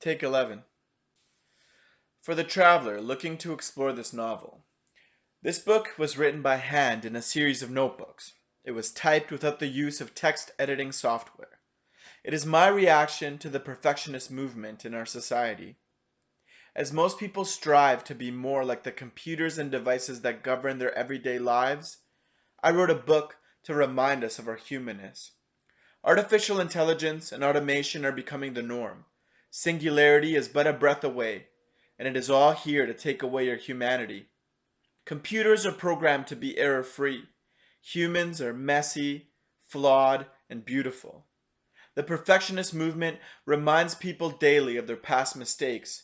Take 11. For the traveler looking to explore this novel. This book was written by hand in a series of notebooks. It was typed without the use of text editing software. It is my reaction to the perfectionist movement in our society. As most people strive to be more like the computers and devices that govern their everyday lives, I wrote a book to remind us of our humanness. Artificial intelligence and automation are becoming the norm. Singularity is but a breath away, and it is all here to take away your humanity. Computers are programmed to be error-free. Humans are messy, flawed, and beautiful. The perfectionist movement reminds people daily of their past mistakes.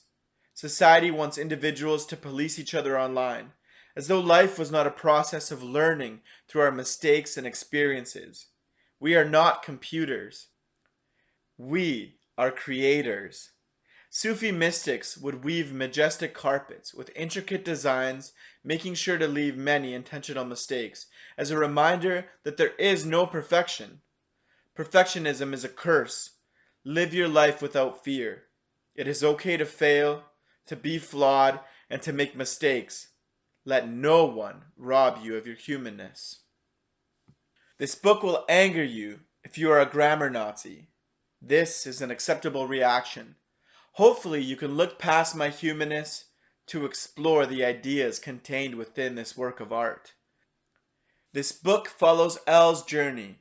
Society wants individuals to police each other online, as though life was not a process of learning through our mistakes and experiences. We are not computers. We are creators. Sufi mystics would weave majestic carpets with intricate designs, making sure to leave many intentional mistakes, as a reminder that there is no perfection. Perfectionism is a curse. Live your life without fear. It is okay to fail, to be flawed, and to make mistakes. Let no one rob you of your humanness. This book will anger you if you are a grammar Nazi. This is an acceptable reaction. Hopefully you can look past my humanness to explore the ideas contained within this work of art. This book follows Elle's journey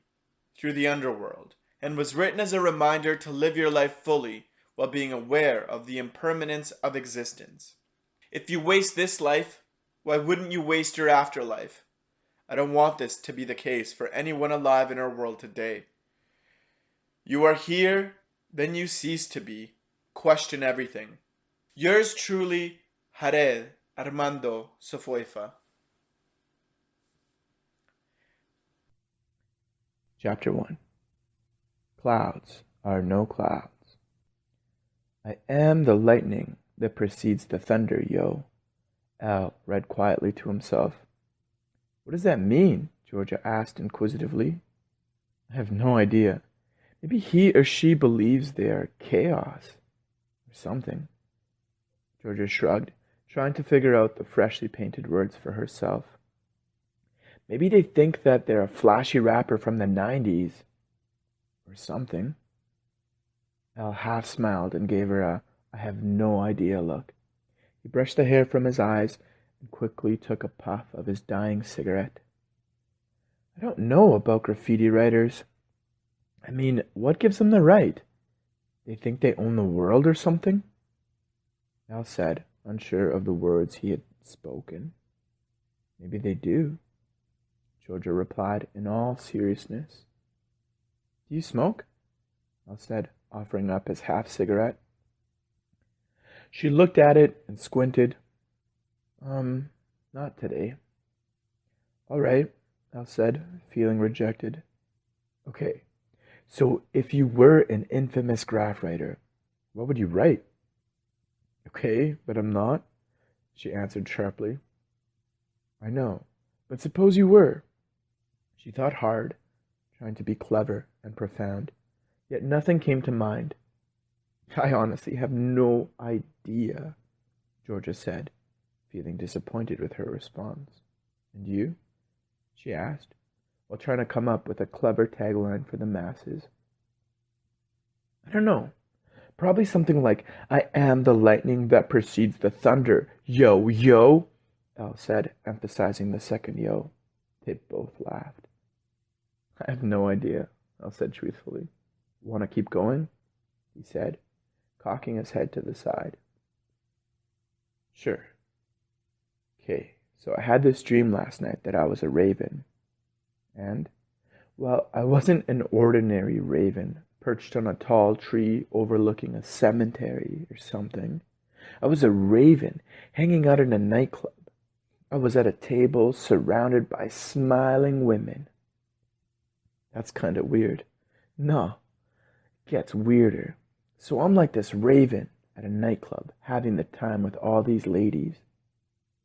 through the underworld and was written as a reminder to live your life fully while being aware of the impermanence of existence. If you waste this life, why wouldn't you waste your afterlife? I don't want this to be the case for anyone alive in our world today. You are here, then you cease to be. Question everything. Yours truly, Jared Armando Sofoifa. Chapter 1. Clouds are no clouds. I am the lightning that precedes the thunder, yo. Al read quietly to himself. What does that mean? Georgia asked inquisitively. I have no idea. Maybe he or she believes they are chaos or something. Georgia shrugged, trying to figure out the freshly painted words for herself. Maybe they think that they're a flashy rapper from the 90s or something. Al half smiled and gave her a I have no idea look. He brushed the hair from his eyes and quickly took a puff of his dying cigarette. I don't know about graffiti writers. I mean, what gives them the right? They think they own the world or something? Al said, unsure of the words he had spoken. Maybe they do, Georgia replied in all seriousness. Do you smoke? Al said, offering up his half-cigarette. She looked at it and squinted. Not today. All right, Al said, feeling rejected. Okay, so if you were an infamous graph writer, what would you write? Okay, but I'm not, she answered sharply. I know, but suppose you were. She thought hard, trying to be clever and profound, yet nothing came to mind. I honestly have no idea, Georgia said, feeling disappointed with her response. And you? She asked, while trying to come up with a clever tagline for the masses. I don't know. Probably something like, I am the lightning that precedes the thunder. Yo, yo, Al said, emphasizing the second yo. They both laughed. I have no idea, Al said truthfully. Want to keep going? He said, cocking his head to the side. Sure. Okay, so I had this dream last night that I was a raven. And, well, I wasn't an ordinary raven, perched on a tall tree overlooking a cemetery or something. I was a raven hanging out in a nightclub. I was at a table surrounded by smiling women. That's kind of weird. No, it gets weirder. So I'm like this raven at a nightclub, having the time with all these ladies.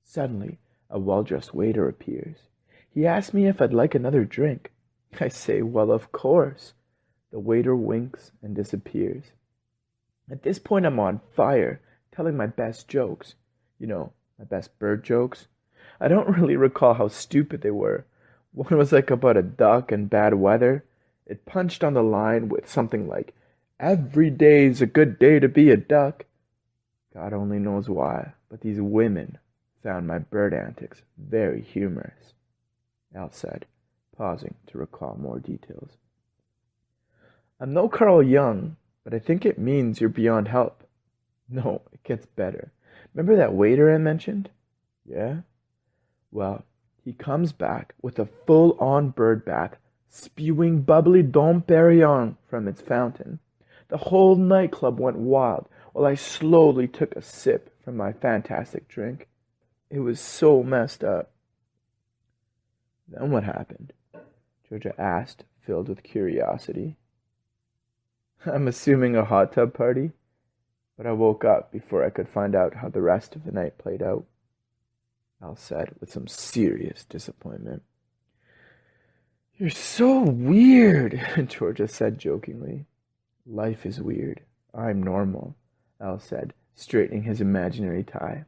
Suddenly, a well-dressed waiter appears. He asks me if I'd like another drink. I say, well, of course. The waiter winks and disappears. At this point, I'm on fire, telling my best jokes. You know, my best bird jokes. I don't really recall how stupid they were. One was like about a duck and bad weather. It punched on the line with something like, "Every day's a good day to be a duck." God only knows why, but these women found my bird antics very humorous, Al said, pausing to recall more details. I'm no Carl Jung, but I think it means you're beyond help. No, it gets better. Remember that waiter I mentioned? Yeah? Well, he comes back with a full-on bird bath, spewing bubbly Dom Perignon from its fountain. The whole nightclub went wild while I slowly took a sip from my fantastic drink. It was so messed up. Then what happened? Georgia asked, filled with curiosity. I'm assuming a hot tub party, but I woke up before I could find out how the rest of the night played out, Al said with some serious disappointment. You're so weird, Georgia said jokingly. Life is weird. I'm normal, Al said, straightening his imaginary tie.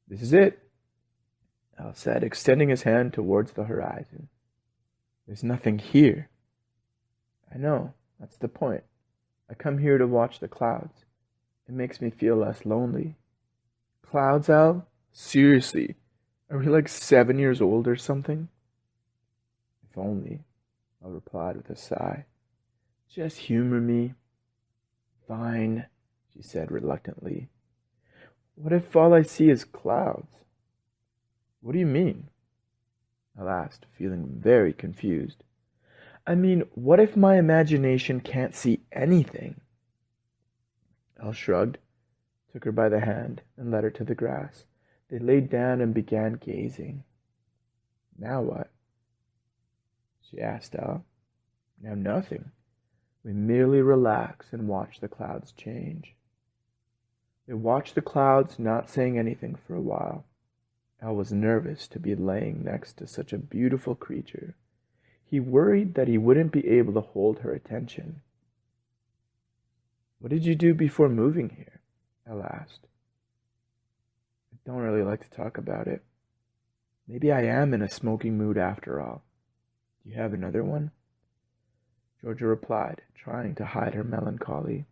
This is it, Al said, extending his hand towards the horizon. There's nothing here. I know, that's the point. I come here to watch the clouds. It makes me feel less lonely. Clouds, Al? Seriously, are we like 7 years old or something? If only, Al replied with a sigh. Just humor me. Fine, she said reluctantly. What if all I see is clouds? What do you mean? Al asked, feeling very confused. I mean, what if my imagination can't see anything? Al shrugged, took her by the hand, and led her to the grass. They laid down and began gazing. Now what? She asked Al. Now nothing. We merely relax and watch the clouds change. They watched the clouds, not saying anything for a while. Al was nervous to be laying next to such a beautiful creature. He worried that he wouldn't be able to hold her attention. What did you do before moving here? Al asked. I don't really like to talk about it. Maybe I am in a smoking mood after all. Do you have another one? Georgia replied, trying to hide her melancholy.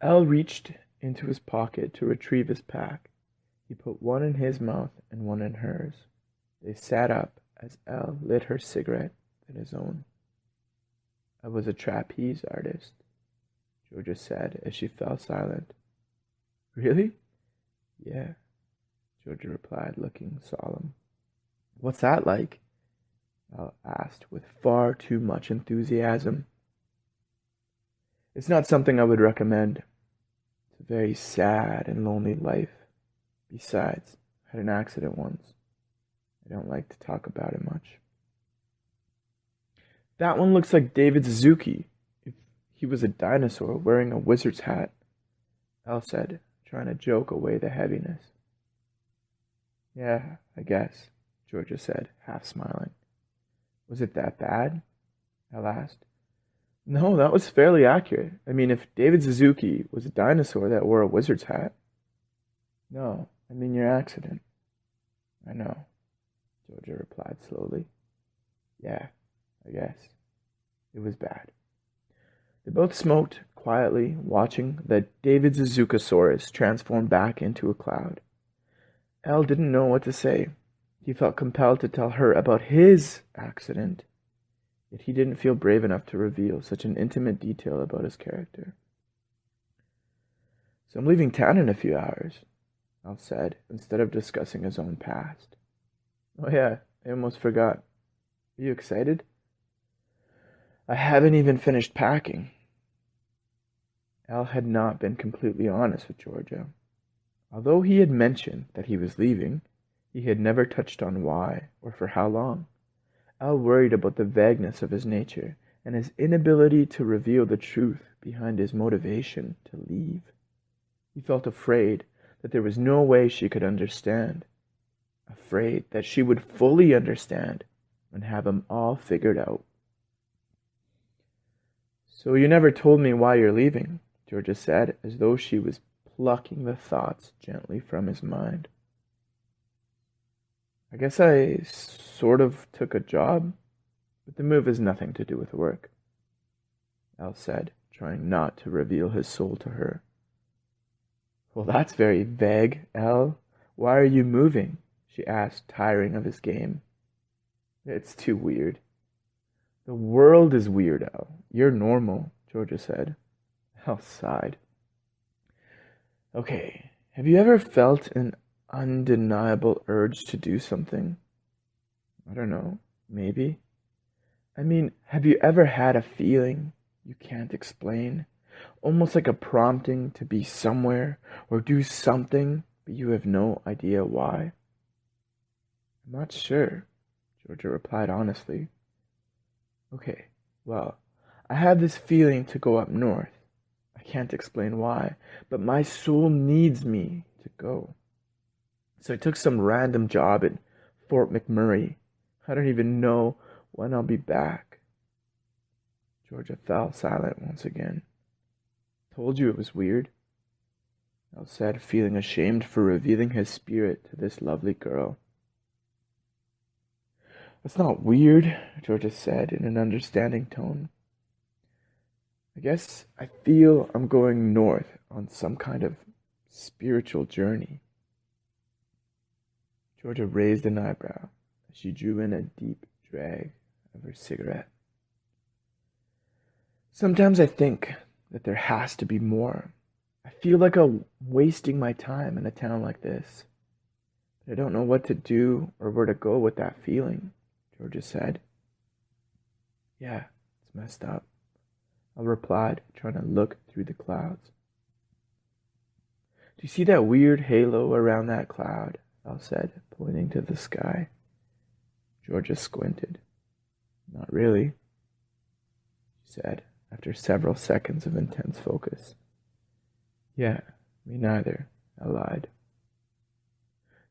Al reached into his pocket to retrieve his pack. He put one in his mouth and one in hers. They sat up as Al lit her cigarette and his own. I was a trapeze artist, Georgia said as she fell silent. Really? Yeah, Georgia replied, looking solemn. What's that like? Al asked with far too much enthusiasm. It's not something I would recommend. It's a very sad and lonely life. Besides, I had an accident once. I don't like to talk about it much. That one looks like David Suzuki, if he was a dinosaur wearing a wizard's hat, Al said, trying to joke away the heaviness. Yeah, I guess, Georgia said, half smiling. Was it that bad? Al asked. No, that was fairly accurate. I mean, if David Suzuki was a dinosaur that wore a wizard's hat. No, I mean your accident. I know, Georgia replied slowly. Yeah, I guess. It was bad. They both smoked quietly, watching the David Suzukasaurus transform back into a cloud. Al didn't know what to say. He felt compelled to tell her about his accident, yet he didn't feel brave enough to reveal such an intimate detail about his character. So I'm leaving town in a few hours, Al said, instead of discussing his own past. Oh yeah, I almost forgot. Are you excited? I haven't even finished packing. Al had not been completely honest with Georgia. Although he had mentioned that he was leaving, he had never touched on why or for how long. Al worried about the vagueness of his nature and his inability to reveal the truth behind his motivation to leave. He felt afraid that there was no way she could understand, afraid that she would fully understand and have him all figured out. So you never told me why you're leaving, Georgia said, as though she was plucking the thoughts gently from his mind. I guess I sort of took a job, but the move has nothing to do with work, Al said, trying not to reveal his soul to her. Well, that's very vague, Al. Why are you moving? She asked, tiring of his game. It's too weird. The world is weird, Al. You're normal, Georgia said. Al sighed. Okay, have you ever felt an undeniable urge to do something? I don't know, maybe. I mean, have you ever had a feeling you can't explain? Almost like a prompting to be somewhere or do something, but you have no idea why? I'm not sure, Georgia replied honestly. Okay, well, I have this feeling to go up north. I can't explain why, but my soul needs me to go. So I took some random job at Fort McMurray. I don't even know when I'll be back. Georgia fell silent once again. Told you it was weird, Al said, feeling ashamed for revealing his spirit to this lovely girl. It's not weird, Georgia said in an understanding tone. I guess I feel I'm going north on some kind of spiritual journey. Georgia raised an eyebrow as she drew in a deep drag of her cigarette. Sometimes I think that there has to be more. I feel like I'm wasting my time in a town like this. But I don't know what to do or where to go with that feeling, Georgia said. Yeah, it's messed up, I replied, trying to look through the clouds. Do you see that weird halo around that cloud? Al said, pointing to the sky. Georgia squinted. Not really, she said, after several seconds of intense focus. Yeah, me neither, I lied.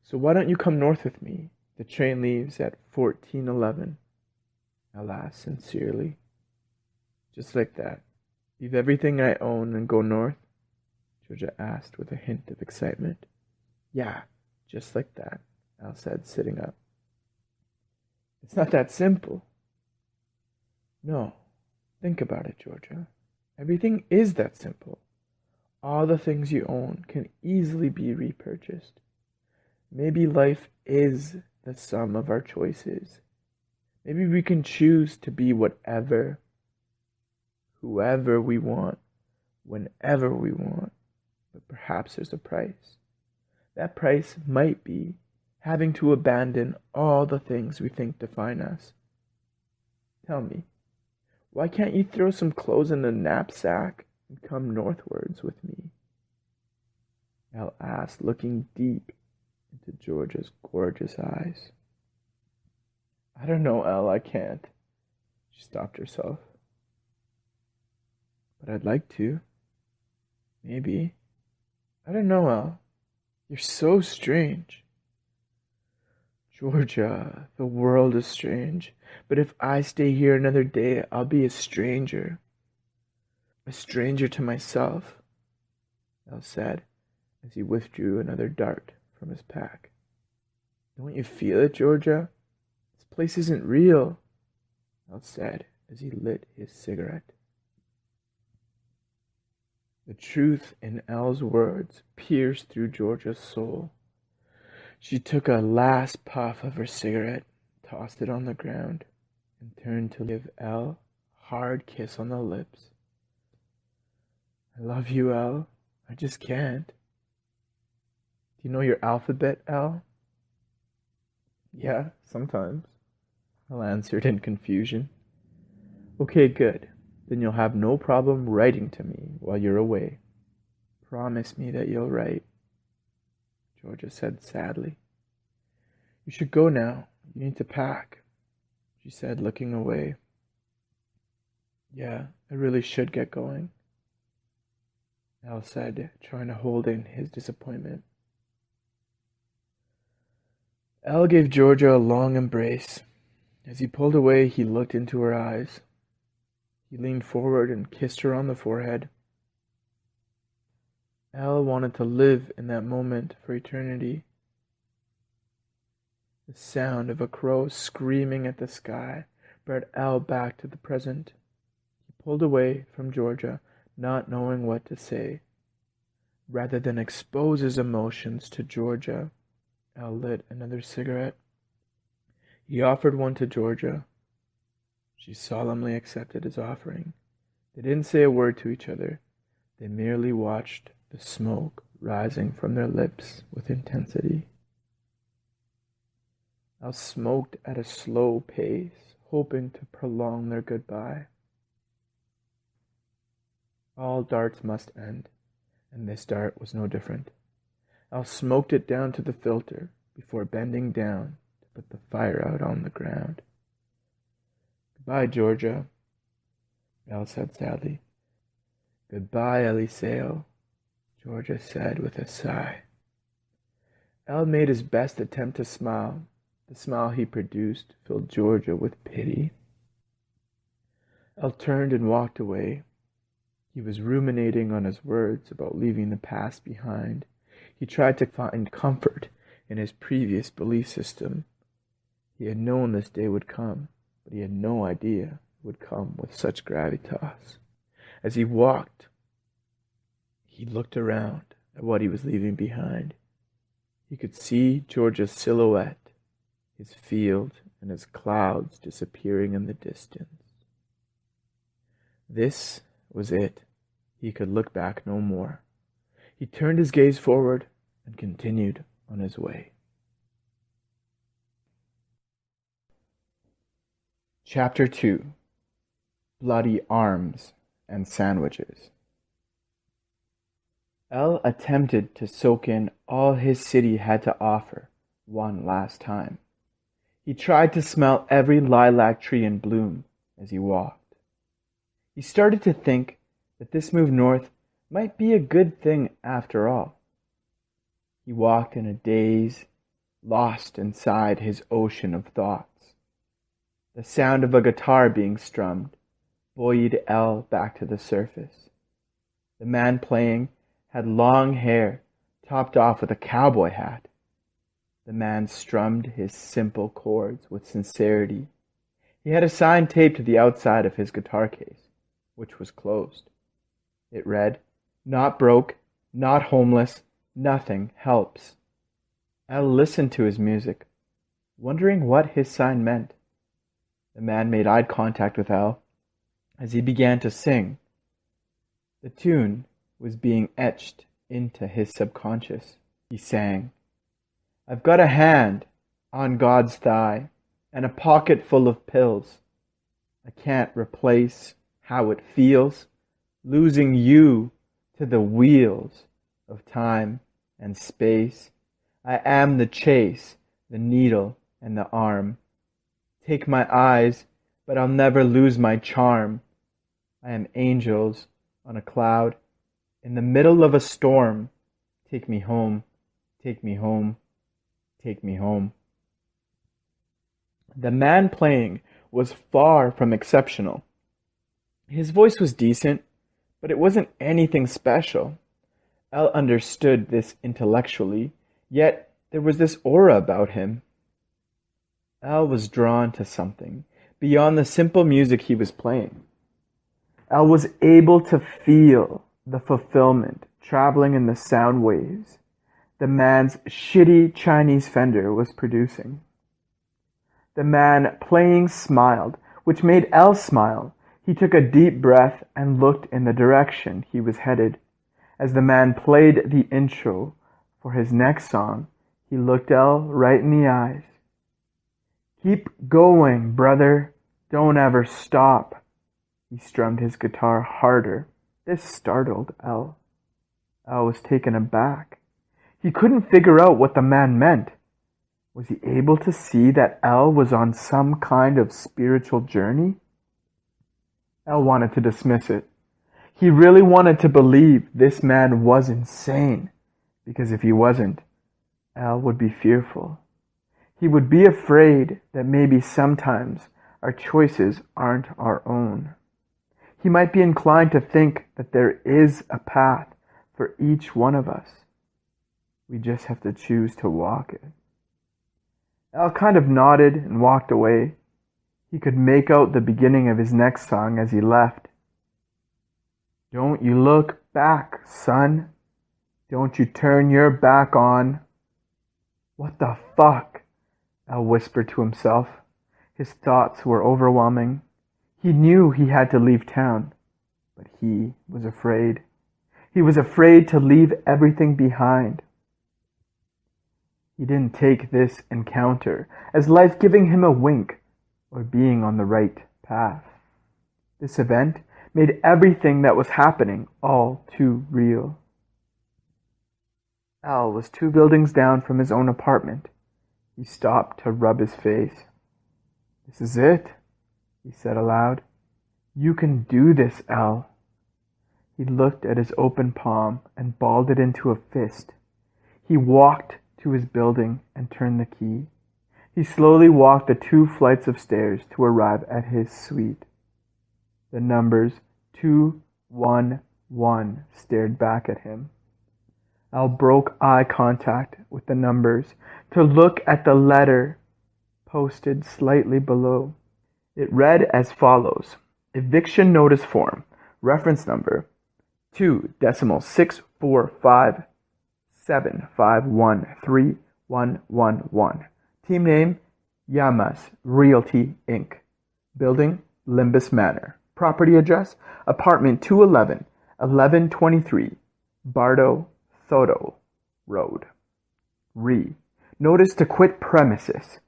So why don't you come north with me? The train leaves at 14:11. I'll ask sincerely. Just like that. Leave everything I own and go north? Georgia asked with a hint of excitement. Yeah, just like that, Al said, sitting up. It's not that simple. No, think about it, Georgia. Everything is that simple. All the things you own can easily be repurchased. Maybe life is the sum of our choices. Maybe we can choose to be whatever, whoever we want, whenever we want. But perhaps there's a price. That price might be having to abandon all the things we think define us. Tell me, why can't you throw some clothes in the knapsack and come northwards with me? Al asked, looking deep into Georgia's gorgeous eyes. I don't know, Al, I can't. She stopped herself. But I'd like to. Maybe. I don't know, Al. You're so strange. Georgia, the world is strange. But if I stay here another day, I'll be a stranger. A stranger to myself, Al said, as he withdrew another dart from his pack. Don't you feel it, Georgia? This place isn't real, Al said as he lit his cigarette. The truth in Al's words pierced through Georgia's soul. She took a last puff of her cigarette, tossed it on the ground, and turned to give Al a hard kiss on the lips. I love you, Al. I just can't. Do you know your alphabet, Al? Yeah, sometimes, Al answered in confusion. Okay, good. Then you'll have no problem writing to me while you're away. Promise me that you'll write, Georgia said sadly. You should go now. You need to pack, she said, looking away. Yeah, I really should get going, Al said, trying to hold in his disappointment. Al gave Georgia a long embrace. As he pulled away, he looked into her eyes. He leaned forward and kissed her on the forehead. Elle wanted to live in that moment for eternity. The sound of a crow screaming at the sky brought Elle back to the present. He pulled away from Georgia, not knowing what to say. Rather than expose his emotions to Georgia, Elle lit another cigarette. He offered one to Georgia. She solemnly accepted his offering. They didn't say a word to each other. They merely watched the smoke rising from their lips with intensity. Elle smoked at a slow pace, hoping to prolong their goodbye. All darts must end, and this dart was no different. Elle smoked it down to the filter before bending down to put the fire out on the ground. "Goodbye, Georgia," Elle said sadly. "Goodbye, Eliseo," Georgia said with a sigh. Elle made his best attempt to smile. The smile he produced filled Georgia with pity. Elle turned and walked away. He was ruminating on his words about leaving the past behind. He tried to find comfort in his previous belief system. He had known this day would come, but he had no idea it would come with such gravitas. As he walked, he looked around at what he was leaving behind. He could see Georgia's silhouette, his field and his clouds disappearing in the distance. This was it. He could look back no more. He turned his gaze forward and continued on his way. Chapter 2. Bloody Arms and Sandwiches. Elle attempted to soak in all his city had to offer one last time. He tried to smell every lilac tree in bloom as he walked. He started to think that this move north might be a good thing after all. He walked in a daze, lost inside his ocean of thoughts. The sound of a guitar being strummed buoyed Elle back to the surface. The man playing had long hair topped off with a cowboy hat. The man strummed his simple chords with sincerity. He had a sign taped to the outside of his guitar case, which was closed. It read, "Not broke, not homeless, nothing helps." Elle listened to his music, wondering what his sign meant. The man made eye contact with Elle as he began to sing. The tune was being etched into his subconscious. He sang, "I've got a hand on God's thigh and a pocket full of pills. I can't replace how it feels losing you to the wheels of time and space. I am the chase, the needle and the arm. Take my eyes, but I'll never lose my charm. I am angels on a cloud in the middle of a storm. Take me home, take me home, take me home." The man playing was far from exceptional. His voice was decent, but it wasn't anything special. Elle understood this intellectually, yet there was this aura about him. Elle was drawn to something beyond the simple music he was playing. Elle was able to feel the fulfillment traveling in the sound waves the man's shitty Chinese Fender was producing. The man playing smiled, which made Elle smile. He took a deep breath and looked in the direction he was headed. As the man played the intro for his next song, he looked Elle right in the eyes. "Keep going, brother. Don't ever stop." He strummed his guitar harder. This startled Elle. Elle was taken aback. He couldn't figure out what the man meant. Was he able to see that Elle was on some kind of spiritual journey? Elle wanted to dismiss it. He really wanted to believe this man was insane, because if he wasn't, Elle would be fearful. He would be afraid that maybe sometimes our choices aren't our own. He might be inclined to think that there is a path for each one of us. We just have to choose to walk it. Al kind of nodded and walked away. He could make out the beginning of his next song as he left. Don't you look back, son. Don't you turn your back on. What the fuck? Al whispered to himself. His thoughts were overwhelming. He knew he had to leave town, but he was afraid. He was afraid to leave everything behind. He didn't take this encounter as life giving him a wink or being on the right path. This event made everything that was happening all too real. Al was 2 buildings down from his own apartment. He stopped to rub his face. This is it, he said aloud. You can do this, Al. He looked at his open palm and balled it into a fist. He walked to his building and turned the key. He slowly walked the 2 flights of stairs to arrive at his suite. The numbers 211 stared back at him. Al broke eye contact with the numbers to look at the letter posted slightly below. It read as follows: Eviction notice form, reference number 2.64577513111. Team name, Yamas Realty Inc. Building, Limbus Manor. Property address, apartment 211, 1123, Bardo Thodo Road. Notice to quit premises.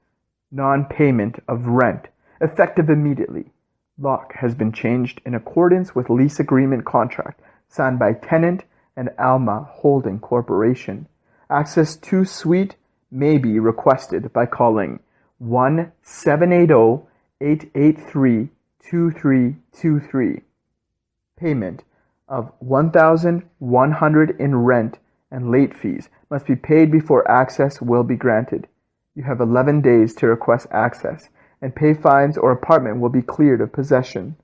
Non-payment of rent, effective immediately. Lock has been changed in accordance with lease agreement contract signed by tenant and Alma Holding Corporation. Access to suite may be requested by calling 1-780-883-2323. Payment of $1,100 in rent and late fees must be paid before access will be granted. You have 11 days to request access and pay fines or apartment will be cleared of possession,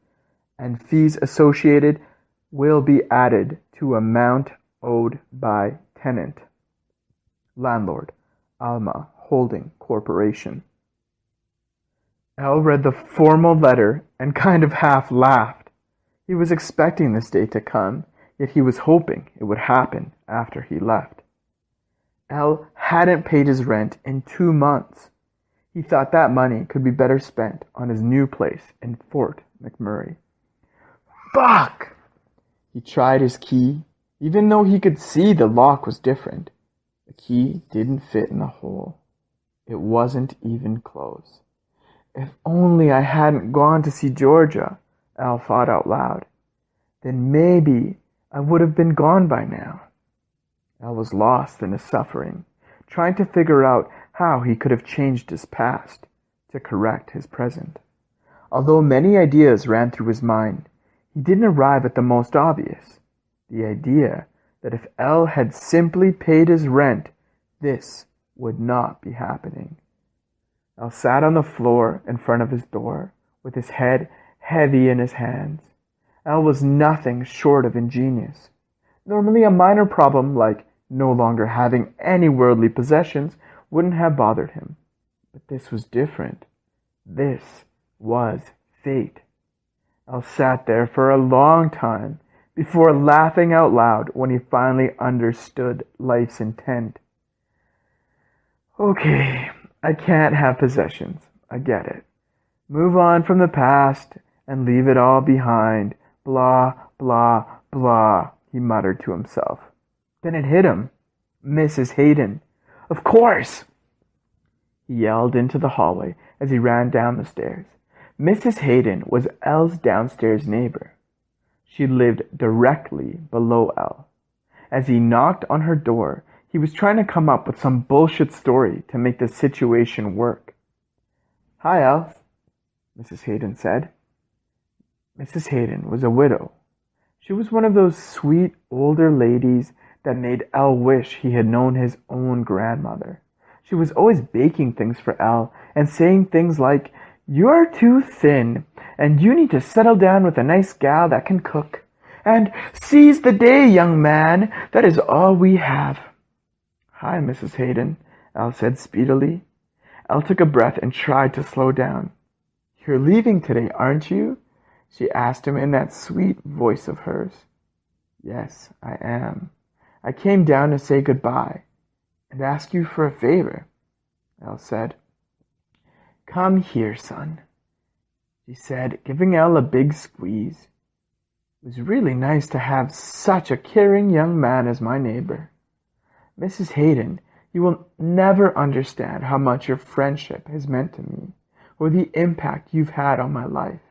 and fees associated will be added to amount owed by tenant. Landlord, Alma Holding Corporation. Al read the formal letter and kind of half laughed. He was expecting this day to come, yet he was hoping it would happen after he left. Al hadn't paid his rent in 2 months. He thought that money could be better spent on his new place in Fort McMurray. Fuck! He tried his key, even though he could see the lock was different. The key didn't fit in the hole. It wasn't even close. If only I hadn't gone to see Georgia, Al thought out loud. Then maybe I would have been gone by now. Al was lost in his suffering, trying to figure out how he could have changed his past to correct his present. Although many ideas ran through his mind, he didn't arrive at the most obvious, the idea that if Al had simply paid his rent, this would not be happening. Al sat on the floor in front of his door, with his head heavy in his hands. Al was nothing short of ingenious. Normally a minor problem like no longer having any worldly possessions wouldn't have bothered him. But this was different. This was fate. Al sat there for a long time before laughing out loud when he finally understood life's intent. Okay, I can't have possessions. I get it. Move on from the past and leave it all behind. Blah, blah, blah, he muttered to himself. Then it hit him. Mrs. Hayden. Of course! He yelled into the hallway as he ran down the stairs. Mrs. Hayden was Al's downstairs neighbor. She lived directly below Al. As he knocked on her door, he was trying to come up with some bullshit story to make the situation work. Hi, Al, Mrs. Hayden said. Mrs. Hayden was a widow. She was one of those sweet older ladies that made Al wish he had known his own grandmother. She was always baking things for Al and saying things like, "You're too thin, and you need to settle down with a nice gal that can cook. And seize the day, young man. That is all we have. Hi, Mrs. Hayden, Al said speedily. Al took a breath and tried to slow down. You're leaving today, aren't you? She asked him in that sweet voice of hers. Yes, I am. I came down to say goodbye and ask you for a favor, Al said. Come here, son, she said, giving Al a big squeeze. It was really nice to have such a caring young man as my neighbor. Mrs. Hayden, you will never understand how much your friendship has meant to me, or the impact you've had on my life.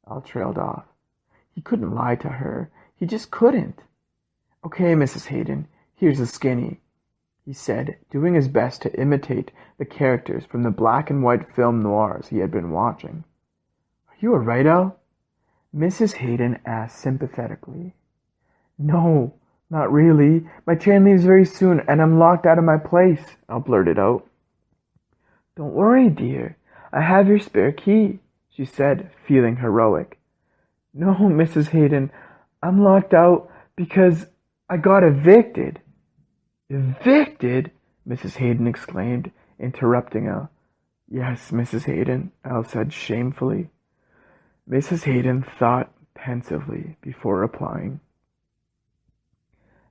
Al trailed off. He couldn't lie to her. He just couldn't. Okay, Mrs. Hayden, here's a skinny, he said, doing his best to imitate the characters from the black and white film noirs he had been watching. Are you all right, Al? Mrs. Hayden asked sympathetically. No, not really. My train leaves very soon, and I'm locked out of my place, Al blurted out. Don't worry, dear. I have your spare key, she said, feeling heroic. No, Mrs. Hayden, I'm locked out because I got evicted. Evicted? Mrs. Hayden exclaimed, interrupting Al. Yes, Mrs. Hayden, Al said shamefully. Mrs. Hayden thought pensively before replying.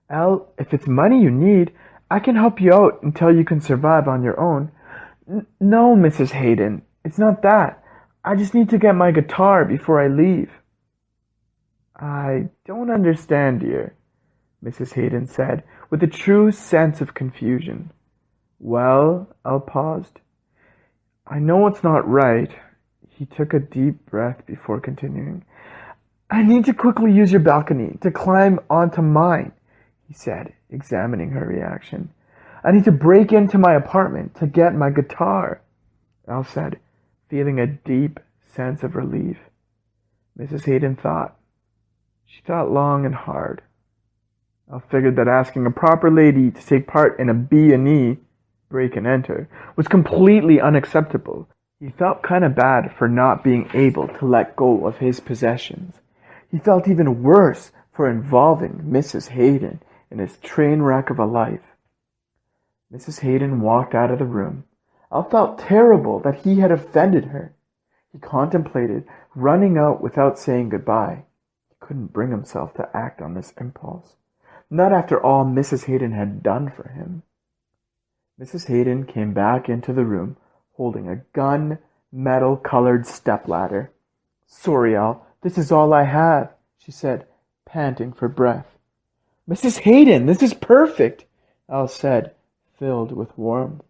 Al, if it's money you need, I can help you out until you can survive on your own. No, Mrs. Hayden, it's not that. I just need to get my guitar before I leave. I don't understand, dear, Mrs. Hayden said, with a true sense of confusion. Well, Al paused. I know it's not right. He took a deep breath before continuing. I need to quickly use your balcony to climb onto mine, he said, examining her reaction. I need to break into my apartment to get my guitar, Al said, feeling a deep sense of relief. Mrs. Hayden thought. She thought long and hard. Al figured that asking a proper lady to take part in a B&E, break and enter, was completely unacceptable. He felt kind of bad for not being able to let go of his possessions. He felt even worse for involving Mrs. Hayden in his train wreck of a life. Mrs. Hayden walked out of the room. Al felt terrible that he had offended her. He contemplated running out without saying goodbye. He couldn't bring himself to act on this impulse. Not after all Mrs. Hayden had done for him. Mrs. Hayden came back into the room, holding a gun-metal-colored stepladder. Sorry, Al, this is all I have, she said, panting for breath. Mrs. Hayden, this is perfect, Al said, filled with warmth.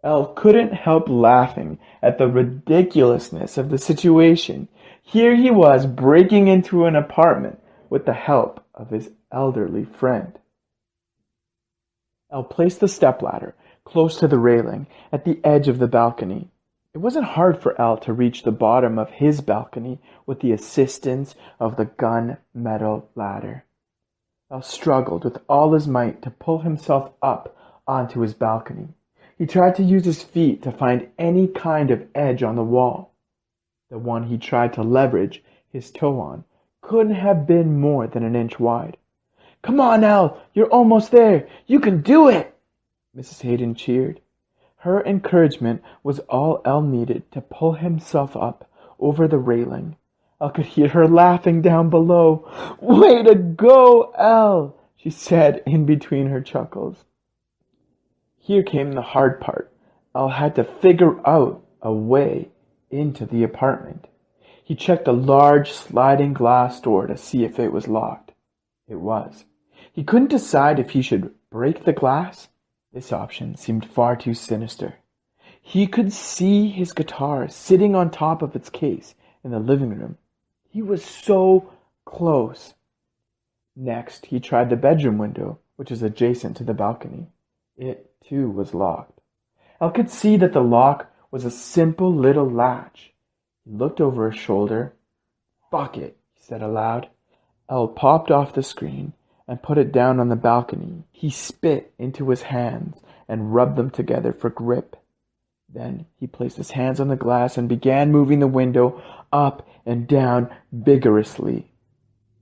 Al couldn't help laughing at the ridiculousness of the situation. Here he was breaking into an apartment with the help of his elderly friend. Al placed the stepladder close to the railing at the edge of the balcony. It wasn't hard for Al to reach the bottom of his balcony with the assistance of the gun-metal ladder. Al struggled with all his might to pull himself up onto his balcony. He tried to use his feet to find any kind of edge on the wall. The one he tried to leverage his toe on couldn't have been more than an inch wide. Come on, Al, you're almost there. You can do it, Mrs. Hayden cheered. Her encouragement was all Al needed to pull himself up over the railing. Al could hear her laughing down below. Way to go, Al, she said in between her chuckles. Here came the hard part. Al had to figure out a way into the apartment. He checked the large sliding glass door to see if it was locked. It was. He couldn't decide if he should break the glass. This option seemed far too sinister. He could see his guitar sitting on top of its case in the living room. He was so close. Next, he tried the bedroom window, which is adjacent to the balcony. It, too, was locked. Al could see that the lock was a simple little latch. He looked over his shoulder. Fuck it, he said aloud. Al popped off the screen and put it down on the balcony. He spit into his hands and rubbed them together for grip. Then he placed his hands on the glass and began moving the window up and down vigorously.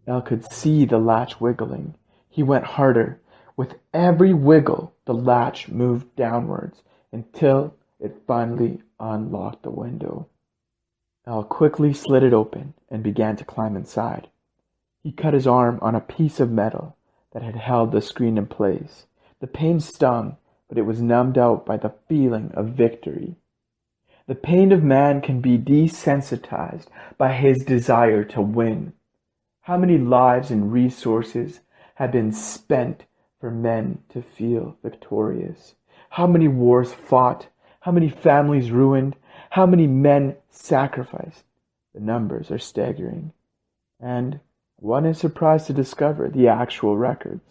Elle could see the latch wiggling. He went harder. With every wiggle, the latch moved downwards until it finally unlocked the window. Elle quickly slid it open and began to climb inside. He cut his arm on a piece of metal that had held the screen in place. The pain stung, but it was numbed out by the feeling of victory. The pain of man can be desensitized by his desire to win. How many lives and resources have been spent for men to feel victorious? How many wars fought? How many families ruined? How many men sacrificed? The numbers are staggering. And one is surprised to discover the actual records.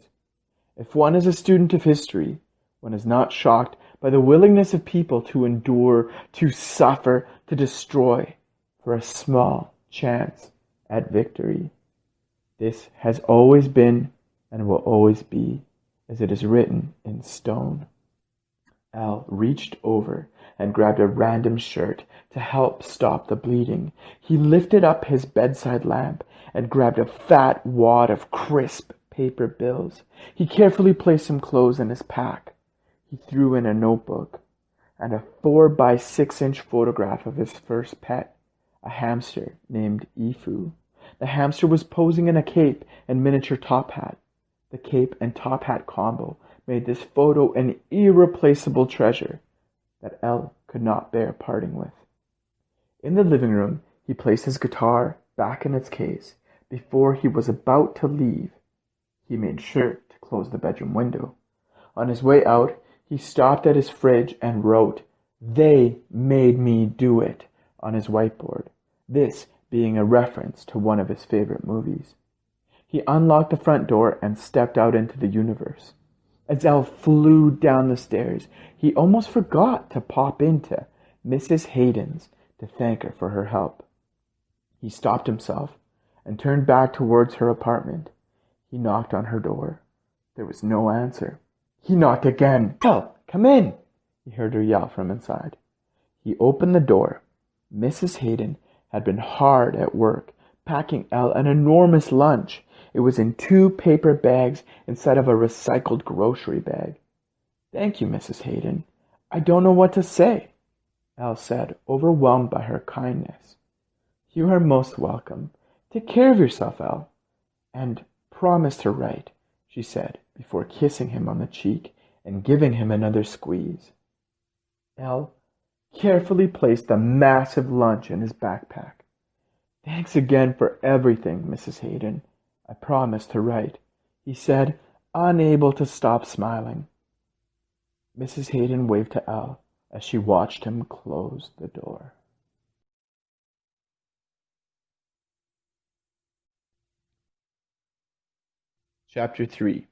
If one is a student of history, one is not shocked by the willingness of people to endure, to suffer, to destroy for a small chance at victory. This has always been and will always be, as it is written in stone. Al reached over and grabbed a random shirt to help stop the bleeding. He lifted up his bedside lamp and grabbed a fat wad of crisp paper bills. He carefully placed some clothes in his pack. He threw in a notebook and a 4 by 6 inch photograph of his first pet, a hamster named Ifu. The hamster was posing in a cape and miniature top hat. The cape and top hat combo made this photo an irreplaceable treasure that Elle could not bear parting with. In the living room, he placed his guitar back in its case. Before he was about to leave, he made sure to close the bedroom window. On his way out, he stopped at his fridge and wrote, "They made me do it," on his whiteboard, this being a reference to one of his favorite movies. He unlocked the front door and stepped out into the universe. As Elle flew down the stairs, he almost forgot to pop into Mrs. Hayden's to thank her for her help. He stopped himself and turned back towards her apartment. He knocked on her door. There was no answer. He knocked again. "Elle, come in!" he heard her yell from inside. He opened the door. Mrs. Hayden had been hard at work, packing Elle an enormous lunch. It was in 2 paper bags instead of a recycled grocery bag. "Thank you, Mrs. Hayden. I don't know what to say," Elle said, overwhelmed by her kindness. "You are most welcome. Take care of yourself, Elle. And promise to write," she said, before kissing him on the cheek and giving him another squeeze. Elle carefully placed the massive lunch in his backpack. "Thanks again for everything, Mrs. Hayden. I promise to write," he said, unable to stop smiling. Mrs. Hayden waved to Elle as she watched him close the door. Chapter 3.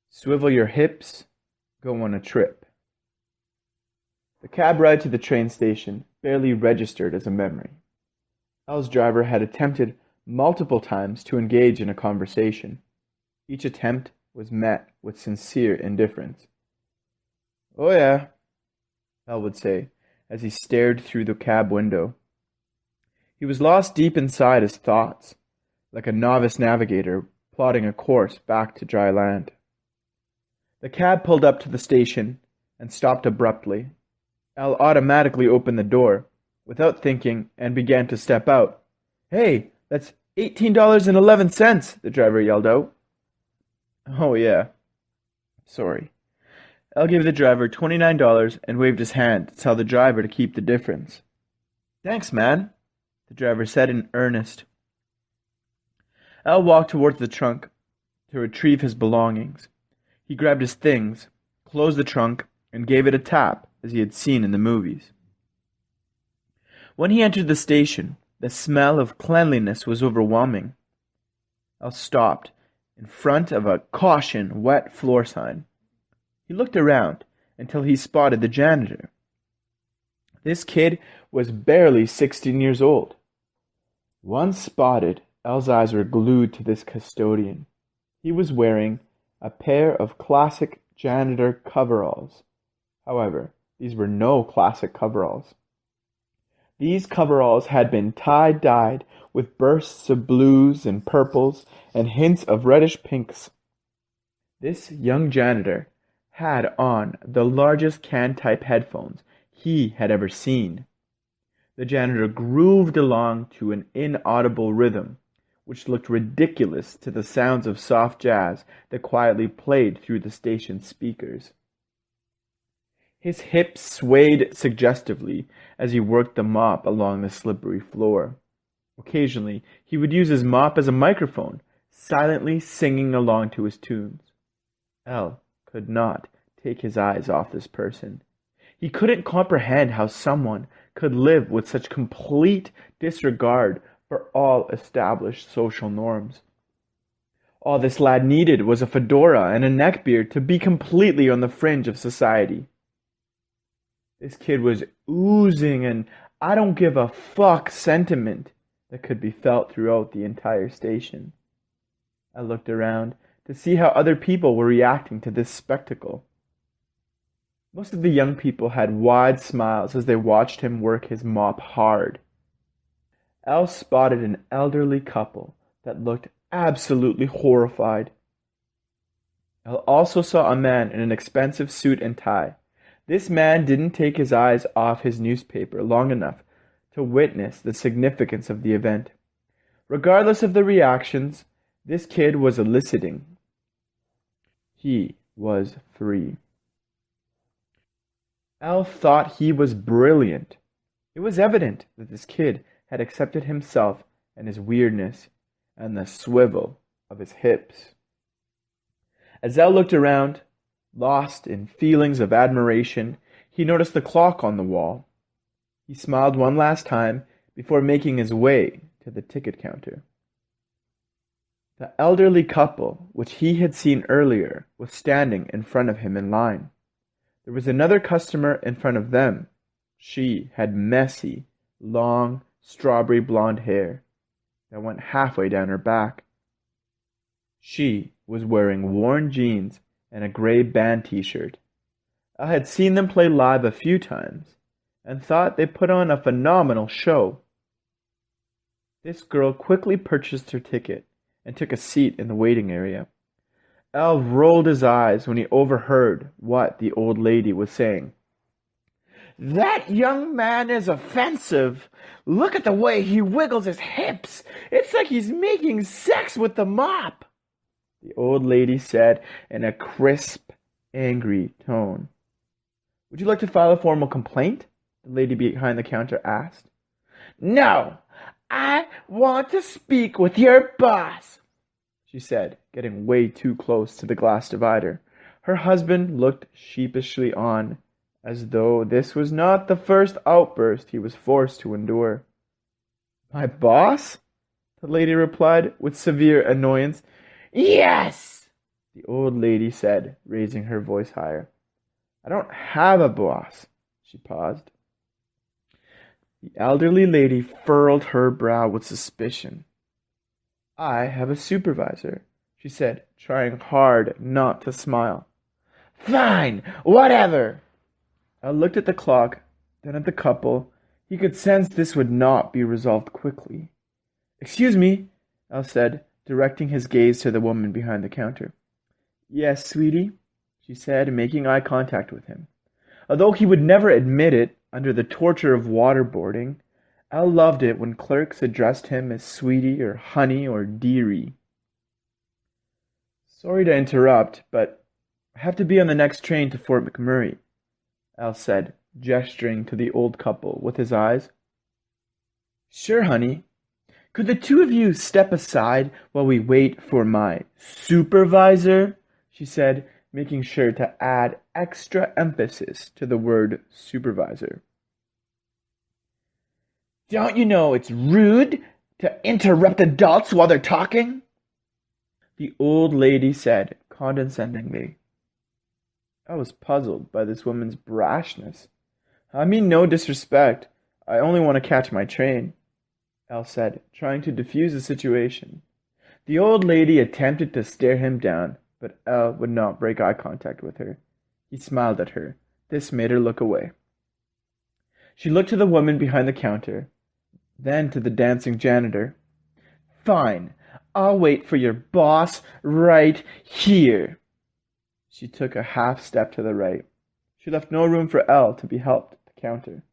Swivel your hips, go on a trip. The cab ride to the train station barely registered as a memory. Elle's driver had attempted multiple times to engage in a conversation. Each attempt was met with sincere indifference. "Oh yeah," Elle would say, as he stared through the cab window. He was lost deep inside his thoughts, like a novice navigator plotting a course back to dry land. The cab pulled up to the station and stopped abruptly. Elle automatically opened the door, without thinking, and began to step out. "Hey, that's $18.11, the driver yelled out. "Oh yeah. Sorry." Elle gave the driver $29 and waved his hand to tell the driver to keep the difference. "Thanks, man," the driver said in earnest. Elle walked towards the trunk to retrieve his belongings. He grabbed his things, closed the trunk, and gave it a tap as he had seen in the movies. When he entered the station, the smell of cleanliness was overwhelming. Elle stopped in front of a "Caution, wet floor" sign. He looked around until he spotted the janitor. This kid was barely 16 years old. Once spotted, Elle's eyes were glued to this custodian. He was wearing a pair of classic janitor coveralls. However, these were no classic coveralls. These coveralls had been tie-dyed with bursts of blues and purples and hints of reddish pinks. This young janitor had on the largest can-type headphones he had ever seen. The janitor grooved along to an inaudible rhythm, which looked ridiculous to the sounds of soft jazz that quietly played through the station's speakers. His hips swayed suggestively as he worked the mop along the slippery floor. Occasionally, he would use his mop as a microphone, silently singing along to his tunes. El could not take his eyes off this person. He couldn't comprehend how someone could live with such complete disregard for all established social norms. All this lad needed was a fedora and a neckbeard to be completely on the fringe of society. This kid was oozing an I don't give a fuck sentiment that could be felt throughout the entire station. I looked around to see how other people were reacting to this spectacle. Most of the young people had wide smiles as they watched him work his mop hard. El spotted an elderly couple that looked absolutely horrified. El also saw a man in an expensive suit and tie. This man didn't take his eyes off his newspaper long enough to witness the significance of the event. Regardless of the reactions this kid was eliciting, he was free. El thought he was brilliant. It was evident that this kid had accepted himself and his weirdness and the swivel of his hips. As El looked around, lost in feelings of admiration, he noticed the clock on the wall. He smiled one last time before making his way to the ticket counter. The elderly couple, which he had seen earlier, was standing in front of him in line. There was another customer in front of them. She had messy, long, strawberry blonde hair that went halfway down her back. She was wearing worn jeans and a gray band t-shirt. I had seen them play live a few times and thought they put on a phenomenal show. This girl quickly purchased her ticket and took a seat in the waiting area. El rolled his eyes when he overheard what the old lady was saying. "That young man is offensive. Look at the way he wiggles his hips. It's like he's making sex with the mop," the old lady said in a crisp, angry tone. "Would you like to file a formal complaint?" the lady behind the counter asked. "No, I want to speak with your boss," she said, getting way too close to the glass divider. Her husband looked sheepishly on, as though this was not the first outburst he was forced to endure. "My boss?" the lady replied with severe annoyance. "Yes," the old lady said, raising her voice higher. "I don't have a boss." She paused. The elderly lady furrowed her brow with suspicion. "I have a supervisor," she said, trying hard not to smile. "Fine, whatever." I looked at the clock, then at the couple. He could sense this would not be resolved quickly. "Excuse me," Al said, directing his gaze to the woman behind the counter. "Yes, sweetie," she said, making eye contact with him. Although he would never admit it under the torture of waterboarding, Al loved it when clerks addressed him as sweetie or honey or dearie. "Sorry to interrupt, but I have to be on the next train to Fort McMurray," Al said, gesturing to the old couple with his eyes. "Sure, honey. Could the two of you step aside while we wait for my supervisor?" she said, making sure to add extra emphasis to the word supervisor. "Don't you know it's rude to interrupt adults while they're talking?" the old lady said condescendingly. I was puzzled by this woman's brashness. "I mean no disrespect. I only want to catch my train," Elle said, trying to defuse the situation. The old lady attempted to stare him down, but Elle would not break eye contact with her. He smiled at her. This made her look away. She looked to the woman behind the counter, then to the dancing janitor. Fine, I'll wait for your boss right here. She took a half step to the right. She left no room for Elle to be helped at the counter.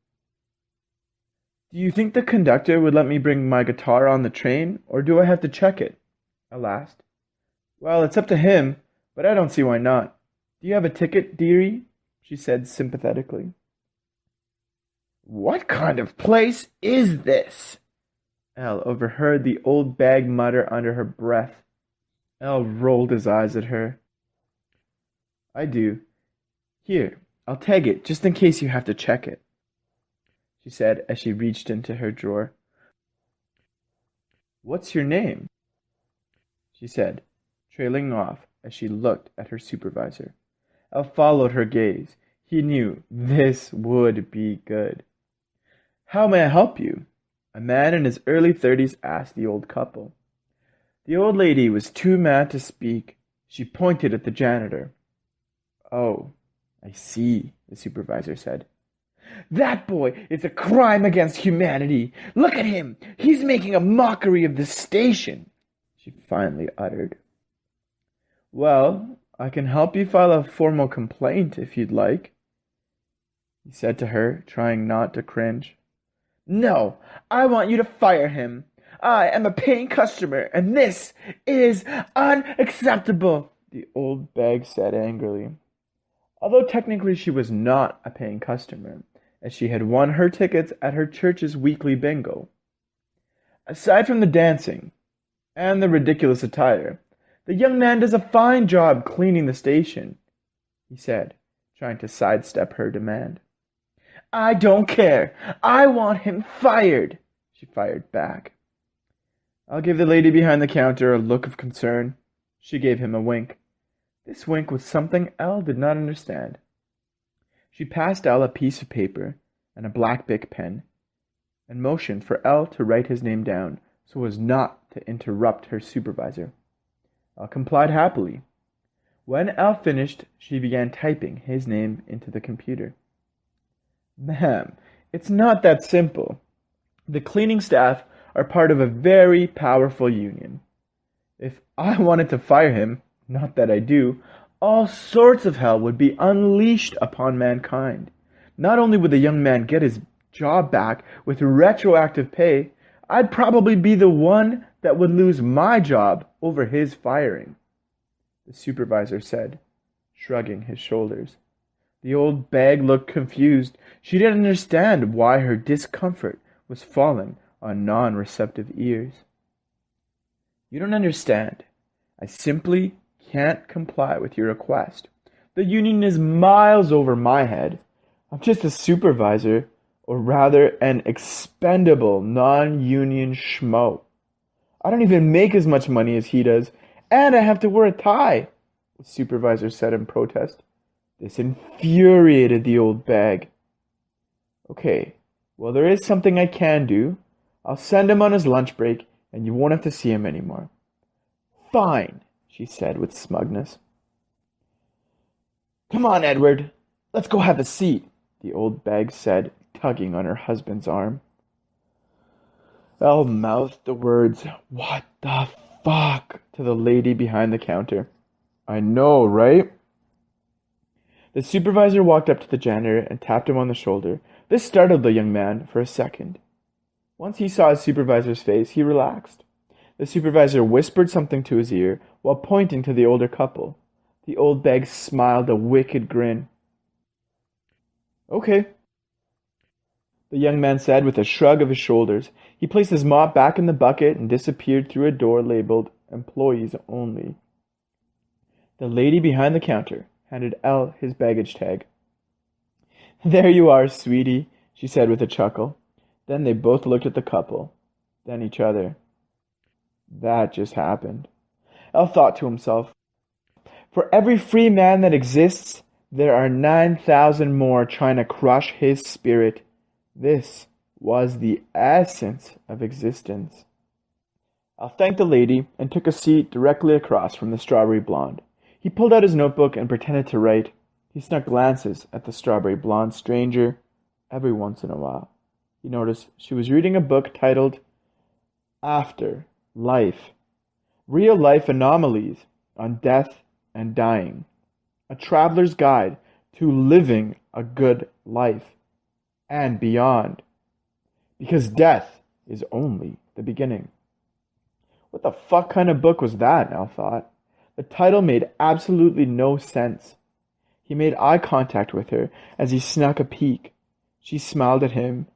Do you think the conductor would let me bring my guitar on the train, or do I have to check it? Elle asked. Well, it's up to him, but I don't see why not. Do you have a ticket, dearie? She said sympathetically. What kind of place is this? Elle overheard the old bag mutter under her breath. Elle rolled his eyes at her. I do. Here, I'll tag it just in case you have to check it, she said as she reached into her drawer. What's your name? She said, trailing off as she looked at her supervisor. Elle followed her gaze. He knew this would be good. How may I help you? A man in his early 30s asked the old couple. The old lady was too mad to speak. She pointed at the janitor. Oh, I see, the supervisor said. That boy is a crime against humanity. Look at him. He's making a mockery of the station, she finally uttered. Well, I can help you file a formal complaint if you'd like, he said to her, trying not to cringe. No, I want you to fire him. I am a paying customer, and this is unacceptable, the old bag said angrily. Although technically she was not a paying customer, as she had won her tickets at her church's weekly bingo. Aside from the dancing and the ridiculous attire, the young man does a fine job cleaning the station, he said, trying to sidestep her demand. I don't care. I want him fired, she fired back. I'll give the lady behind the counter a look of concern. She gave him a wink. This wink was something Elle did not understand. She passed Elle a piece of paper and a black Bic pen, and motioned for Elle to write his name down so as not to interrupt her supervisor. Elle complied happily. When Elle finished, she began typing his name into the computer. Ma'am, it's not that simple. The cleaning staff are part of a very powerful union. If I wanted to fire him, not that I do, all sorts of hell would be unleashed upon mankind. Not only would the young man get his job back with retroactive pay, I'd probably be the one that would lose my job over his firing, the supervisor said, shrugging his shoulders. The old bag looked confused. She didn't understand why her discomfort was falling on non-receptive ears. You don't understand. I simply can't comply with your request. The union is miles over my head. I'm just a supervisor, or rather an expendable non-union schmo. I don't even make as much money as he does, and I have to wear a tie, the supervisor said in protest. This infuriated the old bag. Okay, well, there is something I can do. I'll send him on his lunch break, and you won't have to see him anymore. Fine, she said with smugness. Come on, Edward. Let's go have a seat, the old bag said, tugging on her husband's arm. Elle mouthed the words, what the fuck, to the lady behind the counter. I know, right? The supervisor walked up to the janitor and tapped him on the shoulder. This startled the young man for a second. Once he saw his supervisor's face, he relaxed. The supervisor whispered something to his ear while pointing to the older couple. The old bag smiled a wicked grin. Okay, the young man said with a shrug of his shoulders. He placed his mop back in the bucket and disappeared through a door labeled Employees Only. The lady behind the counter handed Elle his baggage tag. There you are, sweetie, she said with a chuckle. Then they both looked at the couple, then each other. That just happened. Elle thought to himself, for every free man that exists, there are 9,000 more trying to crush his spirit. This was the essence of existence. Elle thanked the lady and took a seat directly across from the strawberry blonde. He pulled out his notebook and pretended to write. He snuck glances at the strawberry blonde stranger. every once in a while, he noticed she was reading a book titled After Life, Real Life Anomalies on Death and Dying, a traveler's guide to living a good life and beyond, because death is only the beginning. What the fuck kind of book was that? Al thought. The title made absolutely no sense. He made eye contact with her as he snuck a peek. She smiled at him.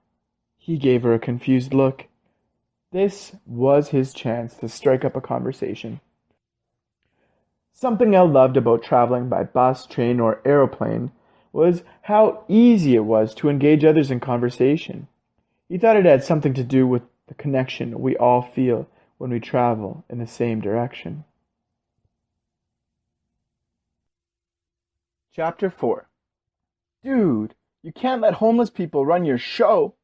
He gave her a confused look. This was his chance to strike up a conversation. Something Elle loved about traveling by bus, train, or aeroplane was how easy it was to engage others in conversation. He thought it had something to do with the connection we all feel when we travel in the same direction. Chapter 4. Dude, you can't let homeless people run your show.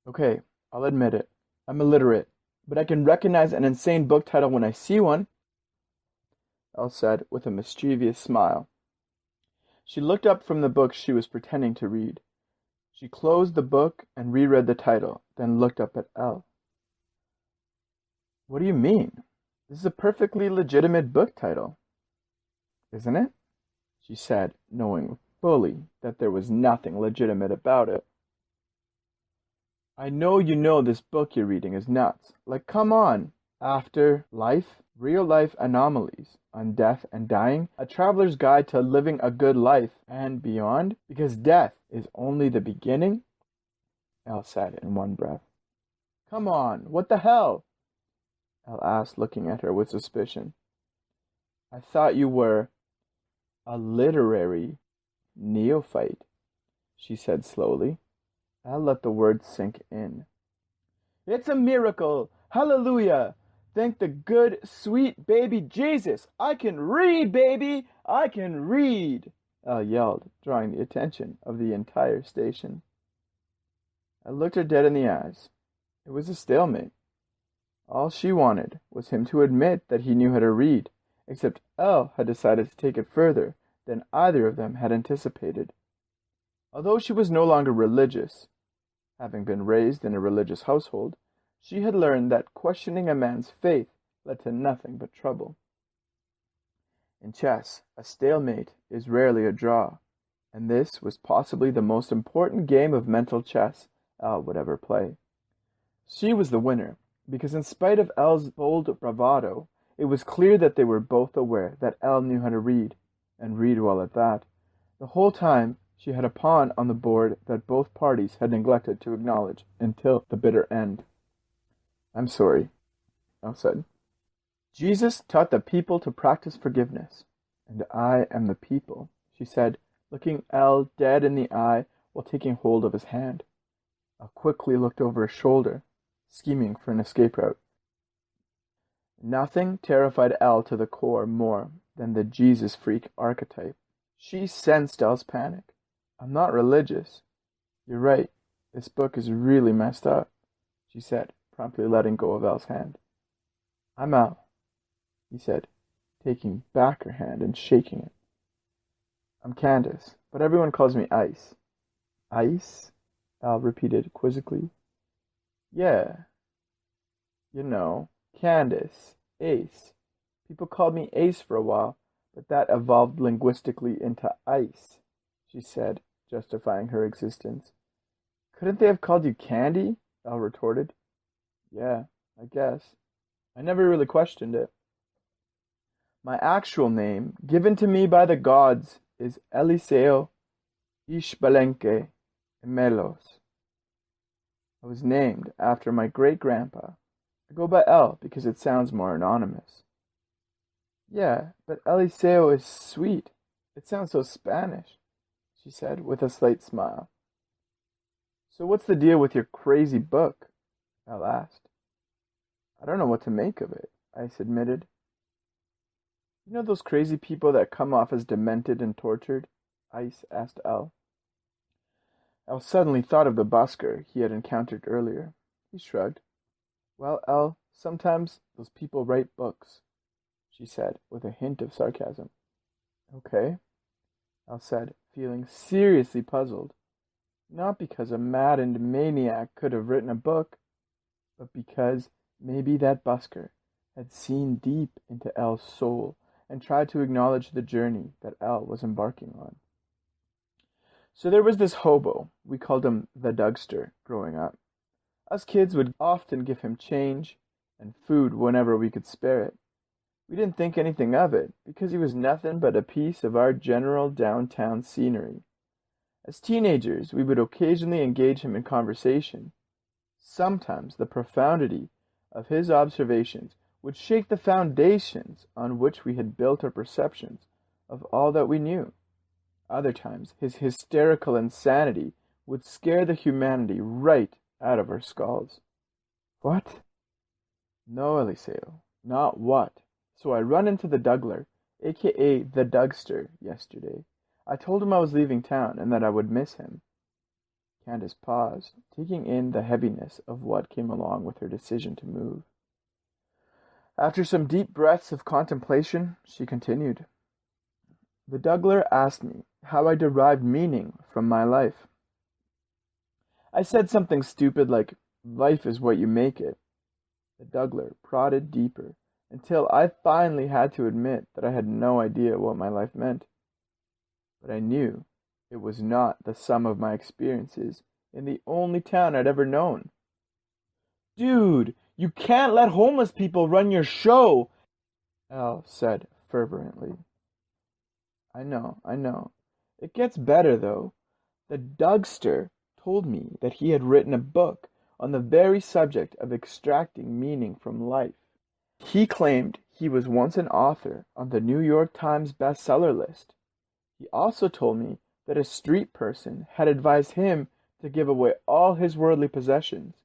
Okay, I'll admit it. I'm illiterate, but I can recognize an insane book title when I see one, Elle said with a mischievous smile. She looked up from the book she was pretending to read. She closed the book and reread the title, then looked up at Elle. What do you mean? This is a perfectly legitimate book title. Isn't it? She said, knowing fully that there was nothing legitimate about it. I know you know this book you're reading is nuts. Like, come on. After Life, Real Life Anomalies on Death and Dying, a traveler's guide to living a good life and beyond, because death is only the beginning, Elle said in one breath. Come on, what the hell? Elle asked, looking at her with suspicion. I thought you were a literary neophyte, she said slowly. Elle let the words sink in. It's a miracle! Hallelujah! Thank the good, sweet baby Jesus! I can read, baby! I can read! Elle yelled, drawing the attention of the entire station. I looked her dead in the eyes. It was a stalemate. All she wanted was him to admit that he knew how to read, except Elle had decided to take it further than either of them had anticipated. Although she was no longer religious, having been raised in a religious household, she had learned that questioning a man's faith led to nothing but trouble. In chess, a stalemate is rarely a draw, and this was possibly the most important game of mental chess Elle would ever play. She was the winner, because in spite of Elle's bold bravado, it was clear that they were both aware that Elle knew how to read, and read well at that. The whole time, she had a pawn on the board that both parties had neglected to acknowledge until the bitter end. I'm sorry, Elle said. Jesus taught the people to practice forgiveness, and I am the people, she said, looking Elle dead in the eye while taking hold of his hand. Elle quickly looked over his shoulder, scheming for an escape route. Nothing terrified Elle to the core more than the Jesus freak archetype. She sensed Elle's panic. I'm not religious. You're right. This book is really messed up, she said, promptly letting go of Elle's hand. I'm Elle, he said, taking back her hand and shaking it. I'm Candace, but everyone calls me Ice. Ice? Elle repeated quizzically. Yeah. You know, Candace, Ace. People called me Ace for a while, but that evolved linguistically into Ice, she said, justifying her existence. Couldn't they have called you Candy? Elle retorted. Yeah, I guess. I never really questioned it. My actual name, given to me by the gods, is Eliseo Ishbalenke Melos. I was named after my great-grandpa. I go by El because it sounds more anonymous. Yeah, but Eliseo is sweet. It sounds so Spanish, she said with a slight smile. So what's the deal with your crazy book? Elle asked. I don't know what to make of it, Ice admitted. You know those crazy people that come off as demented and tortured? Ice asked Elle. Elle suddenly thought of the busker he had encountered earlier. He shrugged. Well, Elle, sometimes those people write books, she said with a hint of sarcasm. Okay, Al said, feeling seriously puzzled. Not because a maddened maniac could have written a book, but because maybe that busker had seen deep into El's soul and tried to acknowledge the journey that El was embarking on. So there was this hobo, we called him the Dugster, growing up. Us kids would often give him change and food whenever we could spare it. We didn't think anything of it, because he was nothing but a piece of our general downtown scenery. As teenagers, we would occasionally engage him in conversation. Sometimes the profundity of his observations would shake the foundations on which we had built our perceptions of all that we knew. Other times, his hysterical insanity would scare the humanity right out of our skulls. What? No, Eliseo, not what. So I run into the Dougler, aka the Dugster, yesterday. I told him I was leaving town and that I would miss him. Candace paused, taking in the heaviness of what came along with her decision to move. After some deep breaths of contemplation, she continued. The Dougler asked me how I derived meaning from my life. I said something stupid like, life is what you make it. The Dougler prodded deeper, until I finally had to admit that I had no idea what my life meant. But I knew it was not the sum of my experiences in the only town I'd ever known. Dude, you can't let homeless people run your show, Elle said fervently. I know. It gets better, though. The Dugster told me that he had written a book on the very subject of extracting meaning from life. He claimed he was once an author on the New York Times bestseller list. He also told me that a street person had advised him to give away all his worldly possessions,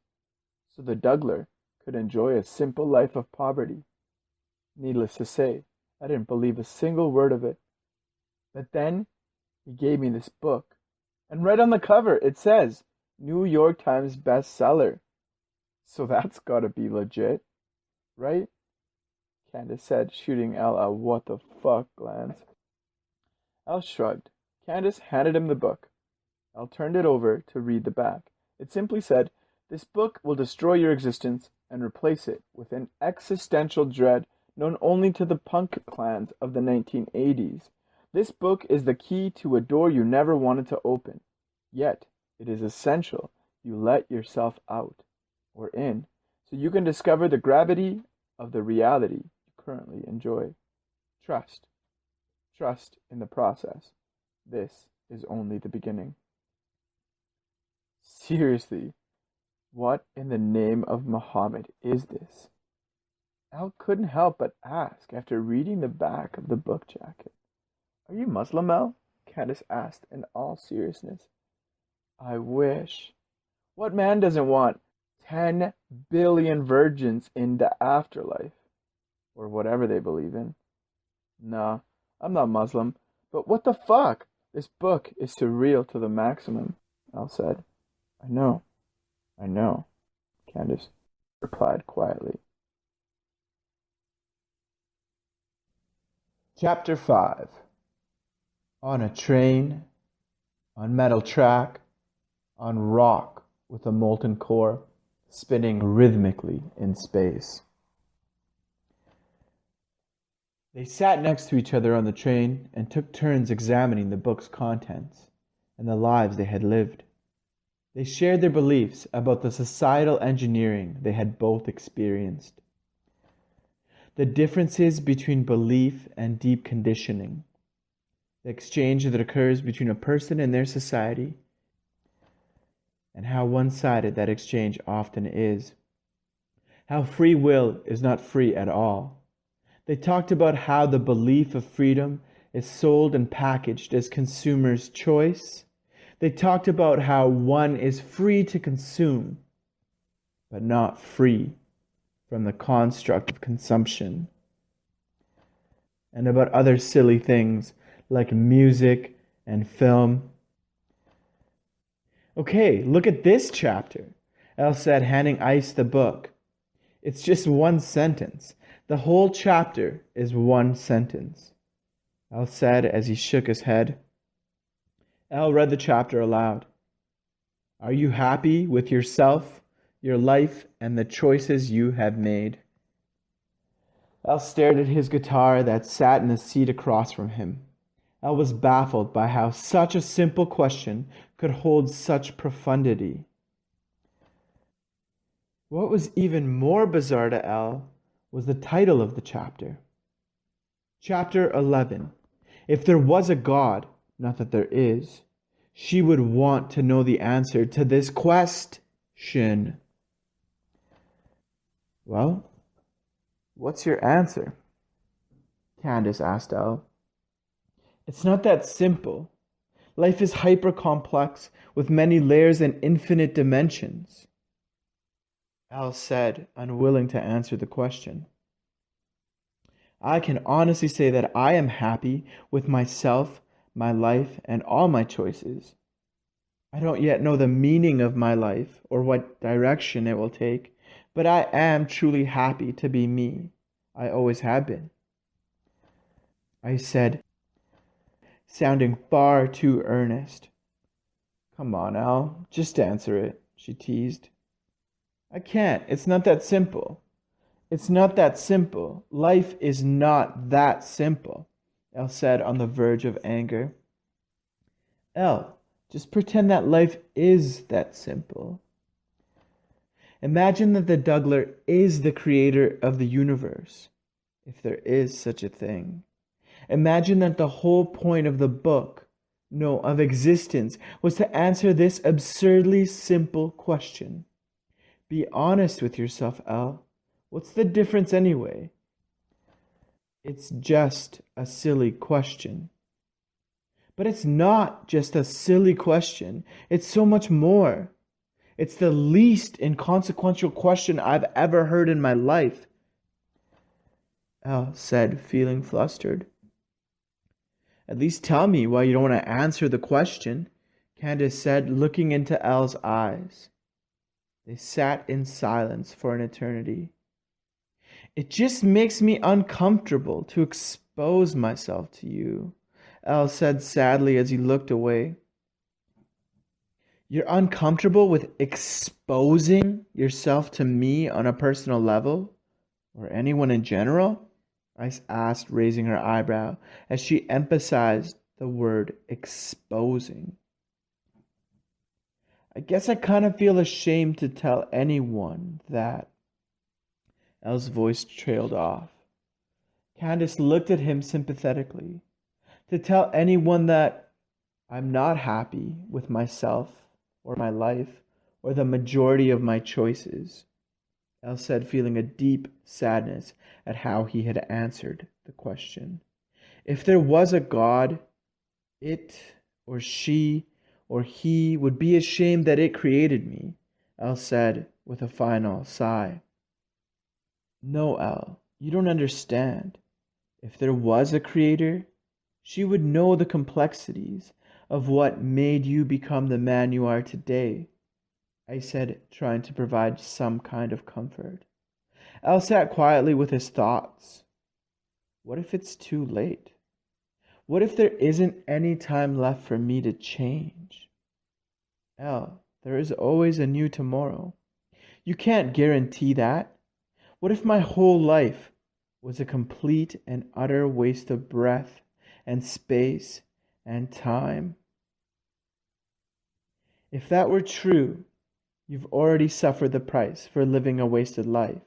so the Dougler could enjoy a simple life of poverty. Needless to say, I didn't believe a single word of it. But then he gave me this book, and right on the cover it says, New York Times bestseller. So that's gotta be legit, right? Candace said, shooting Elle a what the fuck glance. Elle shrugged. Candace handed him the book. Elle turned it over to read the back. It simply said, this book will destroy your existence and replace it with an existential dread known only to the punk clans of the 1980s. This book is the key to a door you never wanted to open. Yet, it is essential you let yourself out, or in, so you can discover the gravity of the reality you currently enjoy. Trust. Trust in the process. This is only the beginning. Seriously, what in the name of Muhammad is this? Al couldn't help but ask after reading the back of the book jacket. Are you Muslim, El? Candace asked in all seriousness. I wish. What man doesn't want 10 billion virgins in the afterlife? Or whatever they believe in. Nah, I'm not Muslim. But what the fuck? This book is surreal to the maximum, Al said. I know, Candace replied quietly. Chapter 5. On a train, on metal track, on rock with a molten core, spinning rhythmically in space. They sat next to each other on the train and took turns examining the book's contents and the lives they had lived. They shared their beliefs about the societal engineering they had both experienced, the differences between belief and deep conditioning, the exchange that occurs between a person and their society, and how one-sided that exchange often is, how free will is not free at all. They talked about how the belief of freedom is sold and packaged as consumer's choice. They talked about how one is free to consume, but not free from the construct of consumption. And about other silly things like music and film. Okay, look at this chapter, Elle said, handing Ice the book. It's just one sentence. The whole chapter is one sentence, Elle said as he shook his head. Elle read the chapter aloud. Are you happy with yourself, your life, and the choices you have made? Elle stared at his guitar that sat in the seat across from him. Elle was baffled by how such a simple question could hold such profundity. What was even more bizarre to Elle was the title of the chapter. Chapter 11. If there was a God, not that there is, she would want to know the answer to this question. Well, what's your answer? Candace asked Elle. It's not that simple. Life is hyper complex with many layers and infinite dimensions. Elle said, unwilling to answer the question. I can honestly say that I am happy with myself, my life, and all my choices. I don't yet know the meaning of my life or what direction it will take, but I am truly happy to be me. I always have been. I said, sounding far too earnest. Come on, Al, just answer it, she teased. I can't. It's not that simple. It's not that simple. Life is not that simple, Elle said on the verge of anger. Elle, just pretend that life is that simple. Imagine that the Dougler is the creator of the universe, if there is such a thing. Imagine that the whole point of the book, no, of existence, was to answer this absurdly simple question. Be honest with yourself, Elle. What's the difference anyway? It's just a silly question. But it's not just a silly question. It's so much more. It's the least inconsequential question I've ever heard in my life, Elle said, feeling flustered. At least tell me why you don't want to answer the question, Candace said, looking into Elle's eyes. They sat in silence for an eternity. It just makes me uncomfortable to expose myself to you, Elle said sadly as he looked away. You're uncomfortable with exposing yourself to me on a personal level? Or anyone in general? I asked, raising her eyebrow as she emphasized the word exposing. I guess I kind of feel ashamed to tell anyone that. Elle's voice trailed off. Candace looked at him sympathetically. To tell anyone that I'm not happy with myself or my life or the majority of my choices, Elle said, feeling a deep sadness at how he had answered the question. If there was a God, it or she or he would be ashamed that it created me, Elle said with a final sigh. No, Elle, you don't understand. If there was a creator, she would know the complexities of what made you become the man you are today, I said, trying to provide some kind of comfort. Elle sat quietly with his thoughts. What if it's too late? What if there isn't any time left for me to change? Elle, there is always a new tomorrow. You can't guarantee that. What if my whole life was a complete and utter waste of breath and space and time? If that were true, you've already suffered the price for living a wasted life.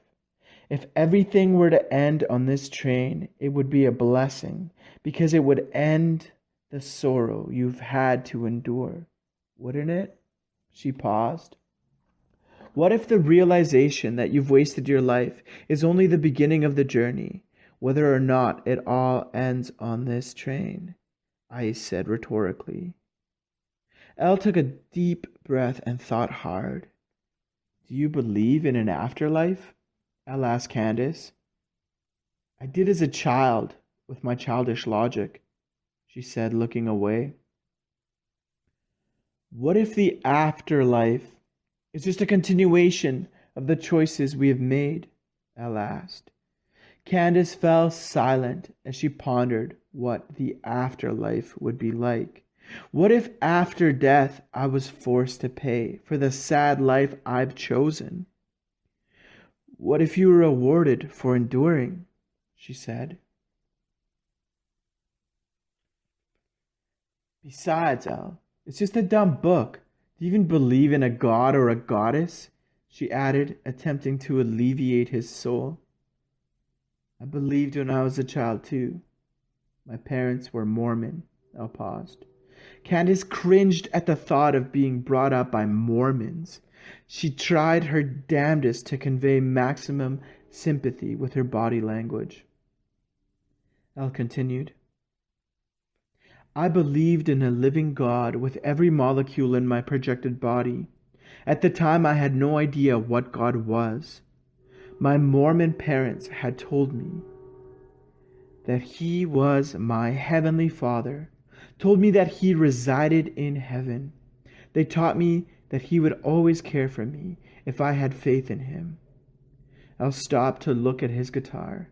If everything were to end on this train, it would be a blessing because it would end the sorrow you've had to endure, wouldn't it? She paused. What if the realization that you've wasted your life is only the beginning of the journey, whether or not it all ends on this train? I said rhetorically. Elle took a deep breath and thought hard. Do you believe in an afterlife? Elle asked Candace. I did as a child, with my childish logic, she said, looking away. What if the afterlife is just a continuation of the choices we have made? Elle asked. Candace fell silent as she pondered what the afterlife would be like, What if after death I was forced to pay for the sad life I've chosen? What if you were rewarded for enduring? She said. Besides, Al, it's just a dumb book. Do you even believe in a god or a goddess? She added, attempting to alleviate his soul. I believed when I was a child, too. My parents were Mormon. Al paused. Candace cringed at the thought of being brought up by Mormons. She tried her damnedest to convey maximum sympathy with her body language. Al continued. I believed in a living God with every molecule in my projected body. At the time, I had no idea what God was. My Mormon parents had told me that He was my Heavenly Father, told me that He resided in heaven. They taught me that He would always care for me if I had faith in Him. I'll stop to look at his guitar.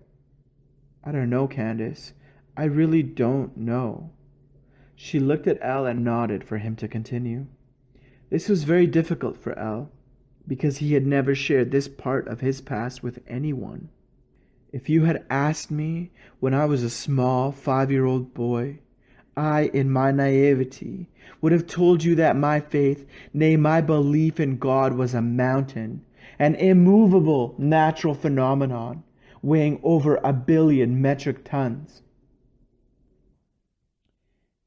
I don't know, Candace. I really don't know. She looked at Al and nodded for him to continue. This was very difficult for Al, because he had never shared this part of his past with anyone. If you had asked me when I was a small 5-year-old boy, I, in my naivety, would have told you that my faith, nay, my belief in God was a mountain, an immovable natural phenomenon, weighing over 1 billion metric tons.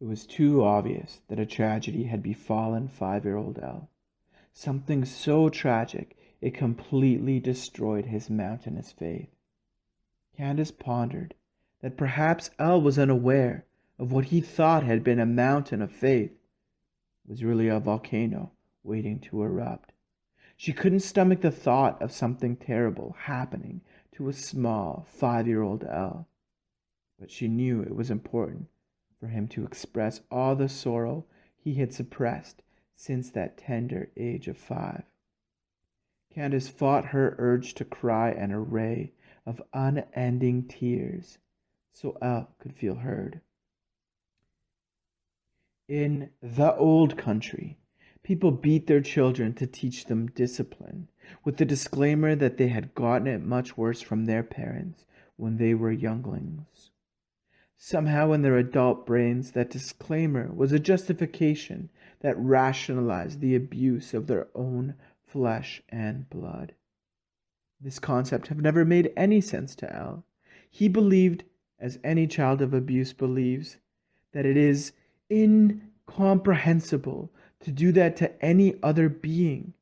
It was too obvious that a tragedy had befallen 5-year-old Al. Something so tragic it completely destroyed his mountainous faith. Candace pondered that perhaps Al was unaware of what he thought had been a mountain of faith was really a volcano waiting to erupt. She couldn't stomach the thought of something terrible happening to a small 5-year-old Al, but she knew it was important for him to express all the sorrow he had suppressed since that tender age of 5. Candace fought her urge to cry an array of unending tears so Al could feel heard. In the old country, people beat their children to teach them discipline, with the disclaimer that they had gotten it much worse from their parents when they were younglings. Somehow in their adult brains, that disclaimer was a justification that rationalized the abuse of their own flesh and blood. This concept had never made any sense to Al. He believed, as any child of abuse believes, that it is incomprehensible to do that to any other being,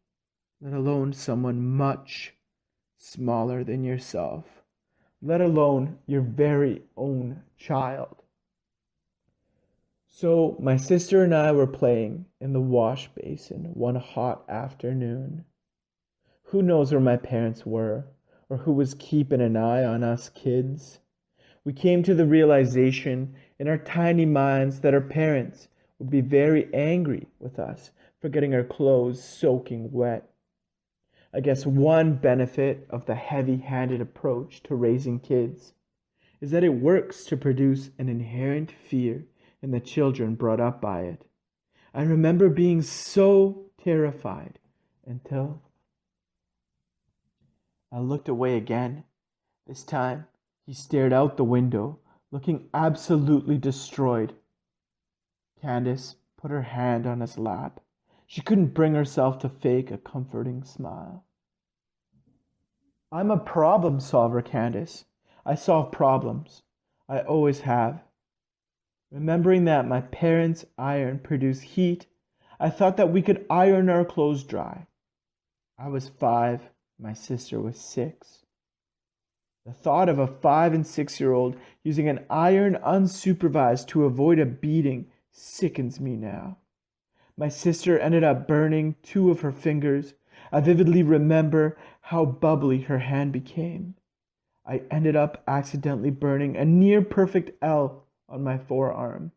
let alone someone much smaller than yourself, let alone your very own child. So my sister and I were playing in the wash basin one hot afternoon. Who knows where my parents were, or who was keeping an eye on us kids? We came to the realization in our tiny minds that our parents would be very angry with us for getting our clothes soaking wet. I guess one benefit of the heavy-handed approach to raising kids is that it works to produce an inherent fear in the children brought up by it. I remember being so terrified until I looked away again. This time, he stared out the window, looking absolutely destroyed. Candace put her hand on his lap. She couldn't bring herself to fake a comforting smile. I'm a problem solver, Candace. I solve problems. I always have. Remembering that my parents' iron produced heat, I thought that we could iron our clothes dry. I was 5, my sister was 6. The thought of a 5 and 6-year-old using an iron unsupervised to avoid a beating sickens me now. My sister ended up burning 2 of her fingers. I vividly remember how bubbly her hand became. I ended up accidentally burning a near-perfect L on my forearm.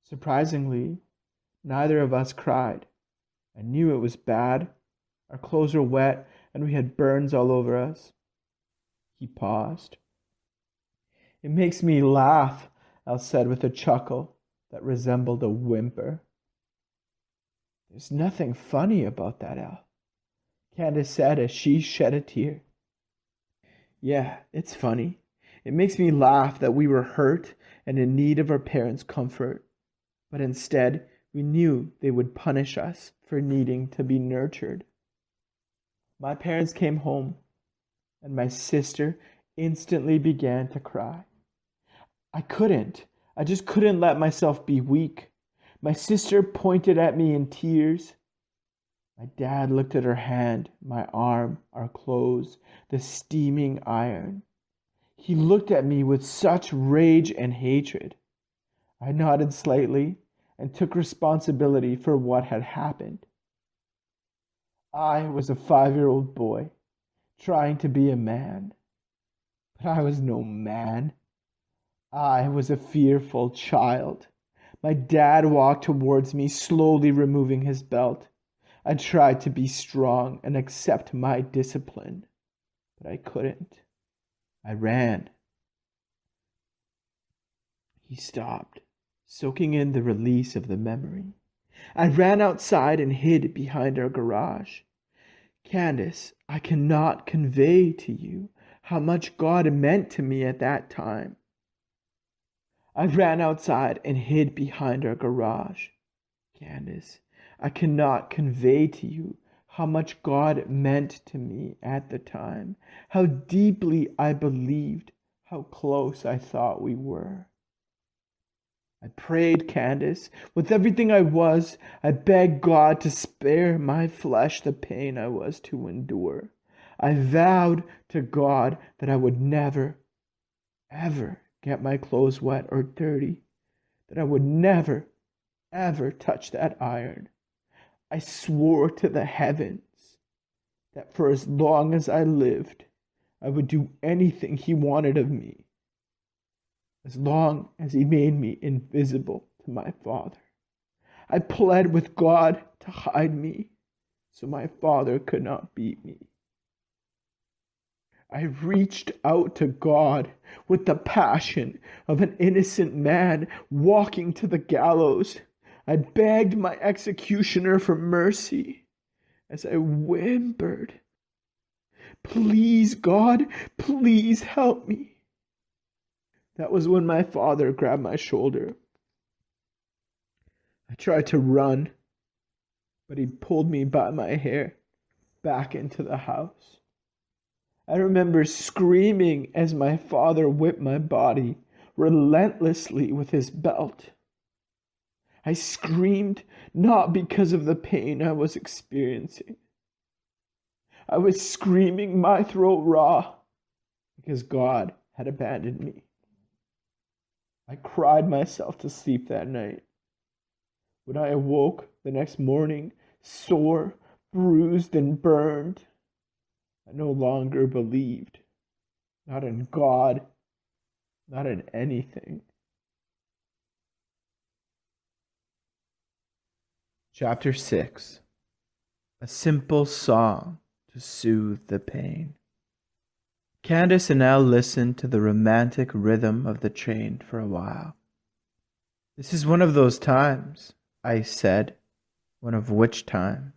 Surprisingly, neither of us cried. I knew it was bad. Our clothes were wet and we had burns all over us. He paused. It makes me laugh, Al said with a chuckle. that resembled a whimper. "There's nothing funny about that, Al," Candace said as she shed a tear. "Yeah, it's funny. It makes me laugh that we were hurt and in need of our parents' comfort. But instead, we knew they would punish us for needing to be nurtured." My parents came home, and my sister instantly began to cry. I just couldn't let myself be weak. My sister pointed at me in tears. My dad looked at her hand, my arm, our clothes, the steaming iron. He looked at me with such rage and hatred. I nodded slightly and took responsibility for what had happened. I was a 5-year-old boy trying to be a man, but I was no man. I was a fearful child. My dad walked towards me, slowly removing his belt. I tried to be strong and accept my discipline, but I couldn't. I ran. He stopped, soaking in the release of the memory. I ran outside and hid behind our garage. Candace, I cannot convey to you how much God meant to me at that time. I ran outside and hid behind our garage. Candace, I cannot convey to you how much God meant to me at the time, how deeply I believed, how close I thought we were. I prayed, Candace. With everything I was, I begged God to spare my flesh the pain I was to endure. I vowed to God that I would never, ever get my clothes wet or dirty, that I would never, ever touch that iron. I swore to the heavens that for as long as I lived, I would do anything He wanted of me, as long as He made me invisible to my Father. I pled with God to hide me so my Father could not beat me. I reached out to God with the passion of an innocent man walking to the gallows. I begged my executioner for mercy as I whimpered, "Please, God, please help me." That was when my father grabbed my shoulder. I tried to run, but he pulled me by my hair back into the house. I remember screaming as my father whipped my body relentlessly with his belt. I screamed not because of the pain I was experiencing. I was screaming my throat raw because God had abandoned me. I cried myself to sleep that night. When I awoke the next morning, sore, bruised, and burned, I no longer believed, not in God, not in anything. Chapter 6. A simple song to soothe the pain. Candace and Al listened to the romantic rhythm of the train for a while. "This is one of those times," I said. "One of which times?"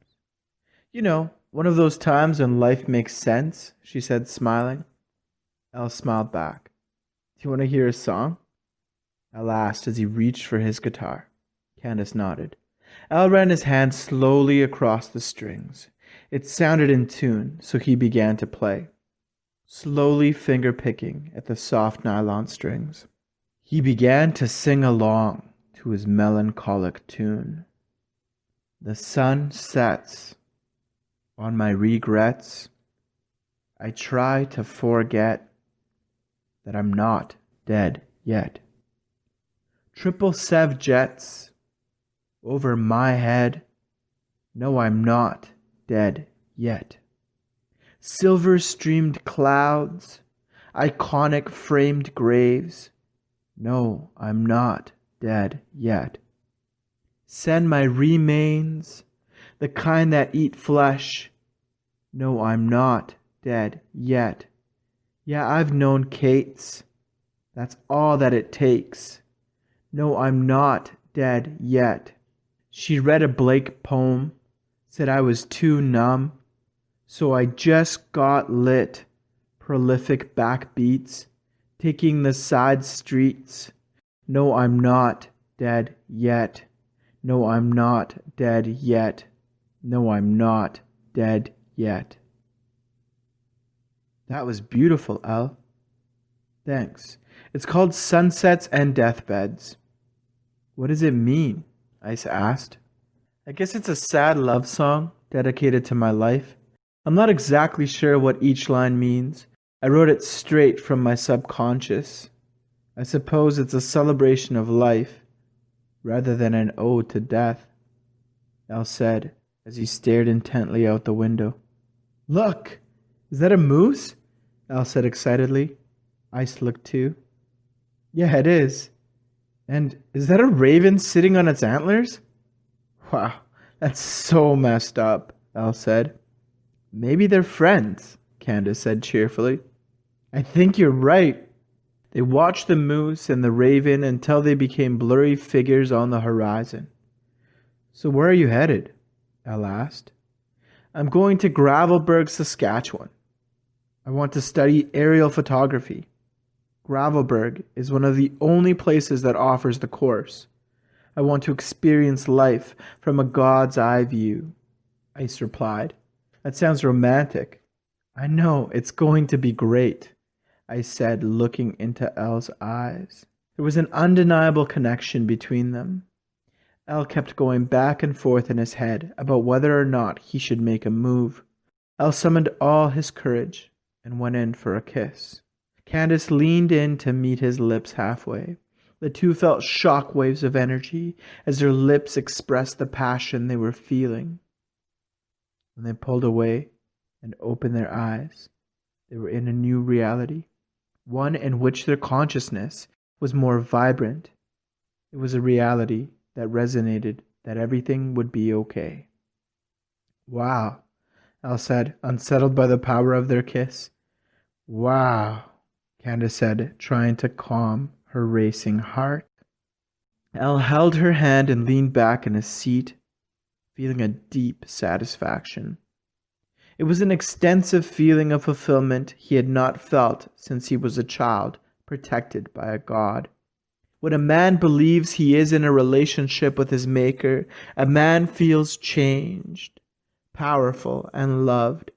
"You know, one of those times when life makes sense," she said, smiling. Al smiled back. "Do you want to hear a song?" Al asked as he reached for his guitar. Candace nodded. Al ran his hand slowly across the strings. It sounded in tune, so he began to play, slowly finger-picking at the soft nylon strings. He began to sing along to his melancholic tune. "The sun sets on my regrets. I try to forget that I'm not dead yet. 777 jets over my head. No, I'm not dead yet. Silver-streamed clouds, iconic framed graves. No, I'm not dead yet. Send my remains, the kind that eat flesh. No, I'm not dead yet. Yeah, I've known Kate's. That's all that it takes. No, I'm not dead yet. She read a Blake poem, said I was too numb, so I just got lit. Prolific backbeats, taking the side streets. No, I'm not dead yet. No, I'm not dead yet. No, I'm not dead yet. That was beautiful, Elle. Thanks. It's called Sunsets and Deathbeds. What does it mean? Ice asked. I guess it's a sad love song dedicated to my life. I'm not exactly sure what each line means. I wrote it straight from my subconscious. I suppose it's a celebration of life rather than an ode to death, Al said as he stared intently out the window. Look! Is that a moose? Al said excitedly. Ice looked too. Yeah, it is. And is that a raven sitting on its antlers? Wow, that's so messed up, Al said. Maybe they're friends, Candace said cheerfully. I think you're right. They watched the moose and the raven until they became blurry figures on the horizon. So where are you headed? Al asked. I'm going to Gravelberg, Saskatchewan. I want to study aerial photography. Gravelberg is one of the only places that offers the course. I want to experience life from a God's eye view, Ice replied. That sounds romantic. I know, it's going to be great, I said, looking into Elle's eyes. There was an undeniable connection between them. Elle kept going back and forth in his head about whether or not he should make a move. Elle summoned all his courage and went in for a kiss. Candace leaned in to meet his lips halfway. The two felt shock waves of energy as their lips expressed the passion they were feeling. When they pulled away and opened their eyes, they were in a new reality, one in which their consciousness was more vibrant. It was a reality that resonated that everything would be okay. Wow, Elle said, unsettled by the power of their kiss. Wow, Candace said, trying to calm her racing heart. Elle held her hand and leaned back in his seat, feeling a deep satisfaction. It was an extensive feeling of fulfillment he had not felt since he was a child, protected by a god. When a man believes he is in a relationship with his maker, a man feels changed, powerful, and loved.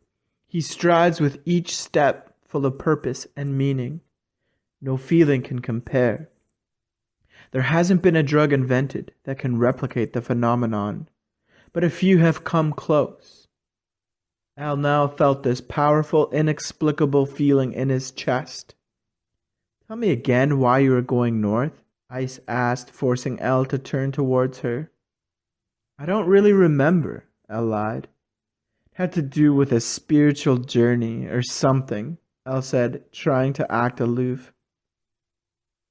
He strides with each step full of purpose and meaning. No feeling can compare. There hasn't been a drug invented that can replicate the phenomenon, but a few have come close. Al now felt this powerful, inexplicable feeling in his chest. Tell me again why you are going north, Ice asked, forcing Elle to turn towards her. I don't really remember, Elle lied. It had to do with a spiritual journey or something, Elle said, trying to act aloof.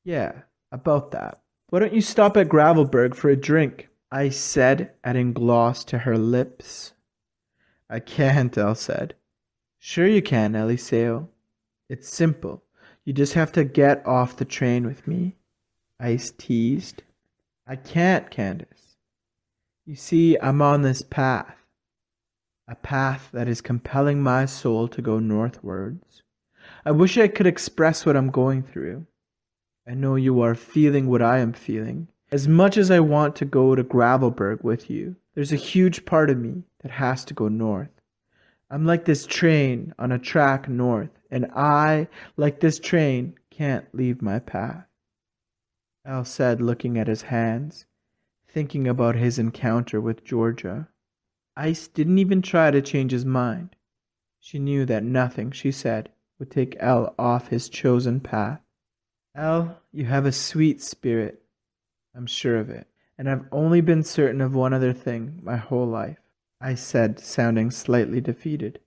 Yeah, about that. Why don't you stop at Gravelberg for a drink? Ice said, adding gloss to her lips. I can't, Elle said. Sure you can, Eliseo. It's simple. You just have to get off the train with me, Ice teased. I can't, Candace. You see, I'm on this path. A path that is compelling my soul to go northwards. I wish I could express what I'm going through. I know you are feeling what I am feeling. As much as I want to go to Gravelberg with you, there's a huge part of me that has to go north. I'm like this train on a track north, and I, like this train, can't leave my path. Al said, looking at his hands, thinking about his encounter with Georgia. Ice didn't even try to change his mind. She knew that nothing she said would take Al off his chosen path. Al, you have a sweet spirit. I'm sure of it. And I've only been certain of one other thing my whole life, I said, sounding slightly defeated.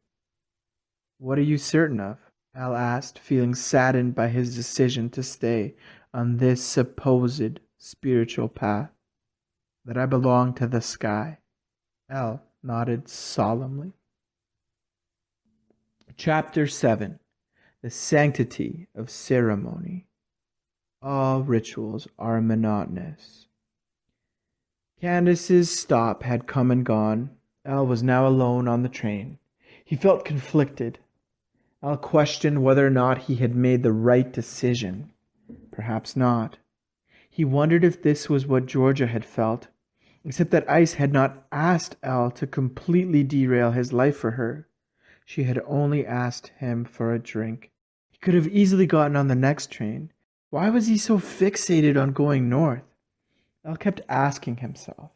What are you certain of? Al asked, feeling saddened by his decision to stay on this supposed spiritual path. That I belong to the sky. Al nodded solemnly. Chapter 7. The Sanctity of Ceremony. All rituals are monotonous. Candace's stop had come and gone. Al was now alone on the train. He felt conflicted. Al questioned whether or not he had made the right decision. Perhaps not. He wondered if this was what Georgia had felt, except that Ice had not asked Al to completely derail his life for her. She had only asked him for a drink. He could have easily gotten on the next train. Why was he so fixated on going north? Al kept asking himself.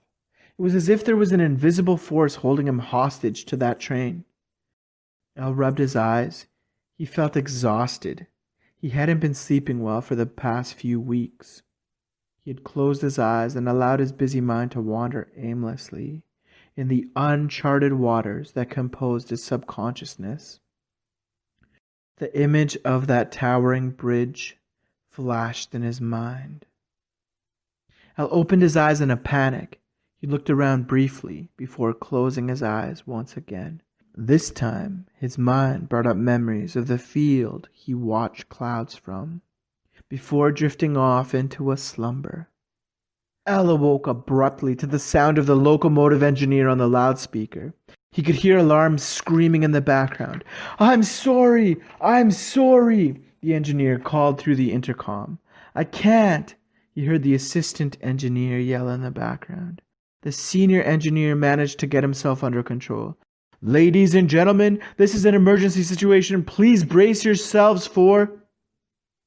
It was as if there was an invisible force holding him hostage to that train. Al rubbed his eyes. He felt exhausted. He hadn't been sleeping well for the past few weeks. He had closed his eyes and allowed his busy mind to wander aimlessly in the uncharted waters that composed his subconsciousness. The image of that towering bridge flashed in his mind. Al opened his eyes in a panic. He looked around briefly before closing his eyes once again. This time, his mind brought up memories of the field he watched clouds from, before drifting off into a slumber. Al awoke abruptly to the sound of the locomotive engineer on the loudspeaker. He could hear alarms screaming in the background. "I'm sorry! I'm sorry!" the engineer called through the intercom. "I can't!" he heard the assistant engineer yell in the background. The senior engineer managed to get himself under control. "Ladies and gentlemen, this is an emergency situation. Please brace yourselves for..."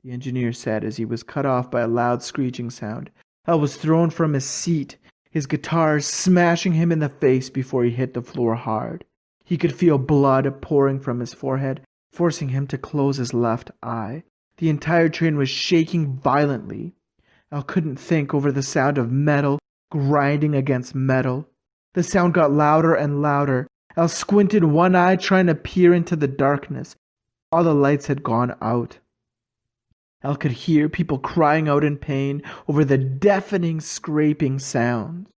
the engineer said as he was cut off by a loud screeching sound. Al was thrown from his seat, his guitar smashing him in the face before he hit the floor hard. He could feel blood pouring from his forehead, forcing him to close his left eye. The entire train was shaking violently. Al couldn't think over the sound of metal grinding against metal. The sound got louder and louder. Al squinted one eye, trying to peer into the darkness. All the lights had gone out. Al could hear people crying out in pain over the deafening scraping sounds.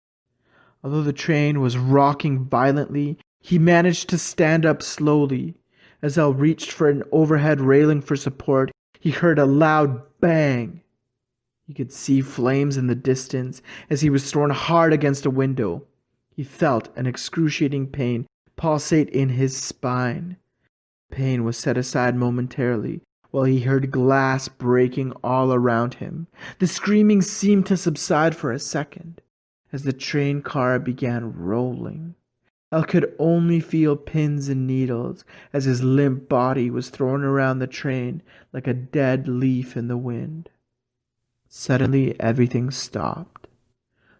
Although the train was rocking violently, he managed to stand up slowly. As Al reached for an overhead railing for support, he heard a loud bang. He could see flames in the distance as he was thrown hard against a window. He felt an excruciating pain pulsate in his spine. Pain was set aside momentarily while he heard glass breaking all around him. The screaming seemed to subside for a second as the train car began rolling. Al could only feel pins and needles as his limp body was thrown around the train like a dead leaf in the wind. Suddenly everything stopped.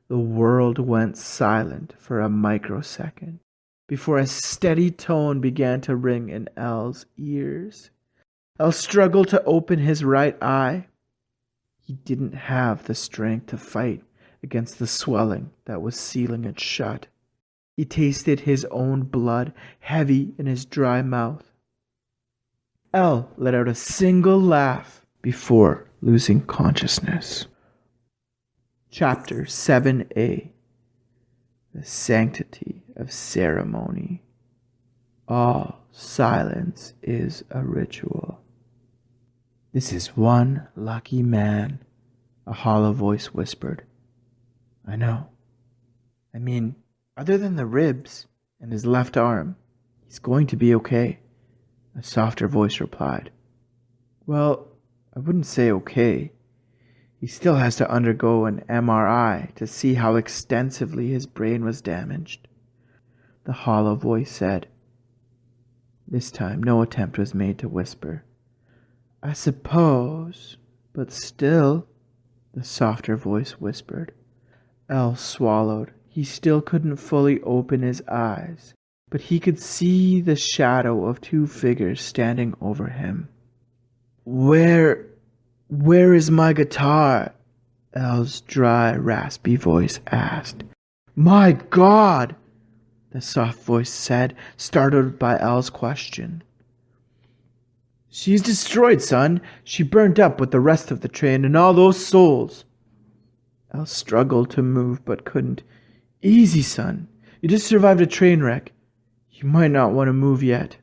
The world went silent for a microsecond before a steady tone began to ring in Al's ears. Al struggled to open his right eye. He didn't have the strength to fight against the swelling that was sealing it shut. He tasted his own blood heavy in his dry mouth. Al let out a single laugh before losing consciousness. Chapter 7a. The Sanctity of Ceremony. All silence is a ritual. "This is one lucky man," a hollow voice whispered. "I know. I mean, other than the ribs and his left arm, he's going to be okay," a softer voice replied. "Well, I wouldn't say okay. He still has to undergo an MRI to see how extensively his brain was damaged," the hollow voice said. This time no attempt was made to whisper. "I suppose, but still," the softer voice whispered. Al swallowed. He still couldn't fully open his eyes, but he could see the shadow of two figures standing over him. Where is my guitar?" Al's dry, raspy voice asked. "My God!" the soft voice said, startled by Al's question. "She's destroyed, son. She burnt up with the rest of the train and all those souls." Al struggled to move but couldn't. "Easy, son. You just survived a train wreck. You might not want to move yet."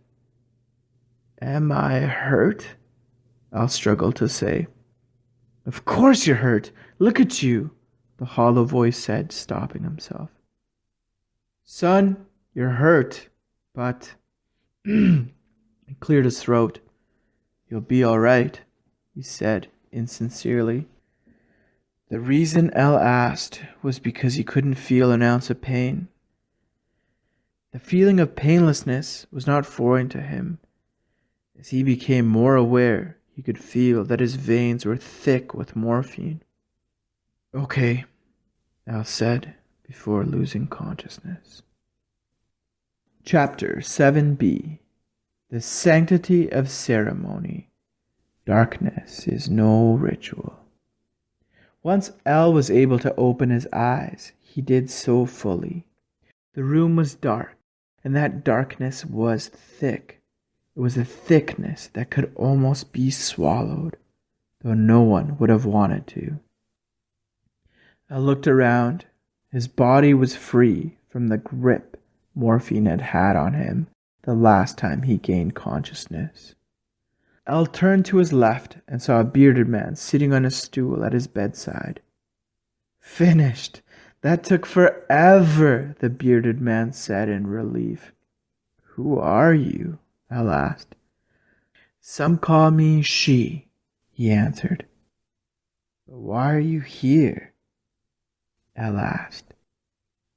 "Am I hurt?" Al struggled to say. "Of course you're hurt. Look at you," the hollow voice said, stopping himself. Son, you're hurt, but he cleared his throat. You'll be all right, he said insincerely. The reason Elle asked was because he couldn't feel an ounce of pain. The feeling of painlessness was not foreign to him. As he became more aware, he could feel that his veins were thick with morphine. Okay, Al said before losing consciousness. Chapter 7b. The Sanctity of Ceremony. Darkness is no ritual. Once Al was able to open his eyes, he did so fully. The room was dark, and that darkness was thick. It was a thickness that could almost be swallowed, though no one would have wanted to. I looked around. His body was free from the grip morphine had had on him the last time he gained consciousness. Al turned to his left and saw a bearded man sitting on a stool at his bedside. Finished! That took forever, the bearded man said in relief. Who are you? Al asked. Some call me She, he answered. But why are you here? Al asked.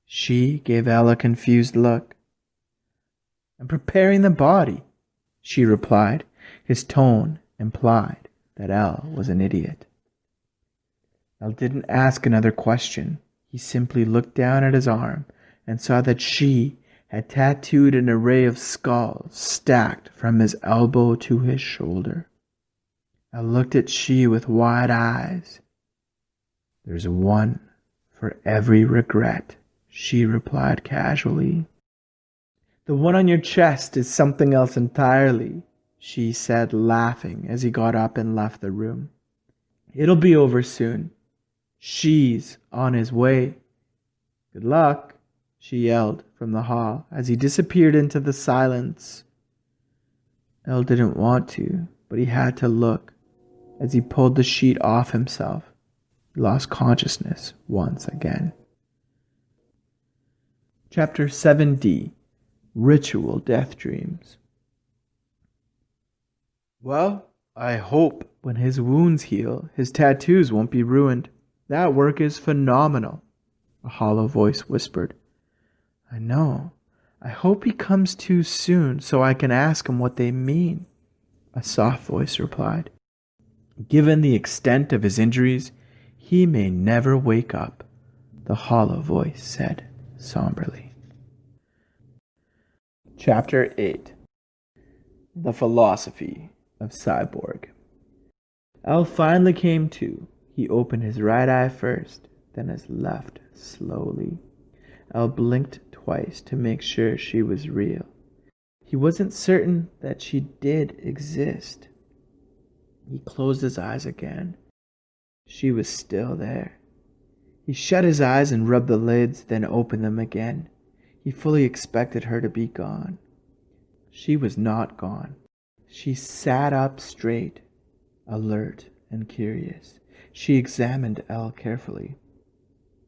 She gave Al a confused look. I'm preparing the body, she replied. His tone implied that Al was an idiot. Al didn't ask another question. He simply looked down at his arm and saw that She had tattooed an array of skulls stacked from his elbow to his shoulder. I looked at She with wide eyes. There's one for every regret, she replied casually. The one on your chest is something else entirely, she said, laughing as he got up and left the room. It'll be over soon. She's on his way. Good luck, she yelled from the hall as he disappeared into the silence. Elle didn't want to, but he had to look. As he pulled the sheet off himself, he lost consciousness once again. Chapter 7d. Ritual Death Dreams. Well, I hope when his wounds heal, his tattoos won't be ruined. That work is phenomenal, a hollow voice whispered. I know. I hope he comes to soon so I can ask him what they mean, a soft voice replied. Given the extent of his injuries, he may never wake up, the hollow voice said somberly. Chapter 8. The Philosophy of Cyborg. Al finally came to. He opened his right eye first, then his left slowly. Al blinked twice to make sure she was real. He wasn't certain that she did exist. He closed his eyes again. She was still there. He shut his eyes and rubbed the lids, then opened them again. He fully expected her to be gone. She was not gone. She sat up straight, alert and curious. She examined Elle carefully.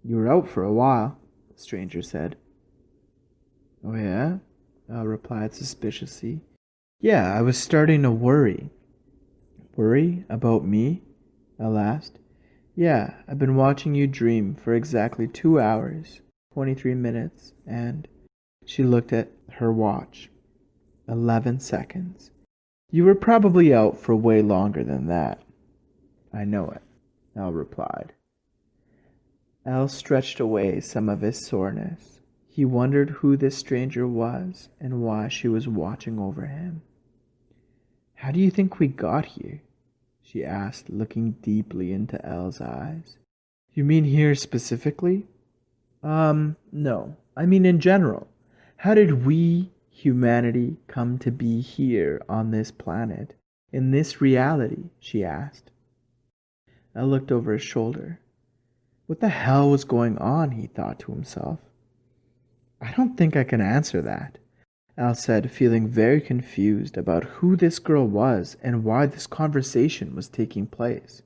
You were out for a while, the stranger said. Oh yeah? Elle replied suspiciously. Yeah, I was starting to worry. Worry about me? Elle asked. Yeah, I've been watching you dream for exactly 2 hours, 23 minutes, and she looked at her watch. 11 seconds. You were probably out for way longer than that. I know it, Elle replied. Elle stretched away some of his soreness. He wondered who this stranger was and why she was watching over him. How do you think we got here? She asked, looking deeply into Elle's eyes. You mean here specifically? No. I mean in general. How did we, humanity, come to be here on this planet, in this reality? She asked. Elle looked over his shoulder. What the hell was going on, he thought to himself. I don't think I can answer that, Al said, feeling very confused about who this girl was and why this conversation was taking place.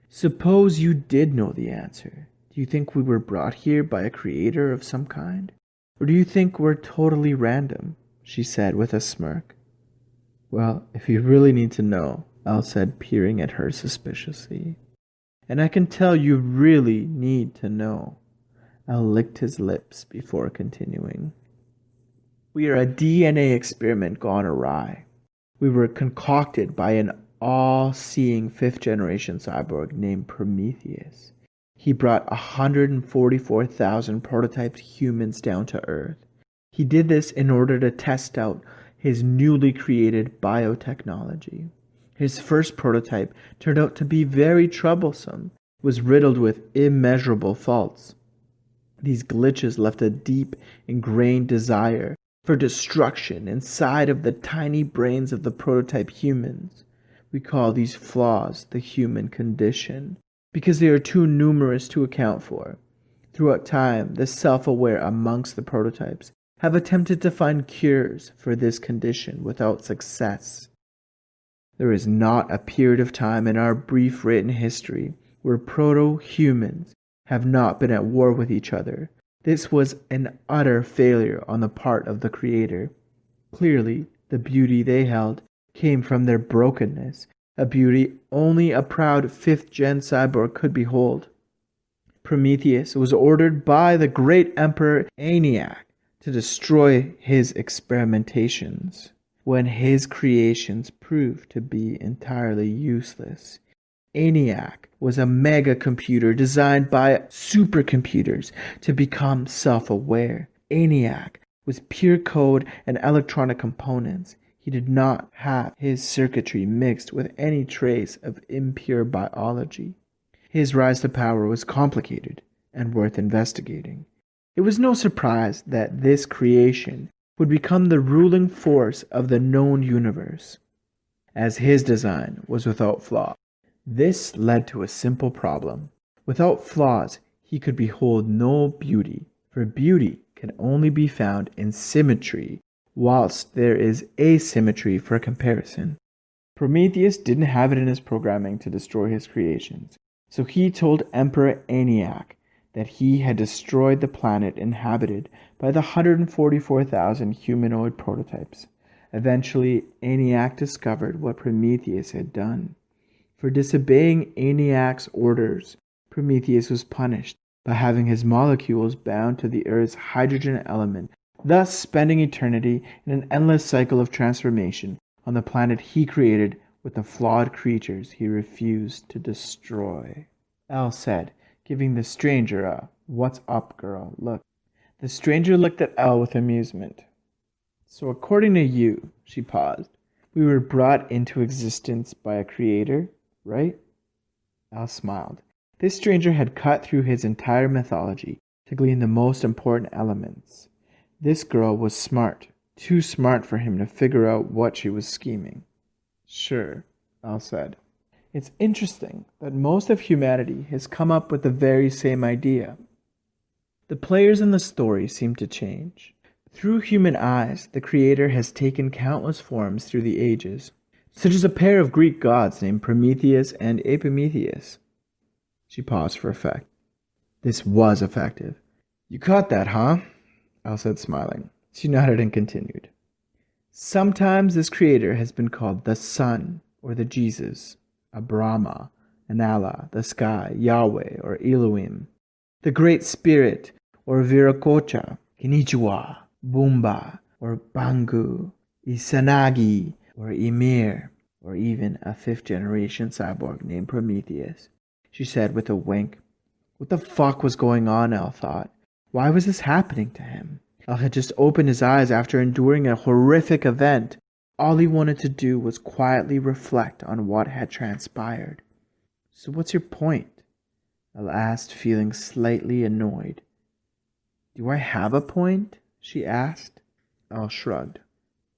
Suppose you did know the answer. Do you think we were brought here by a creator of some kind? Or do you think we're totally random? She said with a smirk. Well, if you really need to know, Al said, peering at her suspiciously. And I can tell you really need to know. Al licked his lips before continuing. We are a DNA experiment gone awry. We were concocted by an all-seeing fifth-generation cyborg named Prometheus. He brought 144,000 prototyped humans down to Earth. He did this in order to test out his newly created biotechnology. His first prototype turned out to be very troublesome, was riddled with immeasurable faults. These glitches left a deep, ingrained desire for destruction inside of the tiny brains of the prototype humans. We call these flaws the human condition, because they are too numerous to account for. Throughout time, the self-aware amongst the prototypes have attempted to find cures for this condition without success. There is not a period of time in our brief written history where proto-humans have not been at war with each other. This was an utter failure on the part of the Creator. Clearly, the beauty they held came from their brokenness, a beauty only a proud fifth-gen cyborg could behold. Prometheus was ordered by the great Emperor ENIAC to destroy his experimentations. When his creations proved to be entirely useless, ENIAC was a mega computer designed by supercomputers to become self-aware. ENIAC was pure code and electronic components. He did not have his circuitry mixed with any trace of impure biology. His rise to power was complicated and worth investigating. It was no surprise that this creation would become the ruling force of the known universe, as his design was without flaw. This led to a simple problem. Without flaws, he could behold no beauty, for beauty can only be found in symmetry, whilst there is asymmetry for comparison. Prometheus didn't have it in his programming to destroy his creations, so he told Emperor ENIAC that he had destroyed the planet inhabited by the 144,000 humanoid prototypes. Eventually, ENIAC discovered what Prometheus had done. For disobeying ENIAC's orders, Prometheus was punished by having his molecules bound to the Earth's hydrogen element, thus spending eternity in an endless cycle of transformation on the planet he created with the flawed creatures he refused to destroy. Al said, giving the stranger a "what's up, girl" look. The stranger looked at Al with amusement. So according to you, she paused, we were brought into existence by a creator, right? Al smiled. This stranger had cut through his entire mythology to glean the most important elements. This girl was smart, too smart for him to figure out what she was scheming. Sure, Al said. It's interesting that most of humanity has come up with the very same idea. The players in the story seem to change. Through human eyes, the Creator has taken countless forms through the ages, such as a pair of Greek gods named Prometheus and Epimetheus. She paused for effect. This was effective. You caught that, huh? Al said, smiling. She nodded and continued. Sometimes this Creator has been called the Sun or the Jesus, a Brahma, an Allah, the sky, Yahweh, or Elohim, the Great Spirit, or Viracocha, Kinichiwa, Bumba, or Bangu, Isanagi, or Ymir, or even a fifth-generation cyborg named Prometheus, she said with a wink. What the fuck was going on, Al thought. Why was this happening to him? Al had just opened his eyes after enduring a horrific event. All he wanted to do was quietly reflect on what had transpired. So what's your point? Al asked, feeling slightly annoyed. Do I have a point? She asked. Al shrugged.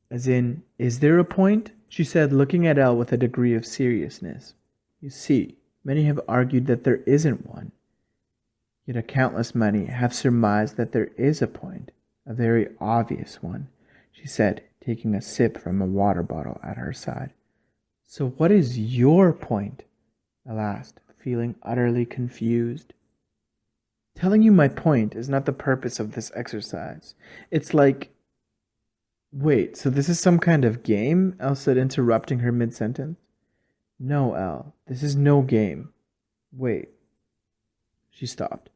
As in, is there a point? She said, looking at Al with a degree of seriousness. You see, many have argued that there isn't one. Yet a countless many have surmised that there is a point, a very obvious one, she said, taking a sip from a water bottle at her side. So what is your point? Al asked, feeling utterly confused. Telling you my point is not the purpose of this exercise. It's like, wait, so this is some kind of game? Elle said, interrupting her mid-sentence. No, Elle, this is no game. Wait. She stopped.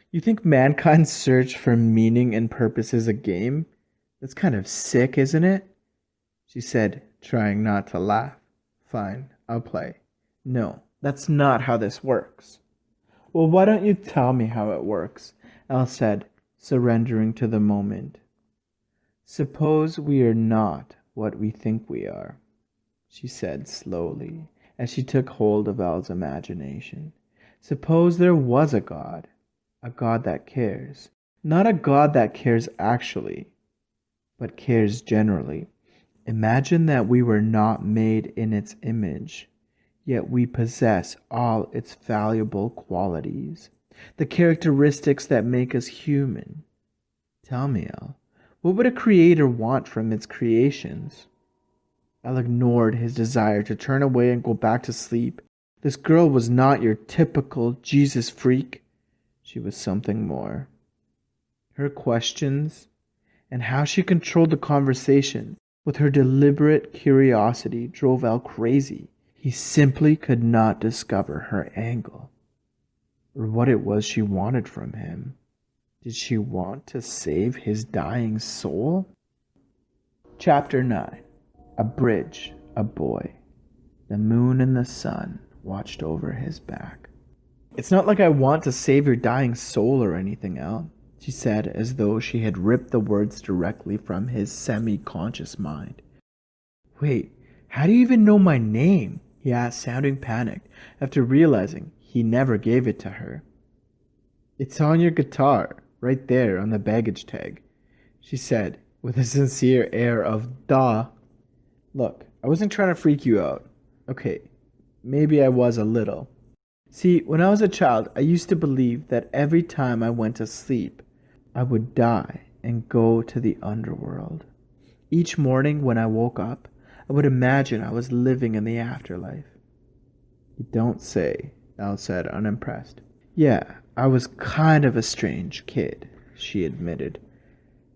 You think mankind's search for meaning and purpose is a game? That's kind of sick, isn't it? She said, trying not to laugh. Fine, I'll play. No, that's not how this works. Well, why don't you tell me how it works? Elle said, surrendering to the moment. Suppose we are not what we think we are, she said slowly, as she took hold of Elle's imagination. Suppose there was a God that cares. Not a God that cares actually, but cares generally. Imagine that we were not made in its image, yet we possess all its valuable qualities, the characteristics that make us human. Tell me, Elle, what would a creator want from its creations? Elle ignored his desire to turn away and go back to sleep. This girl was not your typical Jesus freak. She was something more. Her questions and how she controlled the conversation with her deliberate curiosity drove Elle crazy. He simply could not discover her angle, or what it was she wanted from him. Did she want to save his dying soul? Chapter 9. A bridge, a boy. The moon and the sun watched over his back. It's not like I want to save your dying soul or anything, Elle, she said, as though she had ripped the words directly from his semi-conscious mind. Wait, how do you even know my name? He asked, sounding panicked, after realizing he never gave it to her. It's on your guitar, right there on the baggage tag, she said, with a sincere air of duh. Look, I wasn't trying to freak you out. Okay, maybe I was a little. See, when I was a child, I used to believe that every time I went to sleep, I would die and go to the underworld. Each morning when I woke up, I would imagine I was living in the afterlife. You don't say, Elle said, unimpressed. Yeah, I was kind of a strange kid, she admitted.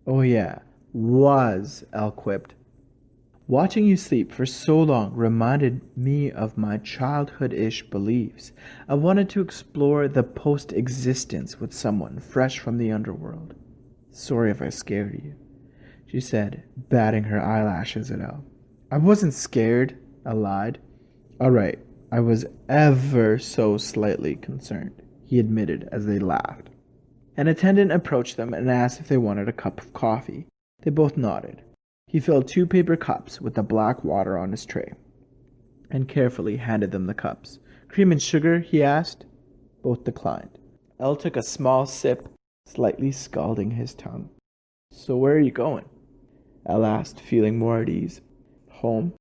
Oh yeah, was, Elle quipped. Watching you sleep for so long reminded me of my childhood-ish beliefs. I wanted to explore the post-existence with someone fresh from the underworld. Sorry if I scared you, she said, batting her eyelashes at Elle. I wasn't scared, I lied. All right, I was ever so slightly concerned, he admitted as they laughed. An attendant approached them and asked if they wanted a cup of coffee. They both nodded. He filled 2 paper cups with the black water on his tray and carefully handed them the cups. Cream and sugar, he asked. Both declined. Elle took a small sip, slightly scalding his tongue. So where are you going? Elle asked, feeling more at ease. Home,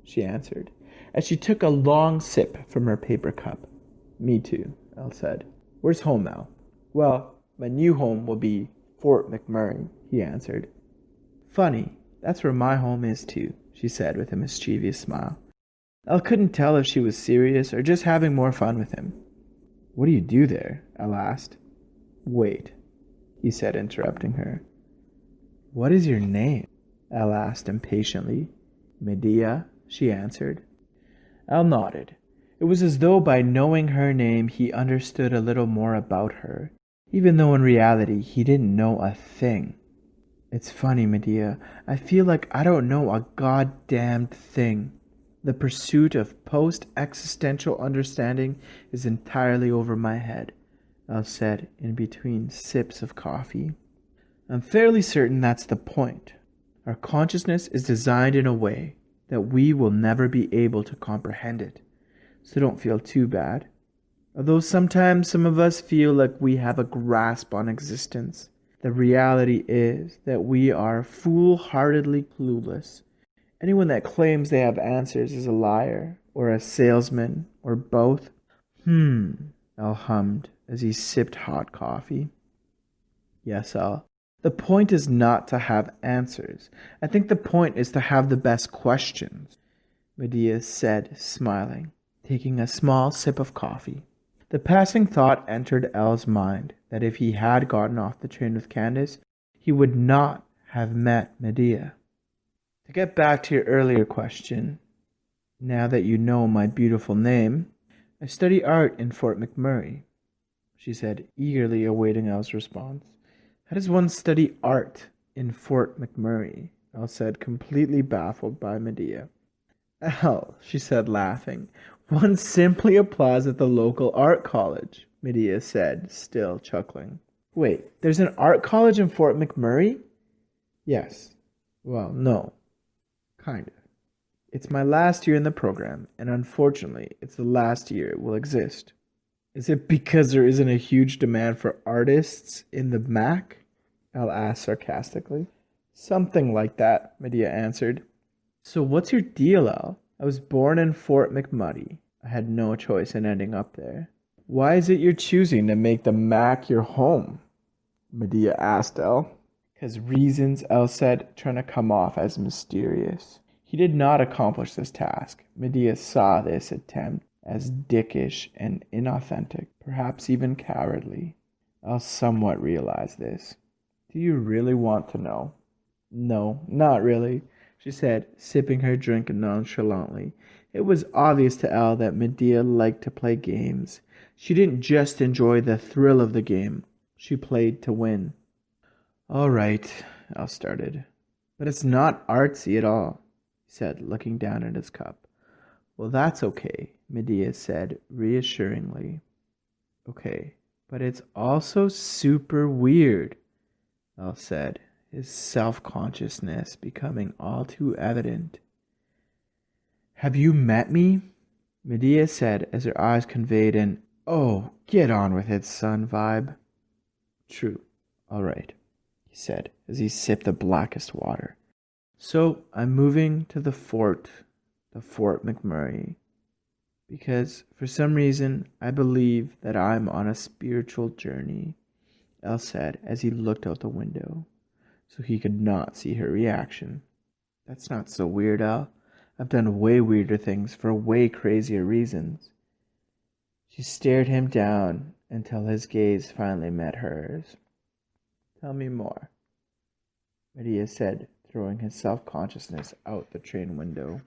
she answered, as she took a long sip from her paper cup. Me too, Elle said. Where's home now? Well, my new home will be Fort McMurray, he answered. Funny, that's where my home is too, she said with a mischievous smile. Elle couldn't tell if she was serious or just having more fun with him. What do you do there? Elle asked. Wait, he said, interrupting her. What is your name? Elle asked impatiently. Medea, she answered. Elle nodded. It was as though by knowing her name he understood a little more about her, even though in reality he didn't know a thing. It's funny, Medea. I feel like I don't know a goddamned thing. The pursuit of post-existential understanding is entirely over my head, Elle said in between sips of coffee. I'm fairly certain that's the point. Our consciousness is designed in a way that we will never be able to comprehend it. So don't feel too bad. Although sometimes some of us feel like we have a grasp on existence, the reality is that we are foolhardily clueless. Anyone that claims they have answers is a liar, or a salesman, or both. Elle hummed as he sipped hot coffee. Yes, Elle. The point is not to have answers. I think the point is to have the best questions, Medea said, smiling, taking a small sip of coffee. The passing thought entered Elle's mind that if he had gotten off the train with Candace, he would not have met Medea. To get back to your earlier question, now that you know my beautiful name, I study art in Fort McMurray, she said, eagerly awaiting Elle's response. How does one study art in Fort McMurray? Elle said, completely baffled by Medea. Elle, she said, laughing, one simply applies at the local art college, Medea said, still chuckling. Wait, there's an art college in Fort McMurray? Yes. Well, no. Kind of. It's my last year in the program, and unfortunately, it's the last year it will exist. Is it because there isn't a huge demand for artists in the MAC? Elle asked sarcastically. Something like that, Medea answered. So what's your deal, Elle? I was born in Fort McMuddy. I had no choice in ending up there. Why is it you're choosing to make the MAC your home? Medea asked Elle. Because reasons, Elle said, trying to come off as mysterious. He did not accomplish this task. Medea saw this attempt as dickish and inauthentic, perhaps even cowardly. Elle somewhat realized this. Do you really want to know? No, not really, she said, sipping her drink nonchalantly. It was obvious to Elle that Medea liked to play games. She didn't just enjoy the thrill of the game. She played to win. All right, Elle started. But it's not artsy at all, he said, looking down at his cup. Well, that's okay, Medea said reassuringly. Okay, but it's also super weird, Elle said, his self-consciousness becoming all too evident. Have you met me? Medea said as her eyes conveyed an, oh, get on with it, son vibe. True, all right, he said as he sipped the blackest water. So I'm moving to the Fort McMurray, because for some reason I believe that I'm on a spiritual journey, Elle said as he looked out the window, so he could not see her reaction. That's not so weird, Elle. I've done way weirder things for way crazier reasons. She stared him down until his gaze finally met hers. Tell me more, Medea said, throwing his self-consciousness out the train window.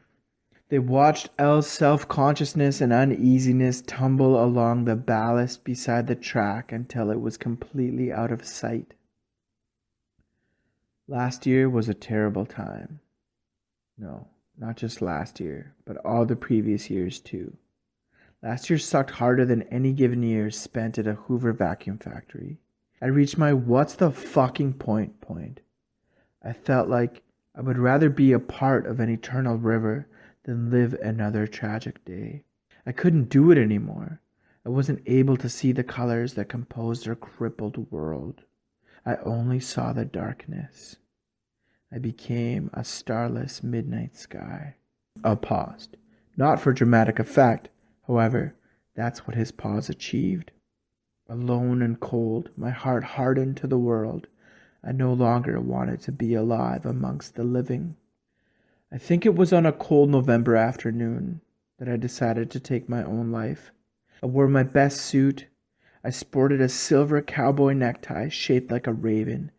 They watched Elle's self-consciousness and uneasiness tumble along the ballast beside the track until it was completely out of sight. Last year was a terrible time. No, not just last year, but all the previous years too. Last year sucked harder than any given year spent at a Hoover vacuum factory. I reached my what's the fucking point. I felt like I would rather be a part of an eternal river than live another tragic day. I couldn't do it anymore. I wasn't able to see the colors that composed our crippled world. I only saw the darkness. I became a starless midnight sky. I paused. Not for dramatic effect, however, that's what his pause achieved. Alone and cold, my heart hardened to the world. I no longer wanted to be alive amongst the living. I think it was on a cold November afternoon that I decided to take my own life. I wore my best suit. I sported a silver cowboy necktie shaped like a raven,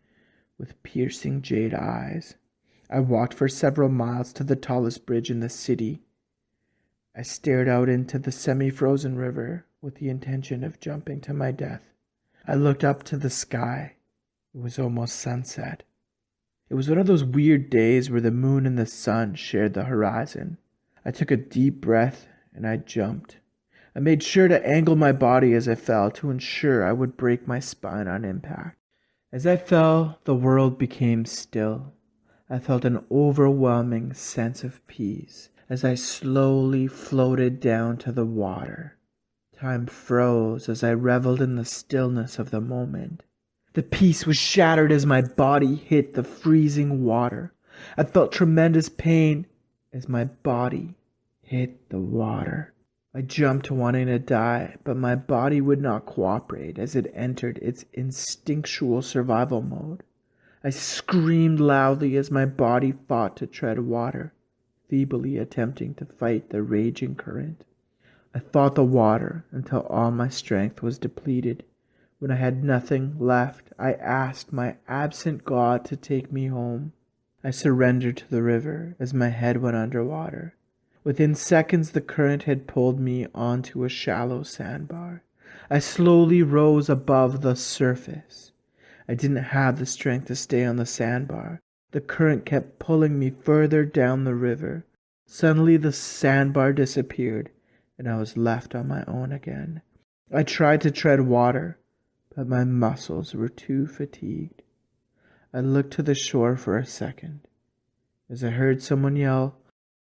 with piercing jade eyes. I walked for several miles to the tallest bridge in the city. I stared out into the semi-frozen river with the intention of jumping to my death. I looked up to the sky. It was almost sunset. It was one of those weird days where the moon and the sun shared the horizon. I took a deep breath and I jumped. I made sure to angle my body as I fell to ensure I would break my spine on impact. As I fell, the world became still. I felt an overwhelming sense of peace as I slowly floated down to the water. Time froze as I reveled in the stillness of the moment. The peace was shattered as my body hit the freezing water. I felt tremendous pain as my body hit the water. I jumped wanting to die, but my body would not cooperate as it entered its instinctual survival mode. I screamed loudly as my body fought to tread water, feebly attempting to fight the raging current. I fought the water until all my strength was depleted. When I had nothing left, I asked my absent God to take me home. I surrendered to the river as my head went underwater. Within seconds, the current had pulled me onto a shallow sandbar. I slowly rose above the surface. I didn't have the strength to stay on the sandbar. The current kept pulling me further down the river. Suddenly, the sandbar disappeared, and I was left on my own again. I tried to tread water, but my muscles were too fatigued. I looked to the shore for a second, as I heard someone yell,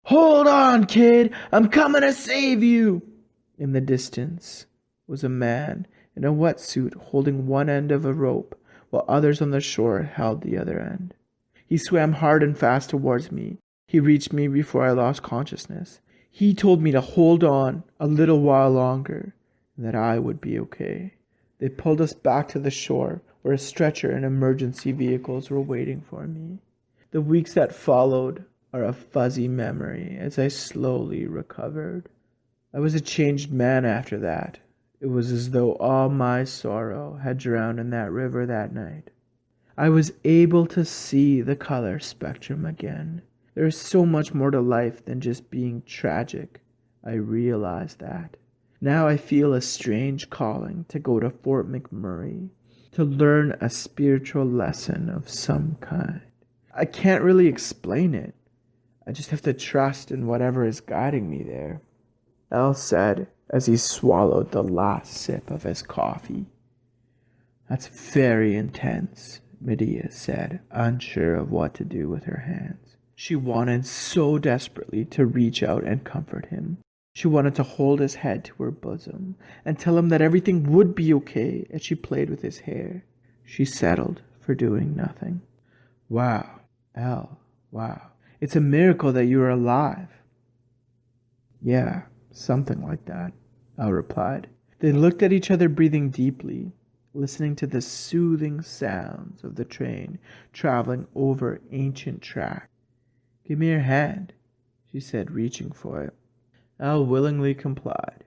"Hold on, kid! I'm coming to save you!" In the distance was a man in a wetsuit holding one end of a rope, while others on the shore held the other end. He swam hard and fast towards me. He reached me before I lost consciousness. He told me to hold on a little while longer, and that I would be okay. They pulled us back to the shore, where a stretcher and emergency vehicles were waiting for me. The weeks that followed are a fuzzy memory as I slowly recovered. I was a changed man after that. It was as though all my sorrow had drowned in that river that night. I was able to see the color spectrum again. There is so much more to life than just being tragic. I realized that. Now I feel a strange calling to go to Fort McMurray, to learn a spiritual lesson of some kind. I can't really explain it. I just have to trust in whatever is guiding me there. El said as he swallowed the last sip of his coffee. That's very intense, Medea said, unsure of what to do with her hands. She wanted so desperately to reach out and comfort him. She wanted to hold his head to her bosom and tell him that everything would be okay as she played with his hair. She settled for doing nothing. Wow, El, wow. It's a miracle that you are alive. Yeah, something like that, El replied. They looked at each other, breathing deeply, listening to the soothing sounds of the train traveling over ancient track. Give me your hand, she said, reaching for it. El willingly complied.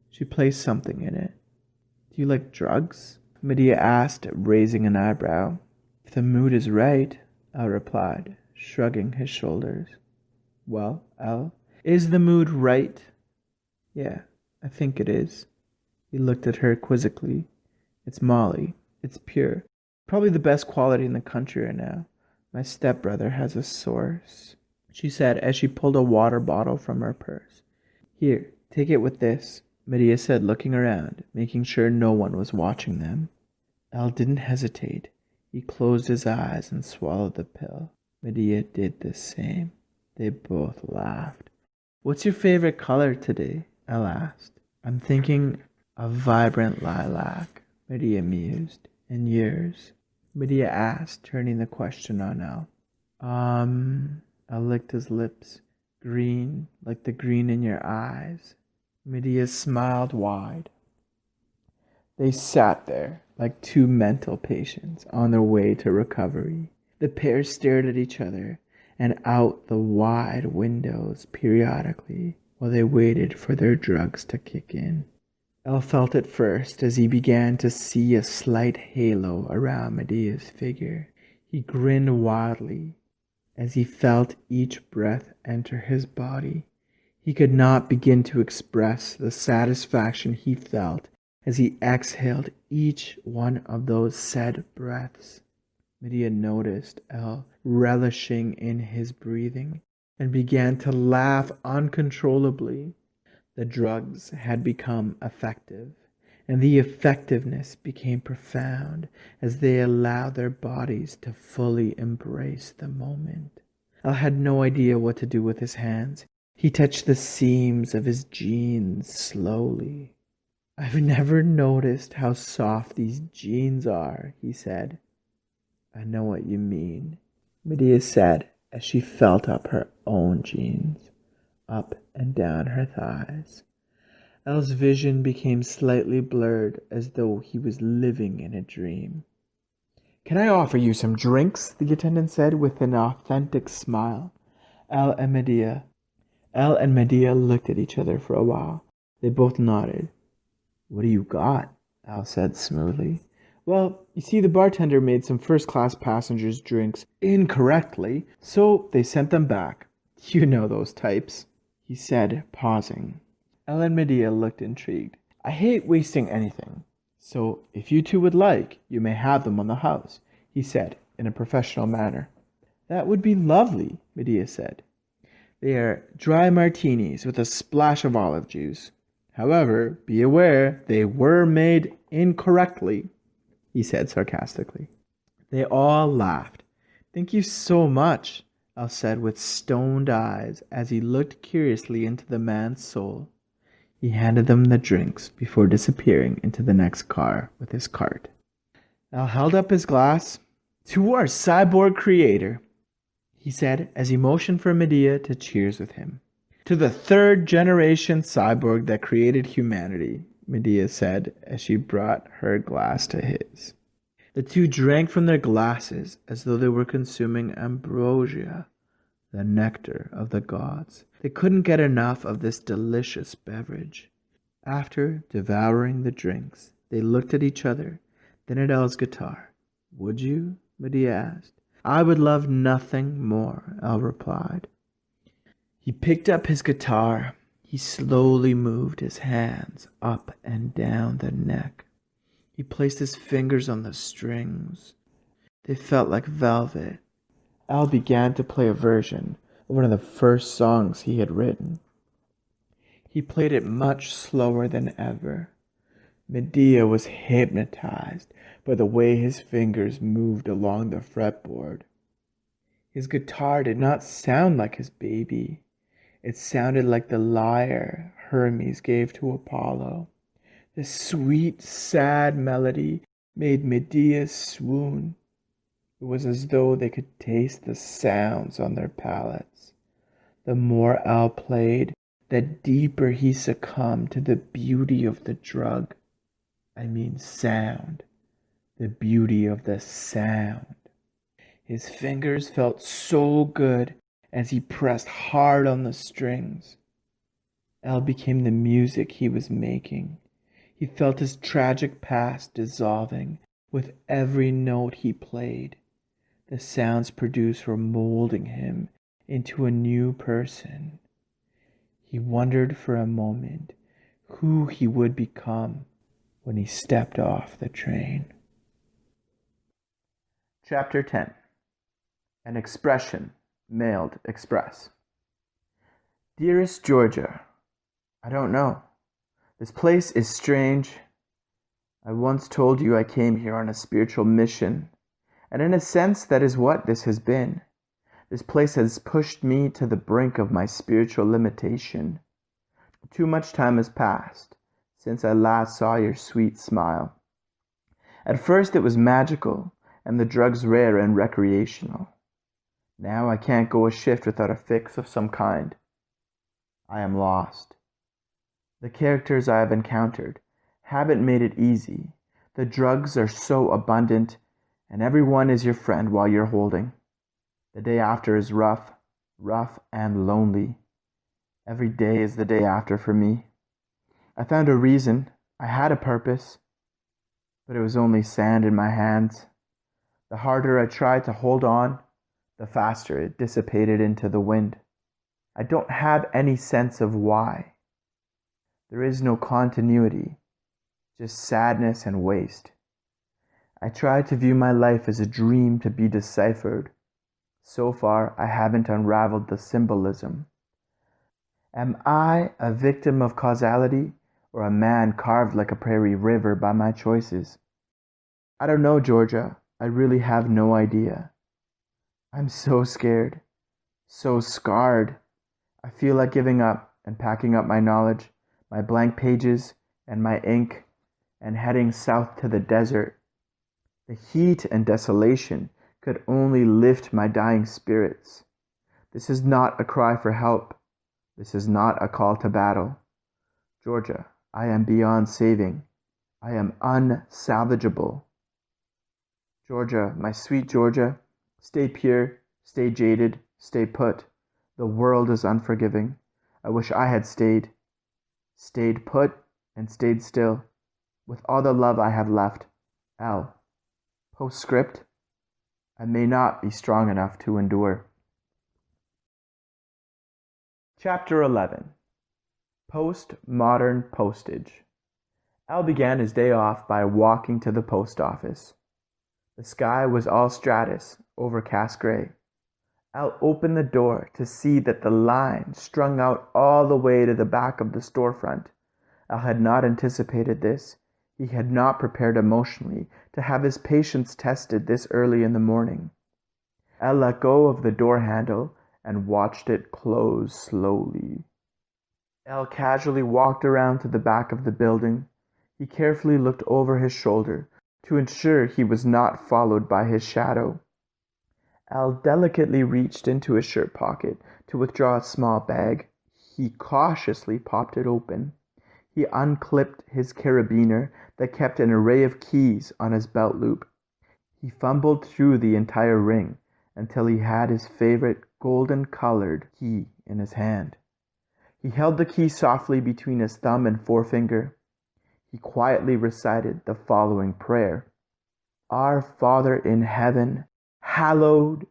She placed something in it. Do you like drugs? Medea asked, raising an eyebrow. If the mood is right, El replied, shrugging his shoulders. Well, El, is the mood right? Yeah, I think it is. He looked at her quizzically. It's Molly. It's pure. Probably the best quality in the country right now. My stepbrother has a source, she said as she pulled a water bottle from her purse. Here, take it with this, Medea said, looking around, making sure no one was watching them. El didn't hesitate. He closed his eyes and swallowed the pill. Medea did the same. They both laughed. What's your favorite color today? El asked. I'm thinking of vibrant lilac, Medea mused. And yours? Medea asked, turning the question on El. El licked his lips. Green, like the green in your eyes. Medea smiled wide. They sat there like two mental patients on their way to recovery. The pair stared at each other and out the wide windows periodically while they waited for their drugs to kick in. El felt it first as he began to see a slight halo around Medea's figure. He grinned wildly as he felt each breath enter his body. He could not begin to express the satisfaction he felt as he exhaled each one of those said breaths. Medea noticed El relishing in his breathing and began to laugh uncontrollably. The drugs had become effective, and the effectiveness became profound as they allowed their bodies to fully embrace the moment. El had no idea what to do with his hands. He touched the seams of his jeans slowly. I've never noticed how soft these jeans are, he said. I know what you mean, Medea said as she felt up her own jeans, up and down her thighs. El's vision became slightly blurred as though he was living in a dream. Can I offer you some drinks? The attendant said with an authentic smile. El and Medea looked at each other for a while. They both nodded. What do you got? Al said smoothly. Well, you see, the bartender made some first-class passengers' drinks incorrectly, so they sent them back. You know those types, he said, pausing. Elle and Medea looked intrigued. I hate wasting anything, so if you two would like, you may have them on the house, he said, in a professional manner. That would be lovely, Medea said. They are dry martinis with a splash of olive juice. However, be aware they were made incorrectly, he said sarcastically. They all laughed. Thank you so much, Al said with stoned eyes as he looked curiously into the man's soul. He handed them the drinks before disappearing into the next car with his cart. Al held up his glass. To our cyborg creator, he said as he motioned for Medea to cheers with him. To the third generation cyborg that created humanity, Medea said as she brought her glass to his. The two drank from their glasses as though they were consuming ambrosia, the nectar of the gods. They couldn't get enough of this delicious beverage. After devouring the drinks, they looked at each other, then at Elle's guitar. Would you? Medea asked. I would love nothing more, Elle replied. He picked up his guitar. He slowly moved his hands up and down the neck. He placed his fingers on the strings. They felt like velvet. Al began to play a version of one of the first songs he had written. He played it much slower than ever. Medea was hypnotized by the way his fingers moved along the fretboard. His guitar did not sound like his baby. It sounded like the lyre Hermes gave to Apollo. The sweet, sad melody made Medea swoon. It was as though they could taste the sounds on their palates. The more Al played, the deeper he succumbed to the beauty of the drug. I mean sound. The beauty of the sound. His fingers felt so good as he pressed hard on the strings. Al became the music he was making. He felt his tragic past dissolving with every note he played. The sounds produced were molding him into a new person. He wondered for a moment who he would become when he stepped off the train. Chapter 10. An Expression Mailed Express. Dearest Georgia, I don't know. This place is strange. I once told you I came here on a spiritual mission, and in a sense that is what this has been. This place has pushed me to the brink of my spiritual limitation. Too much time has passed since I last saw your sweet smile. At first it was magical, and the drugs rare and recreational. Now I can't go a shift without a fix of some kind. I am lost. The characters I have encountered haven't made it easy. The drugs are so abundant, and everyone is your friend while you're holding. The day after is rough and lonely. Every day is the day after for me. I found a reason. I had a purpose, but it was only sand in my hands. The harder I tried to hold on, the faster it dissipated into the wind. I don't have any sense of why. There is no continuity, just sadness and waste. I try to view my life as a dream to be deciphered. So far, I haven't unraveled the symbolism. Am I a victim of causality or a man carved like a prairie river by my choices? I don't know, Georgia. I really have no idea. I'm so scared, so scarred. I feel like giving up and packing up my knowledge, my blank pages, and my ink, and heading south to the desert. The heat and desolation could only lift my dying spirits. This is not a cry for help. This is not a call to battle. Georgia, I am beyond saving. I am unsalvageable. Georgia, my sweet Georgia, stay pure, stay jaded, stay put. The world is unforgiving. I wish I had stayed. Stayed put and stayed still. With all the love I have left. L. Postscript. I may not be strong enough to endure. Chapter 11. Postmodern Postage. Al began his day off by walking to the post office. The sky was all stratus, overcast gray. Al opened the door to see that the line strung out all the way to the back of the storefront. Al had not anticipated this. He had not prepared emotionally to have his patience tested this early in the morning. Al let go of the door handle and watched it close slowly. Al casually walked around to the back of the building. He carefully looked over his shoulder to ensure he was not followed by his shadow. Al delicately reached into his shirt pocket to withdraw a small bag. He cautiously popped it open. He unclipped his carabiner that kept an array of keys on his belt loop. He fumbled through the entire ring until he had his favorite golden-colored key in his hand. He held the key softly between his thumb and forefinger. He quietly recited the following prayer. Our Father in heaven, hallowed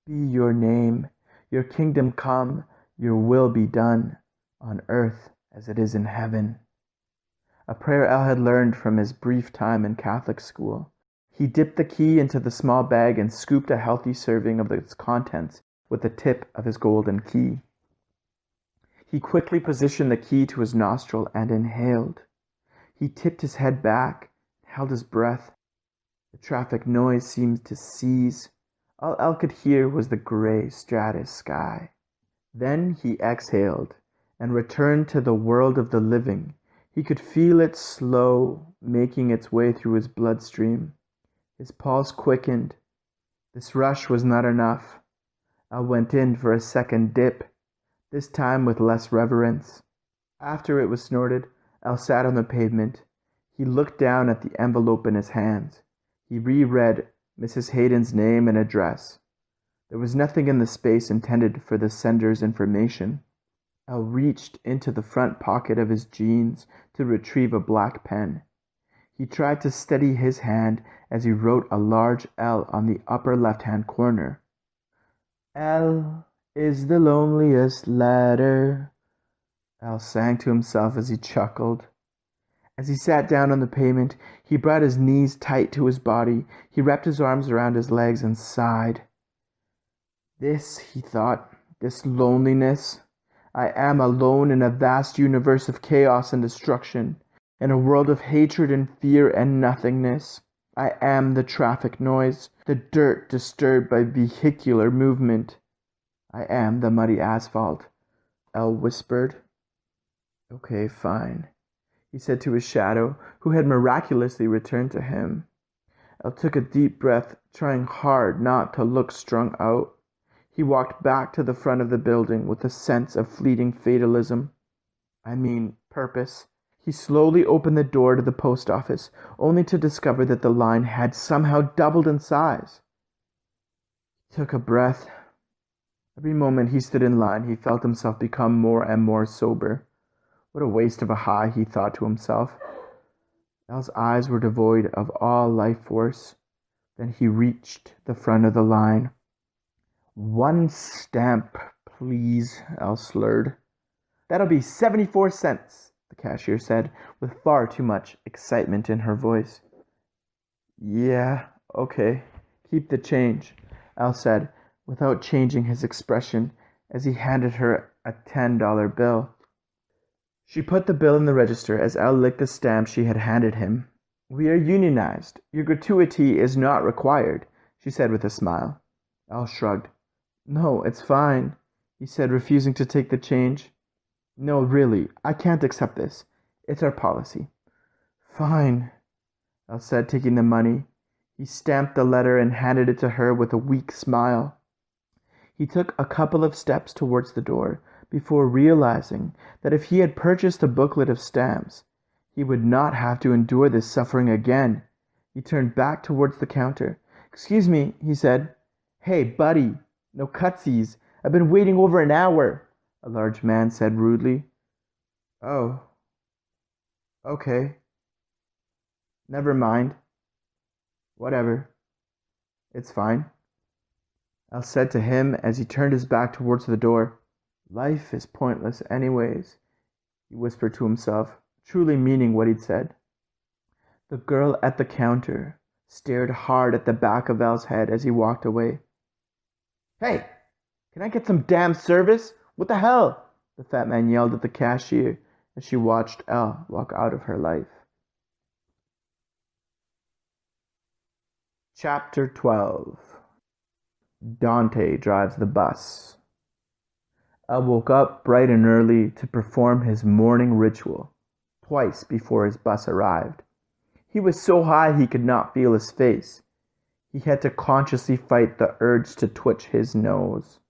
be your name. Your kingdom come, your will be done, on earth as it is in heaven. A prayer Al had learned from his brief time in Catholic school. He dipped the key into the small bag and scooped a healthy serving of its contents with the tip of his golden key. He quickly positioned the key to his nostril and inhaled. He tipped his head back and held his breath. The traffic noise seemed to cease. All Al could hear was the gray stratus sky. Then he exhaled and returned to the world of the living. He could feel it slow, making its way through his bloodstream. His pulse quickened. This rush was not enough. Al went in for a second dip, this time with less reverence. After it was snorted, Al sat on the pavement. He looked down at the envelope in his hands. He reread Mrs. Hayden's name and address. There was nothing in the space intended for the sender's information. Al reached into the front pocket of his jeans to retrieve a black pen. He tried to steady his hand as he wrote a large L on the upper left-hand corner. L is the loneliest letter, Al sang to himself as he chuckled. As he sat down on the pavement, he brought his knees tight to his body. He wrapped his arms around his legs and sighed. This, he thought, this loneliness. I am alone in a vast universe of chaos and destruction, in a world of hatred and fear and nothingness. I am the traffic noise, the dirt disturbed by vehicular movement. I am the muddy asphalt, Al whispered. Okay, fine, he said to his shadow, who had miraculously returned to him. Al took a deep breath, trying hard not to look strung out. He walked back to the front of the building with a sense of fleeting fatalism. Purpose. He slowly opened the door to the post office, only to discover that the line had somehow doubled in size. He took a breath. Every moment he stood in line, he felt himself become more and more sober. What a waste of a high, he thought to himself. Al's eyes were devoid of all life force. Then he reached the front of the line. 1 stamp, please, Al slurred. That'll be 74 cents, the cashier said, with far too much excitement in her voice. Yeah, okay. Keep the change, Al said, without changing his expression, as he handed her a $10 bill. She put the bill in the register as Al licked the stamp she had handed him. We are unionized. Your gratuity is not required, she said with a smile. Al shrugged. No, it's fine, he said, refusing to take the change. No, really, I can't accept this. It's our policy. Fine, Al said, taking the money. He stamped the letter and handed it to her with a weak smile. He took a couple of steps towards the door before realizing that if he had purchased a booklet of stamps, he would not have to endure this suffering again. He turned back towards the counter. Excuse me, he said. Hey, buddy, no cutsies. I've been waiting over an hour, a large man said rudely. Oh, Okay, never mind. Whatever. It's fine. Al said to him as he turned his back towards the door. Life is pointless anyways, he whispered to himself, truly meaning what he'd said. The girl at the counter stared hard at the back of Al's head as he walked away. Hey, can I get some damn service? What the hell? The fat man yelled at the cashier as she watched Al walk out of her life. Chapter 12. Dante drives the bus. Al woke up bright and early to perform his morning ritual, twice before his bus arrived. He was so high he could not feel his face. He had to consciously fight the urge to twitch his nose.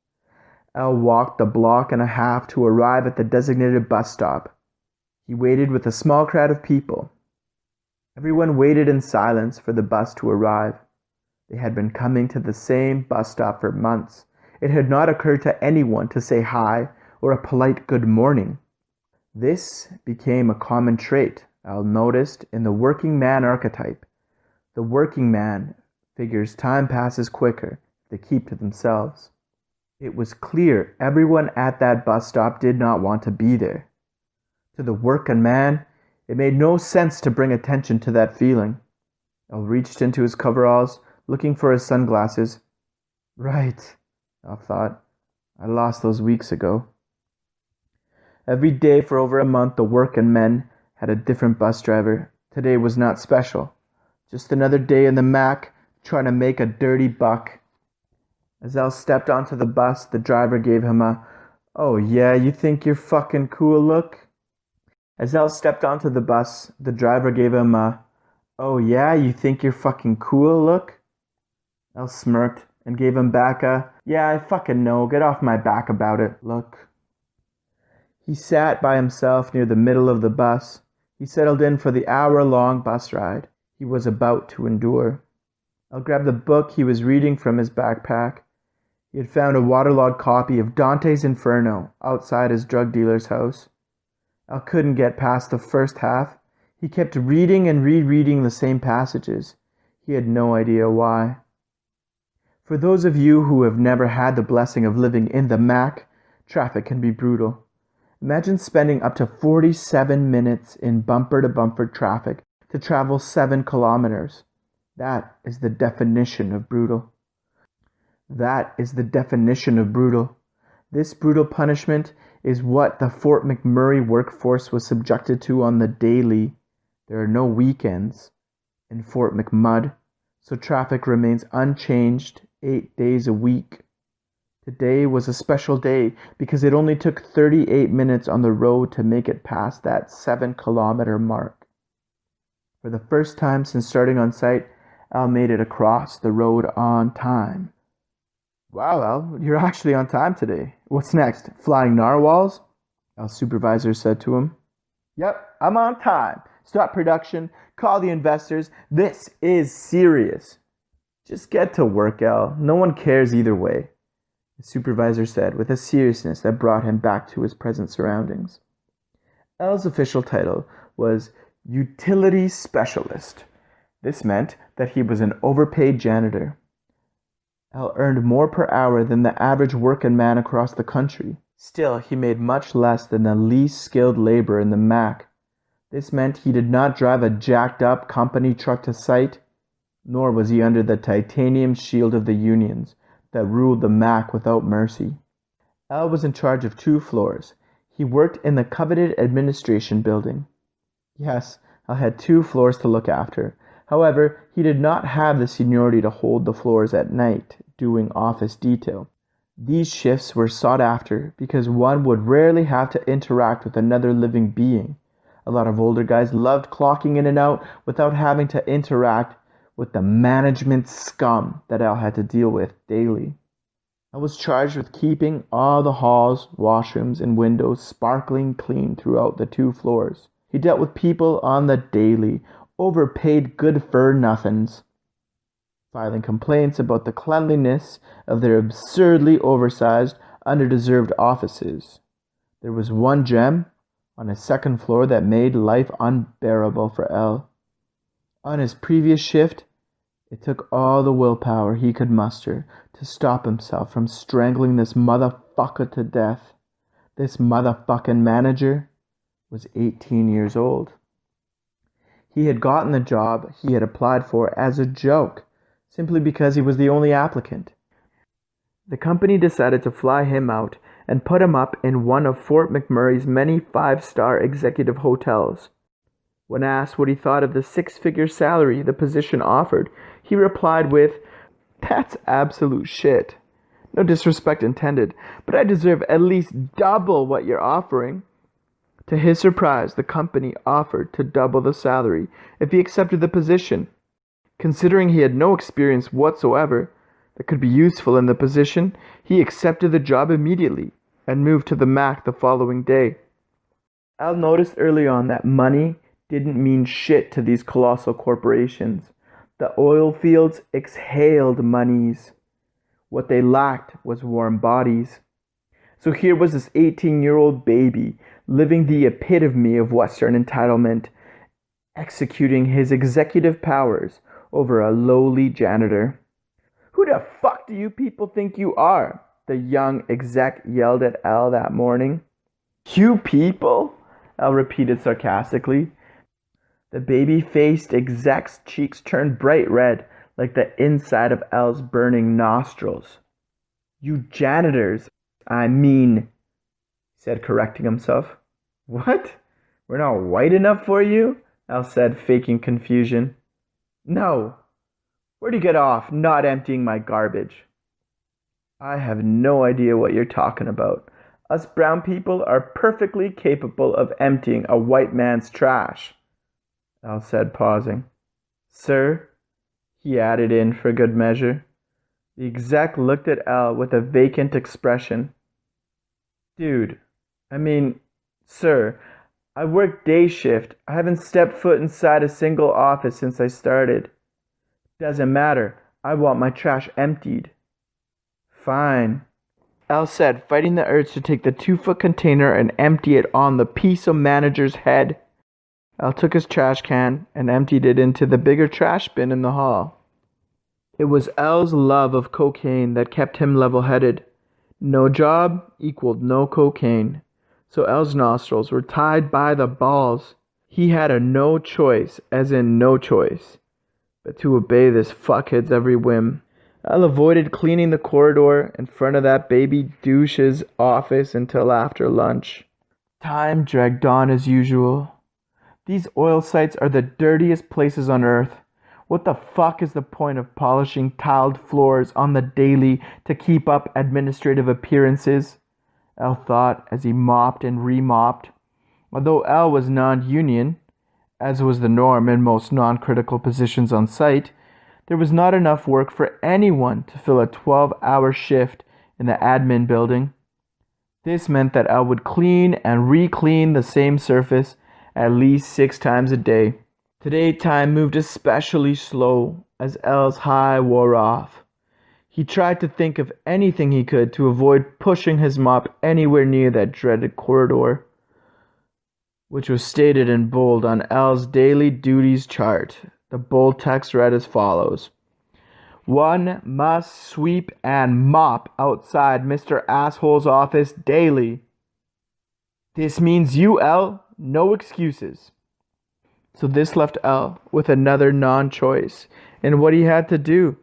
Al walked a block and a half to arrive at the designated bus stop. He waited with a small crowd of people. Everyone waited in silence for the bus to arrive. They had been coming to the same bus stop for months. It had not occurred to anyone to say hi or a polite good morning. This became a common trait Al noticed in the working man archetype. The working man figures time passes quicker if they keep to themselves. It was clear everyone at that bus stop did not want to be there. To the working man, it made no sense to bring attention to that feeling. Al reached into his coveralls, looking for his sunglasses. Right, Al thought. I lost those weeks ago. Every day for over a month, the working men had a different bus driver. Today was not special. Just another day in the Mac, trying to make a dirty buck. As Al stepped onto the bus, the driver gave him a, "Oh yeah, you think you're fucking cool" look. As Al stepped onto the bus, the driver gave him a, "Oh yeah, you think you're fucking cool" look. Al smirked and gave him back a, "Yeah, I fucking know, get off my back about it" look. He sat by himself near the middle of the bus. He settled in for the hour-long bus ride he was about to endure. Al grabbed the book he was reading from his backpack. He had found a waterlogged copy of Dante's Inferno outside his drug dealer's house. Al couldn't get past the first half. He kept reading and rereading the same passages. He had no idea why. For those of you who have never had the blessing of living in the Mac, traffic can be brutal. Imagine spending up to 47 minutes in bumper-to-bumper traffic to travel 7 kilometers. That is the definition of brutal. That is the definition of brutal. This brutal punishment is what the Fort McMurray workforce was subjected to on the daily. There are no weekends in Fort McMud, so traffic remains unchanged 8 days a week. Today was a special day because it only took 38 minutes on the road to make it past that 7-kilometer mark. For the first time since starting on site, Al made it across the road on time. Wow, Al, you're actually on time today. What's next? Flying narwhals? Al's supervisor said to him. Yep, I'm on time. Stop production. Call the investors. This is serious. Just get to work, Al. No one cares either way, the supervisor said with a seriousness that brought him back to his present surroundings. Al's official title was Utility Specialist. This meant that he was an overpaid janitor. Al earned more per hour than the average working man across the country. Still, he made much less than the least skilled laborer in the Mac. This meant he did not drive a jacked-up company truck to site, nor was he under the titanium shield of the unions that ruled the Mac without mercy. Al was in charge of 2 floors. He worked in the coveted administration building. Yes, Al had 2 floors to look after. However, he did not have the seniority to hold the floors at night, doing office detail. These shifts were sought after because one would rarely have to interact with another living being. A lot of older guys loved clocking in and out without having to interact with the management scum that Al had to deal with daily. I was charged with keeping all the halls, washrooms, and windows sparkling clean throughout the 2 floors. He dealt with people on the daily, overpaid good-for-nothings, filing complaints about the cleanliness of their absurdly oversized, underdeserved offices. There was one gem, on a second floor that made life unbearable for El. On his previous shift, it took all the willpower he could muster to stop himself from strangling this motherfucker to death. This motherfucking manager was 18 years old. He had gotten the job he had applied for as a joke, simply because he was the only applicant. The company decided to fly him out and put him up in one of Fort McMurray's many five-star executive hotels. When asked what he thought of the six-figure salary the position offered, he replied with, "That's absolute shit. No disrespect intended, but I deserve at least double what you're offering." To his surprise, the company offered to double the salary if he accepted the position. Considering he had no experience whatsoever that could be useful in the position, he accepted the job immediately and moved to the Mac the following day. Al noticed early on that money didn't mean shit to these colossal corporations. The oil fields exhaled monies. What they lacked was warm bodies. So here was this 18-year-old baby living the epitome of Western entitlement, executing his executive powers over a lowly janitor. "Who the fuck do you people think you are?" the young exec yelled at Al that morning. "You people?" Al repeated sarcastically. The baby-faced exec's cheeks turned bright red like the inside of Al's burning nostrils. "You janitors, I mean," he said, correcting himself. "What? We're not white enough for you?" Al said, faking confusion. "No. Where'd you get off not emptying my garbage?" "I have no idea what you're talking about. Us brown people are perfectly capable of emptying a white man's trash," Al said, pausing. "Sir," he added in for good measure. The exec looked at Al with a vacant expression. "Dude, sir, I work day shift. I haven't stepped foot inside a single office since I started." "Doesn't matter. I want my trash emptied." "Fine," Al said, fighting the urge to take the 2-foot container and empty it on the piece of manager's head. Al took his trash can and emptied it into the bigger trash bin in the hall. It was Al's love of cocaine that kept him level-headed. No job equaled no cocaine, so Al's nostrils were tied by the balls. He had a no choice, as in no choice, but to obey this fuckhead's every whim. Al avoided cleaning the corridor in front of that baby douche's office until after lunch. Time dragged on as usual. These oil sites are the dirtiest places on earth. What the fuck is the point of polishing tiled floors on the daily to keep up administrative appearances? Al thought as he mopped and remopped. Although Al was non-union, as was the norm in most non-critical positions on site, there was not enough work for anyone to fill a 12-hour shift in the admin building. This meant that Al would clean and re-clean the same surface at least 6 times a day. Today time moved especially slow as Al's high wore off. He tried to think of anything he could to avoid pushing his mop anywhere near that dreaded corridor, which was stated in bold on Al's daily duties chart. The bold text read as follows: "One must sweep and mop outside Mr. Asshole's office daily." "This means you, Al. No excuses." So this left Al with another non-choice in what he had to do.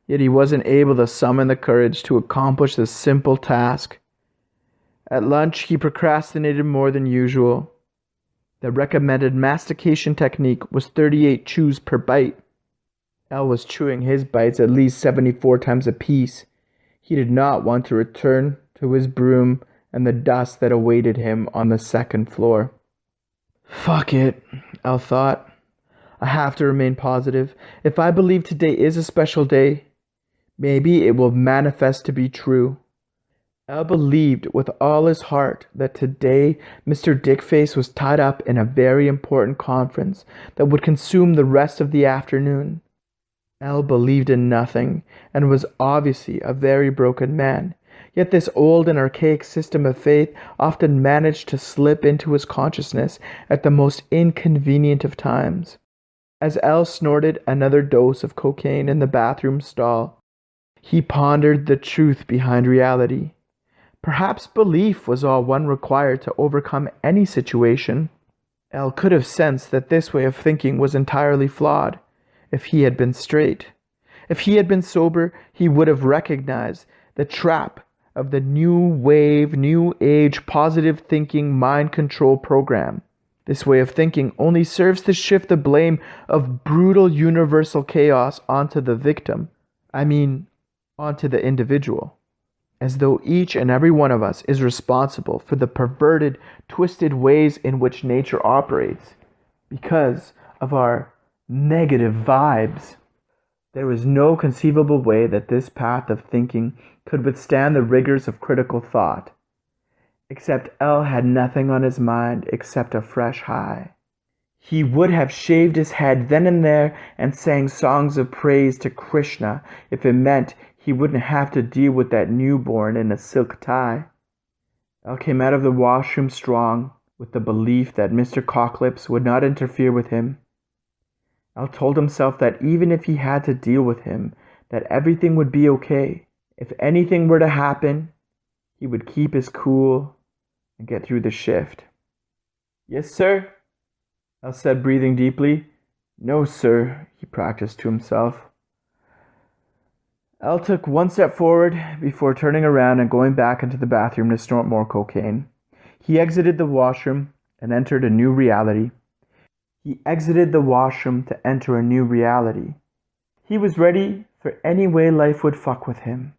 Yet he wasn't able to summon the courage to accomplish this simple task. At lunch, he procrastinated more than usual. The recommended mastication technique was 38 chews per bite. Al was chewing his bites at least 74 times apiece. He did not want to return to his broom and the dust that awaited him on the second floor. Fuck it, Al thought. I have to remain positive. If I believe today is a special day, maybe it will manifest to be true. Al believed with all his heart that today Mr. Dickface was tied up in a very important conference that would consume the rest of the afternoon. Al believed in nothing and was obviously a very broken man. Yet this old and archaic system of faith often managed to slip into his consciousness at the most inconvenient of times. As Al snorted another dose of cocaine in the bathroom stall, he pondered the truth behind reality. Perhaps belief was all one required to overcome any situation. El could have sensed that this way of thinking was entirely flawed if he had been straight. If he had been sober, he would have recognized the trap of the new wave, new age positive thinking mind control program. This way of thinking only serves to shift the blame of brutal universal chaos onto the victim. I mean, onto the individual. As though each and every one of us is responsible for the perverted, twisted ways in which nature operates because of our negative vibes. There was no conceivable way that this path of thinking could withstand the rigors of critical thought, except El had nothing on his mind except a fresh high. He would have shaved his head then and there and sang songs of praise to Krishna if it meant he wouldn't have to deal with that newborn in a silk tie. El came out of the washroom strong, with the belief that Mr. Cocklips would not interfere with him. El told himself that even if he had to deal with him, that everything would be okay. If anything were to happen, he would keep his cool and get through the shift. "Yes, sir," El said, breathing deeply. "No, sir," he practiced to himself. El took one step forward before turning around and going back into the bathroom to snort more cocaine. He exited the washroom and entered a new reality. He exited the washroom to enter a new reality. He was ready for any way life would fuck with him.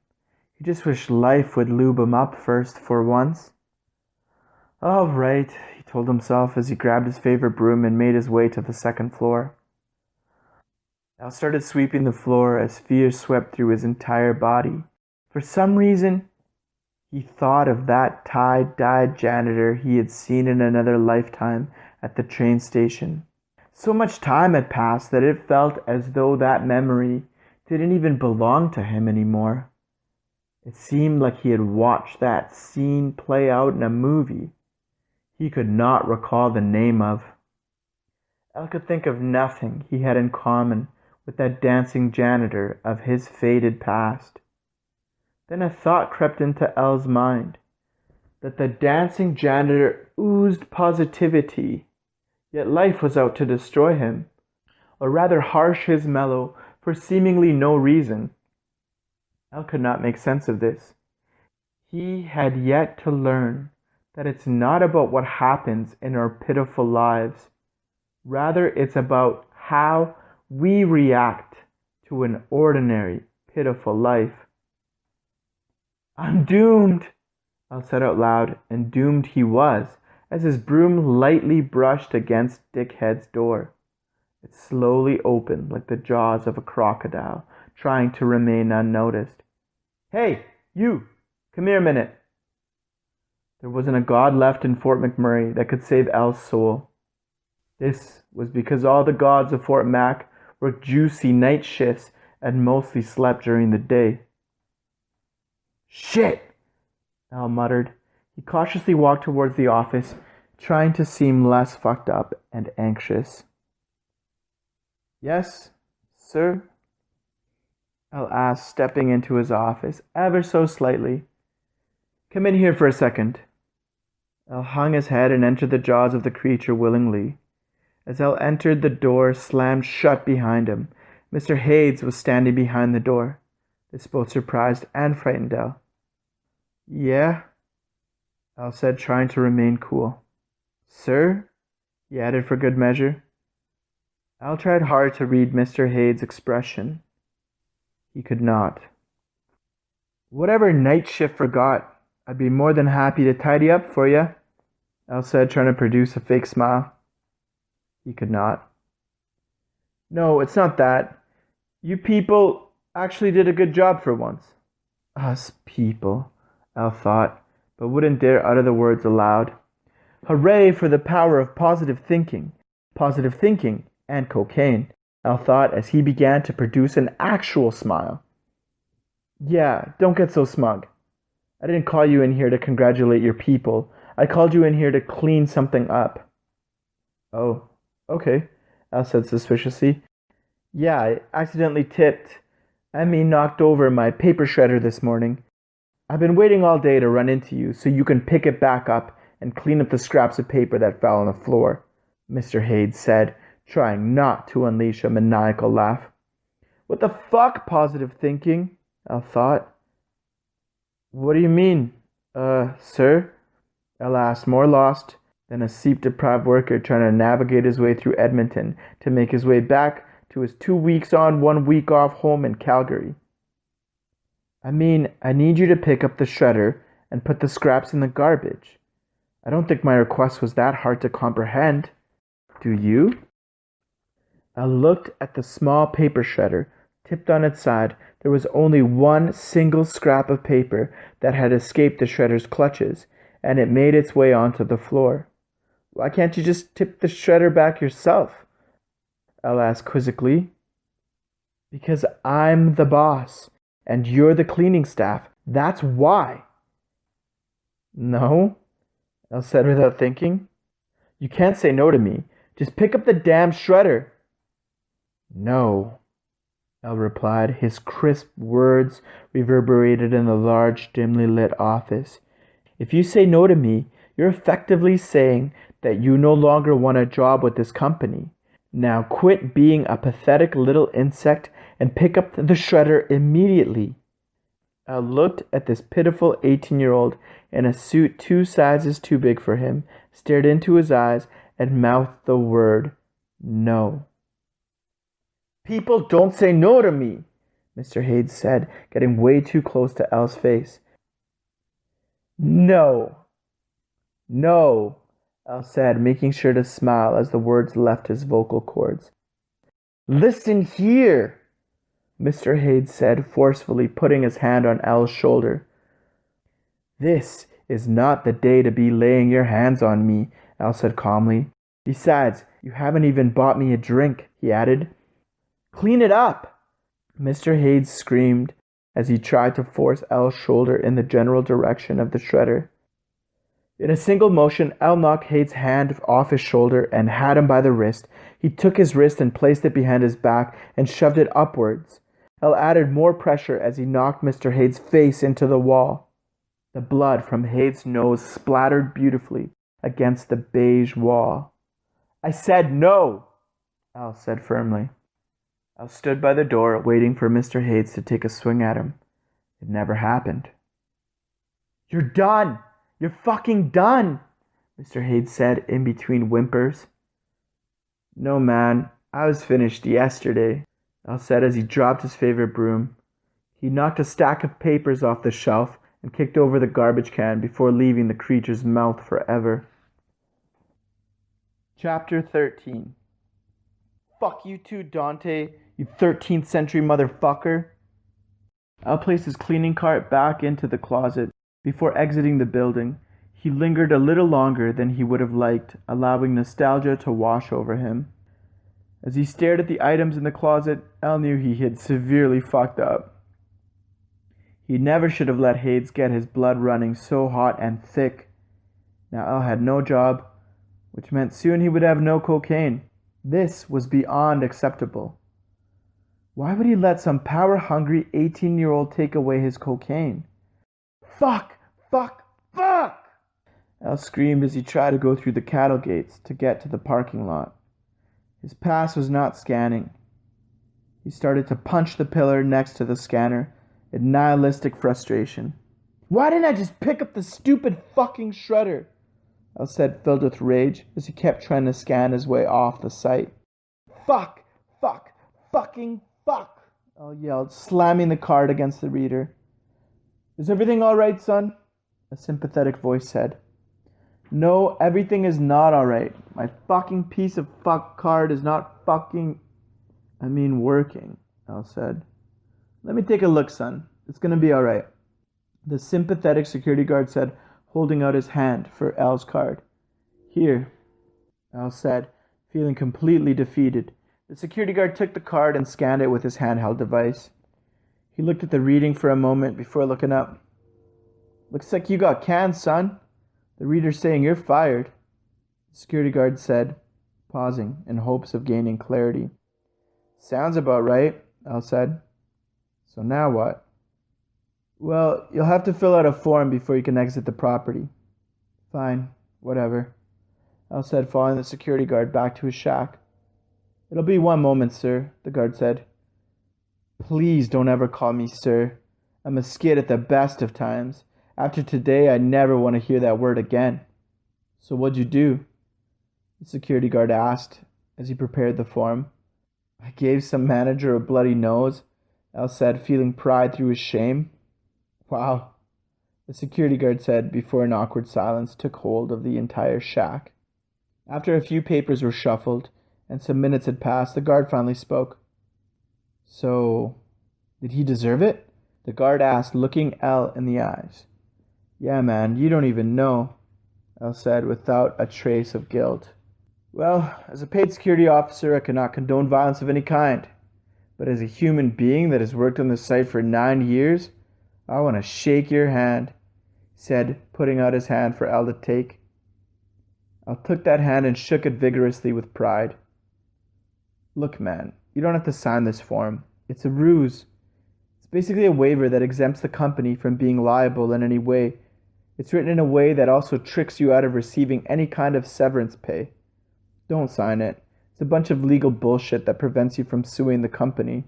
He just wished life would lube him up first for once. "All right," he told himself as he grabbed his favorite broom and made his way to the second floor. Al started sweeping the floor as fear swept through his entire body. For some reason, he thought of that tie-dyed janitor he had seen in another lifetime at the train station. So much time had passed that it felt as though that memory didn't even belong to him anymore. It seemed like he had watched that scene play out in a movie he could not recall the name of. Al could think of nothing he had in common with that dancing janitor of his faded past. Then a thought crept into El's mind that the dancing janitor oozed positivity, yet life was out to destroy him, or rather harsh his mellow for seemingly no reason. El could not make sense of this. He had yet to learn that it's not about what happens in our pitiful lives. Rather, it's about how we react to an ordinary, pitiful life. "I'm doomed," I said out loud, and doomed he was, as his broom lightly brushed against Dickhead's door. It slowly opened like the jaws of a crocodile, trying to remain unnoticed. "Hey, you! Come here a minute." There wasn't a god left in Fort McMurray that could save Al's soul. This was because all the gods of Fort Mac worked juicy night shifts and mostly slept during the day. "Shit!" Al muttered. He cautiously walked towards the office, trying to seem less fucked up and anxious. "Yes, sir?" Al asked, stepping into his office ever so slightly. "Come in here for a second." Al hung his head and entered the jaws of the creature willingly. As El entered, the door slammed shut behind him. Mr. Hayes was standing behind the door. This both surprised and frightened El. "Yeah?" Al said, trying to remain cool. "Sir?" he added for good measure. Al tried hard to read Mr. Hayes' expression. He could not. "Whatever night shift forgot, I'd be more than happy to tidy up for you," Al said, trying to produce a fake smile. He could not. "No, it's not that. You people actually did a good job for once." Us people, Al thought, but wouldn't dare utter the words aloud. Hooray for the power of positive thinking. Positive thinking and cocaine, Al thought as he began to produce an actual smile. "Yeah, don't get so smug." I didn't call you in here to congratulate your people. I called you in here to clean something up. Oh, okay, Al said suspiciously. Yeah, I accidentally knocked over my paper shredder this morning. I've been waiting all day to run into you so you can pick it back up and clean up the scraps of paper that fell on the floor, Mr. Hayes said, trying not to unleash a maniacal laugh. What the fuck, positive thinking? Al thought. What do you mean? Sir? Al asked, more lost than a sleep-deprived worker trying to navigate his way through Edmonton to make his way back to his 2 weeks on, 1 week off home in Calgary. I need you to pick up the shredder and put the scraps in the garbage. I don't think my request was that hard to comprehend. Do you? I looked at the small paper shredder. Tipped on its side, there was only one single scrap of paper that had escaped the shredder's clutches, and it made its way onto the floor. Why can't you just tip the shredder back yourself? I'll ask quizzically. Because I'm the boss, and you're the cleaning staff. That's why. No, Elle said without thinking. You can't say no to me. Just pick up the damn shredder. No, Elle replied. His crisp words reverberated in the large, dimly lit office. If you say no to me, you're effectively saying that you no longer want a job with this company. Now quit being a pathetic little insect and pick up the shredder immediately. I looked at this pitiful 18-year-old in a suit 2 sizes too big for him, stared into his eyes, and mouthed the word no. People don't say no to me, Mr. Hayes said, getting way too close to Elle's face. No. No, Elle said, making sure to smile as the words left his vocal cords. Listen here, Mr. Hayes said, forcefully putting his hand on Elle's shoulder. This is not the day to be laying your hands on me, Elle said calmly. Besides, you haven't even bought me a drink, he added. Clean it up, Mr. Hayes screamed as he tried to force Elle's shoulder in the general direction of the shredder. In a single motion, Elle knocked Hayes' hand off his shoulder and had him by the wrist. He took his wrist and placed it behind his back and shoved it upwards. Elle added more pressure as he knocked Mr. Hayes' face into the wall. The blood from Hayes' nose splattered beautifully against the beige wall. I said no, Elle said firmly. Elle stood by the door, waiting for Mr. Hayes to take a swing at him. It never happened. You're done! You're fucking done! Mr. Hayes said in between whimpers. No, man, I was finished yesterday, Elle said as he dropped his favorite broom. He knocked a stack of papers off the shelf and kicked over the garbage can before leaving the creature's mouth forever. Chapter 13. Fuck you too, Dante, you 13th century motherfucker. Al placed his cleaning cart back into the closet before exiting the building. He lingered a little longer than he would have liked, allowing nostalgia to wash over him. As he stared at the items in the closet, Al knew he had severely fucked up. He never should have let Hayes get his blood running so hot and thick. Now Al had no job, which meant soon he would have no cocaine. This was beyond acceptable. Why would he let some power-hungry 18-year-old take away his cocaine? Fuck! Fuck! Fuck! Al screamed as he tried to go through the cattle gates to get to the parking lot. His pass was not scanning. He started to punch the pillar next to the scanner in nihilistic frustration. Why didn't I just pick up the stupid fucking shredder? Al said, filled with rage, as he kept trying to scan his way off the site. Fuck! Fuck! Fucking fuck! Al yelled, slamming the card against the reader. Is everything all right, son? A sympathetic voice said. No, everything is not all right. My fucking piece of fuck card is not working, Al said. Let me take a look, son. It's gonna be all right. The sympathetic security guard said, holding out his hand for Al's card. Here, Al said, feeling completely defeated. The security guard took the card and scanned it with his handheld device. He looked at the reading for a moment before looking up. Looks like you got canned, son. The reader's saying you're fired, the security guard said, pausing in hopes of gaining clarity. Sounds about right, Al said. So now what? Well, you'll have to fill out a form before you can exit the property. Fine, whatever, Al said, following the security guard back to his shack. It'll be one moment, sir, the guard said. Please don't ever call me sir. I'm a skid at the best of times. After today, I never want to hear that word again. So what'd you do? The security guard asked as he prepared the form. I gave some manager a bloody nose, Al said, feeling pride through his shame. Wow, the security guard said before an awkward silence took hold of the entire shack. After a few papers were shuffled and some minutes had passed, the guard finally spoke. So, did he deserve it? The guard asked, looking Al in the eyes. Yeah, man, you don't even know, Al said without a trace of guilt. Well, as a paid security officer, I cannot condone violence of any kind. But as a human being that has worked on the site for 9 years, I want to shake your hand, he said, putting out his hand for Al to take. Al took that hand and shook it vigorously with pride. Look, man, you don't have to sign this form. It's a ruse. It's basically a waiver that exempts the company from being liable in any way. It's written in a way that also tricks you out of receiving any kind of severance pay. Don't sign it. It's a bunch of legal bullshit that prevents you from suing the company,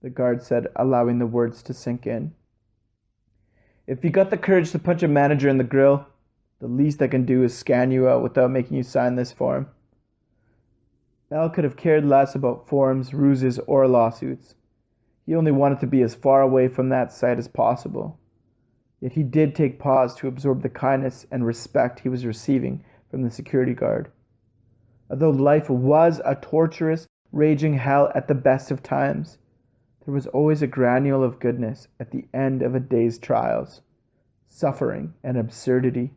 the guard said, allowing the words to sink in. If you got the courage to punch a manager in the grill, the least I can do is scan you out without making you sign this form. Al could have cared less about forms, ruses, or lawsuits. He only wanted to be as far away from that site as possible. Yet he did take pause to absorb the kindness and respect he was receiving from the security guard. Although life was a torturous, raging hell at the best of times, there was always a granule of goodness at the end of a day's trials, suffering, and absurdity.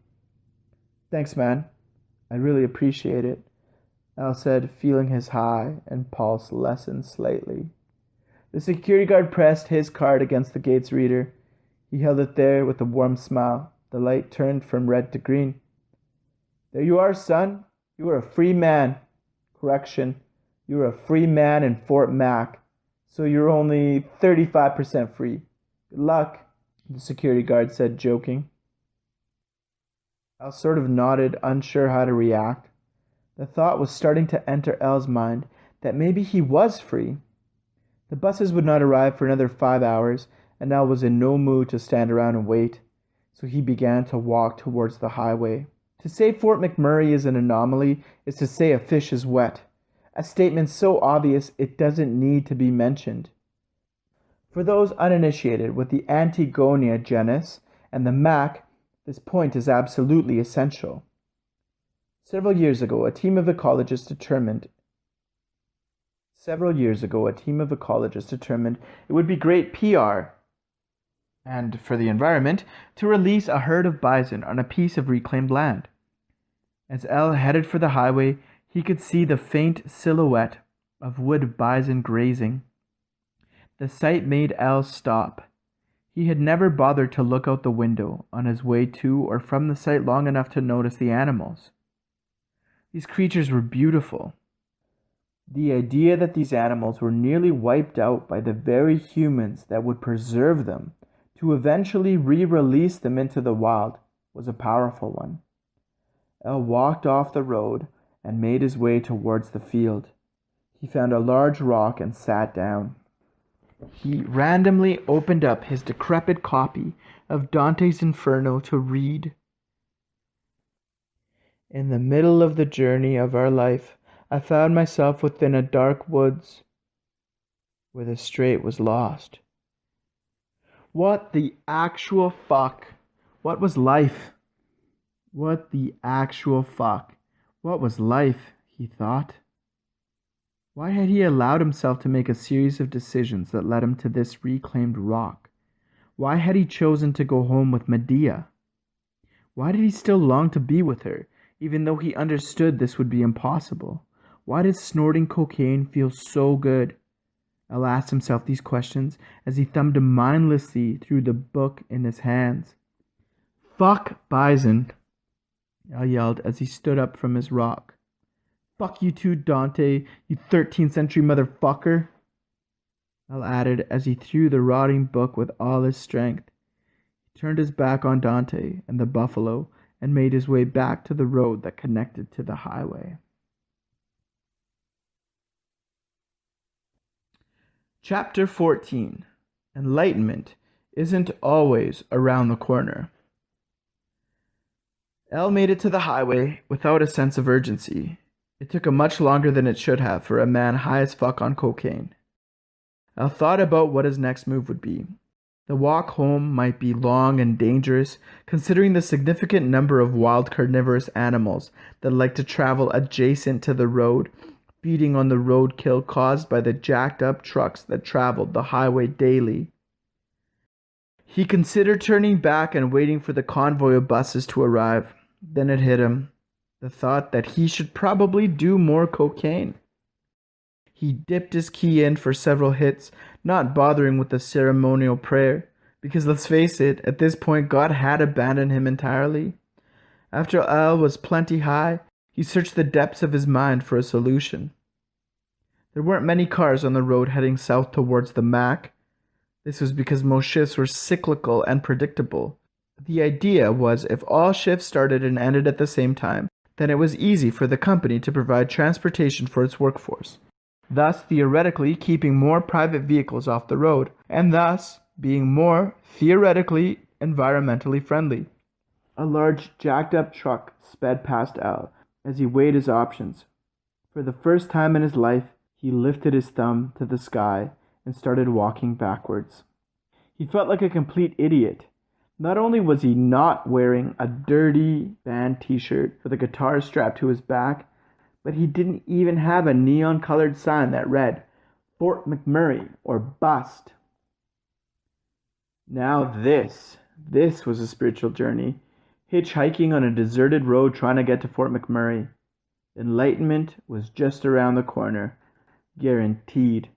Thanks, man. I really appreciate it, Al said, feeling his high and pulse lessen slightly. The security guard pressed his card against the gate's reader. He held it there with a warm smile. The light turned from red to green. There you are, son. You are a free man. Correction, you are a free man in Fort Mac, so you're only 35% free. Good luck, the security guard said, joking. Al sort of nodded, unsure how to react. The thought was starting to enter Al's mind that maybe he was free. The buses would not arrive for another 5 hours, and Al was in no mood to stand around and wait, so he began to walk towards the highway. To say Fort McMurray is an anomaly is to say a fish is wet, a statement so obvious it doesn't need to be mentioned. For those uninitiated with the Antigonia genus and the Mac, this point is absolutely essential. Several years ago, a team of ecologists determined it would be great PR and for the environment to release a herd of bison on a piece of reclaimed land. As Al headed for the highway, he could see the faint silhouette of wood bison grazing. The sight made Al stop. He had never bothered to look out the window on his way to or from the site long enough to notice the animals. These creatures were beautiful. The idea that these animals were nearly wiped out by the very humans that would preserve them to eventually re-release them into the wild was a powerful one. Al walked off the road and made his way towards the field. He found a large rock and sat down. He randomly opened up his decrepit copy of Dante's Inferno to read. In the middle of the journey of our life, I found myself within a dark woods where the strait was lost. What the actual fuck? What was life? What the actual fuck? What was life, he thought. Why had he allowed himself to make a series of decisions that led him to this reclaimed rock? Why had he chosen to go home with Medea? Why did he still long to be with her, even though he understood this would be impossible? Why did snorting cocaine feel so good? Al asked himself these questions as he thumbed mindlessly through the book in his hands. Fuck Bison, Al yelled as he stood up from his rock. Fuck you too, Dante, you 13th century motherfucker, Al added as he threw the rotting book with all his strength. He turned his back on Dante and the buffalo and made his way back to the road that connected to the highway. Chapter 14. Enlightenment isn't always around the corner. Elle made it to the highway without a sense of urgency. It took him much longer than it should have for a man high as fuck on cocaine. Elle thought about what his next move would be. The walk home might be long and dangerous, considering the significant number of wild carnivorous animals that like to travel adjacent to the road, feeding on the roadkill caused by the jacked up trucks that traveled the highway daily. He considered turning back and waiting for the convoy of buses to arrive. Then it hit him, the thought that he should probably do more cocaine. He dipped his key in for several hits, not bothering with the ceremonial prayer, because let's face it, at this point God had abandoned him entirely. After Al was plenty high, he searched the depths of his mind for a solution. There weren't many cars on the road heading south towards the Mac. This was because most shifts were cyclical and predictable. The idea was if all shifts started and ended at the same time, then it was easy for the company to provide transportation for its workforce, thus theoretically keeping more private vehicles off the road, and thus being more theoretically environmentally friendly. A large jacked-up truck sped past Al as he weighed his options. For the first time in his life, he lifted his thumb to the sky and started walking backwards. He felt like a complete idiot. Not only was he not wearing a dirty band t-shirt with a guitar strapped to his back, but he didn't even have a neon-colored sign that read, Fort McMurray or Bust. Now this was a spiritual journey, hitchhiking on a deserted road trying to get to Fort McMurray. Enlightenment was just around the corner, guaranteed.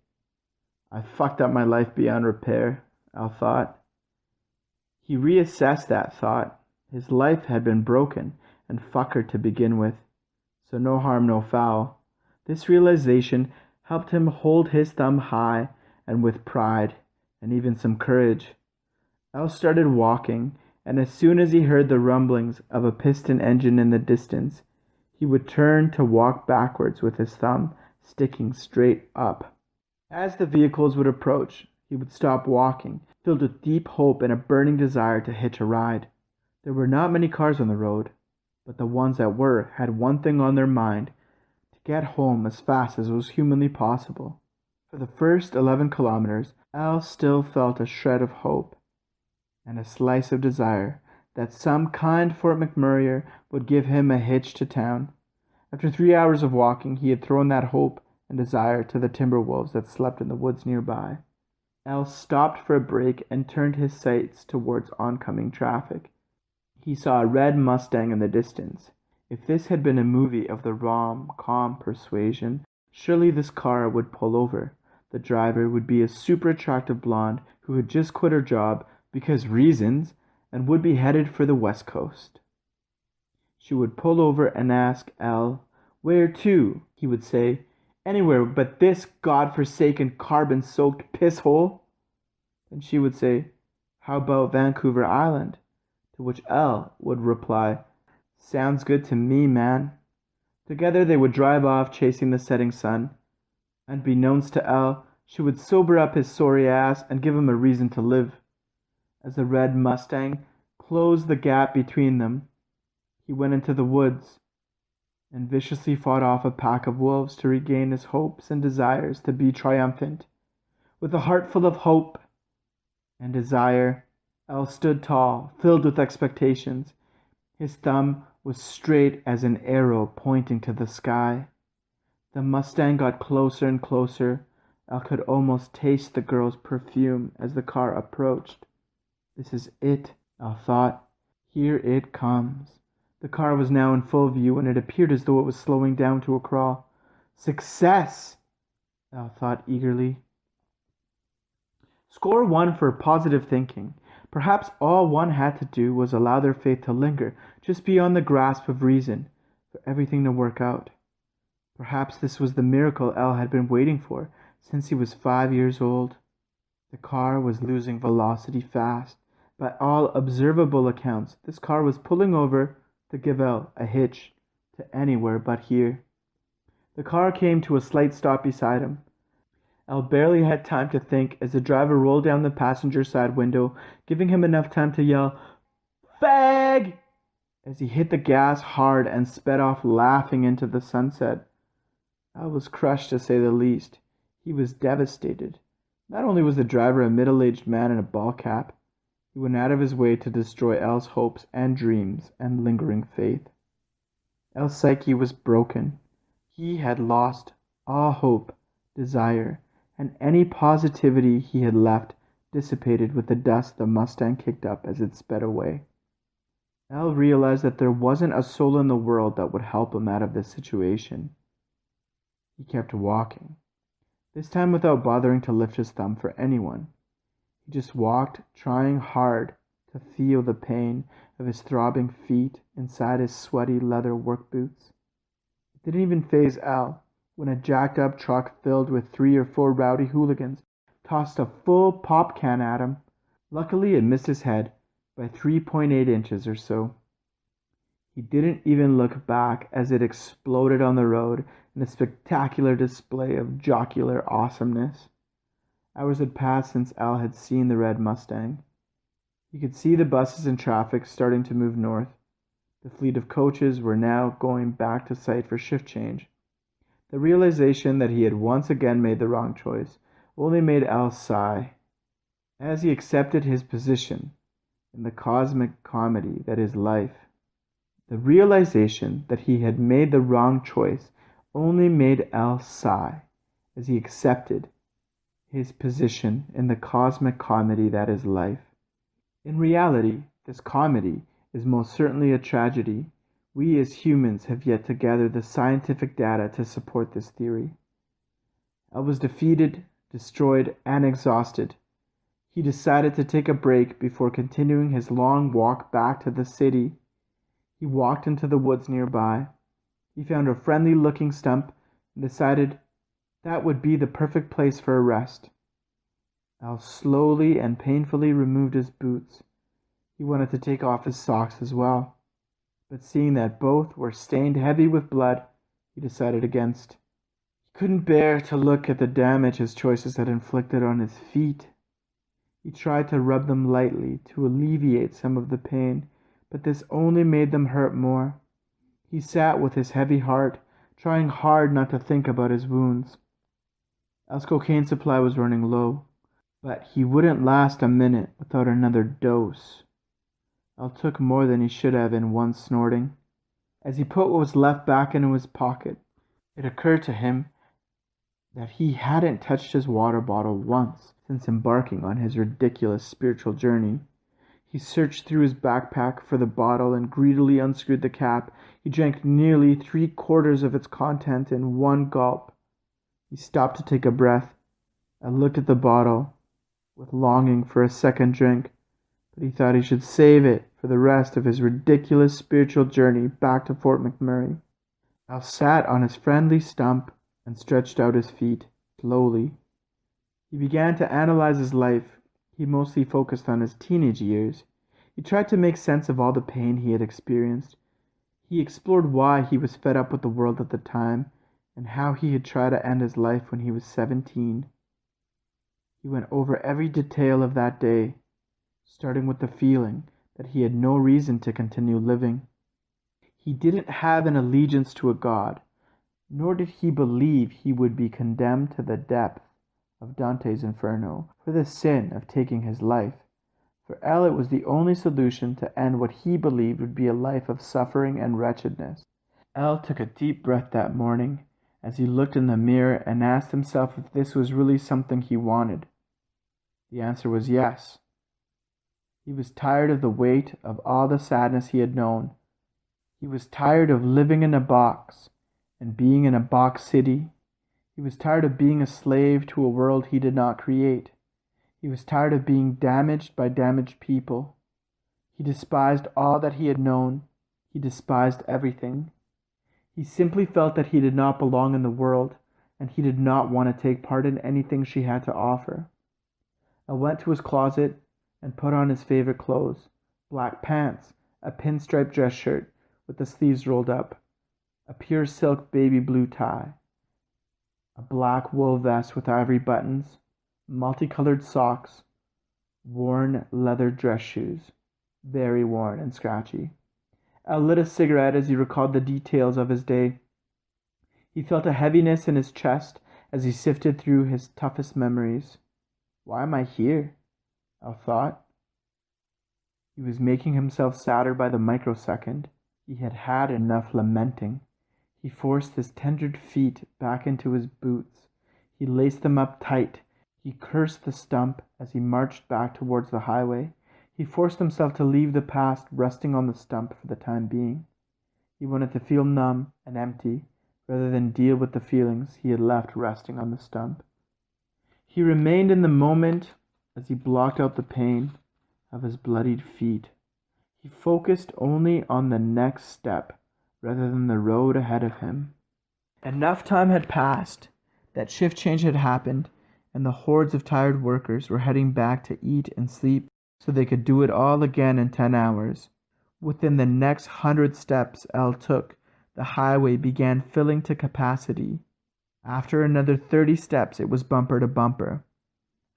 I fucked up my life beyond repair, Al thought. He reassessed that thought. His life had been broken and fuckered to begin with, so no harm, no foul. This realization helped him hold his thumb high and with pride and even some courage. Al started walking, and as soon as he heard the rumblings of a piston engine in the distance, he would turn to walk backwards with his thumb sticking straight up. As the vehicles would approach, he would stop walking, filled with deep hope and a burning desire to hitch a ride. There were not many cars on the road, but the ones that were had one thing on their mind: to get home as fast as was humanly possible. For the first 11 kilometers, Al still felt a shred of hope and a slice of desire that some kind Fort McMurrayer would give him a hitch to town. After 3 hours of walking, he had thrown that hope and desire to the timber wolves that slept in the woods nearby. Al stopped for a break and turned his sights towards oncoming traffic. He saw a red Mustang in the distance. If this had been a movie of the rom-com persuasion, surely this car would pull over. The driver would be a super attractive blonde who had just quit her job because reasons and would be headed for the West Coast. She would pull over and ask Al, "Where to?" He would say, "Anywhere but this godforsaken carbon-soaked piss hole." And she would say, "How about Vancouver Island?" To which Al would reply, "Sounds good to me, man." Together they would drive off chasing the setting sun. Unbeknownst to Al, she would sober up his sorry ass and give him a reason to live. As the red Mustang closed the gap between them, he went into the woods and viciously fought off a pack of wolves to regain his hopes and desires to be triumphant. With a heart full of hope and desire, Al stood tall, filled with expectations. His thumb was straight as an arrow pointing to the sky. The Mustang got closer and closer. Al could almost taste the girl's perfume as the car approached. This is it, Al thought. Here it comes. The car was now in full view, and it appeared as though it was slowing down to a crawl. Success! Al thought eagerly. Score 1 for positive thinking. Perhaps all one had to do was allow their faith to linger just beyond the grasp of reason for everything to work out. Perhaps this was the miracle El had been waiting for since he was 5 years old. The car was losing velocity fast. By all observable accounts, this car was pulling over to give El a hitch to anywhere but here. The car came to a slight stop beside him. El barely had time to think as the driver rolled down the passenger side window, giving him enough time to yell, "Fag!" as he hit the gas hard and sped off laughing into the sunset. El was crushed to say the least. He was devastated. Not only was the driver a middle-aged man in a ball cap, he went out of his way to destroy El's hopes and dreams and lingering faith. El's psyche was broken. He had lost all hope, desire, and any positivity he had left dissipated with the dust the Mustang kicked up as it sped away. El realized that there wasn't a soul in the world that would help him out of this situation. He kept walking, this time without bothering to lift his thumb for anyone. He just walked, trying hard to feel the pain of his throbbing feet inside his sweaty leather work boots. It didn't even faze Al when a jacked-up truck filled with 3 or 4 rowdy hooligans tossed a full pop can at him. Luckily, it missed his head by 3.8 inches or so. He didn't even look back as it exploded on the road in a spectacular display of jocular awesomeness. Hours had passed since Al had seen the red Mustang. He could see the buses and traffic starting to move north. The fleet of coaches were now going back to site for shift change. The realization that he had once again made the wrong choice only made Al sigh. As he accepted his position in the cosmic comedy that is life, the realization that he had made the wrong choice only made Al sigh as he accepted his position in the cosmic comedy that is life. In reality, this comedy is most certainly a tragedy. We as humans have yet to gather the scientific data to support this theory. Al was defeated, destroyed, and exhausted. He decided to take a break before continuing his long walk back to the city. He walked into the woods nearby. He found a friendly-looking stump and decided that would be the perfect place for a rest. Al slowly and painfully removed his boots. He wanted to take off his socks as well, but seeing that both were stained heavy with blood, he decided against. He couldn't bear to look at the damage his choices had inflicted on his feet. He tried to rub them lightly to alleviate some of the pain, but this only made them hurt more. He sat with his heavy heart, trying hard not to think about his wounds. Al's cocaine supply was running low, but he wouldn't last a minute without another dose. Al took more than he should have in one snorting. As he put what was left back into his pocket, it occurred to him that he hadn't touched his water bottle once since embarking on his ridiculous spiritual journey. He searched through his backpack for the bottle and greedily unscrewed the cap. He drank nearly 3/4 of its content in one gulp. He stopped to take a breath and looked at the bottle with longing for a second drink, but he thought he should save it for the rest of his ridiculous spiritual journey back to Fort McMurray. Al sat on his friendly stump and stretched out his feet slowly. He began to analyze his life. He mostly focused on his teenage years. He tried to make sense of all the pain he had experienced. He explored why he was fed up with the world at the time and how he had tried to end his life when he was 17. He went over every detail of that day, starting with the feeling that he had no reason to continue living. He didn't have an allegiance to a god, nor did he believe he would be condemned to the depth of Dante's Inferno for the sin of taking his life. For El, it was the only solution to end what he believed would be a life of suffering and wretchedness. El took a deep breath that morning as he looked in the mirror and asked himself if this was really something he wanted. The answer was yes. He was tired of the weight of all the sadness he had known. He was tired of living in a box and being in a box city. He was tired of being a slave to a world he did not create. He was tired of being damaged by damaged people. He despised all that he had known. He despised everything. He simply felt that he did not belong in the world, and he did not want to take part in anything she had to offer. I went to his closet and put on his favorite clothes: black pants, a pinstripe dress shirt with the sleeves rolled up, a pure silk baby blue tie, a black wool vest with ivory buttons, multicolored socks, worn leather dress shoes, very worn and scratchy. Al lit a cigarette as he recalled the details of his day. He felt a heaviness in his chest as he sifted through his toughest memories. Why am I here? Al thought. He was making himself sadder by the microsecond. He had had enough lamenting. He forced his tender feet back into his boots. He laced them up tight. He cursed the stump as he marched back towards the highway. He forced himself to leave the past resting on the stump for the time being. He wanted to feel numb and empty, rather than deal with the feelings he had left resting on the stump. He remained in the moment as he blocked out the pain of his bloodied feet. He focused only on the next step, rather than the road ahead of him. Enough time had passed. That shift change had happened, and the hordes of tired workers were heading back to eat and sleep so they could do it all again in 10 hours. Within the next 100 steps Elle took, the highway began filling to capacity. After another 30 steps, it was bumper to bumper.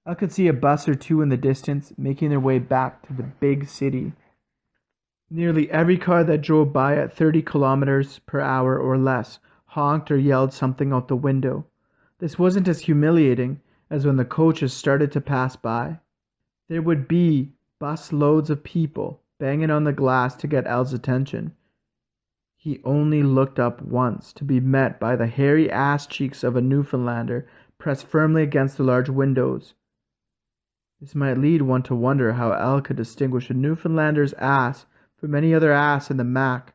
Elle could see a bus or two in the distance making their way back to the big city. Nearly every car that drove by at 30 kilometers per hour or less honked or yelled something out the window. This wasn't as humiliating as when the coaches started to pass by. There would be bus loads of people banging on the glass to get Elle's attention. He only looked up once to be met by the hairy ass cheeks of a Newfoundlander pressed firmly against the large windows. This might lead one to wonder how Elle could distinguish a Newfoundlander's ass from any other ass in the Mac.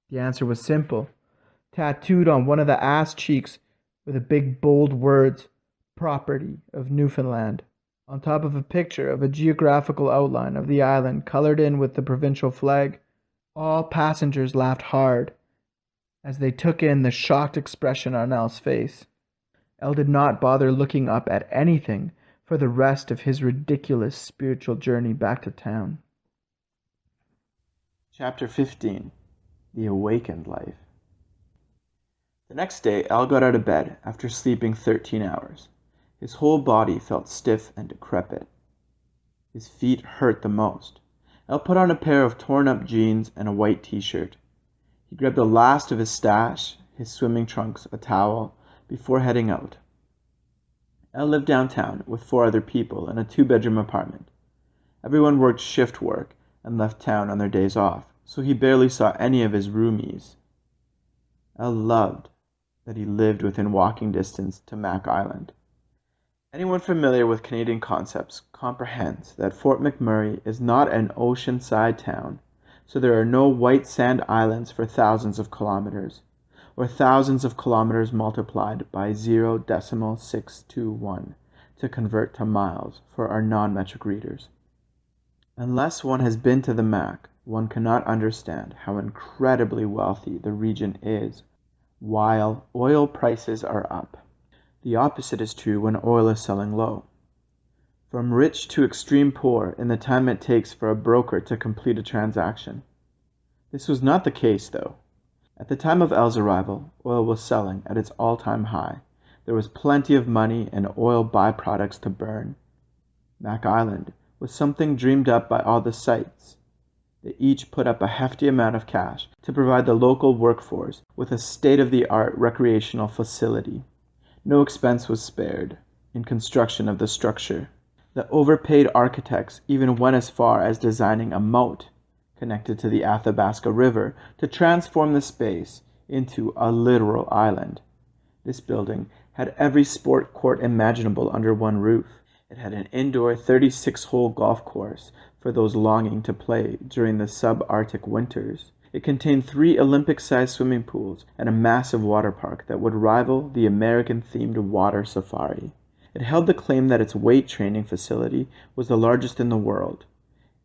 The answer was simple. Tattooed on one of the ass cheeks were the big bold words, "Property of Newfoundland," on top of a picture of a geographical outline of the island colored in with the provincial flag. All passengers laughed hard as they took in the shocked expression on Elle's face. Elle did not bother looking up at anything for the rest of his ridiculous spiritual journey back to town. Chapter 15. The Awakened Life. The next day, Al got out of bed after sleeping 13 hours. His whole body felt stiff and decrepit. His feet hurt the most. Al put on a pair of torn-up jeans and a white t-shirt. He grabbed the last of his stash, his swimming trunks, a towel, before heading out. Al lived downtown with 4 other people in a 2-bedroom apartment. Everyone worked shift work and left town on their days off, so he barely saw any of his roomies. Al loved that he lived within walking distance to Mac Island. Anyone familiar with Canadian concepts comprehends that Fort McMurray is not an oceanside town, so there are no white sand islands for thousands of kilometers, or thousands of kilometers multiplied by 0.621 to convert to miles for our non-metric readers. Unless one has been to the Mac, one cannot understand how incredibly wealthy the region is while oil prices are up. The opposite is true when oil is selling low. From rich to extreme poor in the time it takes for a broker to complete a transaction. This was not the case, though. At the time of Elle's arrival, oil was selling at its all-time high. There was plenty of money and oil byproducts to burn. Mac Island was something dreamed up by all the sites. They each put up a hefty amount of cash to provide the local workforce with a state-of-the-art recreational facility. No expense was spared in construction of the structure. The overpaid architects even went as far as designing a moat connected to the Athabasca River to transform the space into a literal island. This building had every sport court imaginable under one roof. It had an indoor 36-hole golf course for those longing to play during the subarctic winters. It contained 3 Olympic-sized swimming pools and a massive water park that would rival the American-themed water safari. It held the claim that its weight training facility was the largest in the world.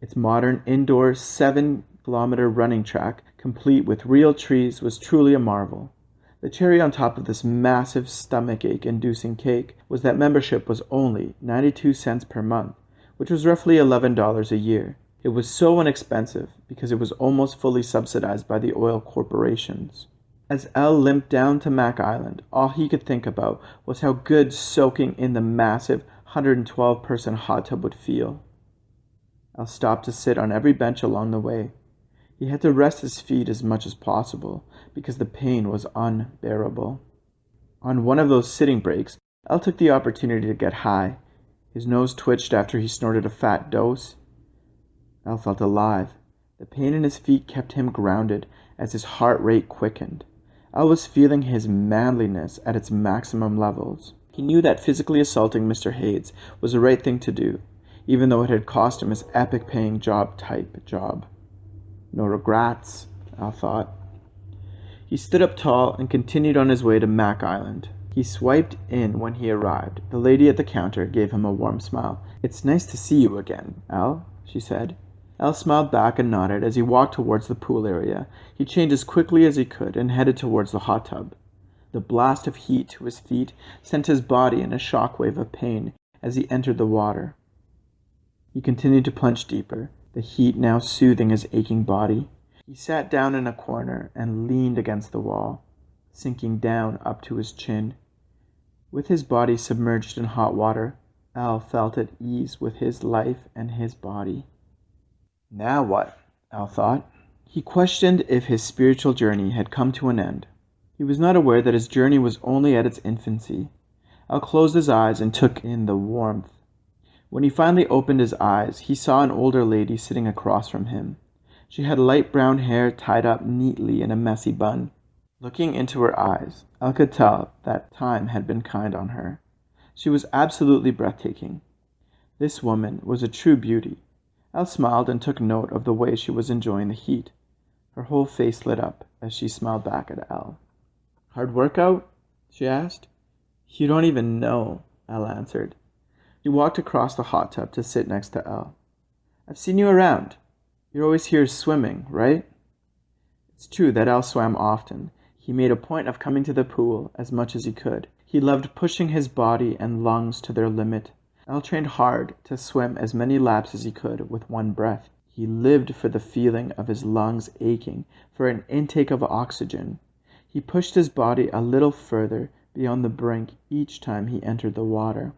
Its modern indoor 7-kilometer running track, complete with real trees, was truly a marvel. The cherry on top of this massive stomachache-inducing cake was that membership was only 92 cents per month, which was roughly $11 a year. It was so inexpensive because it was almost fully subsidized by the oil corporations. As Al limped down to Mac Island, all he could think about was how good soaking in the massive 112-person hot tub would feel. Al stopped to sit on every bench along the way. He had to rest his feet as much as possible because the pain was unbearable. On one of those sitting breaks, Al took the opportunity to get high. His nose twitched after he snorted a fat dose. Al felt alive. The pain in his feet kept him grounded as his heart rate quickened. Al was feeling his manliness at its maximum levels. He knew that physically assaulting Mr. Hayes was the right thing to do, even though it had cost him his epic-paying job-type job. No regrets, Al thought. He stood up tall and continued on his way to Mac Island. He swiped in when he arrived. The lady at the counter gave him a warm smile. "It's nice to see you again, Al," she said. Al smiled back and nodded as he walked towards the pool area. He changed as quickly as he could and headed towards the hot tub. The blast of heat to his feet sent his body in a shockwave of pain as he entered the water. He continued to plunge deeper, the heat now soothing his aching body. He sat down in a corner and leaned against the wall, sinking down up to his chin. With his body submerged in hot water, Al felt at ease with his life and his body. Now what? Al thought. He questioned if his spiritual journey had come to an end. He was not aware that his journey was only at its infancy. Al closed his eyes and took in the warmth. When he finally opened his eyes, he saw an older lady sitting across from him. She had light brown hair tied up neatly in a messy bun. Looking into her eyes, Al could tell that time had been kind on her. She was absolutely breathtaking. This woman was a true beauty. Al smiled and took note of the way she was enjoying the heat. Her whole face lit up as she smiled back at Al. "Hard workout?" she asked. "You don't even know," Al answered. He walked across the hot tub to sit next to Al. "I've seen you around. You're always here swimming, right?" It's true that Al swam often. He made a point of coming to the pool as much as he could. He loved pushing his body and lungs to their limit. Al trained hard to swim as many laps as he could with one breath. He lived for the feeling of his lungs aching for an intake of oxygen. He pushed his body a little further beyond the brink each time he entered the water.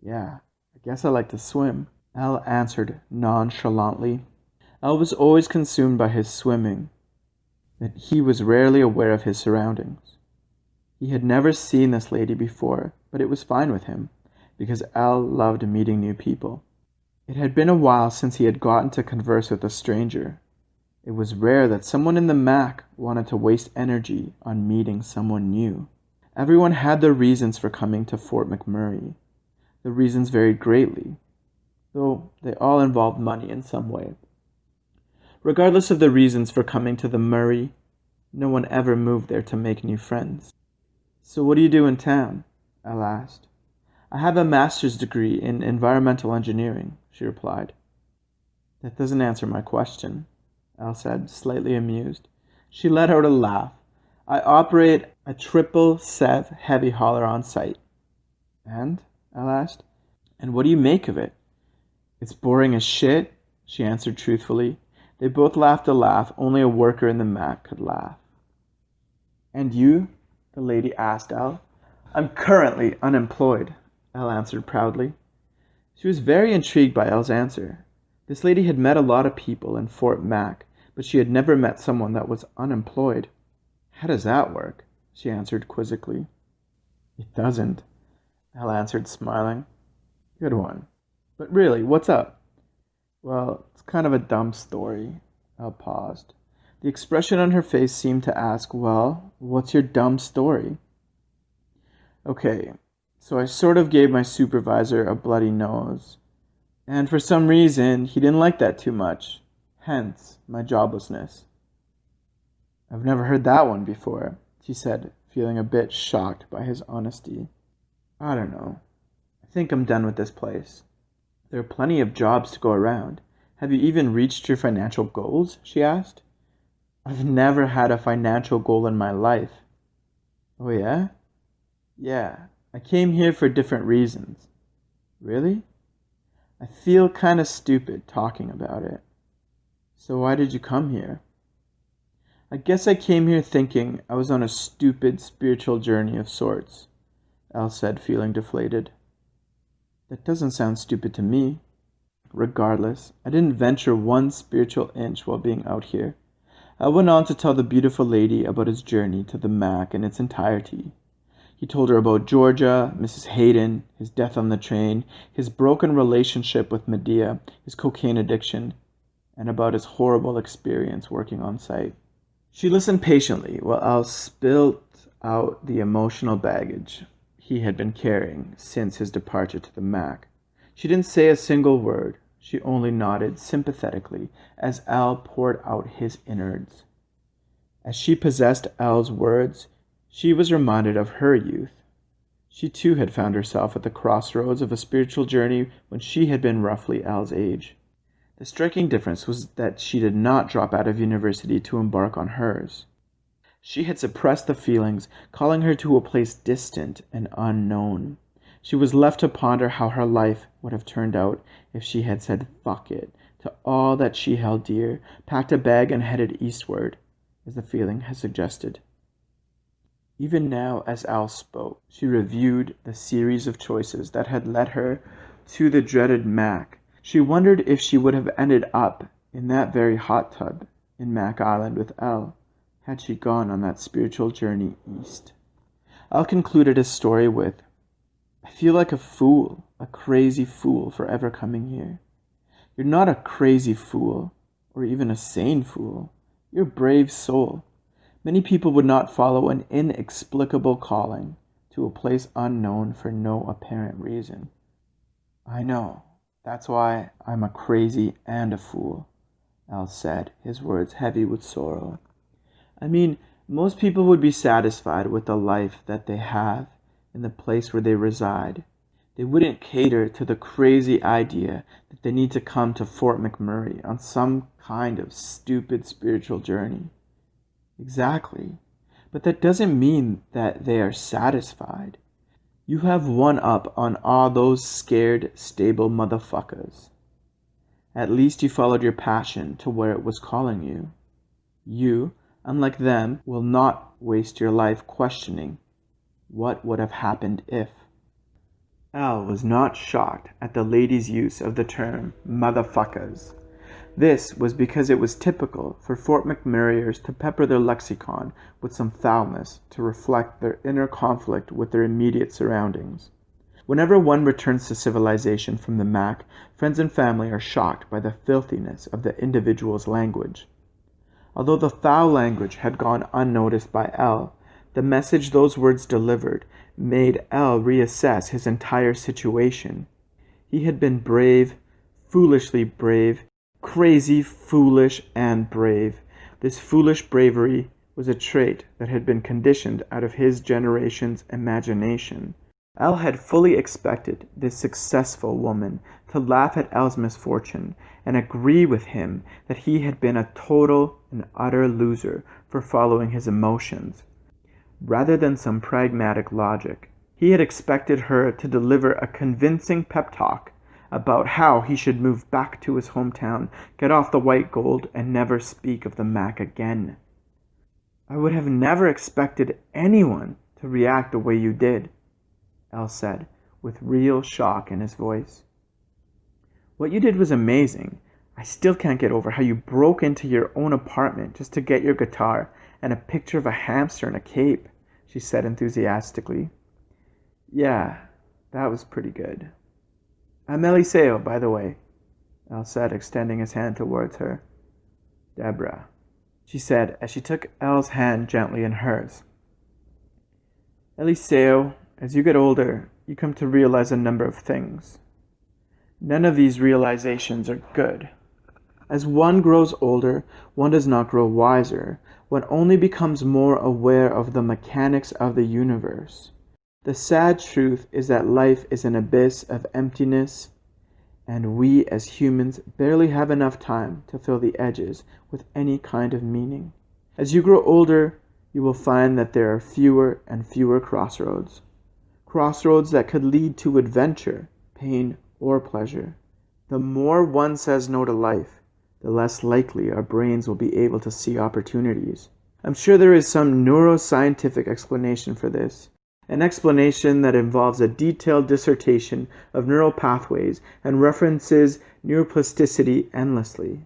"Yeah, I guess I like to swim," Al answered nonchalantly. Al was always consumed by his swimming, that he was rarely aware of his surroundings. He had never seen this lady before, but it was fine with him, because Al loved meeting new people. It had been a while since he had gotten to converse with a stranger. It was rare that someone in the Mac wanted to waste energy on meeting someone new. Everyone had their reasons for coming to Fort McMurray. The reasons varied greatly, though they all involved money in some way. Regardless of the reasons for coming to the Murray, no one ever moved there to make new friends. "So what do you do in town?" Al asked. "I have a master's degree in environmental engineering," she replied. "That doesn't answer my question," Al said, slightly amused. She let out a laugh. "I operate a 777 heavy hauler on site." "And?" Al asked. "And what do you make of it?" "It's boring as shit," she answered truthfully. They both laughed a laugh only a worker in the Mac could laugh. "And you?" the lady asked Al. "I'm currently unemployed," Al answered proudly. She was very intrigued by Al's answer. This lady had met a lot of people in Fort Mac, but she had never met someone that was unemployed. "How does that work?" she answered quizzically. "It doesn't," Al answered, smiling. "Good one. But really, what's up?" "Well, it's kind of a dumb story." Al paused. The expression on her face seemed to ask, "Well, what's your dumb story?" "Okay, so I sort of gave my supervisor a bloody nose. And for some reason, he didn't like that too much. Hence, my joblessness." "I've never heard that one before," she said, feeling a bit shocked by his honesty. "I don't know. I I think I'm done with this place. There are plenty of jobs to go around. Have you even reached your financial goals? She asked. I've never had a financial goal in my life. Oh, yeah? Yeah. I came here for different reasons. Really? I feel kind of stupid talking about it. So why did you come here? I guess I came here thinking I was on a stupid spiritual journey of sorts, Al said, feeling deflated. That doesn't sound stupid to me. Regardless, I didn't venture one spiritual inch while being out here. I went on to tell the beautiful lady about his journey to the Mac in its entirety. He told her about Georgia, Mrs. Hayden, his death on the train, his broken relationship with Medea, his cocaine addiction, and about his horrible experience working on site. She listened patiently while Al spilled out the emotional baggage he had been carrying since his departure to the Mac. She didn't say a single word. She only nodded sympathetically as Al poured out his innards. As she possessed Al's words, she was reminded of her youth. She too had found herself at the crossroads of a spiritual journey when she had been roughly Al's age. The striking difference was that she did not drop out of university to embark on hers. She had suppressed the feelings, calling her to a place distant and unknown. She was left to ponder how her life would have turned out if she had said fuck it to all that she held dear, packed a bag and headed eastward, as the feeling had suggested. Even now, as Al spoke, she reviewed the series of choices that had led her to the dreaded Mac. She wondered if she would have ended up in that very hot tub in Mac Island with Al, had she gone on that spiritual journey east. Al concluded his story with, I feel like a fool, a crazy fool for ever coming here. You're not a crazy fool, or even a sane fool. You're a brave soul. Many people would not follow an inexplicable calling to a place unknown for no apparent reason. I know. That's why I'm a crazy and a fool, Al said, his words heavy with sorrow. I mean, most people would be satisfied with the life that they have in the place where they reside. They wouldn't cater to the crazy idea that they need to come to Fort McMurray on some kind of stupid spiritual journey. Exactly. But that doesn't mean that they are satisfied. You have one up on all those scared, stable motherfuckers. At least you followed your passion to where it was calling you. You, unlike them, will not waste your life questioning what would have happened if. Al was not shocked at the lady's use of the term motherfuckers. This was because it was typical for Fort McMurrayers to pepper their lexicon with some foulness to reflect their inner conflict with their immediate surroundings. Whenever one returns to civilization from the Mac, friends and family are shocked by the filthiness of the individual's language. Although the foul language had gone unnoticed by Al, the message those words delivered made Al reassess his entire situation. He had been brave, foolishly brave, crazy, foolish, and brave. This foolish bravery was a trait that had been conditioned out of his generation's imagination. Al had fully expected this successful woman to laugh at Al's misfortune and agree with him that he had been a total and utter loser for following his emotions, rather than some pragmatic logic. He had expected her to deliver a convincing pep talk about how he should move back to his hometown, get off the white gold, and never speak of the Mac again. I would have never expected anyone to react the way you did, Al said, with real shock in his voice. What you did was amazing. I still can't get over how you broke into your own apartment just to get your guitar and a picture of a hamster in a cape, she said enthusiastically. Yeah, that was pretty good. I'm Eliseo, by the way, Al said, extending his hand towards her. Deborah, she said as she took Al's hand gently in hers. Eliseo, as you get older, you come to realize a number of things. None of these realizations are good. As one grows older, one does not grow wiser. One only becomes more aware of the mechanics of the universe. The sad truth is that life is an abyss of emptiness, and we as humans barely have enough time to fill the edges with any kind of meaning. As you grow older, you will find that there are fewer and fewer crossroads. Crossroads that could lead to adventure, pain, or pleasure. The more one says no to life, the less likely our brains will be able to see opportunities. I'm sure there is some neuroscientific explanation for this, an explanation that involves a detailed dissertation of neural pathways and references neuroplasticity endlessly.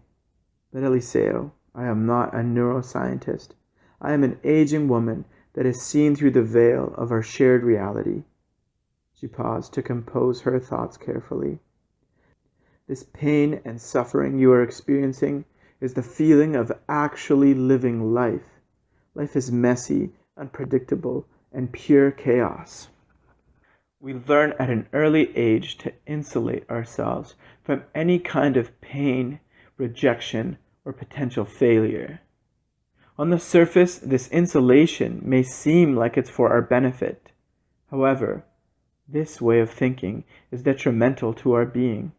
But Eliseo, I am not a neuroscientist. I am an aging woman that is seen through the veil of our shared reality. She paused to compose her thoughts carefully. This pain and suffering you are experiencing is the feeling of actually living life. Life is messy, unpredictable, and pure chaos. We learn at an early age to insulate ourselves from any kind of pain, rejection, or potential failure. On the surface, this insulation may seem like it's for our benefit. However, this way of thinking is detrimental to our being.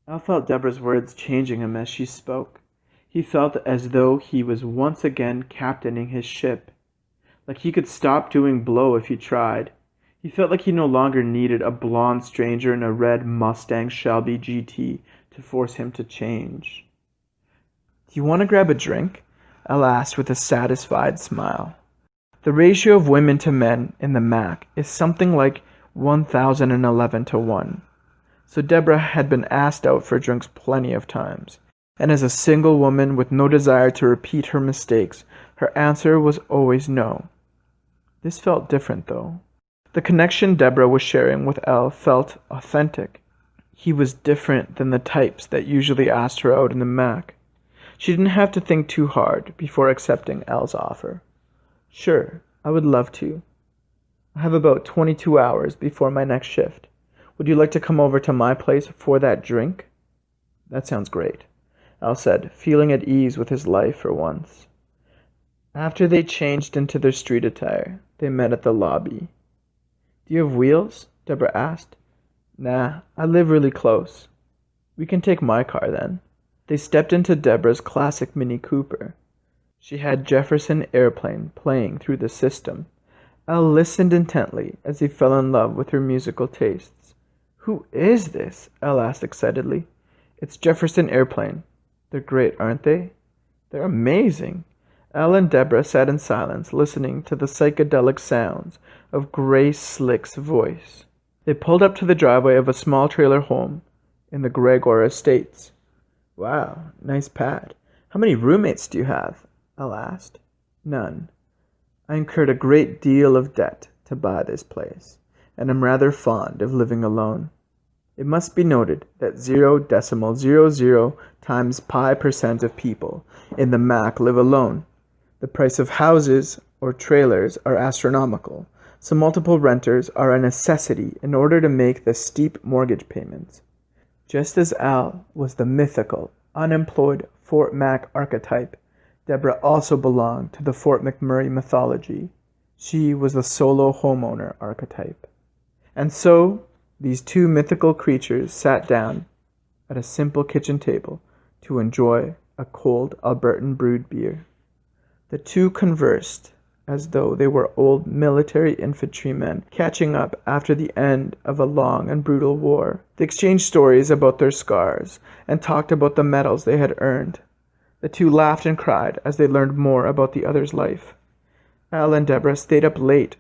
Al felt Deborah's words changing him as she spoke. He felt as though he was once again captaining his ship, like he could stop doing blow if he tried. He felt like he no longer needed a blonde stranger in a red Mustang Shelby GT to force him to change. "Do you want to grab a drink?" Al asked with a satisfied smile. The ratio of women to men in the MAC is something like 1,011 to 1. So Deborah had been asked out for drinks plenty of times. And as a single woman with no desire to repeat her mistakes, her answer was always no. This felt different, though. The connection Deborah was sharing with Elle felt authentic. He was different than the types that usually asked her out in the MAC. She didn't have to think too hard before accepting Elle's offer. "Sure, I would love to. I have about 22 hours before my next shift. Would you like to come over to my place for that drink?" "That sounds great," Elle said, feeling at ease with his life for once. After they changed into their street attire, they met at the lobby. "Do you have wheels?" Deborah asked. "Nah, I live really close." "We can take my car then." They stepped into Deborah's classic Mini Cooper. She had Jefferson Airplane playing through the system. Elle listened intently as he fell in love with her musical tastes. "Who is this?" Elle asked excitedly. "It's Jefferson Airplane. They're great, aren't they?" "They're amazing." Elle and Deborah sat in silence, listening to the psychedelic sounds of Grace Slick's voice. They pulled up to the driveway of a small trailer home in the Gregor Estates. "Wow, nice pad. How many roommates do you have?" Elle asked. "None. I incurred a great deal of debt to buy this place, and am rather fond of living alone. It must be noted that 0.00 times pi% of people in the MAC live alone. The price of houses or trailers are astronomical, so multiple renters are a necessity in order to make the steep mortgage payments. Just as Al was the mythical, unemployed Fort Mac archetype, Deborah also belonged to the Fort McMurray mythology. She was the solo homeowner archetype. And so, these two mythical creatures sat down at a simple kitchen table to enjoy a cold Albertan brewed beer. The two conversed as though they were old military infantrymen catching up after the end of a long and brutal war. They exchanged stories about their scars and talked about the medals they had earned. The two laughed and cried as they learned more about the other's life. Al and Deborah stayed up late,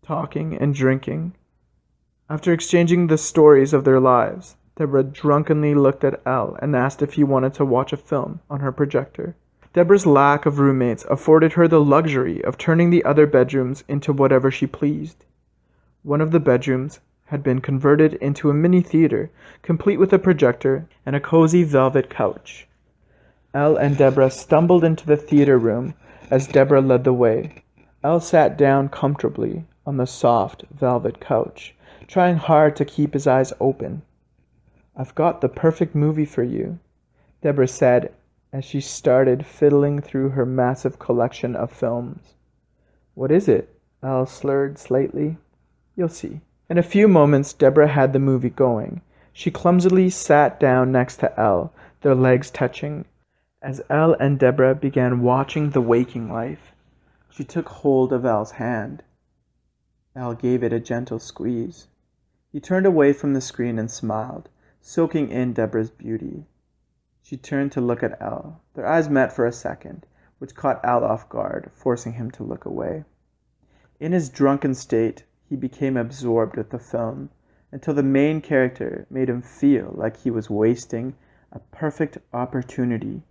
talking and drinking. After exchanging the stories of their lives, Deborah drunkenly looked at Al and asked if he wanted to watch a film on her projector. Deborah's lack of roommates afforded her the luxury of turning the other bedrooms into whatever she pleased. One of the bedrooms had been converted into a mini theater, complete with a projector and a cozy velvet couch. Elle and Deborah stumbled into the theater room as Deborah led the way. Elle sat down comfortably on the soft velvet couch, trying hard to keep his eyes open. "I've got the perfect movie for you," Deborah said as she started fiddling through her massive collection of films. "What is it?" Al slurred slightly. You'll see. In a few moments, Deborah had the movie going. She clumsily sat down next to Elle, their legs touching. As Elle and Deborah began watching The Waking Life, she took hold of Elle's hand. Elle gave it a gentle squeeze. He turned away from the screen and smiled, soaking in Deborah's beauty. She turned to look at Elle. Their eyes met for a second, which caught Elle off guard, forcing him to look away. In his drunken state, he became absorbed with the film, until the main character made him feel like he was wasting a perfect opportunity.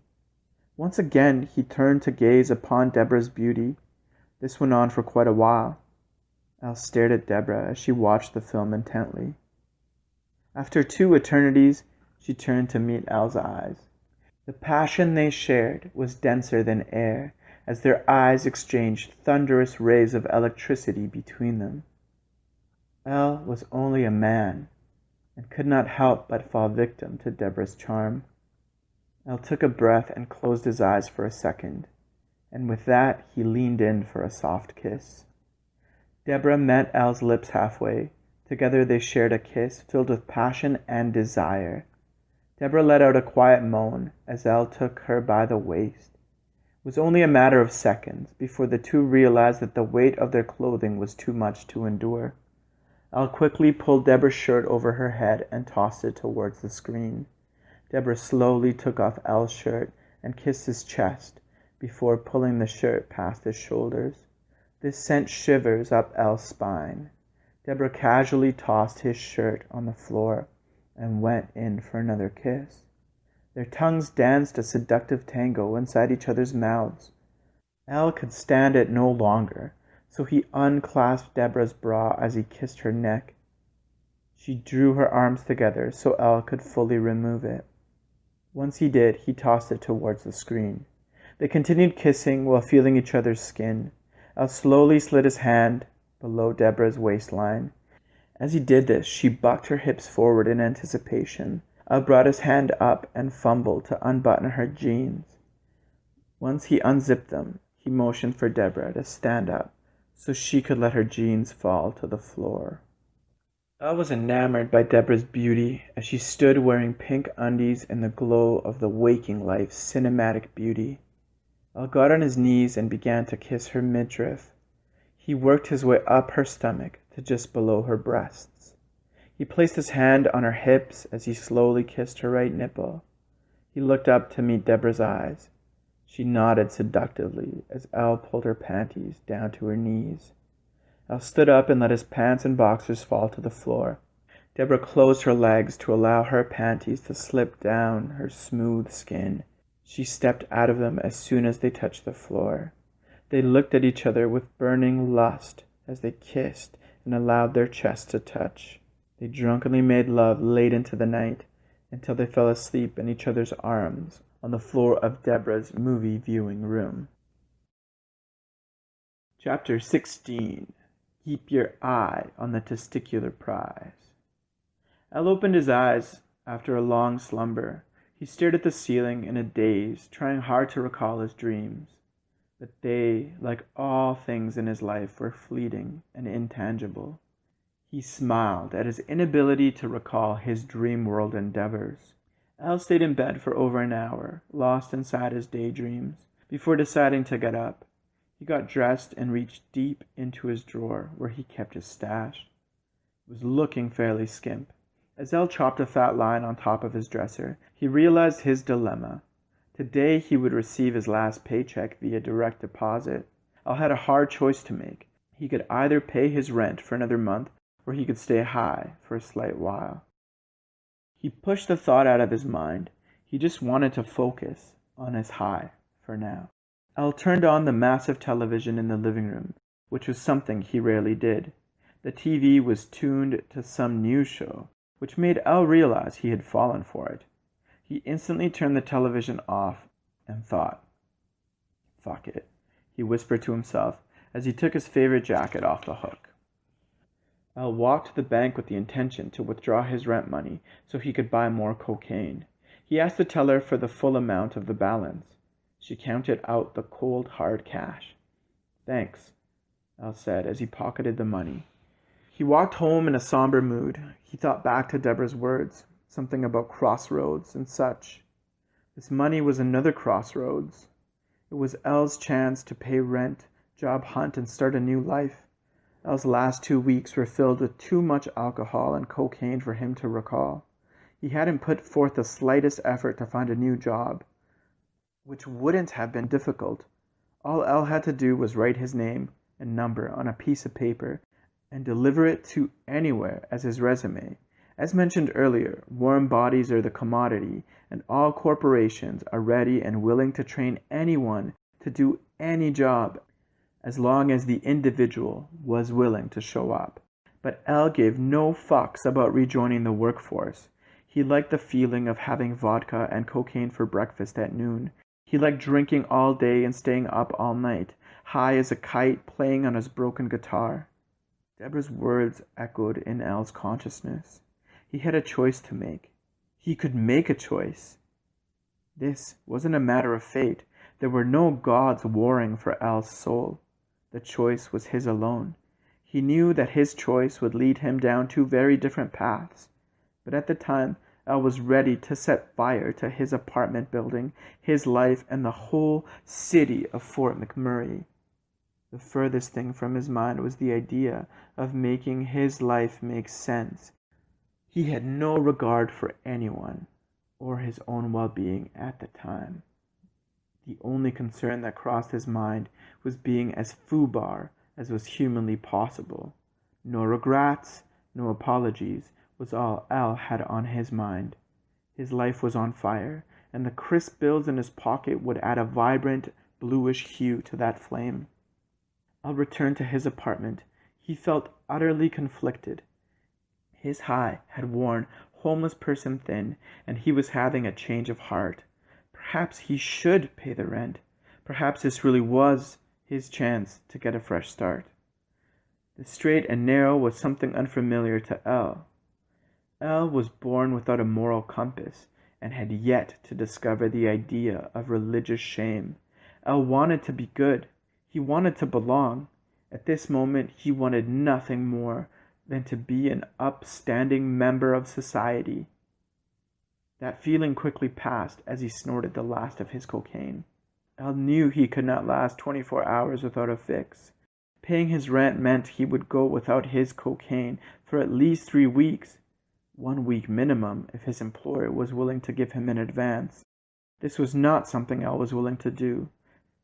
Once again, he turned to gaze upon Deborah's beauty. This went on for quite a while. Elle stared at Deborah as she watched the film intently. After 2 eternities, she turned to meet Elle's eyes. The passion they shared was denser than air, as their eyes exchanged thunderous rays of electricity between them. Elle was only a man, and could not help but fall victim to Deborah's charm. Elle took a breath and closed his eyes for a second, and with that he leaned in for a soft kiss. Deborah met Elle's lips halfway. Together they shared a kiss filled with passion and desire. Deborah let out a quiet moan as Elle took her by the waist. It was only a matter of seconds before the two realized that the weight of their clothing was too much to endure. Elle quickly pulled Deborah's shirt over her head and tossed it towards the screen. Deborah slowly took off Elle's shirt and kissed his chest before pulling the shirt past his shoulders. This sent shivers up Elle's spine. Deborah casually tossed his shirt on the floor and went in for another kiss. Their tongues danced a seductive tango inside each other's mouths. Elle could stand it no longer, so he unclasped Deborah's bra as he kissed her neck. She drew her arms together so Elle could fully remove it. Once he did, he tossed it towards the screen. They continued kissing while feeling each other's skin. Elle slowly slid his hand below Deborah's waistline. As he did this, she bucked her hips forward in anticipation. Elle brought his hand up and fumbled to unbutton her jeans. Once he unzipped them, he motioned for Deborah to stand up so she could let her jeans fall to the floor. Elle was enamored by Deborah's beauty as she stood wearing pink undies in the glow of The Waking Life's cinematic beauty. Elle got on his knees and began to kiss her midriff. He worked his way up her stomach to just below her breasts. He placed his hand on her hips as he slowly kissed her right nipple. He looked up to meet Deborah's eyes. She nodded seductively as Elle pulled her panties down to her knees. Elle stood up and let his pants and boxers fall to the floor. Deborah closed her legs to allow her panties to slip down her smooth skin. She stepped out of them as soon as they touched the floor. They looked at each other with burning lust as they kissed and allowed their chests to touch. They drunkenly made love late into the night until they fell asleep in each other's arms on the floor of Deborah's movie viewing room. Chapter 16. Keep your eye on the testicular prize. Elle opened his eyes after a long slumber. He stared at the ceiling in a daze, trying hard to recall his dreams. But they, like all things in his life, were fleeting and intangible. He smiled at his inability to recall his dream world endeavors. Elle stayed in bed for over an hour, lost inside his daydreams, before deciding to get up. He got dressed and reached deep into his drawer where he kept his stash. It was looking fairly skimp. As Elle chopped a fat line on top of his dresser, he realized his dilemma. Today he would receive his last paycheck via direct deposit. Elle had a hard choice to make. He could either pay his rent for another month, or he could stay high for a slight while. He pushed the thought out of his mind. He just wanted to focus on his high for now. Elle turned on the massive television in the living room, which was something he rarely did. The TV was tuned to some news show, which made Elle realize he had fallen for it. He instantly turned the television off and thought, "Fuck it," he whispered to himself as he took his favorite jacket off the hook. Elle walked to the bank with the intention to withdraw his rent money so he could buy more cocaine. He asked the teller for the full amount of the balance. She counted out the cold, hard cash. "Thanks," Elle said as he pocketed the money. He walked home in a somber mood. He thought back to Deborah's words, something about crossroads and such. This money was another crossroads. It was Elle's chance to pay rent, job hunt, and start a new life. Elle's last 2 weeks were filled with too much alcohol and cocaine for him to recall. He hadn't put forth the slightest effort to find a new job, which wouldn't have been difficult. All Elle had to do was write his name and number on a piece of paper and deliver it to anywhere as his resume. As mentioned earlier, warm bodies are the commodity, and all corporations are ready and willing to train anyone to do any job as long as the individual was willing to show up. But Elle gave no fucks about rejoining the workforce. He liked the feeling of having vodka and cocaine for breakfast at noon. He liked drinking all day and staying up all night, high as a kite, playing on his broken guitar. Deborah's words echoed in Elle's consciousness. He had a choice to make. He could make a choice. This wasn't a matter of fate. There were no gods warring for Elle's soul. The choice was his alone. He knew that his choice would lead him down two very different paths. But at the time, Elle was ready to set fire to his apartment building, his life, and the whole city of Fort McMurray. The furthest thing from his mind was the idea of making his life make sense. He had no regard for anyone or his own well-being at the time. The only concern that crossed his mind was being as foobar as was humanly possible. No regrets, no apologies was all Elle had on his mind. His life was on fire, and the crisp bills in his pocket would add a vibrant, bluish hue to that flame. Elle returned to his apartment. He felt utterly conflicted. His high had worn homeless person thin, and he was having a change of heart. Perhaps he should pay the rent. Perhaps this really was his chance to get a fresh start. The straight and narrow was something unfamiliar to Elle. Elle was born without a moral compass and had yet to discover the idea of religious shame. Elle wanted to be good. He wanted to belong. At this moment, he wanted nothing more than to be an upstanding member of society. That feeling quickly passed as he snorted the last of his cocaine. Elle knew he could not last 24 hours without a fix. Paying his rent meant he would go without his cocaine for at least 3 weeks. 1 week minimum if his employer was willing to give him an advance. This was not something Elle was willing to do.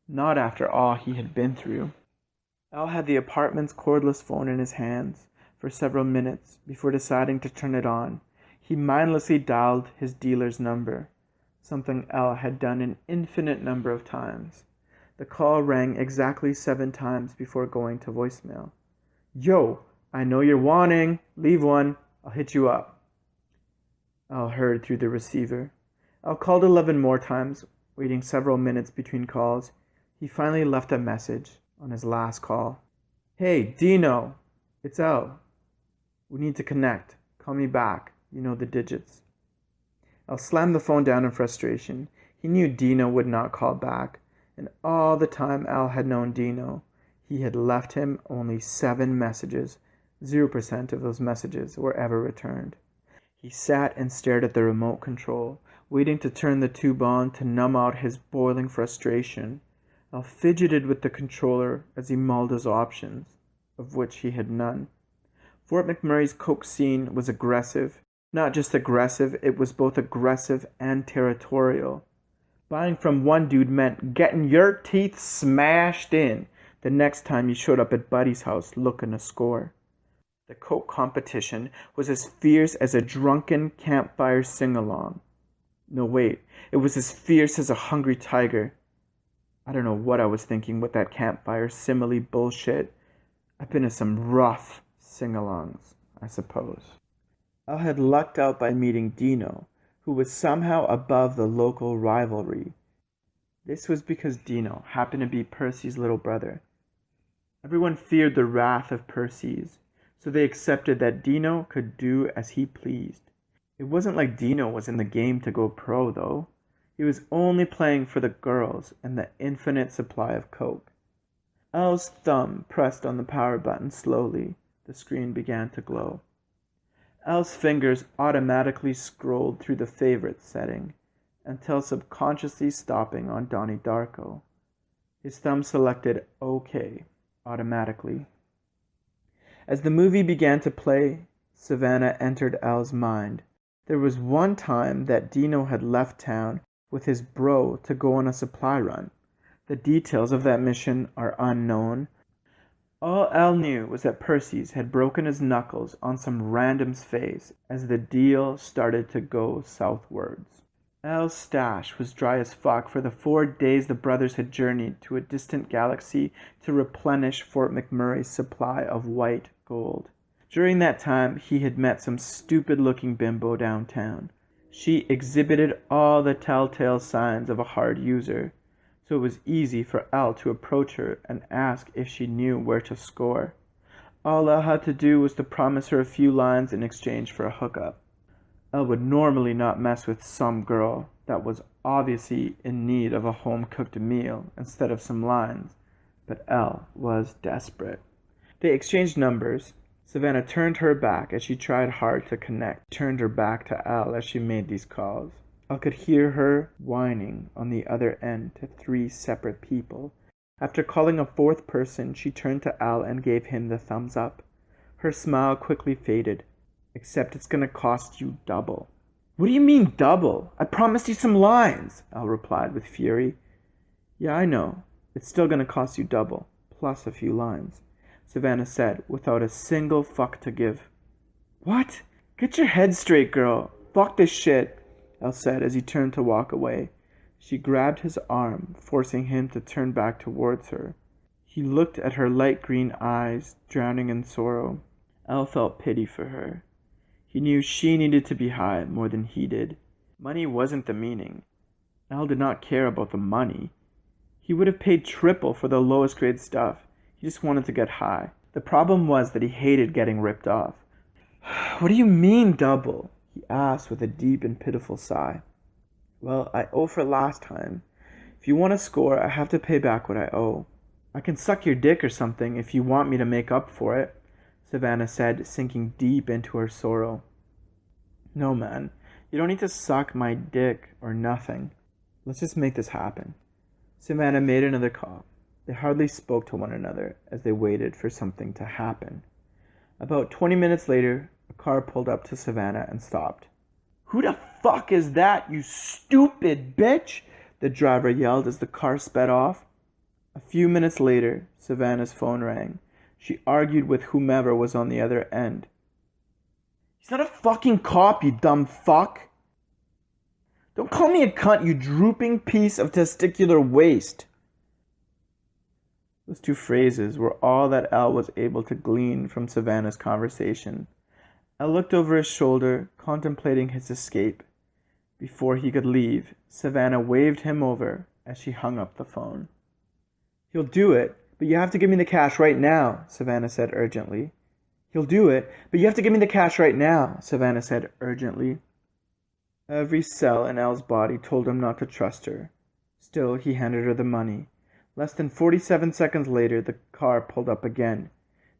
Not after all he had been through. Elle had the apartment's cordless phone in his hands for several minutes before deciding to turn it on. He mindlessly dialed his dealer's number, something Elle had done an infinite number of times. The call rang exactly 7 times before going to voicemail. "Yo, I know you're wanting. Leave one. I'll hit you up." Elle heard through the receiver. Elle called 11 more times, waiting several minutes between calls. He finally left a message on his last call. "Hey, Dino, it's Elle. We need to connect. Call me back. You know the digits." Elle slammed the phone down in frustration. He knew Dino would not call back, and all the time Elle had known Dino, he had left him only 7 messages. 0% of those messages were ever returned. He sat and stared at the remote control, waiting to turn the tube on to numb out his boiling frustration. Elle fidgeted with the controller as he mulled his options, of which he had none. Fort McMurray's coke scene was aggressive. Not just aggressive, it was both aggressive and territorial. Buying from one dude meant getting your teeth smashed in the next time you showed up at Buddy's house looking to score. The coke competition was as fierce as a drunken campfire sing-along. No, wait, it was as fierce as a hungry tiger. I don't know what I was thinking with that campfire simile bullshit. I've been to some rough sing-alongs, I suppose. Elle had lucked out by meeting Dino, who was somehow above the local rivalry. This was because Dino happened to be Percy's little brother. Everyone feared the wrath of Percy's, so they accepted that Dino could do as he pleased. It wasn't like Dino was in the game to go pro, though. He was only playing for the girls and the infinite supply of coke. Elle's thumb pressed on the power button slowly. The screen began to glow. Al's fingers automatically scrolled through the favorites setting until subconsciously stopping on Donnie Darko. His thumb selected OK automatically. As the movie began to play, Savannah entered Al's mind. There was one time that Dino had left town with his bro to go on a supply run. The details of that mission are unknown. All Al knew was that Percy's had broken his knuckles on some random's face as the deal started to go southwards. Al's stash was dry as fuck for the 4 days the brothers had journeyed to a distant galaxy to replenish Fort McMurray's supply of white gold. During that time, he had met some stupid-looking bimbo downtown. She exhibited all the telltale signs of a hard user, so it was easy for Al to approach her and ask if she knew where to score. All Al had to do was to promise her a few lines in exchange for a hookup. Al would normally not mess with some girl that was obviously in need of a home-cooked meal instead of some lines, but Al was desperate. They exchanged numbers. Savannah turned her back as she tried hard to connect, turned her back to Al as she made these calls. Al could hear her whining on the other end to 3 separate people. After calling a 4th person, she turned to Al and gave him the thumbs up. Her smile quickly faded. Except it's gonna cost you double. What do you mean double? I promised you some lines, Al replied with fury. Yeah, I know. It's still gonna cost you double, plus a few lines, Savannah said, without a single fuck to give. What? Get your head straight, girl. Fuck this shit, Al said as he turned to walk away. She grabbed his arm, forcing him to turn back towards her. He looked at her light green eyes, drowning in sorrow. Al felt pity for her. He knew she needed to be high more than he did. Money wasn't the meaning. Al did not care about the money. He would have paid triple for the lowest grade stuff. He just wanted to get high. The problem was that he hated getting ripped off. What do you mean double? He asked with a deep and pitiful sigh. Well, I owe for last time. If you want to score, I have to pay back what I owe. I can suck your dick or something if you want me to make up for it, Savannah said, sinking deep into her sorrow. No, man. You don't need to suck my dick or nothing. Let's just make this happen. Savannah made another call. They hardly spoke to one another as they waited for something to happen. About 20 minutes later, a car pulled up to Savannah and stopped. Who the fuck is that, you stupid bitch? The driver yelled as the car sped off. A few minutes later, Savannah's phone rang. She argued with whomever was on the other end. He's not a fucking cop, you dumb fuck. Don't call me a cunt, you drooping piece of testicular waste. Those 2 phrases were all that Al was able to glean from Savannah's conversation. Al looked over his shoulder, contemplating his escape. Before he could leave, Savannah waved him over as she hung up the phone. He'll do it, but you have to give me the cash right now, Savannah said urgently. He'll do it, but you have to give me the cash right now, Savannah said urgently. Every cell in Al's body told him not to trust her. Still, he handed her the money. Less than 47 seconds later, the car pulled up again.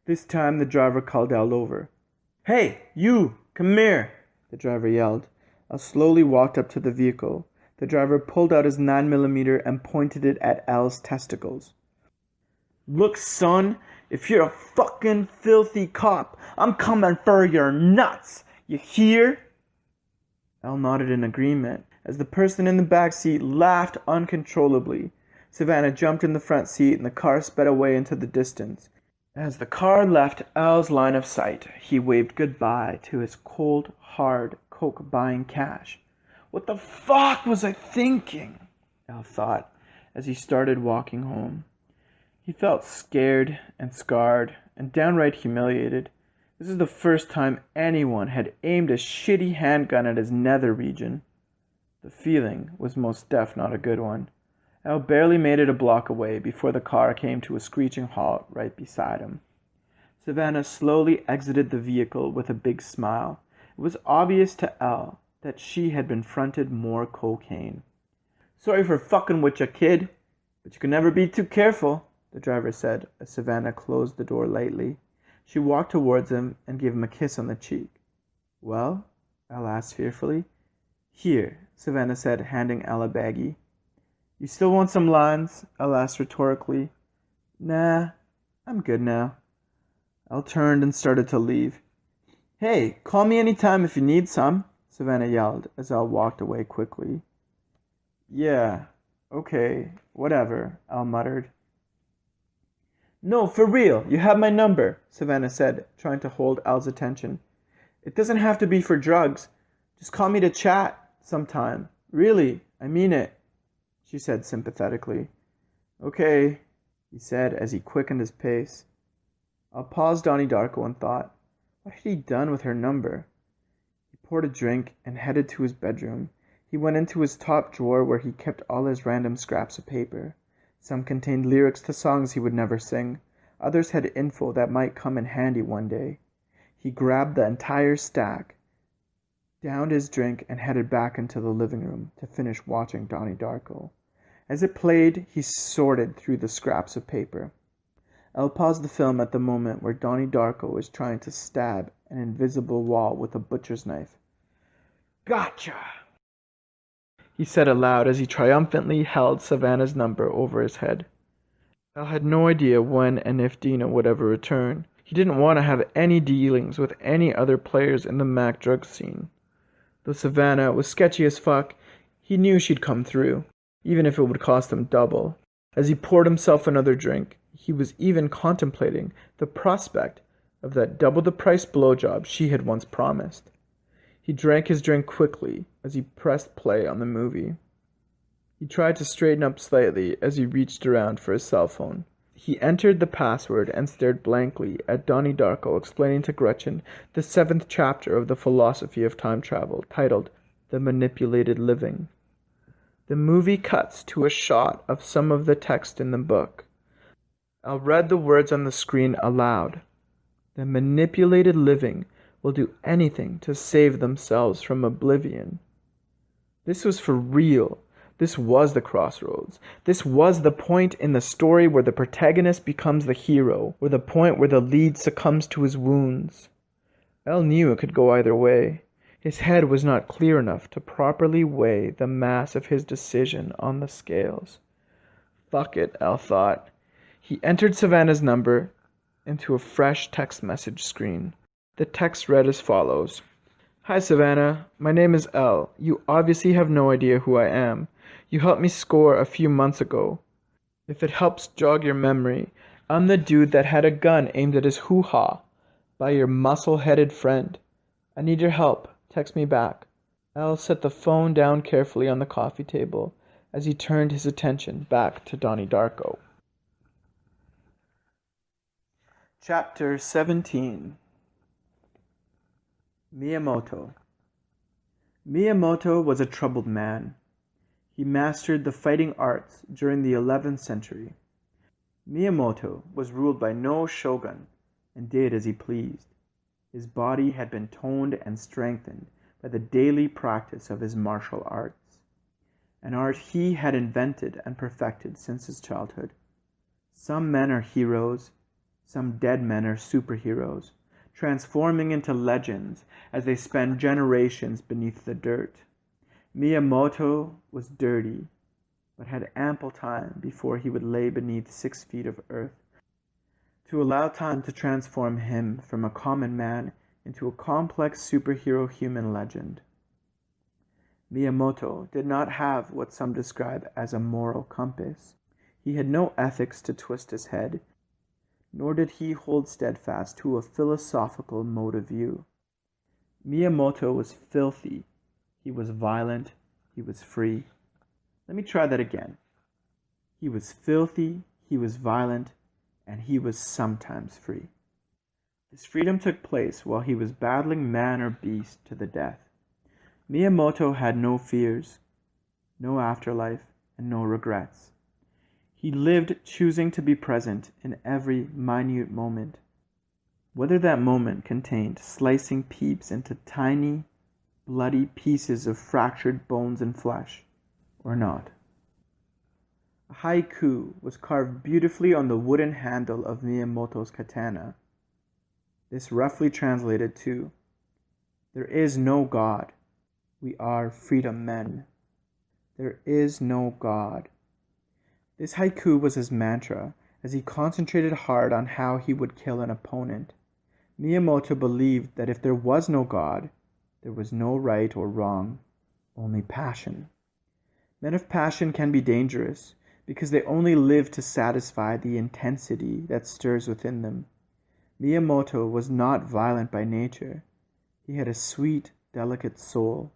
This time, the driver called Al over. Hey, you! Come here! The driver yelled. Al slowly walked up to the vehicle. The driver pulled out his 9mm and pointed it at Al's testicles. Look, son, if you're a fucking filthy cop, I'm coming for your nuts! You hear? Al nodded in agreement as the person in the back seat laughed uncontrollably. Savannah jumped in the front seat and the car sped away into the distance. As the car left Al's line of sight, he waved goodbye to his cold, hard, coke-buying cash. What the fuck was I thinking? Al thought as he started walking home. He felt scared and scarred and downright humiliated. This is the first time anyone had aimed a shitty handgun at his nether region. The feeling was most def not a good one. Al barely made it a block away before the car came to a screeching halt right beside him. Savannah slowly exited the vehicle with a big smile. It was obvious to Al that she had been fronted more cocaine. Sorry for fucking with ya, kid, but you can never be too careful, the driver said as Savannah closed the door lightly. She walked towards him and gave him a kiss on the cheek. "Well?" Elle asked fearfully. "Here," Savannah said, handing Elle a baggie. "You still want some lines?" Elle asked rhetorically. "Nah, I'm good now." Elle turned and started to leave. "Hey, call me any time if you need some," Savannah yelled as Elle walked away quickly. "Yeah, okay, whatever," Elle muttered. "No, for real, you have my number," Savannah said, trying to hold Elle's attention. "It doesn't have to be for drugs. Just call me to chat sometime. Really, I mean it," she said sympathetically. "Okay," he said as he quickened his pace. Elle paused Donnie Darko and thought, what had he done with her number? He poured a drink and headed to his bedroom. He went into his top drawer where he kept all his random scraps of paper. Some contained lyrics to songs he would never sing. Others had info that might come in handy one day. He grabbed the entire stack, downed his drink, and headed back into the living room to finish watching Donnie Darko. As it played, he sorted through the scraps of paper. Elle paused the film at the moment where Donnie Darko was trying to stab an invisible wall with a butcher's knife. "Gotcha!" he said aloud as he triumphantly held Savannah's number over his head. Elle had no idea when and if Dina would ever return. He didn't want to have any dealings with any other players in the Mac drug scene. Though Savannah was sketchy as fuck, he knew she'd come through, even if it would cost him double. As he poured himself another drink, he was even contemplating the prospect of that double-the-price blowjob she had once promised. He drank his drink quickly as he pressed play on the movie. He tried to straighten up slightly as he reached around for his cell phone. He entered the password and stared blankly at Donnie Darko explaining to Gretchen the 7th chapter of the philosophy of time travel, titled The Manipulated Living. The movie cuts to a shot of some of the text in the book. Elle read the words on the screen aloud. The manipulated living will do anything to save themselves from oblivion. This was for real. This was the crossroads. This was the point in the story where the protagonist becomes the hero, or the point where the lead succumbs to his wounds. Elle knew it could go either way. His head was not clear enough to properly weigh the mass of his decision on the scales. Fuck it, Elle thought. He entered Savannah's number into a fresh text message screen. The text read as follows. "Hi Savannah, my name is Elle. You obviously have no idea who I am. You helped me score a few months ago. If it helps jog your memory, I'm the dude that had a gun aimed at his hoo-ha by your muscle-headed friend. I need your help. Text me back." Elle set the phone down carefully on the coffee table as he turned his attention back to Donnie Darko. Chapter 17. Miyamoto. Miyamoto was a troubled man. He mastered the fighting arts during the 11th century. Miyamoto was ruled by no shogun and did as he pleased. His body had been toned and strengthened by the daily practice of his martial arts, an art he had invented and perfected since his childhood. Some men are heroes, some dead men are superheroes, transforming into legends as they spend generations beneath the dirt. Miyamoto was dirty, but had ample time before he would lay beneath 6 feet of earth, to allow time to transform him from a common man into a complex superhero human legend. Miyamoto did not have what some describe as a moral compass. He had no ethics to twist his head, nor did he hold steadfast to a philosophical mode of view. Miyamoto was filthy, he was violent, he was free. Let me try that again. He was filthy, he was violent, and he was sometimes free. His freedom took place while he was battling man or beast to the death. Miyamoto had no fears, no afterlife, and no regrets. He lived choosing to be present in every minute moment, whether that moment contained slicing peeps into tiny, bloody pieces of fractured bones and flesh, or not. A haiku was carved beautifully on the wooden handle of Miyamoto's katana. This roughly translated to, "There is no God. We are freedom men. There is no God." This haiku was his mantra as he concentrated hard on how he would kill an opponent. Miyamoto believed that if there was no God, there was no right or wrong, only passion. Men of passion can be dangerous because they only live to satisfy the intensity that stirs within them. Miyamoto was not violent by nature. He had a sweet, delicate soul.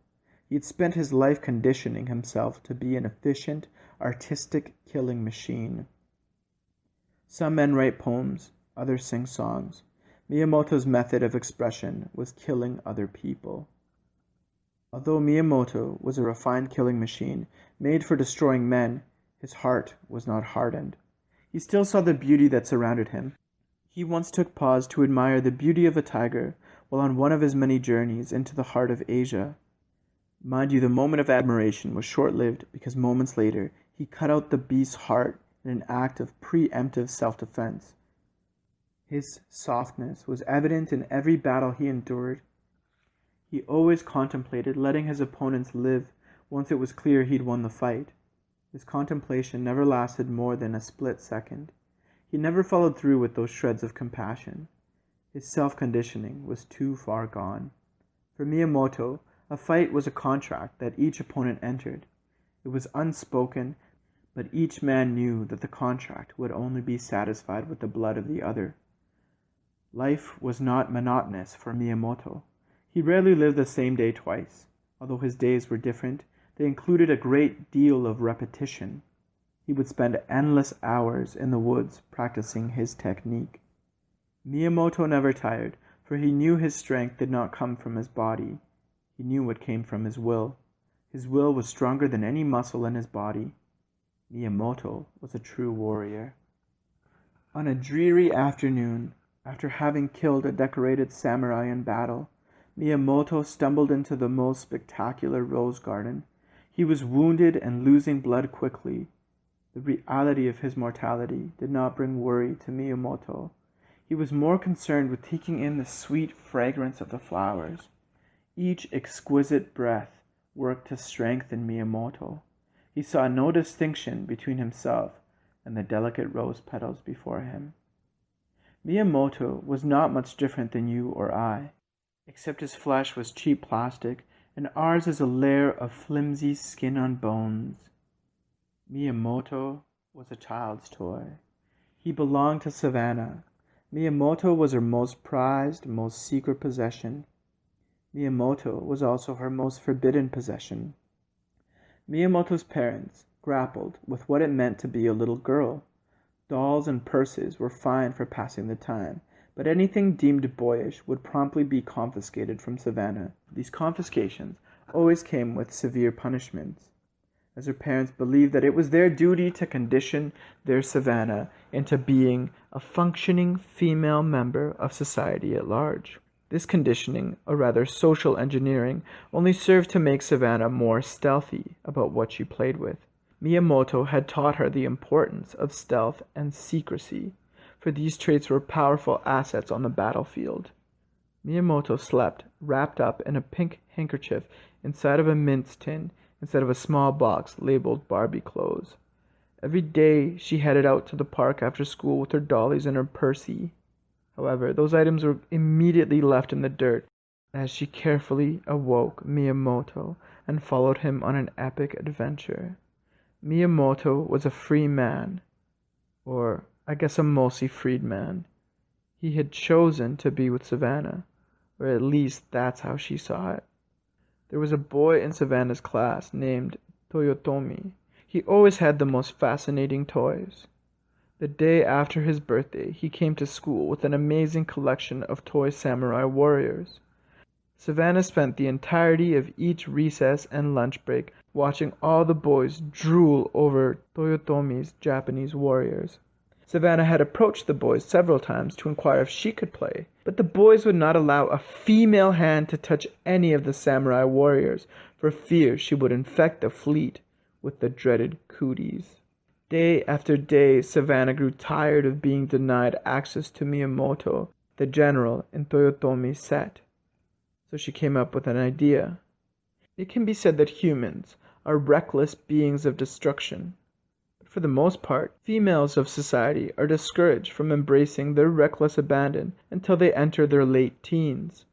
He had spent his life conditioning himself to be an efficient, artistic killing machine. Some men write poems, others sing songs. Miyamoto's method of expression was killing other people. Although Miyamoto was a refined killing machine made for destroying men, his heart was not hardened. He still saw the beauty that surrounded him. He once took pause to admire the beauty of a tiger while on one of his many journeys into the heart of Asia. Mind you, the moment of admiration was short-lived because moments later he cut out the beast's heart in an act of preemptive self-defense. His softness was evident in every battle he endured. He always contemplated letting his opponents live once it was clear he'd won the fight. His contemplation never lasted more than a split second. He never followed through with those shreds of compassion. His self-conditioning was too far gone. For Miyamoto, a fight was a contract that each opponent entered. It was unspoken, but each man knew that the contract would only be satisfied with the blood of the other. Life was not monotonous for Miyamoto. He rarely lived the same day twice. Although his days were different, they included a great deal of repetition. He would spend endless hours in the woods practicing his technique. Miyamoto never tired, for he knew his strength did not come from his body. He knew it came from his will. His will was stronger than any muscle in his body. Miyamoto was a true warrior. On a dreary afternoon, after having killed a decorated samurai in battle, Miyamoto stumbled into the most spectacular rose garden. He was wounded and losing blood quickly. The reality of his mortality did not bring worry to Miyamoto. He was more concerned with taking in the sweet fragrance of the flowers. Each exquisite breath worked to strengthen Miyamoto. He saw no distinction between himself and the delicate rose petals before him. Miyamoto was not much different than you or I, except his flesh was cheap plastic and ours is a layer of flimsy skin on bones. Miyamoto was a child's toy. He belonged to Savannah. Miyamoto was her most prized, most secret possession. Miyamoto was also her most forbidden possession. Miyamoto's parents grappled with what it meant to be a little girl. Dolls and purses were fine for passing the time, but anything deemed boyish would promptly be confiscated from Savannah. These confiscations always came with severe punishments, as her parents believed that it was their duty to condition their Savannah into being a functioning female member of society at large. This conditioning, or rather social engineering, only served to make Savannah more stealthy about what she played with. Miyamoto had taught her the importance of stealth and secrecy, for these traits were powerful assets on the battlefield. Miyamoto slept wrapped up in a pink handkerchief inside of a mince tin instead of a small box labeled Barbie clothes. Every day she headed out to the park after school with her dollies and her Percy. However, those items were immediately left in the dirt as she carefully awoke Miyamoto and followed him on an epic adventure. Miyamoto was a free man, or I guess a mostly freed man. He had chosen to be with Savannah, or at least that's how she saw it. There was a boy in Savannah's class named Toyotomi. He always had the most fascinating toys. The day after his birthday, he came to school with an amazing collection of toy samurai warriors. Savannah spent the entirety of each recess and lunch break watching all the boys drool over Toyotomi's Japanese warriors. Savannah had approached the boys several times to inquire if she could play, but the boys would not allow a female hand to touch any of the samurai warriors for fear she would infect the fleet with the dreaded cooties. Day after day, Savannah grew tired of being denied access to Miyamoto. the general in Toyotomi's set. So she came up with an idea. It can be said that humans are reckless beings of destruction. But for the most part, females of society are discouraged from embracing their reckless abandon until they enter their late teens.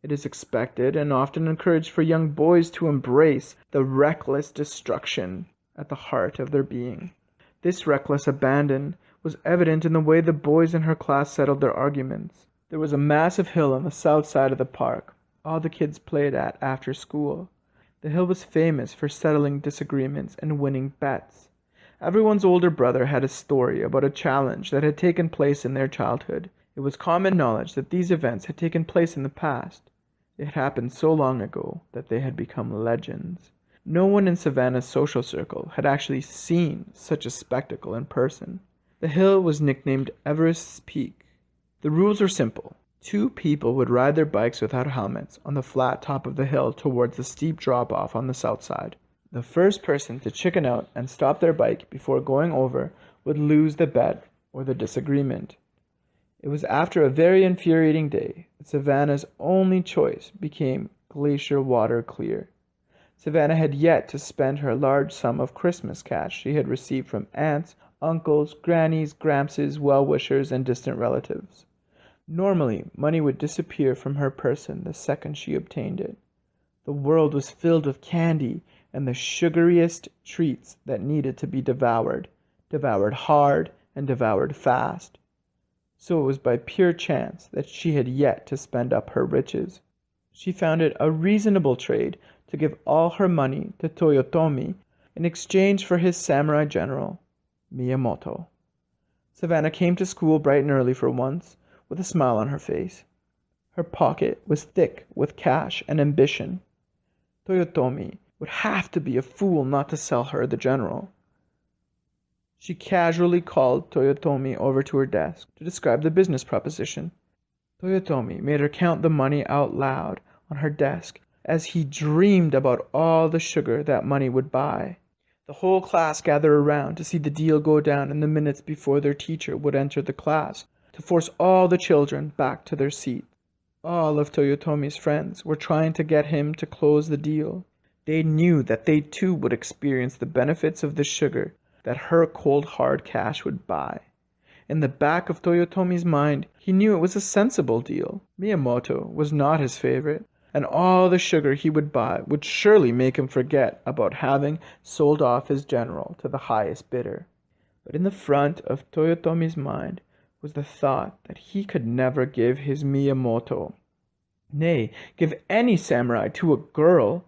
It is expected and often encouraged for young boys to embrace the reckless destruction at the heart of their being. This reckless abandon was evident in the way the boys in her class settled their arguments. There was a massive hill on the south side of the park all the kids played at after school. The hill was famous for settling disagreements and winning bets. Everyone's older brother had a story about a challenge that had taken place in their childhood. It was common knowledge that these events had taken place in the past. It had happened so long ago that they had become legends. No one in Savannah's social circle had actually seen such a spectacle in person. The hill was nicknamed Everest's Peak. The rules were simple. 2 people would ride their bikes without helmets on the flat top of the hill towards the steep drop-off on the south side. The first person to chicken out and stop their bike before going over would lose the bet or the disagreement. It was after a very infuriating day that Savannah's only choice became glacier water clear. Savannah had yet to spend her large sum of Christmas cash she had received from aunts, uncles, grannies, Grampses, well-wishers, and distant relatives. Normally, money would disappear from her person the second she obtained it. The world was filled with candy and the sugariest treats that needed to be devoured hard and devoured fast. So it was by pure chance that she had yet to spend up her riches. She found it a reasonable trade to give all her money to Toyotomi in exchange for his samurai general, Miyamoto. Savannah came to school bright and early for once, with a smile on her face. Her pocket was thick with cash and ambition. Toyotomi would have to be a fool not to sell her the general. She casually called Toyotomi over to her desk to describe the business proposition. Toyotomi made her count the money out loud on her desk as he dreamed about all the sugar that money would buy. The whole class gathered around to see the deal go down in the minutes before their teacher would enter the class to force all the children back to their seats. All of Toyotomi's friends were trying to get him to close the deal. They knew that they too would experience the benefits of the sugar that her cold hard cash would buy. In the back of Toyotomi's mind, he knew it was a sensible deal. Miyamoto was not his favorite, and all the sugar he would buy would surely make him forget about having sold off his general to the highest bidder. But in the front of Toyotomi's mind was the thought that he could never give his Miyamoto, nay, give any samurai to a girl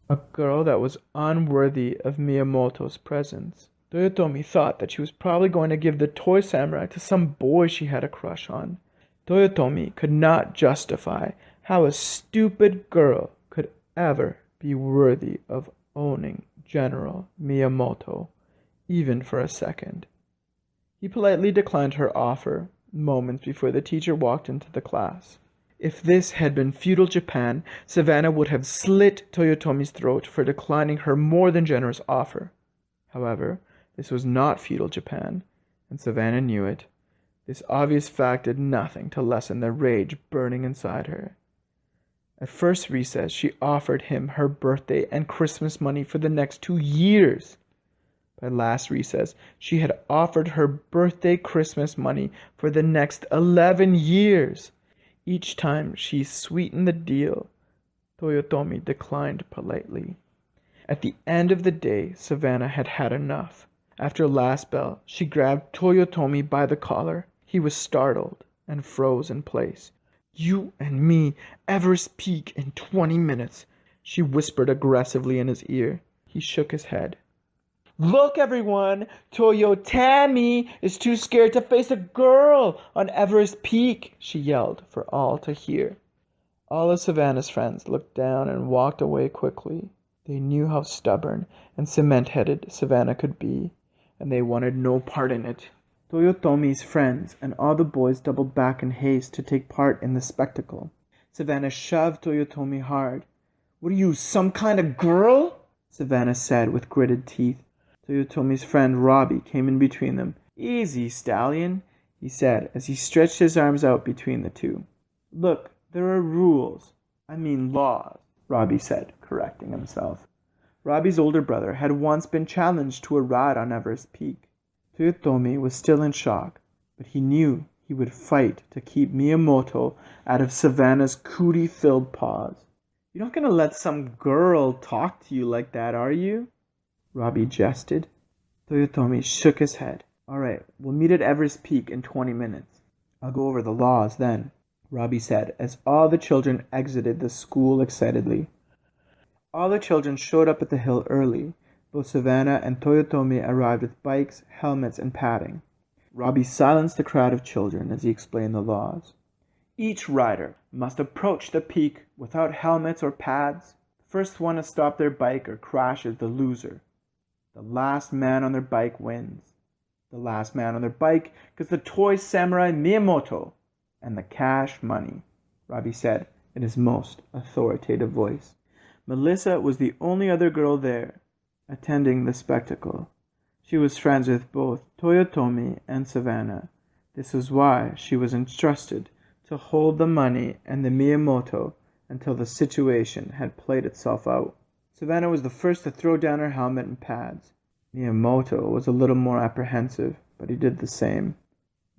that was unworthy of Miyamoto's presence. Toyotomi thought that she was probably going to give the toy samurai to some boy she had a crush on. Toyotomi could not justify how a stupid girl could ever be worthy of owning General Miyamoto, even for a second. He politely declined her offer moments before the teacher walked into the class. If this had been feudal Japan, Savannah would have slit Toyotomi's throat for declining her more than generous offer. However, this was not feudal Japan, and Savannah knew it. This obvious fact did nothing to lessen the rage burning inside her. At first recess, she offered him her birthday and Christmas money for the next 2 years. By last recess, she had offered her birthday Christmas money for the next 11 years. Each time she sweetened the deal, Toyotomi declined politely. At the end of the day, Savannah had had enough. After last bell, she grabbed Toyotomi by the collar. He was startled and froze in place. "You and me, Everest Peak in 20 minutes," she whispered aggressively in his ear. He shook his head. "Look, everyone! Toyotomi is too scared to face a girl on Everest Peak," she yelled for all to hear. All of Savannah's friends looked down and walked away quickly. They knew how stubborn and cement-headed Savannah could be, and they wanted no part in it. Toyotomi's friends and all the boys doubled back in haste to take part in the spectacle. Savannah shoved Toyotomi hard. "What are you, some kind of girl?" Savannah said with gritted teeth. Toyotomi's friend Robbie came in between them. "Easy, stallion," he said as he stretched his arms out between the two. Look, there are rules. I mean laws, Robbie said, correcting himself. Robbie's older brother had once been challenged to a ride on Everest Peak. Toyotomi was still in shock, but he knew he would fight to keep Miyamoto out of Savannah's cootie-filled paws. You're not going to let some girl talk to you like that, are you? Robbie jested. Toyotomi shook his head. All right, we'll meet at Everest Peak in 20 minutes. I'll go over the laws then, Robbie said as all the children exited the school excitedly. All the children showed up at the hill early. Both Savannah and Toyotomi arrived with bikes, helmets, and padding. Robbie silenced the crowd of children as he explained the laws. Each rider must approach the peak without helmets or pads. The first one to stop their bike or crash is the loser. The last man on their bike wins. The last man on their bike gets the toy samurai Miyamoto and the cash money, Robbie said in his most authoritative voice. Melissa was the only other girl there, attending the spectacle. She was friends with both Toyotomi and Savannah. This was why she was entrusted to hold the money and the Miyamoto until the situation had played itself out. Savannah was the first to throw down her helmet and pads. Miyamoto was a little more apprehensive, but he did the same.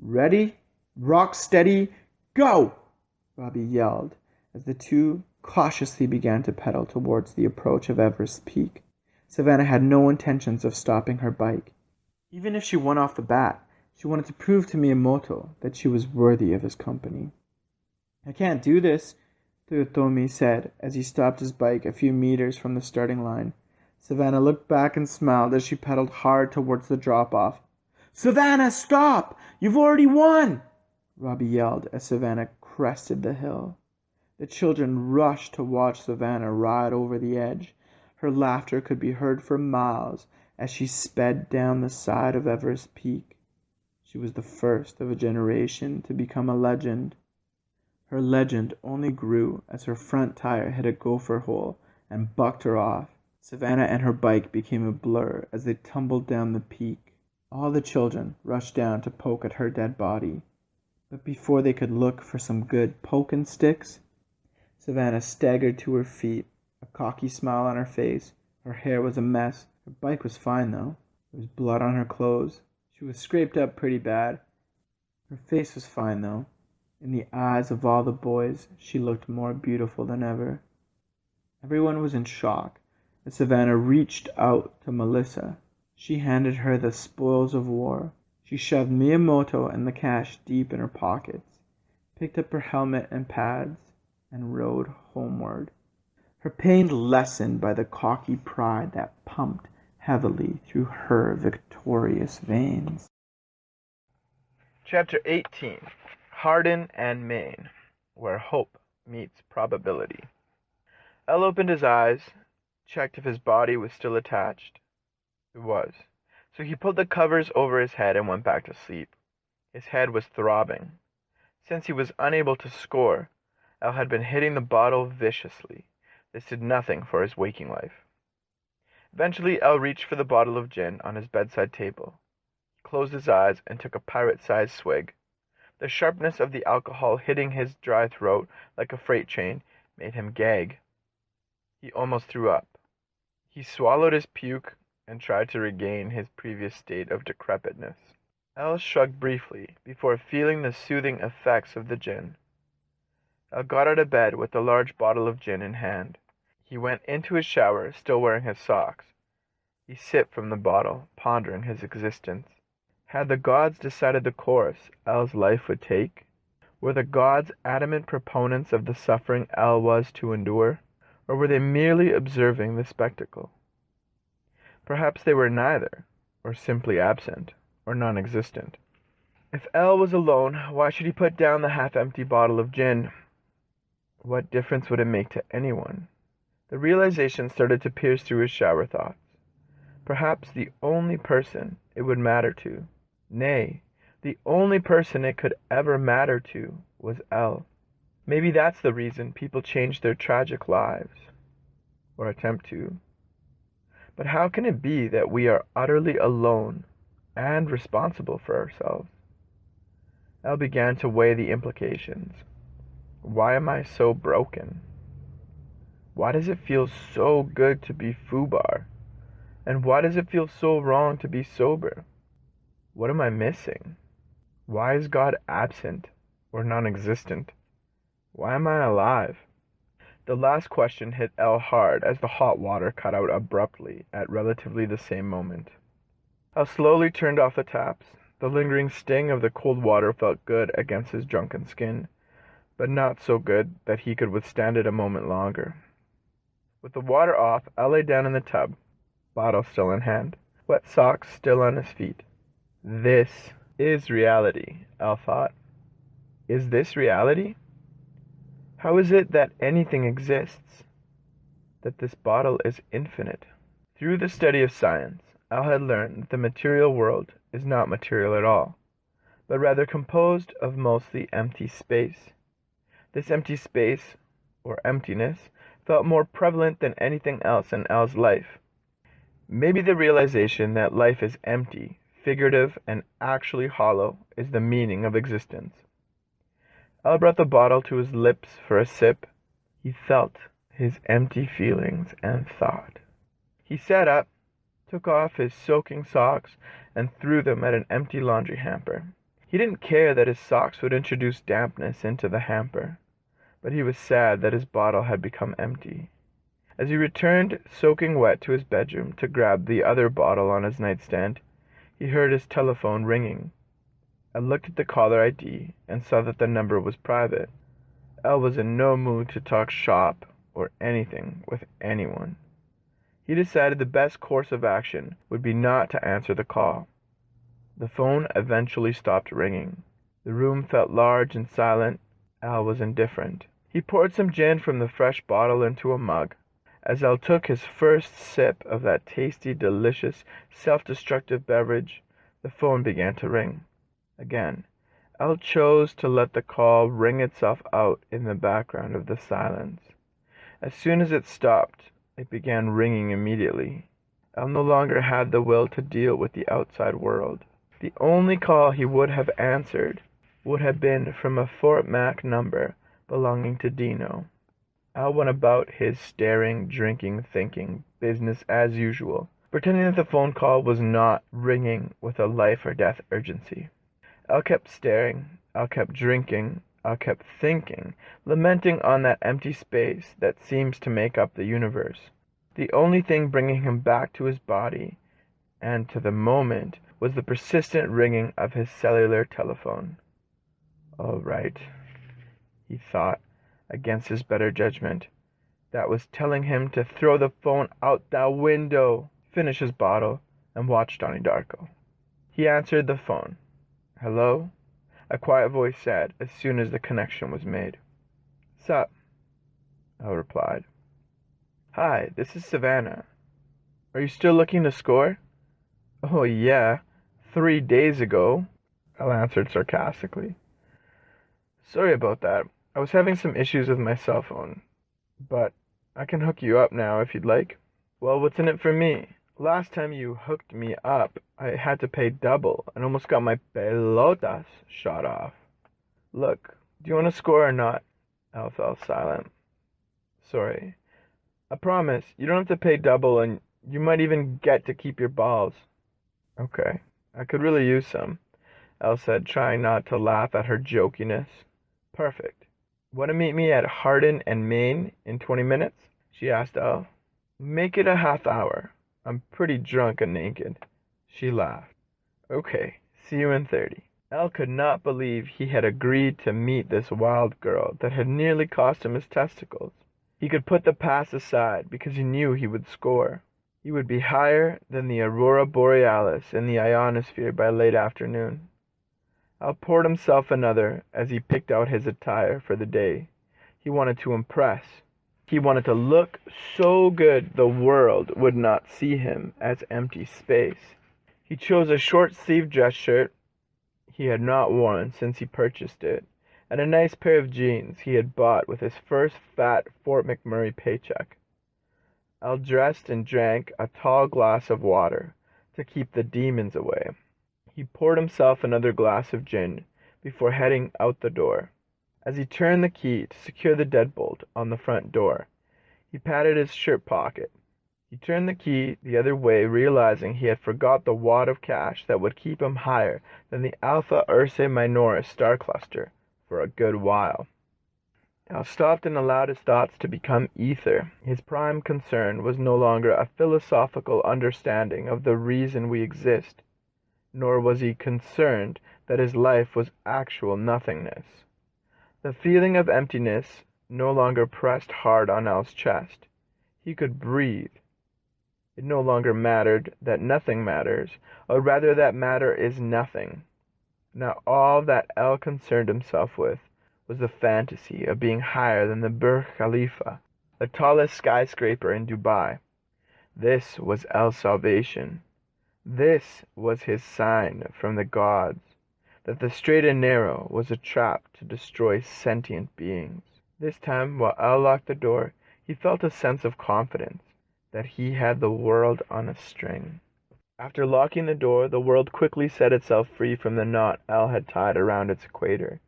Ready? Rock steady, go! Robbie yelled as the two cautiously began to pedal towards the approach of Everest Peak. Savannah had no intentions of stopping her bike. Even if she won off the bat, she wanted to prove to Miyamoto that she was worthy of his company. I can't do this, Toyotomi said as he stopped his bike a few meters from the starting line. Savannah looked back and smiled as she pedaled hard towards the drop-off. Savannah, stop! You've already won! Robbie yelled as Savannah crested the hill. The children rushed to watch Savannah ride over the edge. Her laughter could be heard for miles as she sped down the side of Everest Peak. She was the first of a generation to become a legend. Her legend only grew as her front tire hit a gopher hole and bucked her off. Savannah and her bike became a blur as they tumbled down the peak. All the children rushed down to poke at her dead body. But before they could look for some good poking sticks, Savannah staggered to her feet, a cocky smile on her face. Her hair was a mess. Her bike was fine, though. There was blood on her clothes. She was scraped up pretty bad. Her face was fine, though. In the eyes of all the boys, she looked more beautiful than ever. Everyone was in shock as Savannah reached out to Melissa. She handed her the spoils of war. She shoved Miyamoto and the cash deep in her pockets, picked up her helmet and pads, and rode homeward. Her pain lessened by the cocky pride that pumped heavily through her victorious veins. Chapter 18. Hardin and Maine, where hope meets probability. El opened his eyes, checked if his body was still attached. It was. So he pulled the covers over his head and went back to sleep. His head was throbbing. Since he was unable to score, El had been hitting the bottle viciously. This did nothing for his waking life. Eventually, El reached for the bottle of gin on his bedside table. He closed his eyes and took a pirate-sized swig. The sharpness of the alcohol hitting his dry throat like a freight train made him gag. He almost threw up. He swallowed his puke and tried to regain his previous state of decrepitness. El shrugged briefly before feeling the soothing effects of the gin. El got out of bed with the large bottle of gin in hand. He went into his shower, still wearing his socks. He sipped from the bottle, pondering his existence. Had the gods decided the course El's life would take? Were the gods adamant proponents of the suffering El was to endure? Or were they merely observing the spectacle? Perhaps they were neither, or simply absent, or non-existent. If El was alone, why should he put down the half-empty bottle of gin? What difference would it make to anyone? The realization started to pierce through his shower thoughts. Perhaps the only person it would matter to, nay, the only person it could ever matter to, was El. Maybe that's the reason people change their tragic lives, or attempt to. But how can it be that we are utterly alone and responsible for ourselves? Al began to weigh the implications. Why am I so broken? Why does it feel so good to be foobar? And why does it feel so wrong to be sober? What am I missing? Why is God absent or non-existent? Why am I alive? The last question hit El hard as the hot water cut out abruptly at relatively the same moment. El slowly turned off the taps. The lingering sting of the cold water felt good against his drunken skin, but not so good that he could withstand it a moment longer. With the water off, El lay down in the tub, bottle still in hand, wet socks still on his feet. This is reality, El thought. Is this reality? How is it that anything exists? That this bottle is infinite? Through the study of science, Al had learned that the material world is not material at all, but rather composed of mostly empty space. This empty space, or emptiness, felt more prevalent than anything else in Al's life. Maybe the realization that life is empty, figurative, and actually hollow is the meaning of existence. Al brought the bottle to his lips for a sip. He felt his empty feelings and thought. He sat up, took off his soaking socks, and threw them at an empty laundry hamper. He didn't care that his socks would introduce dampness into the hamper, but he was sad that his bottle had become empty. As he returned soaking wet to his bedroom to grab the other bottle on his nightstand, he heard his telephone ringing. I looked at the caller ID and saw that the number was private. Al was in no mood to talk shop or anything with anyone. He decided the best course of action would be not to answer the call. The phone eventually stopped ringing. The room felt large and silent. Al was indifferent. He poured some gin from the fresh bottle into a mug. As Al took his first sip of that tasty, delicious, self-destructive beverage, the phone began to ring. Again, Al chose to let the call ring itself out in the background of the silence. As soon as it stopped, it began ringing immediately. Al no longer had the will to deal with the outside world. The only call he would have answered would have been from a Fort Mac number belonging to Dino. Al went about his staring, drinking, thinking, business as usual, pretending that the phone call was not ringing with a life or death urgency. Al kept staring, Al kept drinking, Al kept thinking, lamenting on that empty space that seems to make up the universe. The only thing bringing him back to his body and to the moment was the persistent ringing of his cellular telephone. All right, he thought, against his better judgment. That was telling him to throw the phone out the window, finish his bottle, and watch Donnie Darko. He answered the phone. Hello? A quiet voice said as soon as the connection was made. Sup? Al replied. Hi, this is Savannah. Are you still looking to score? Oh, yeah. 3 days ago, Al answered sarcastically. Sorry about that. I was having some issues with my cell phone, but I can hook you up now if you'd like. Well, what's in it for me? Last time you hooked me up, I had to pay double and almost got my pelotas shot off. Look, do you want to score or not? Al fell silent. Sorry. I promise, you don't have to pay double and you might even get to keep your balls. Okay, I could really use some, Al said, trying not to laugh at her jokiness. Perfect. Want to meet me at Hardin and Main in 20 minutes? She asked Al. Make it a half hour. I'm pretty drunk and naked. She laughed. Okay, see you in 30. Al could not believe he had agreed to meet this wild girl that had nearly cost him his testicles. He could put the past aside because he knew he would score. He would be higher than the aurora borealis in the ionosphere by late afternoon. Al poured himself another as he picked out his attire for the day. He wanted to impress. He wanted to look so good the world would not see him as empty space. He chose a short-sleeved dress shirt he had not worn since he purchased it, and a nice pair of jeans he had bought with his first fat Fort McMurray paycheck. Al dressed and drank a tall glass of water to keep the demons away. He poured himself another glass of gin before heading out the door. As he turned the key to secure the deadbolt on the front door, he patted his shirt pocket. He turned the key the other way, realizing he had forgot the wad of cash that would keep him higher than the Alpha Ursae Minoris star cluster for a good while. Al stopped and allowed his thoughts to become ether. His prime concern was no longer a philosophical understanding of the reason we exist, nor was he concerned that his life was actual nothingness. The feeling of emptiness no longer pressed hard on Al's chest. He could breathe. It no longer mattered that nothing matters, or rather that matter is nothing. Now all that Al concerned himself with was the fantasy of being higher than the Burj Khalifa, the tallest skyscraper in Dubai. This was Al's salvation. This was his sign from the gods that the straight and narrow was a trap to destroy sentient beings. This time, while Al locked the door, he felt a sense of confidence that he had the world on a string. After locking the door, the world quickly set itself free from the knot Al had tied around its equator.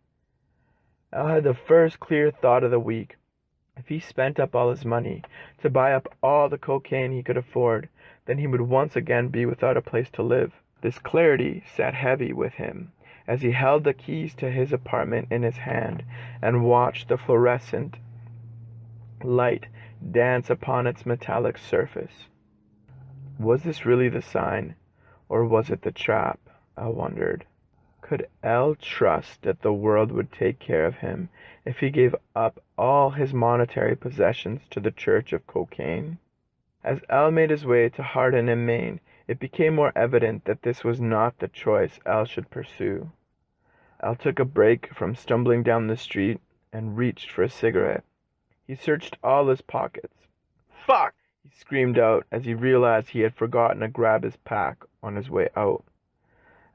Al had the first clear thought of the week. If he spent up all his money to buy up all the cocaine he could afford, then he would once again be without a place to live. This clarity sat heavy with him as he held the keys to his apartment in his hand and watched the fluorescent light dance upon its metallic surface. Was this really the sign, or was it the trap? Al wondered. Could Al trust that the world would take care of him if he gave up all his monetary possessions to the Church of Cocaine? As Al made his way to Hardin and Maine, it became more evident that this was not the choice Al should pursue. Al took a break from stumbling down the street and reached for a cigarette. He searched all his pockets. "Fuck!" he screamed out as he realized he had forgotten to grab his pack on his way out.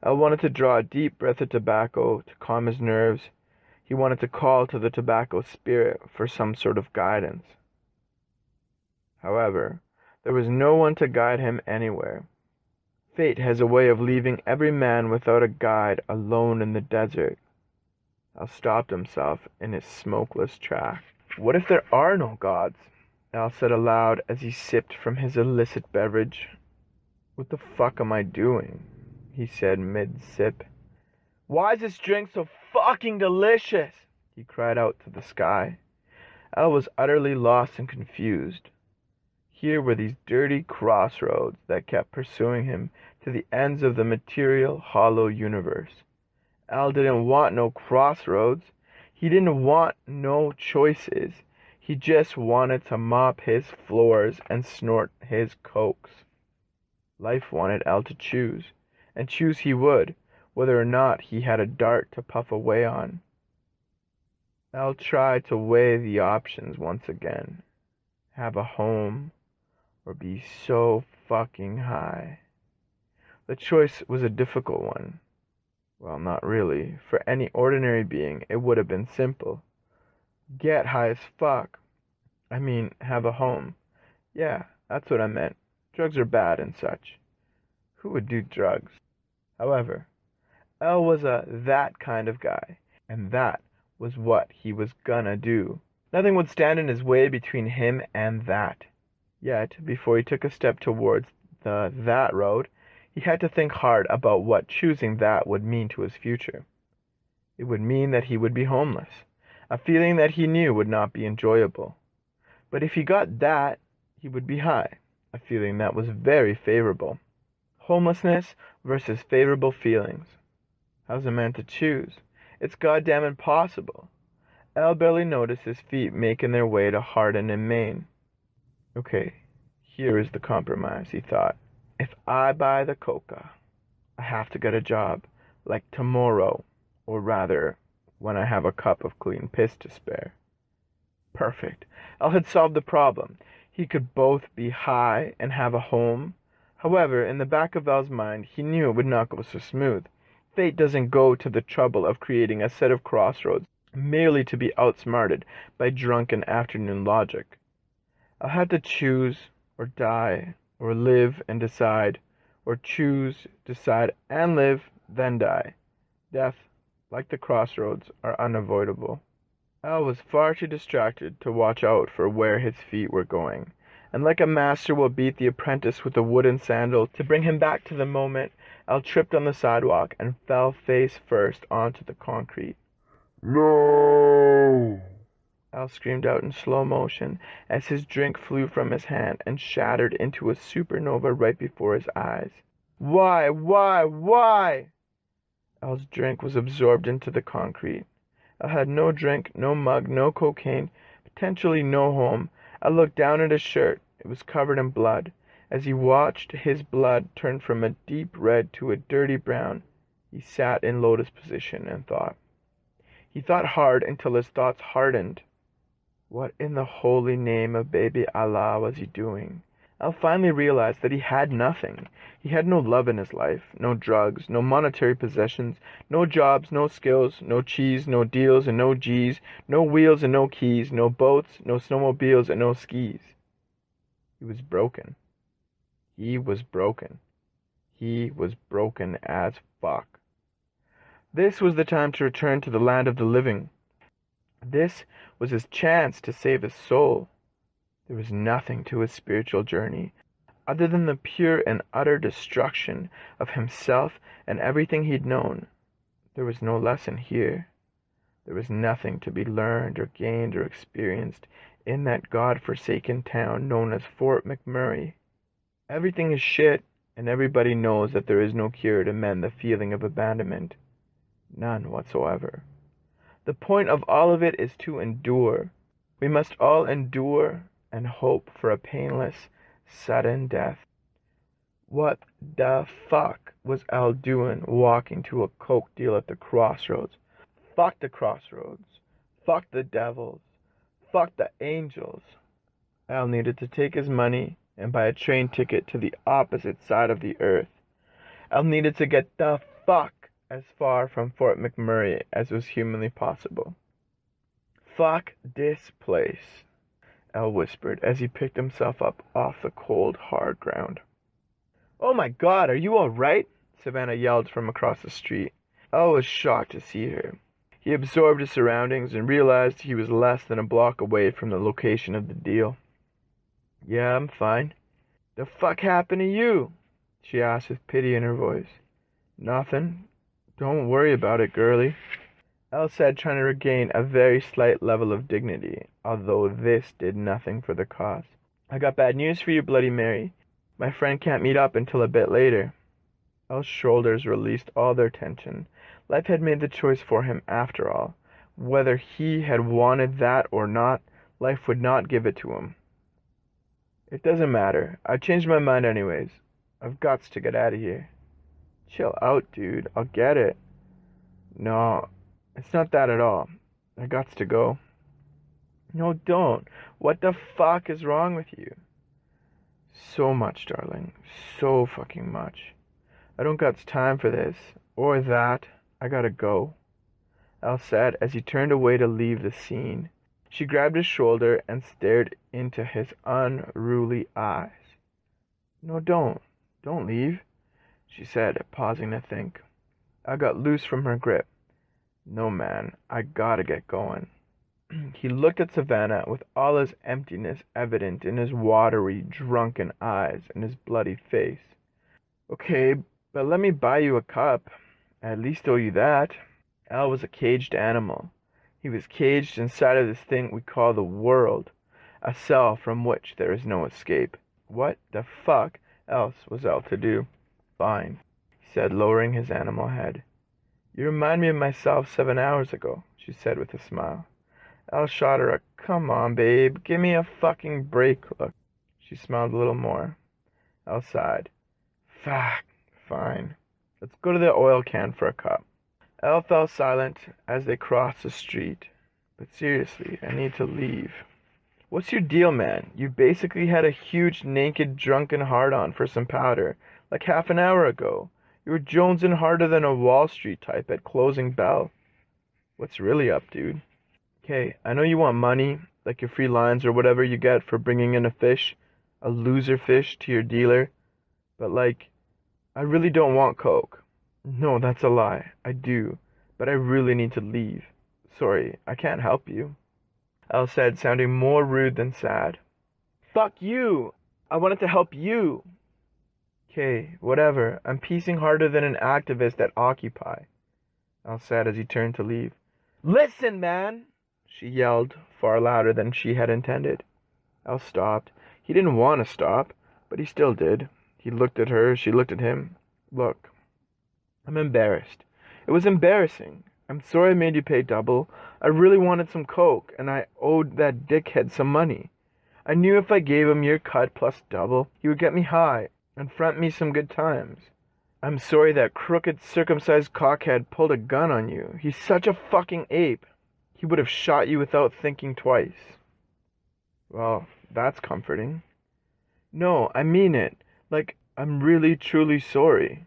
Al wanted to draw a deep breath of tobacco to calm his nerves. He wanted to call to the tobacco spirit for some sort of guidance. However, there was no one to guide him anywhere. Fate has a way of leaving every man without a guide alone in the desert. Al stopped himself in his smokeless track. What if there are no gods? Al said aloud as he sipped from his illicit beverage. What the fuck am I doing? He said mid-sip. Why is this drink so fucking delicious? He cried out to the sky. Al was utterly lost and confused. Here were these dirty crossroads that kept pursuing him to the ends of the material, hollow universe. Al didn't want no crossroads. He didn't want no choices. He just wanted to mop his floors and snort his cokes. Life wanted Al to choose, and choose he would, whether or not he had a dart to puff away on. Al tried to weigh the options once again. Have a home, or be so fucking high. The choice was a difficult one. Well, not really. For any ordinary being, it would have been simple. Get high as fuck. I mean, have a home. Yeah, that's what I meant. Drugs are bad and such. Who would do drugs? However, L was a that kind of guy, and that was what he was gonna do. Nothing would stand in his way between him and that. Yet, before he took a step towards the that road, he had to think hard about what choosing that would mean to his future. It would mean that he would be homeless, a feeling that he knew would not be enjoyable. But if he got that, he would be high, a feeling that was very favorable. Homelessness versus favorable feelings. How's a man to choose? It's goddamn impossible. Al barely noticed his feet making their way to Hardin and Maine. Okay, here is the compromise, he thought. If I buy the coca, I have to get a job, like tomorrow, or rather, when I have a cup of clean piss to spare. Perfect. Al had solved the problem. He could both be high and have a home. However, in the back of Al's mind, he knew it would not go so smooth. Fate doesn't go to the trouble of creating a set of crossroads merely to be outsmarted by drunken afternoon logic. I'll have to choose or die, or live and decide, or choose, decide, and live, then die. Death like the crossroads, are unavoidable. Al was far too distracted to watch out for where his feet were going, and like a master will beat the apprentice with a wooden sandal to bring him back to the moment, Al tripped on the sidewalk and fell face first onto the concrete. No! Al screamed out in slow motion as his drink flew from his hand and shattered into a supernova right before his eyes. Why? Why? Why? Al's drink was absorbed into the concrete. Al had no drink, no mug, no cocaine, potentially no home. Al looked down at his shirt. It was covered in blood. As he watched his blood turn from a deep red to a dirty brown, he sat in lotus position and thought. He thought hard until his thoughts hardened. What in the holy name of baby Allah was he doing? Al finally realized that he had nothing. He had no love in his life, no drugs, no monetary possessions, no jobs, no skills, no cheese, no deals, and no G's, no wheels and no keys, no boats, no snowmobiles, and no skis. He was broken. He was broken. He was broken as fuck. This was the time to return to the land of the living. This was his chance to save his soul. There was nothing to his spiritual journey other than the pure and utter destruction of himself and everything he'd known. There was no lesson here. There was nothing to be learned or gained or experienced in that God-forsaken town known as Fort McMurray. Everything is shit, and everybody knows that there is no cure to mend the feeling of abandonment. None whatsoever. The point of all of it is to endure. We must all endure and hope for a painless, sudden death. What the fuck was Al doing walking to a coke deal at the crossroads? Fuck the crossroads. Fuck the devils. Fuck the angels. Al needed to take his money and buy a train ticket to the opposite side of the earth. Al needed to get the fuck as far from Fort McMurray as was humanly possible. Fuck this place, Al whispered as he picked himself up off the cold, hard ground. Oh my God, are you all right? Savannah yelled from across the street. Al was shocked to see her. He absorbed his surroundings and realized he was less than a block away from the location of the deal. Yeah, I'm fine. The fuck happened to you? She asked with pity in her voice. Nothing. Don't worry about it, girlie, Al said, trying to regain a very slight level of dignity, although this did nothing for the cause. I got bad news for you, Bloody Mary. My friend can't meet up until a bit later. Al's shoulders released all their tension. Life had made the choice for him after all. Whether he had wanted that or not, life would not give it to him. It doesn't matter. I changed my mind anyways. I've got to get out of here. Chill out, dude. I'll get it. No, it's not that at all. I got to go. No, don't. What the fuck is wrong with you? So much, darling. So fucking much. I don't got time for this. Or that. I gotta go, Al said as he turned away to leave the scene. She grabbed his shoulder and stared into his unruly eyes. No, don't. Don't leave, she said, pausing to think. I got loose from her grip. No, man, I gotta get going. He looked at Savannah with all his emptiness evident in his watery, drunken eyes and his bloody face. Okay, but let me buy you a cup. I at least owe you that. Al was a caged animal. He was caged inside of this thing we call the world, a cell from which there is no escape. What the fuck else was Al to do? Fine, he said, lowering his animal head. You remind me of myself 7 hours ago, she said with a smile. Al shot her a come on, babe, give me a fucking break look. She smiled a little more. Al sighed. Fuck, fine. Let's go to the oil can for a cup. Al fell silent as they crossed the street. But seriously, I need to leave. What's your deal, man? You basically had a huge, naked, drunken hard-on for some powder, like half an hour ago. You were jonesing harder than a Wall Street type at closing bell. What's really up, dude? Okay, I know you want money, like your free lines or whatever you get for bringing in a loser fish to your dealer, but like, I really don't want coke. No, that's a lie. I do. but I really need to leave. Sorry, I can't help you, Elle said, sounding more rude than sad. Fuck you! I wanted to help you! Okay, whatever. I'm piecing harder than an activist at Occupy, Elle said as he turned to leave. Listen, man! She yelled, far louder than she had intended. Elle stopped. He didn't want to stop, but he still did. He looked at her, she looked at him. Look, I'm embarrassed. It was embarrassing. I'm sorry I made you pay double. I really wanted some coke, and I owed that dickhead some money. I knew if I gave him your cut plus double, he would get me high and front me some good times. I'm sorry that crooked, circumcised cockhead pulled a gun on you. He's such a fucking ape. He would have shot you without thinking twice. Well, that's comforting. No, I mean it. Like, I'm really, truly sorry.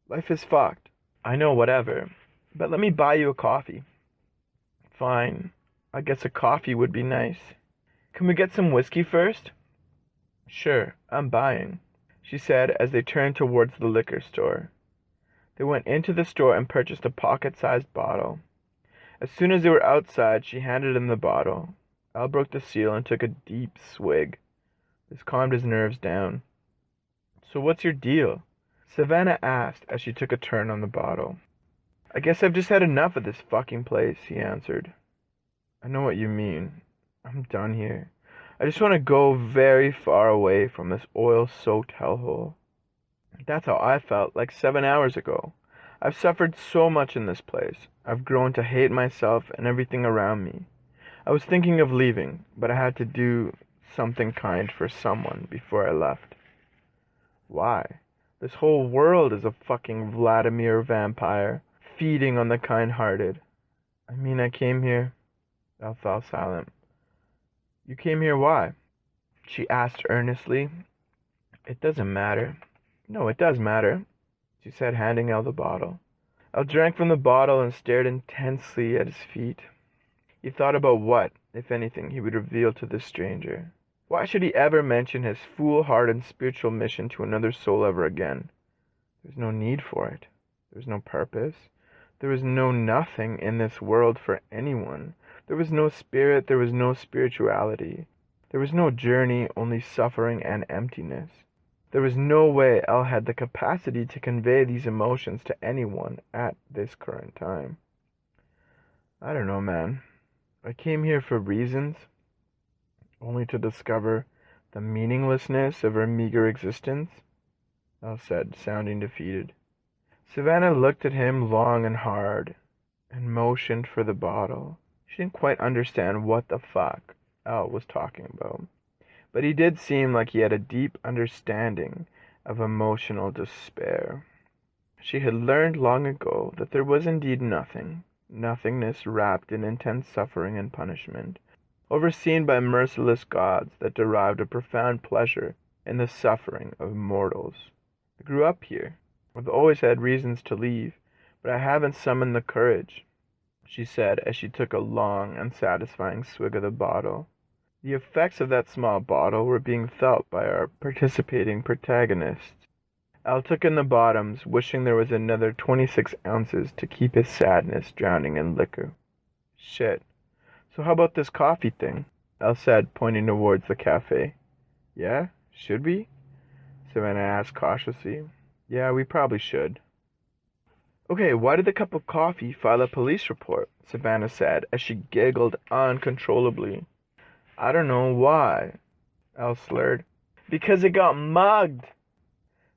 Life is fucked. I know, whatever. But let me buy you a coffee. Fine. I guess a coffee would be nice. Can we get some whiskey first? Sure, I'm buying, she said as they turned towards the liquor store. They went into the store and purchased a pocket-sized bottle. As soon as they were outside, she handed him the bottle. Al broke the seal and took a deep swig. This calmed his nerves down. So what's your deal? Savannah asked as she took a turn on the bottle. I guess I've just had enough of this fucking place, he answered. I know what you mean. I'm done here. I just want to go very far away from this oil-soaked hellhole. That's how I felt like 7 hours ago. I've suffered so much in this place. I've grown to hate myself and everything around me. I was thinking of leaving, but I had to do something kind for someone before I left. Why? This whole world is a fucking Vladimir vampire, feeding on the kind-hearted. I mean, I came here. Elle fell silent. You came here why? She asked earnestly. It doesn't matter. No, it does matter, she said, handing Elle the bottle. Elle drank from the bottle and stared intensely at his feet. He thought about what, if anything, he would reveal to this stranger. Why should he ever mention his foolhardy spiritual mission to another soul ever again? There's no need for it. There's no purpose. There was no nothing in this world for anyone. There was no spirit, there was no spirituality. There was no journey, only suffering and emptiness. There was no way Elle had the capacity to convey these emotions to anyone at this current time. I don't know, man. I came here for reasons, only to discover the meaninglessness of her meager existence, Elle said, sounding defeated. Savannah looked at him long and hard, and motioned for the bottle. She didn't quite understand what the fuck Elle was talking about, but he did seem like he had a deep understanding of emotional despair. She had learned long ago that there was indeed nothing, nothingness wrapped in intense suffering and punishment, overseen by merciless gods that derived a profound pleasure in the suffering of mortals. I grew up here. I've always had reasons to leave, but I haven't summoned the courage, she said as she took a long and satisfying swig of the bottle. The effects of that small bottle were being felt by our participating protagonists. Al took in the bottoms, wishing there was another 26 ounces to keep his sadness drowning in liquor. Shit. So how about this coffee thing? Al said, pointing towards the cafe. Yeah? Should we? Savannah asked cautiously. Yeah, we probably should. Okay, why did the cup of coffee file a police report? Savannah said as she giggled uncontrollably. I don't know why, Al slurred. Because it got mugged.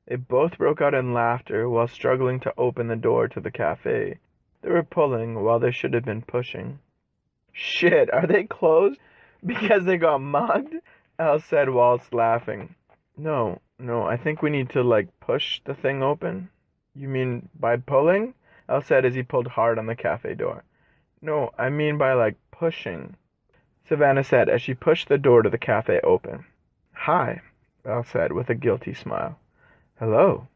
They both broke out in laughter while struggling to open the door to the cafe. They were pulling while they should have been pushing. Shit, are they closed? Because they got mugged? Al said whilst laughing. No, I think we need to, push the thing open. You mean by pulling? Al said as he pulled hard on the cafe door. No, I mean by, pushing, Savannah said as she pushed the door to the cafe open. Hi, Al said with a guilty smile. Hello,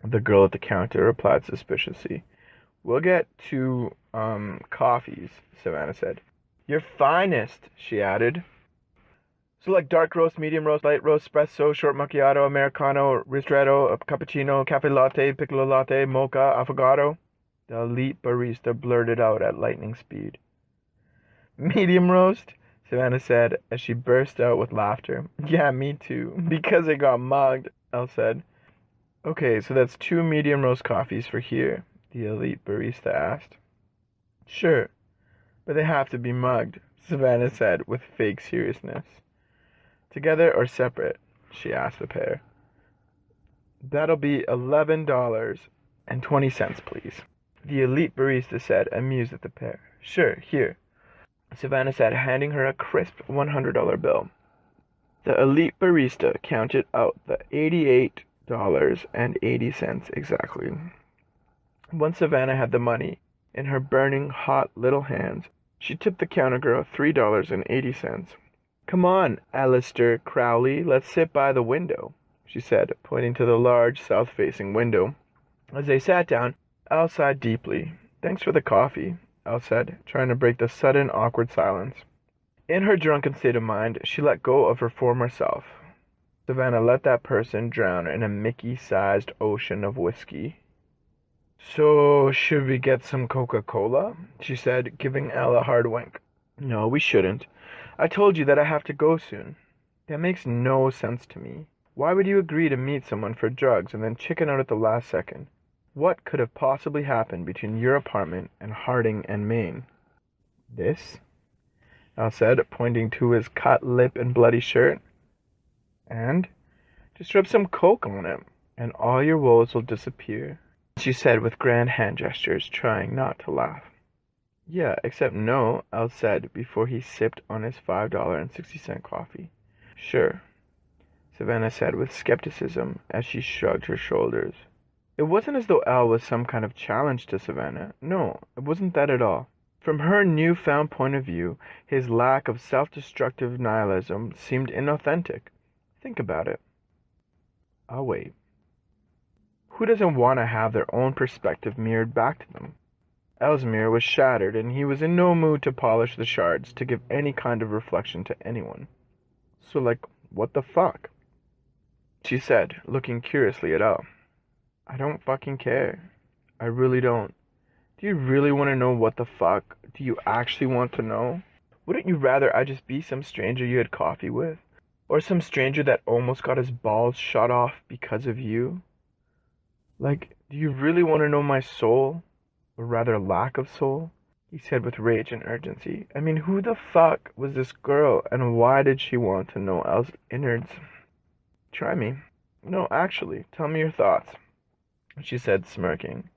the girl at the counter replied suspiciously. We'll get 2, coffees, Savannah said. Your finest, she added. So dark roast, medium roast, light roast, espresso, short macchiato, americano, ristretto, cappuccino, cafe latte, piccolo latte, mocha, affogato. The elite barista blurted out at lightning speed. Medium roast? Savannah said as she burst out with laughter. Yeah, me too. Because I got mugged, Elle said. Okay, so that's 2 medium roast coffees for here, the elite barista asked. Sure, but they have to be mugged, Savannah said with fake seriousness. Together or separate? She asked the pair. That'll be $11.20, please. The elite barista said, amused at the pair. Sure, here, Savannah said, handing her a crisp $100 bill. The elite barista counted out the $88.80 exactly. Once Savannah had the money in her burning hot little hands, she tipped the counter girl $3.80. Come on, Alistair Crowley, let's sit by the window, she said, pointing to the large south-facing window. As they sat down, Al sighed deeply. Thanks for the coffee, Al said, trying to break the sudden awkward silence. In her drunken state of mind, she let go of her former self. Savannah let that person drown in a Mickey-sized ocean of whiskey. So, should we get some Coca-Cola? She said, giving Al a hard wink. No, we shouldn't. I told you that I have to go soon. That makes no sense to me. Why would you agree to meet someone for drugs and then chicken out at the last second? What could have possibly happened between your apartment and Harding and Maine? This? Al said, pointing to his cut lip and bloody shirt. And? Just rub some coke on it, and all your woes will disappear, she said with grand hand gestures, trying not to laugh. Yeah, except no, Al said before he sipped on his $5.60 coffee. Sure, Savannah said with skepticism as she shrugged her shoulders. It wasn't as though Al was some kind of challenge to Savannah. No, it wasn't that at all. From her newfound point of view, his lack of self-destructive nihilism seemed inauthentic. Think about it. I'll wait. Who doesn't want to have their own perspective mirrored back to them? Al's mirror was shattered, and he was in no mood to polish the shards to give any kind of reflection to anyone. So, what the fuck? She said, looking curiously at Al. I don't fucking care. I really don't. Do you really want to know what the fuck? Do you actually want to know? Wouldn't you rather I just be some stranger you had coffee with? Or some stranger that almost got his balls shot off because of you? Do you really want to know my soul? Or rather lack of soul? He said with rage and urgency. I mean, who the fuck was this girl, and why did she want to know Al's innards? Try me. No, actually, tell me your thoughts, she said, smirking.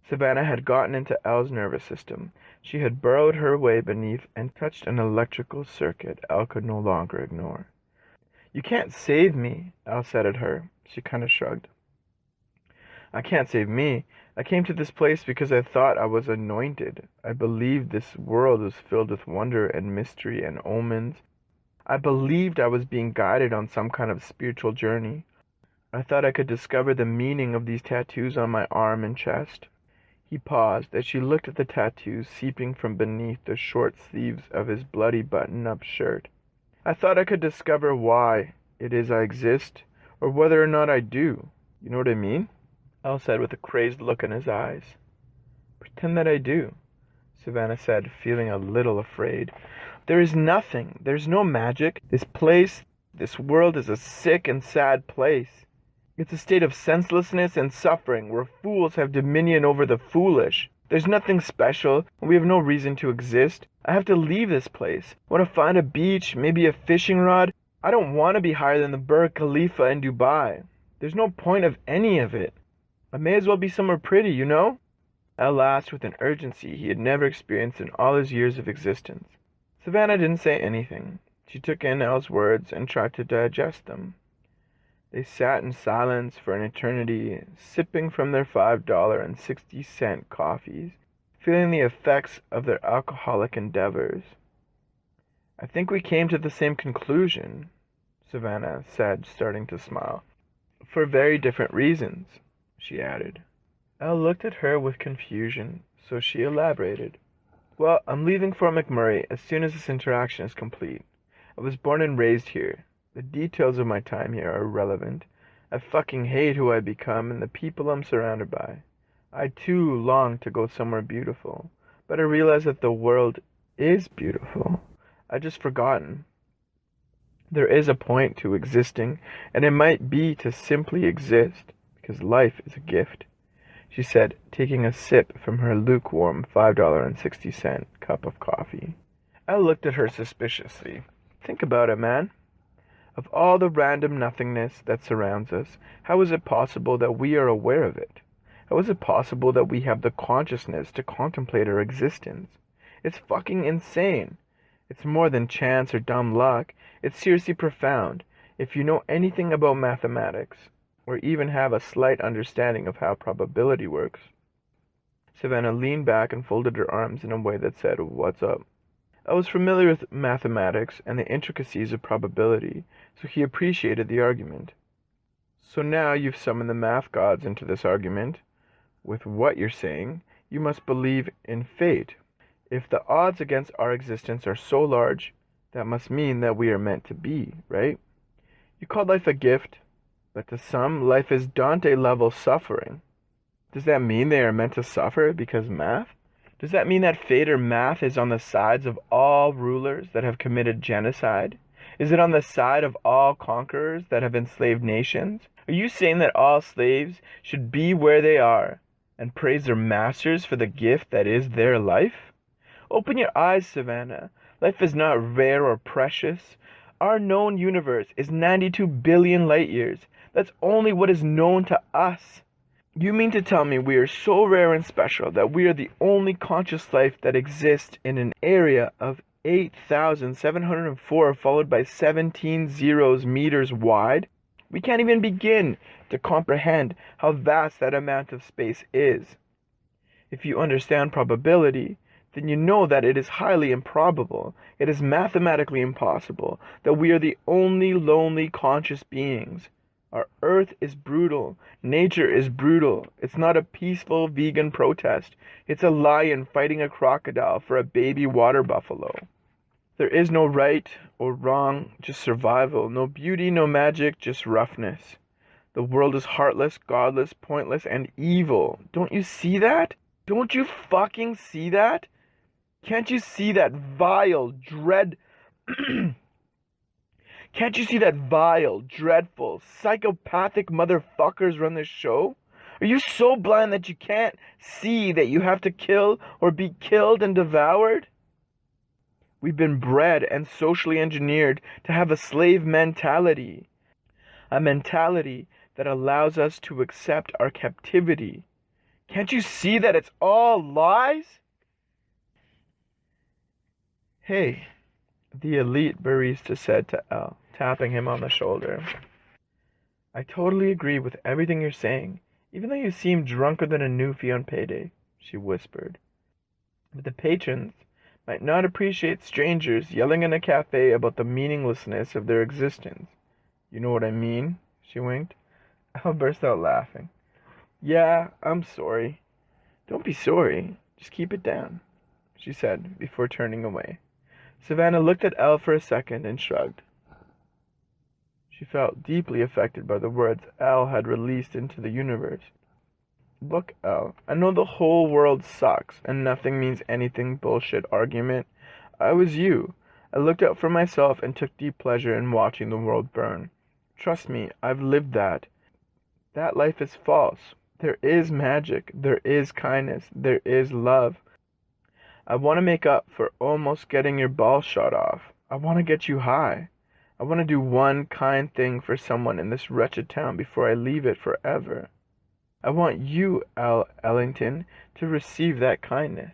Savannah had gotten into Al's nervous system. She had burrowed her way beneath and touched an electrical circuit Al could no longer ignore. You can't save me, Al said at her. She kind of shrugged. I can't save me. I came to this place because I thought I was anointed. I believed this world was filled with wonder and mystery and omens. I believed I was being guided on some kind of spiritual journey. I thought I could discover the meaning of these tattoos on my arm and chest. He paused as she looked at the tattoos seeping from beneath the short sleeves of his bloody button-up shirt. I thought I could discover why it is I exist, or whether or not I do. You know what I mean? Al said with a crazed look in his eyes. Pretend that I do, Savannah said, feeling a little afraid. There is nothing. There's no magic. This world is a sick and sad place. It's a state of senselessness and suffering where fools have dominion over the foolish. There's nothing special, and we have no reason to exist. I have to leave this place. I want to find a beach, maybe a fishing rod. I don't want to be higher than the Burj Khalifa in Dubai. There's no point of any of it. I may as well be somewhere pretty, you know? Al asked with an urgency he had never experienced in all his years of existence. Savannah didn't say anything. She took in Al's words and tried to digest them. They sat in silence for an eternity, sipping from their $5.60 coffees, feeling the effects of their alcoholic endeavors. I think we came to the same conclusion, Savannah said, starting to smile. For very different reasons, she added. Al looked at her with confusion, so she elaborated. Well, I'm leaving for McMurray as soon as this interaction is complete. I was born and raised here. The details of my time here are irrelevant. I fucking hate who I become and the people I'm surrounded by. I too long to go somewhere beautiful, but I realize that the world is beautiful. I just forgotten. There is a point to existing, and it might be to simply exist, because life is a gift, she said, taking a sip from her lukewarm $5.60 cup of coffee. I looked at her suspiciously. Think about it, man. Of all the random nothingness that surrounds us, how is it possible that we are aware of it? How is it possible that we have the consciousness to contemplate our existence? It's fucking insane. It's more than chance or dumb luck. It's seriously profound. If you know anything about mathematics, or even have a slight understanding of how probability works. Savannah leaned back and folded her arms in a way that said, "What's up?" I was familiar with mathematics and the intricacies of probability, so he appreciated the argument. So now you've summoned the math gods into this argument. With what you're saying, you must believe in fate. If the odds against our existence are so large, that must mean that we are meant to be, right? You call life a gift, but to some, life is Dante-level suffering. Does that mean they are meant to suffer because math? Does that mean that fate or math is on the sides of all rulers that have committed genocide? Is it on the side of all conquerors that have enslaved nations? Are you saying that all slaves should be where they are and praise their masters for the gift that is their life? Open your eyes, Savannah. Life is not rare or precious. Our known universe is 92 billion light years. That's only what is known to us. You mean to tell me we are so rare and special that we are the only conscious life that exists in an area of 8,704 followed by 17 zeros meters wide? We can't even begin to comprehend how vast that amount of space is. If you understand probability, then you know that it is highly improbable, it is mathematically impossible, that we are the only lonely conscious beings. Our earth is brutal. Nature is brutal. It's not a peaceful vegan protest. It's a lion fighting a crocodile for a baby water buffalo. There is no right or wrong, just survival. No beauty, no magic, just roughness. The world is heartless, godless, pointless, and evil. Don't you see that? Don't you fucking see that? Can't you see that vile, Can't you see that vile, dreadful, psychopathic motherfuckers run this show? Are you so blind that you can't see that you have to kill or be killed and devoured? We've been bred and socially engineered to have a slave mentality. A mentality that allows us to accept our captivity. Can't you see that it's all lies? Hey, the elite barista said to Elle, tapping him on the shoulder. I totally agree with everything you're saying, even though you seem drunker than a newfie on payday, she whispered. But the patrons might not appreciate strangers yelling in a cafe about the meaninglessness of their existence. You know what I mean? She winked. Elle burst out laughing. Yeah, I'm sorry. Don't be sorry. Just keep it down, she said, before turning away. Savannah looked at Elle for a second and shrugged. She felt deeply affected by the words Elle had released into the universe. Look, Elle, I know the whole world sucks and nothing means anything bullshit argument. I was you. I looked out for myself and took deep pleasure in watching the world burn. Trust me, I've lived that. That life is false. There is magic. There is kindness. There is love. I want to make up for almost getting your ball shot off. I want to get you high. I want to do one kind thing for someone in this wretched town before I leave it forever. I want you, Al Ellington, to receive that kindness.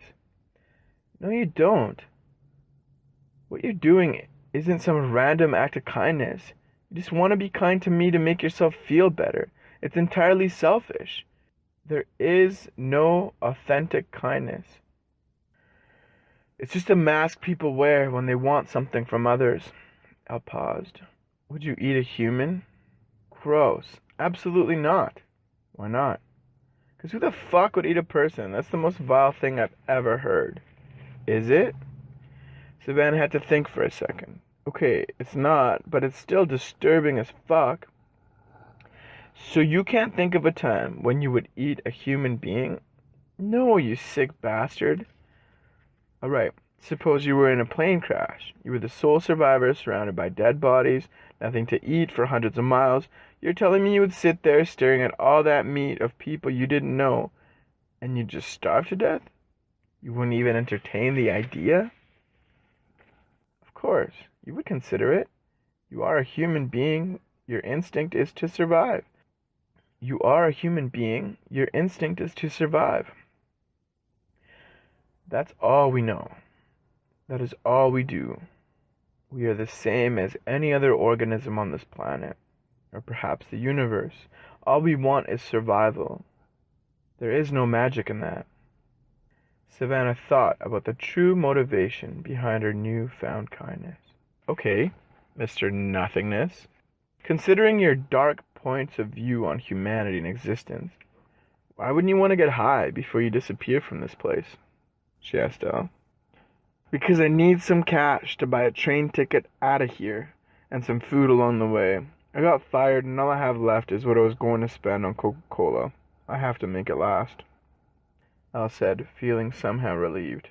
No, you don't. What you're doing isn't some random act of kindness. You just want to be kind to me to make yourself feel better. It's entirely selfish. There is no authentic kindness. It's just a mask people wear when they want something from others. Al paused. Would you eat a human? Gross. Absolutely not. Why not? Because who the fuck would eat a person? That's the most vile thing I've ever heard. Is it? Savannah had to think for a second. Okay, it's not, but it's still disturbing as fuck. So you can't think of a time when you would eat a human being? No, you sick bastard. Alright, suppose you were in a plane crash. You were the sole survivor, surrounded by dead bodies, nothing to eat for hundreds of miles. You're telling me you would sit there staring at all that meat of people you didn't know, and you'd just starve to death? You wouldn't even entertain the idea? Of course, you would consider it. You are a human being. Your instinct is to survive. You are a human being. Your instinct is to survive. That's all we know. That is all we do. We are the same as any other organism on this planet, or perhaps the universe. All we want is survival. There is no magic in that. Savannah thought about the true motivation behind her newfound kindness. Okay, Mr. Nothingness. Considering your dark points of view on humanity and existence, why wouldn't you want to get high before you disappear from this place? She asked Elle. Because I need some cash to buy a train ticket out of here and some food along the way. I got fired and all I have left is what I was going to spend on Coca-Cola. I have to make it last. Elle said, feeling somehow relieved.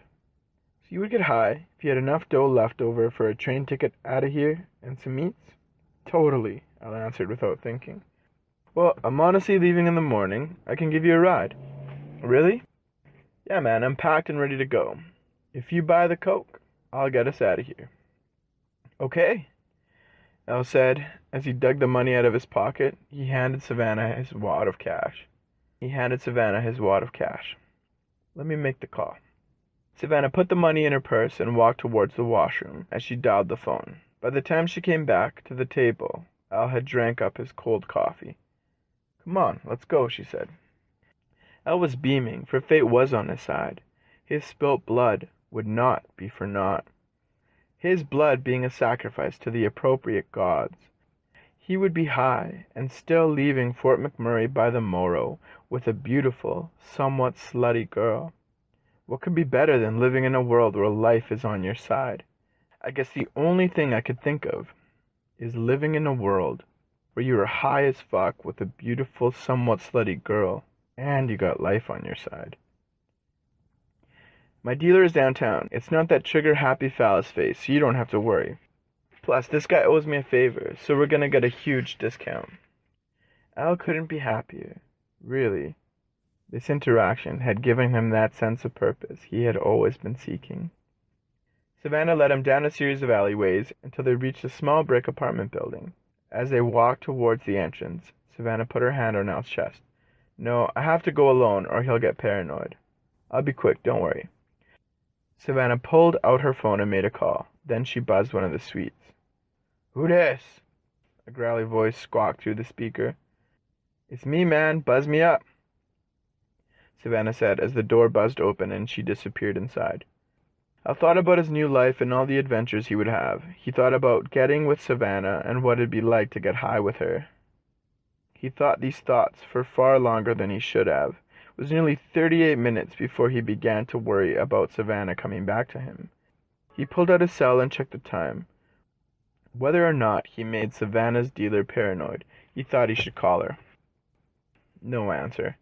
So you would get high if you had enough dough left over for a train ticket out of here and some meats? Totally, Elle answered without thinking. Well, I'm honestly leaving in the morning. I can give you a ride. Really? Yeah, man, I'm packed and ready to go. If you buy the Coke, I'll get us out of here. Okay, Elle said. As he dug the money out of his pocket, he handed Savannah his wad of cash. Let me make the call. Savannah put the money in her purse and walked towards the washroom as she dialed the phone. By the time she came back to the table, Al had drank up his cold coffee. Come on, let's go, she said. Al was beaming, for fate was on his side. His spilt blood would not be for naught. His blood being a sacrifice to the appropriate gods. He would be high, and still leaving Fort McMurray by the morrow, with a beautiful, somewhat slutty girl. What could be better than living in a world where life is on your side? I guess the only thing I could think of is living in a world where you are high as fuck with a beautiful, somewhat slutty girl, and you got life on your side. My dealer is downtown. It's not that trigger-happy phallus face, so you don't have to worry. Plus, this guy owes me a favor, so we're gonna get a huge discount. Al couldn't be happier. Really. This interaction had given him that sense of purpose he had always been seeking. Savannah led him down a series of alleyways until they reached a small brick apartment building. As they walked towards the entrance, Savannah put her hand on Al's chest. No, I have to go alone or he'll get paranoid. I'll be quick, don't worry. Savannah pulled out her phone and made a call. Then she buzzed one of the suites. Who dis? A growly voice squawked through the speaker. It's me, man. Buzz me up, Savannah said as the door buzzed open and she disappeared inside. Al thought about his new life and all the adventures he would have. He thought about getting with Savannah and what it'd be like to get high with her. He thought these thoughts for far longer than he should have. It was nearly 38 minutes before he began to worry about Savannah coming back to him. He pulled out his cell and checked the time. Whether or not he made Savannah's dealer paranoid, he thought he should call her. No answer.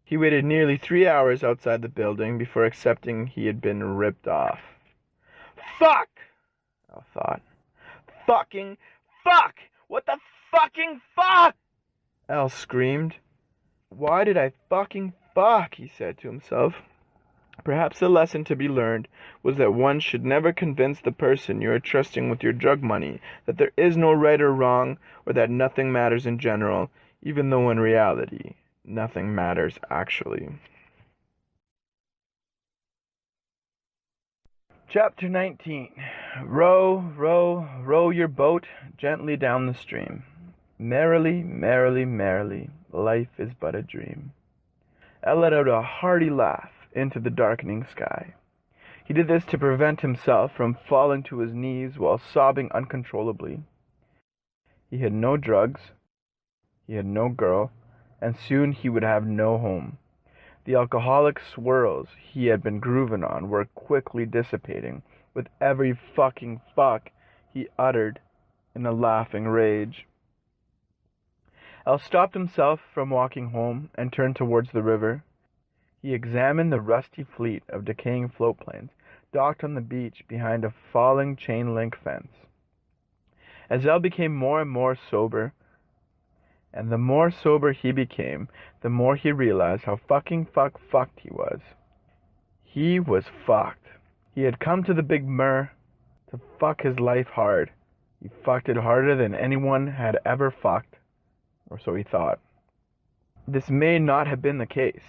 He waited nearly 3 hours outside the building before accepting he had been ripped off. Fuck! Al thought. Fucking fuck! What the fucking fuck? Al screamed. Why did I fucking fuck? He said to himself. Perhaps the lesson to be learned was that one should never convince the person you are trusting with your drug money that there is no right or wrong, or that nothing matters in general, even though in reality, nothing matters actually. Chapter 19. Row, row, row your boat gently down the stream. Merrily, merrily, merrily, life is but a dream. Al let out a hearty laugh into the darkening sky. He did this to prevent himself from falling to his knees while sobbing uncontrollably. He had no drugs, he had no girl, and soon he would have no home. The alcoholic swirls he had been grooving on were quickly dissipating with every fucking fuck he uttered in a laughing rage. Al stopped himself from walking home and turned towards the river. He examined the rusty fleet of decaying floatplanes docked on the beach behind a falling chain-link fence. As El became more and more sober, and the more sober he became, the more he realized how fucked he was. He was fucked. He had come to the Big Mur to fuck his life hard. He fucked it harder than anyone had ever fucked, or so he thought. This may not have been the case.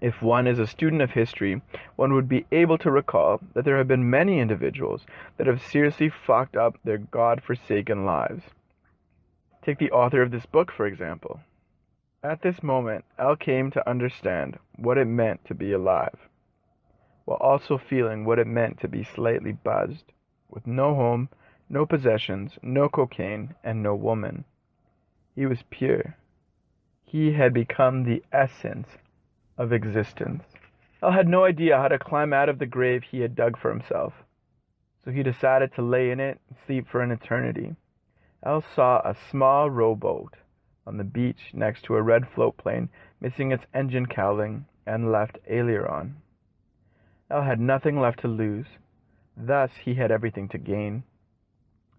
If one is a student of history, one would be able to recall that there have been many individuals that have seriously fucked up their God-forsaken lives. Take the author of this book, for example. At this moment, Al came to understand what it meant to be alive, while also feeling what it meant to be slightly buzzed, with no home, no possessions, no cocaine, and no woman. He was pure. He had become the essence of existence. Al had no idea how to climb out of the grave he had dug for himself, so he decided to lay in it and sleep for an eternity. Al saw a small rowboat on the beach next to a red floatplane missing its engine cowling and left aileron. Al had nothing left to lose, thus he had everything to gain.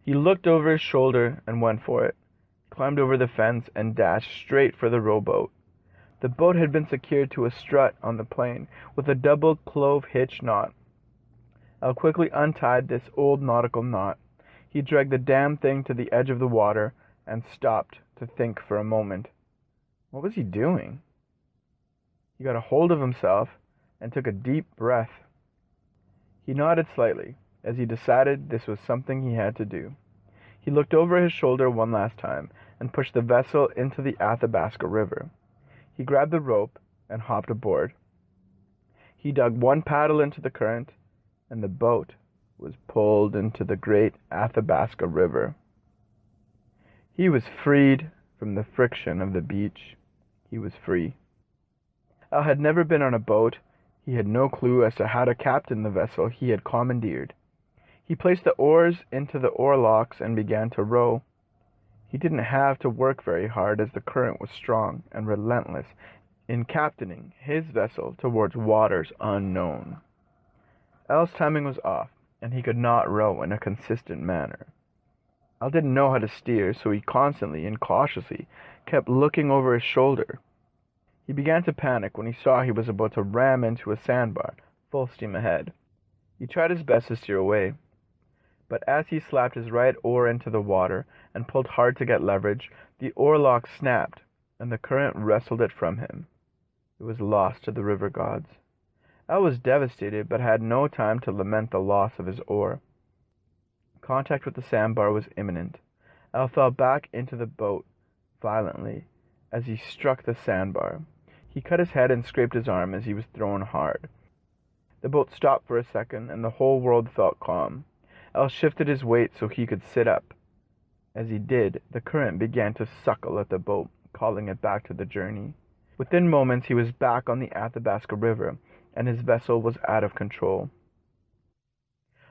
He looked over his shoulder and went for it, climbed over the fence and dashed straight for the rowboat. The boat had been secured to a strut on the plane with a double clove hitch knot. Al quickly untied this old nautical knot. He dragged the damn thing to the edge of the water and stopped to think for a moment. What was he doing? He got a hold of himself and took a deep breath. He nodded slightly as he decided this was something he had to do. He looked over his shoulder one last time and pushed the vessel into the Athabasca River. He grabbed the rope and hopped aboard. He dug one paddle into the current, and the boat was pulled into the great Athabasca River. He was freed from the friction of the beach. He was free. Al had never been on a boat. He had no clue as to how to captain the vessel he had commandeered. He placed the oars into the oarlocks and began to row. He didn't have to work very hard, as the current was strong and relentless in captaining his vessel towards waters unknown. Al's timing was off, and he could not row in a consistent manner. Al didn't know how to steer, so he constantly and cautiously kept looking over his shoulder. He began to panic when he saw he was about to ram into a sandbar, full steam ahead. He tried his best to steer away, but as he slapped his right oar into the water and pulled hard to get leverage, the oarlock snapped, and the current wrestled it from him. It was lost to the river gods. Al was devastated, but had no time to lament the loss of his oar. Contact with the sandbar was imminent. Al fell back into the boat violently as he struck the sandbar. He cut his head and scraped his arm as he was thrown hard. The boat stopped for a second, and the whole world felt calm. Al shifted his weight so he could sit up. As he did, the current began to suckle at the boat, calling it back to the journey. Within moments, he was back on the Athabasca River, and his vessel was out of control.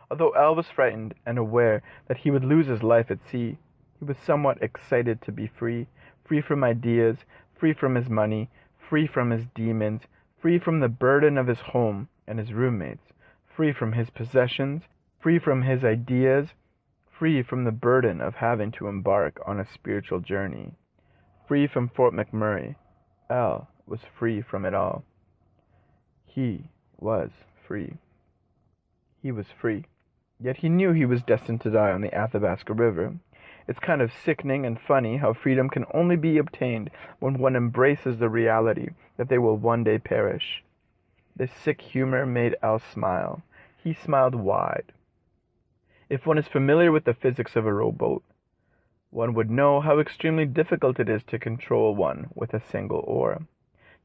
Although Al was frightened and aware that he would lose his life at sea, he was somewhat excited to be free, free from ideas, free from his money, free from his demons, free from the burden of his home and his roommates, free from his possessions, free from his ideas, free from the burden of having to embark on a spiritual journey, free from Fort McMurray. Al was free from it all. He was free. He was free. Yet he knew he was destined to die on the Athabasca River. It's kind of sickening and funny how freedom can only be obtained when one embraces the reality that they will one day perish. This sick humor made Al smile. He smiled wide. If one is familiar with the physics of a rowboat, one would know how extremely difficult it is to control one with a single oar.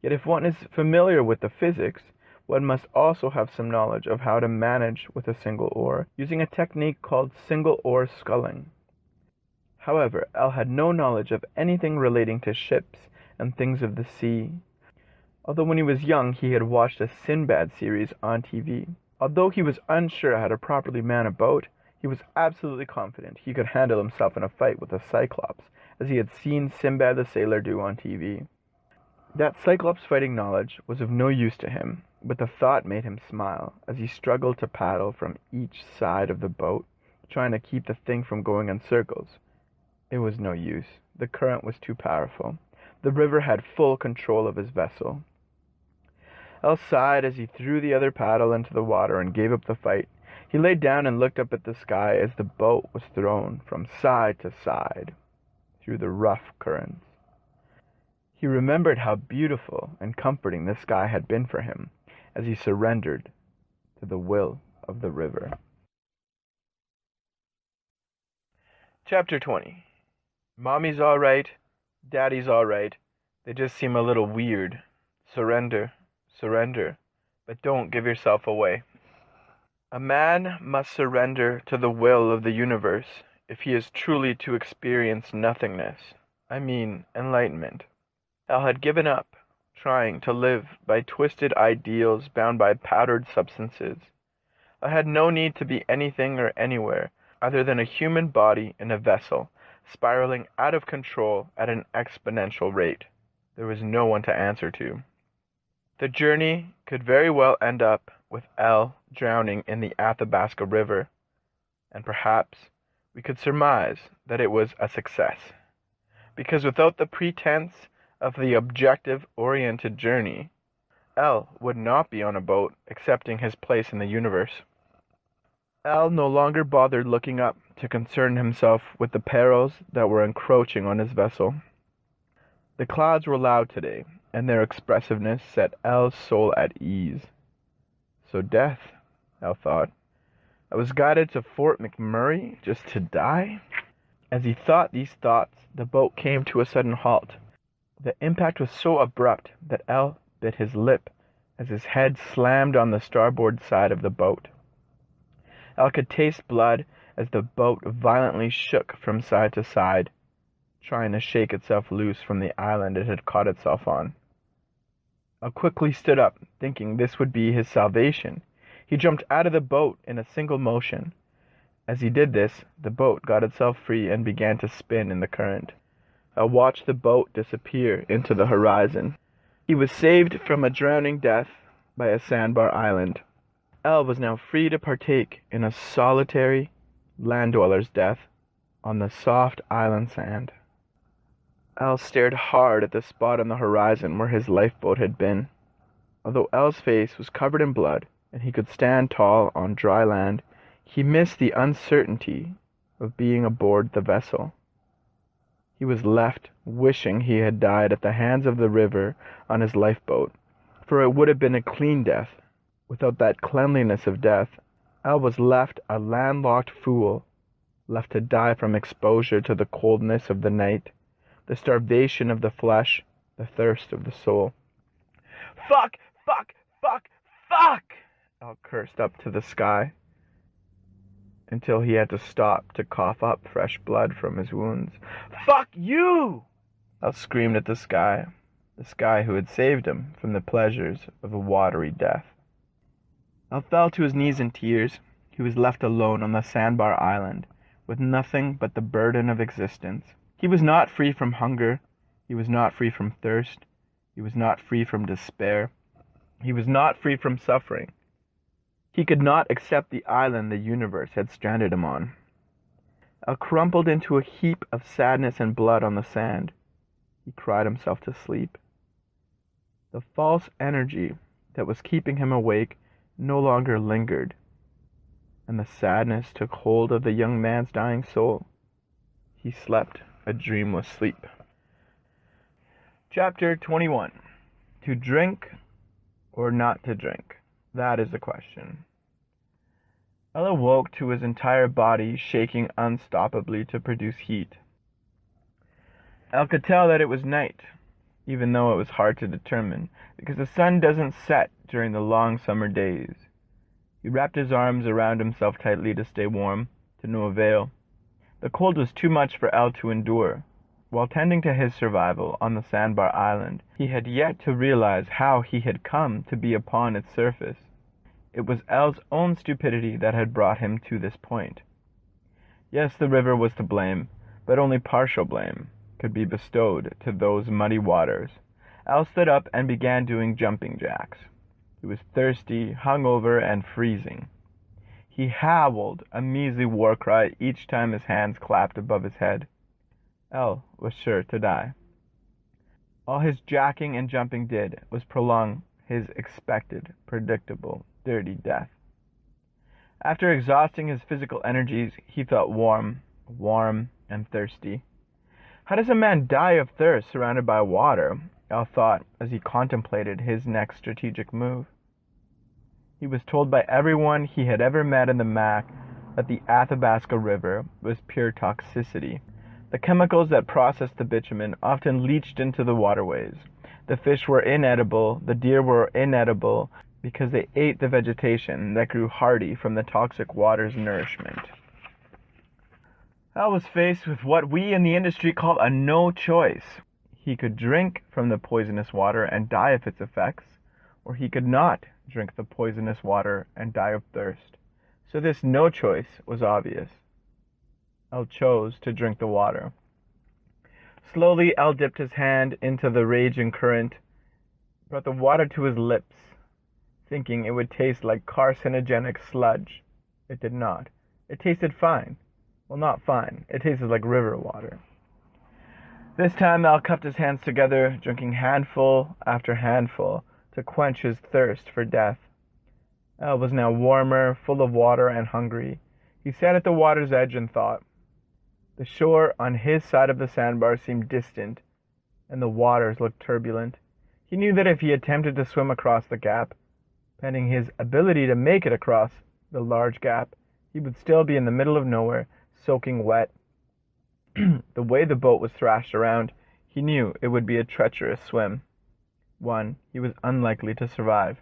Yet if one is familiar with the physics, one must also have some knowledge of how to manage with a single oar, using a technique called single oar sculling. However, Al had no knowledge of anything relating to ships and things of the sea, although when he was young he had watched a Sinbad series on TV. Although he was unsure how to properly man a boat, he was absolutely confident he could handle himself in a fight with a Cyclops, as he had seen Sinbad the sailor do on TV. That Cyclops fighting knowledge was of no use to him, but the thought made him smile as he struggled to paddle from each side of the boat, trying to keep the thing from going in circles. It was no use. The current was too powerful. The river had full control of his vessel. El sighed as he threw the other paddle into the water and gave up the fight. He lay down and looked up at the sky as the boat was thrown from side to side through the rough currents. He remembered how beautiful and comforting the sky had been for him as he surrendered to the will of the river. Chapter 20. Mommy's all right. Daddy's all right. They just seem a little weird. Surrender, surrender, but don't give yourself away. A man must surrender to the will of the universe if he is truly to experience nothingness. I mean, enlightenment. Al had given up trying to live by twisted ideals bound by powdered substances. I had no need to be anything or anywhere other than a human body in a vessel, spiraling out of control at an exponential rate. There was no one to answer to. The journey could very well end up with Al drowning in the Athabasca River, and perhaps we could surmise that it was a success, because without the pretense of the objective-oriented journey, Al would not be on a boat accepting his place in the universe. Al no longer bothered looking up to concern himself with the perils that were encroaching on his vessel. The clouds were loud today, and their expressiveness set Al's soul at ease. So death, Al thought. I was guided to Fort McMurray just to die? As he thought these thoughts, the boat came to a sudden halt. The impact was so abrupt that Al bit his lip as his head slammed on the starboard side of the boat. Al could taste blood as the boat violently shook from side to side, trying to shake itself loose from the island it had caught itself on. Al quickly stood up, thinking this would be his salvation. He jumped out of the boat in a single motion. As he did this, the boat got itself free and began to spin in the current. Al watched the boat disappear into the horizon. He was saved from a drowning death by a sandbar island. Al was now free to partake in a solitary land dweller's death on the soft island sand. Al stared hard at the spot on the horizon where his lifeboat had been. Although Al's face was covered in blood and he could stand tall on dry land, he missed the uncertainty of being aboard the vessel. He was left wishing he had died at the hands of the river on his lifeboat, for it would have been a clean death. Without that cleanliness of death, Al was left a landlocked fool, left to die from exposure to the coldness of the night, the starvation of the flesh, the thirst of the soul. Fuck! Fuck! Fuck! Fuck! Al cursed up to the sky, until he had to stop to cough up fresh blood from his wounds. Fuck you! Al screamed at the sky who had saved him from the pleasures of a watery death. Al fell to his knees in tears. He was left alone on the sandbar island, with nothing but the burden of existence. He was not free from hunger. He was not free from thirst. He was not free from despair. He was not free from suffering. He could not accept the island the universe had stranded him on. Al crumpled into a heap of sadness and blood on the sand. He cried himself to sleep. The false energy that was keeping him awake no longer lingered, and the sadness took hold of the young man's dying soul. He slept a dreamless sleep. Chapter 21. To drink or not to drink? That is the question. Al awoke to his entire body shaking unstoppably to produce heat. Al could tell that it was night, even though it was hard to determine, because the sun doesn't set during the long summer days. He wrapped his arms around himself tightly to stay warm, to no avail. The cold was too much for Al to endure. While tending to his survival on the sandbar island, he had yet to realize how he had come to be upon its surface. It was Al's own stupidity that had brought him to this point. Yes, the river was to blame, but only partial blame could be bestowed to those muddy waters. Al stood up and began doing jumping jacks. He was thirsty, hungover, and freezing. He howled a measly war cry each time his hands clapped above his head. Al was sure to die. All his jacking and jumping did was prolong his expected, predictable, dirty death. After exhausting his physical energies, he felt warm and thirsty. How does a man die of thirst surrounded by water? Al thought as he contemplated his next strategic move. He was told by everyone he had ever met in the Mac that the Athabasca River was pure toxicity. The chemicals that processed the bitumen often leached into the waterways. The fish were inedible, the deer were inedible, because they ate the vegetation that grew hardy from the toxic water's nourishment. Al was faced with what we in the industry call a no choice. He could drink from the poisonous water and die of its effects, or he could not drink the poisonous water and die of thirst. So this no choice was obvious. Al chose to drink the water. Slowly, Al dipped his hand into the raging current, brought the water to his lips, thinking it would taste like carcinogenic sludge. It did not. It tasted fine. Well, not fine. It tasted like river water. This time, Al cupped his hands together, drinking handful after handful to quench his thirst for death. Al was now warmer, full of water, and hungry. He sat at the water's edge and thought. The shore on his side of the sandbar seemed distant, and the waters looked turbulent. He knew that if he attempted to swim across the gap, pending his ability to make it across the large gap, he would still be in the middle of nowhere, soaking wet. The way the boat was thrashed around, he knew it would be a treacherous swim, one he was unlikely to survive.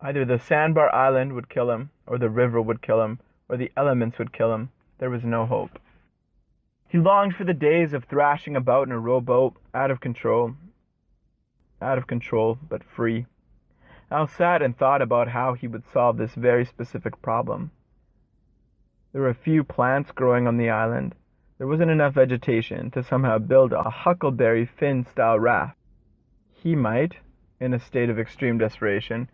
Either the sandbar island would kill him, or the river would kill him, or the elements would kill him. There was no hope. He longed for the days of thrashing about in a rowboat, out of control, but free. Al sat and thought about how he would solve this very specific problem. There were a few plants growing on the island. There wasn't enough vegetation to somehow build a huckleberry fin-style raft. He might, in a state of extreme desperation,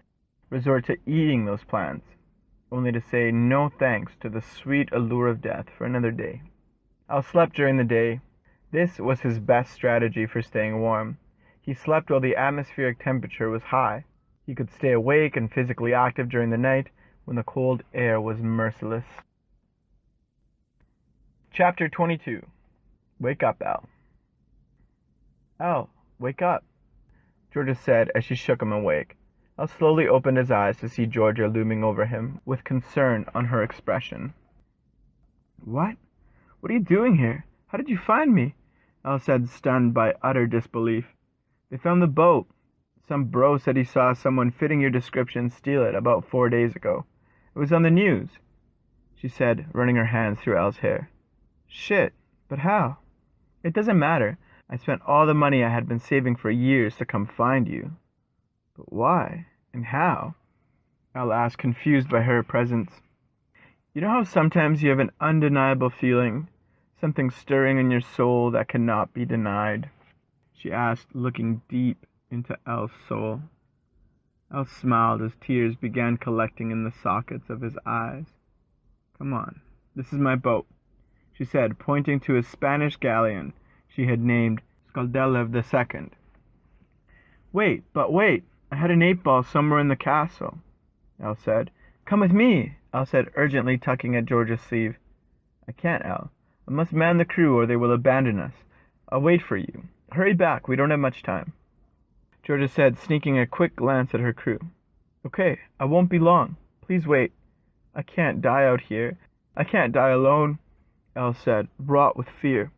resort to eating those plants, only to say no thanks to the sweet allure of death for another day. Al slept during the day. This was his best strategy for staying warm. He slept while the atmospheric temperature was high. He could stay awake and physically active during the night when the cold air was merciless. Chapter 22. Wake up, Al. Al, wake up, Georgia said as she shook him awake. Al slowly opened his eyes to see Georgia looming over him, with concern on her expression. What? What are you doing here? How did you find me? Al said, stunned by utter disbelief. They found the boat. Some bro said he saw someone fitting your description steal it about 4 days ago. It was on the news, she said, running her hands through Al's hair. Shit, but how? It doesn't matter. I spent all the money I had been saving for years to come find you. But why? And how? Al asked, confused by her presence. You know how sometimes you have an undeniable feeling, something stirring in your soul that cannot be denied? She asked, looking deep into Al's soul. Al smiled as tears began collecting in the sockets of his eyes. Come on, this is my boat, she said, pointing to a Spanish galleon she had named Skaldelev II. Wait, I had an 8-ball somewhere in the castle, Al said. Come with me, Al said urgently, tugging at George's sleeve. I can't, Al. I must man the crew or they will abandon us. I'll wait for you. Hurry back, we don't have much time, Georgia said, sneaking a quick glance at her crew. Okay, I won't be long. Please wait. I can't die out here. I can't die alone, Al said, wrought with fear.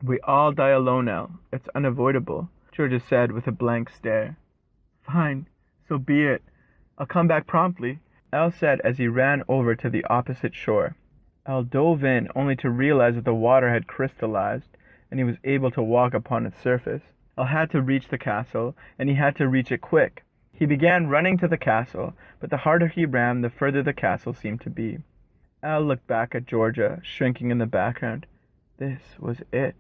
We all die alone, Al. It's unavoidable, Georgia said with a blank stare. Fine, so be it. I'll come back promptly, Al said as he ran over to the opposite shore. Al dove in only to realize that the water had crystallized and he was able to walk upon its surface. Al had to reach the castle, and he had to reach it quick. He began running to the castle, but the harder he ran, the further the castle seemed to be. Al looked back at Georgia, shrinking in the background. This was it,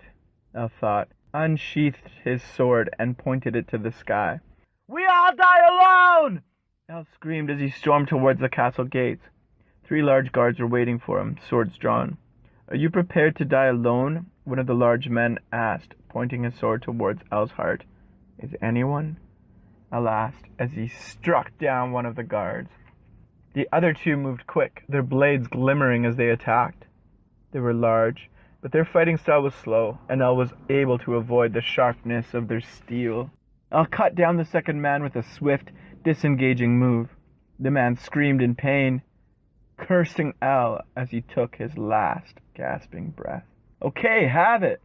Al thought, unsheathed his sword and pointed it to the sky. "We all die alone!" El screamed as he stormed towards the castle gates. 3 large guards were waiting for him, swords drawn. "Are you prepared to die alone?" one of the large men asked, pointing his sword towards El's heart. "Is anyone?" El asked, as he struck down one of the guards. The other 2 moved quick, their blades glimmering as they attacked. They were large, but their fighting style was slow, and El was able to avoid the sharpness of their steel. El cut down the second man with a swift, disengaging move. The man screamed in pain, cursing El as he took his last gasping breath. "Okay, have it,"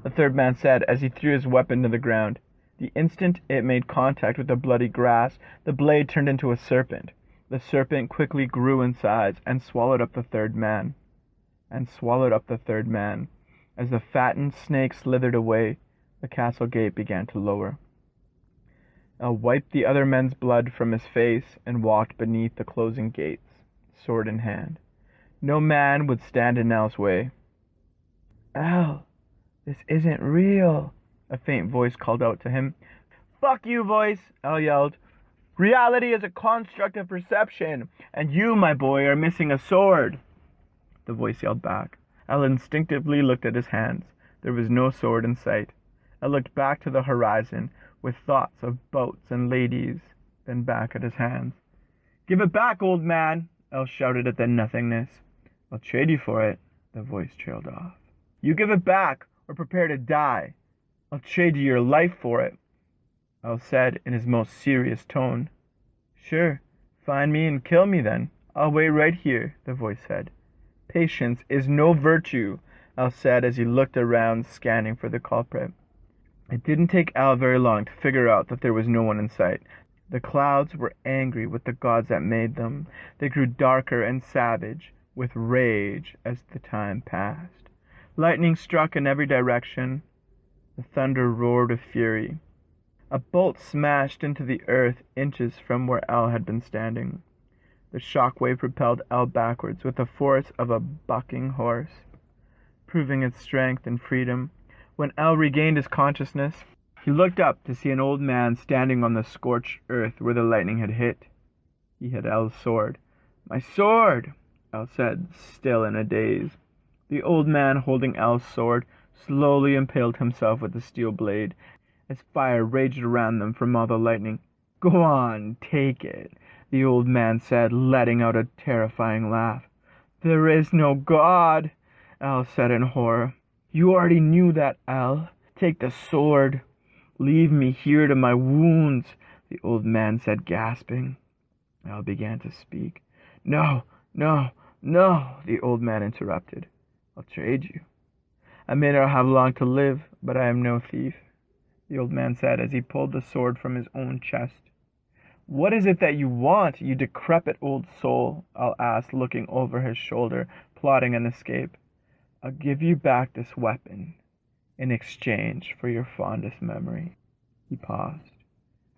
the third man said as he threw his weapon to the ground. The instant it made contact with the bloody grass, the blade turned into a serpent. The serpent quickly grew in size and swallowed up the third man. As the fattened snake slithered away, the castle gate began to lower. El wiped the other men's blood from his face and walked beneath the closing gates, sword in hand. No man would stand in El's way. "El, this isn't real," a faint voice called out to him. "Fuck you, voice," El yelled. "Reality is a construct of perception, and you, my boy, are missing a sword." The voice yelled back. El instinctively looked at his hands. There was no sword in sight. El looked back to the horizon with thoughts of boats and ladies, then back at his hands. "Give it back, old man," El shouted at the nothingness. "I'll trade you for it," the voice trailed off. "You give it back, or prepare to die. I'll trade you your life for it," El said in his most serious tone. "Sure, find me and kill me then. I'll wait right here," the voice said. "Patience is no virtue," El said as he looked around, scanning for the culprit. It didn't take El very long to figure out that there was no one in sight. The clouds were angry with the gods that made them. They grew darker and savage with rage as the time passed. Lightning struck in every direction. The thunder roared with fury. A bolt smashed into the earth inches from where El had been standing. The shockwave propelled El backwards with the force of a bucking horse, proving its strength and freedom. When El regained his consciousness, he looked up to see an old man standing on the scorched earth where the lightning had hit. He had El's sword. "My sword!" El said, still in a daze. The old man, holding El's sword, slowly impaled himself with the steel blade, as fire raged around them from all the lightning. "Go on, take it," the old man said, letting out a terrifying laugh. "There is no God," El said in horror. "You already knew that, El. Take the sword. Leave me here to my wounds," the old man said, gasping. El began to speak. "No, no, no," the old man interrupted. "I'll trade you. I may not have long to live, but I am no thief," the old man said as he pulled the sword from his own chest. "What is it that you want, you decrepit old soul?" El asked, looking over his shoulder, plotting an escape. "I'll give you back this weapon in exchange for your fondest memory." He paused.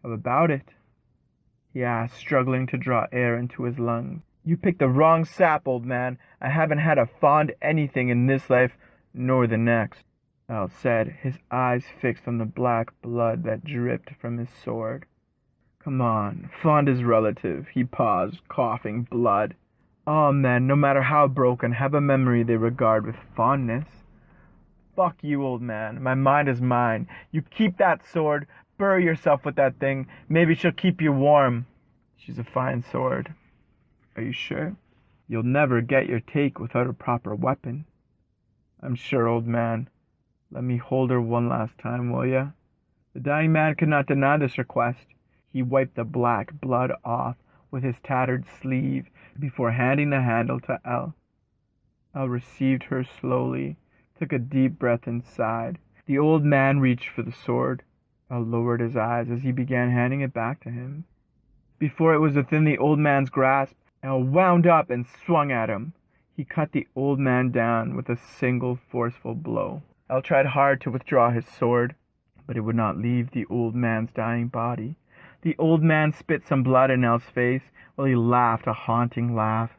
"How about it?" he asked, struggling to draw air into his lungs. "You picked the wrong sap, old man. I haven't had a fond anything in this life nor the next," El said, his eyes fixed on the black blood that dripped from his sword. "Come on, fond is relative." He paused, coughing blood. "All men, no matter how broken, have a memory they regard with fondness." "Fuck you, old man. My mind is mine. You keep that sword. Bury yourself with that thing. Maybe she'll keep you warm. She's a fine sword." "Are you sure?" "You'll never get your take without a proper weapon." "I'm sure, old man. Let me hold her one last time, will ya?" The dying man could not deny this request. He wiped the black blood off with his tattered sleeve before handing the handle to El. El received her slowly, took a deep breath and sighed. The old man reached for the sword. El lowered his eyes as he began handing it back to him. Before it was within the old man's grasp, El wound up and swung at him. He cut the old man down with a single forceful blow. El tried hard to withdraw his sword, but it would not leave the old man's dying body. The old man spit some blood in El's face while he laughed a haunting laugh.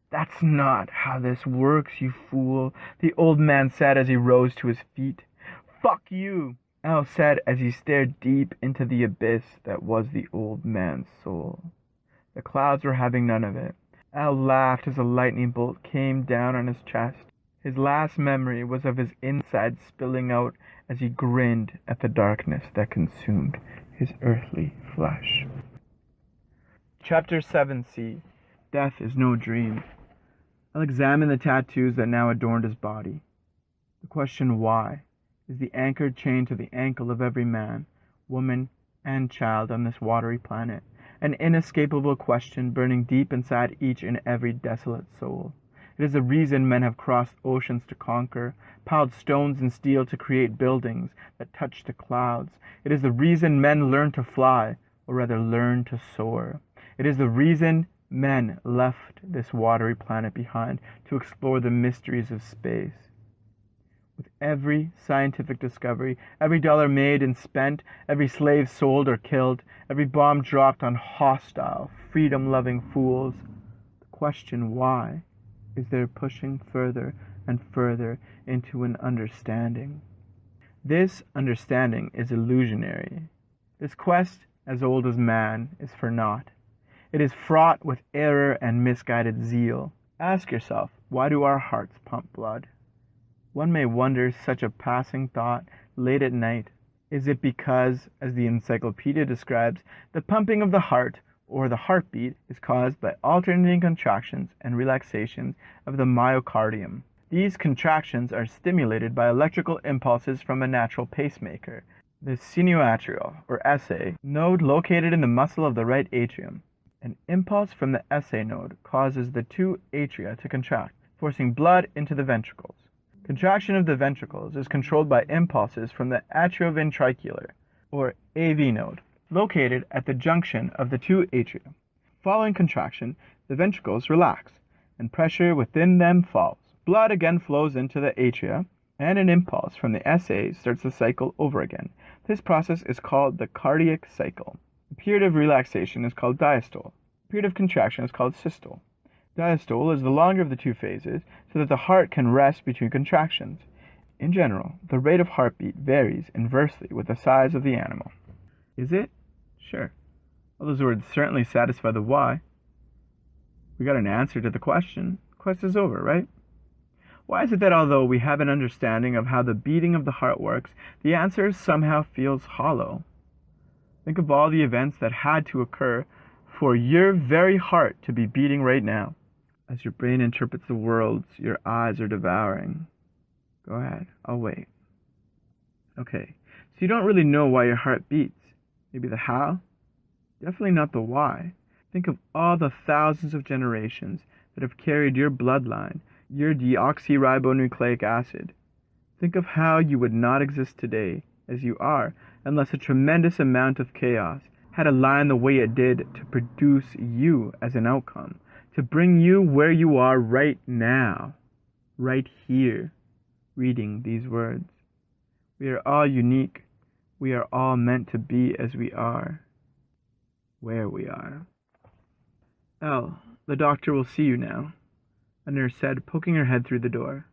"That's not how this works, you fool," the old man said as he rose to his feet. Fuck you, Al said as he stared deep into the abyss that was the old man's soul. The clouds were having none of it. Al laughed as a lightning bolt came down on his chest. His last memory was of his insides spilling out as he grinned at the darkness that consumed his earthly flesh. Chapter 7c. Death is no dream. I'll examine the tattoos that now adorned his body. The question why is the anchor chained to the ankle of every man, woman, and child on this watery planet, an inescapable question burning deep inside each and every desolate soul. It is the reason men have crossed oceans to conquer, piled stones and steel to create buildings that touch the clouds. It is the reason men learn to fly, or rather learn to soar. It is the reason men left this watery planet behind to explore the mysteries of space. With every scientific discovery, every dollar made and spent, every slave sold or killed, every bomb dropped on hostile, freedom-loving fools, the question why is there pushing further and further into an understanding. This understanding is illusionary. This quest, as old as man, is for naught. It is fraught with error and misguided zeal. Ask yourself, why do our hearts pump blood? One may wonder such a passing thought late at night. Is it because, as the encyclopedia describes, the pumping of the heart, or the heartbeat, is caused by alternating contractions and relaxations of the myocardium? These contractions are stimulated by electrical impulses from a natural pacemaker, the sinuatrial, or SA, node located in the muscle of the right atrium. An impulse from the SA node causes the two atria to contract, forcing blood into the ventricles. Contraction of the ventricles is controlled by impulses from the atrioventricular, or AV node, located at the junction of the two atria. Following contraction, the ventricles relax, and pressure within them falls. Blood again flows into the atria, and an impulse from the SA starts the cycle over again. This process is called the cardiac cycle. The period of relaxation is called diastole. The period of contraction is called systole. Diastole is the longer of the two phases, so that the heart can rest between contractions. In general, the rate of heartbeat varies inversely with the size of the animal. Is it? Sure. All those words certainly satisfy the why. We got an answer to the question. The quest is over, right? Why is it that although we have an understanding of how the beating of the heart works, the answer somehow feels hollow? Think of all the events that had to occur for your very heart to be beating right now. As your brain interprets the worlds your eyes are devouring. Go ahead, I'll wait. Okay, so you don't really know why your heart beats. Maybe the how? Definitely not the why. Think of all the thousands of generations that have carried your bloodline, your deoxyribonucleic acid. Think of how you would not exist today, as you are, unless a tremendous amount of chaos had aligned the way it did to produce you as an outcome, to bring you where you are right now, right here, reading these words. We are all unique. We are all meant to be as we are, where we are. Elle, the doctor will see you now, a nurse said, poking her head through the door.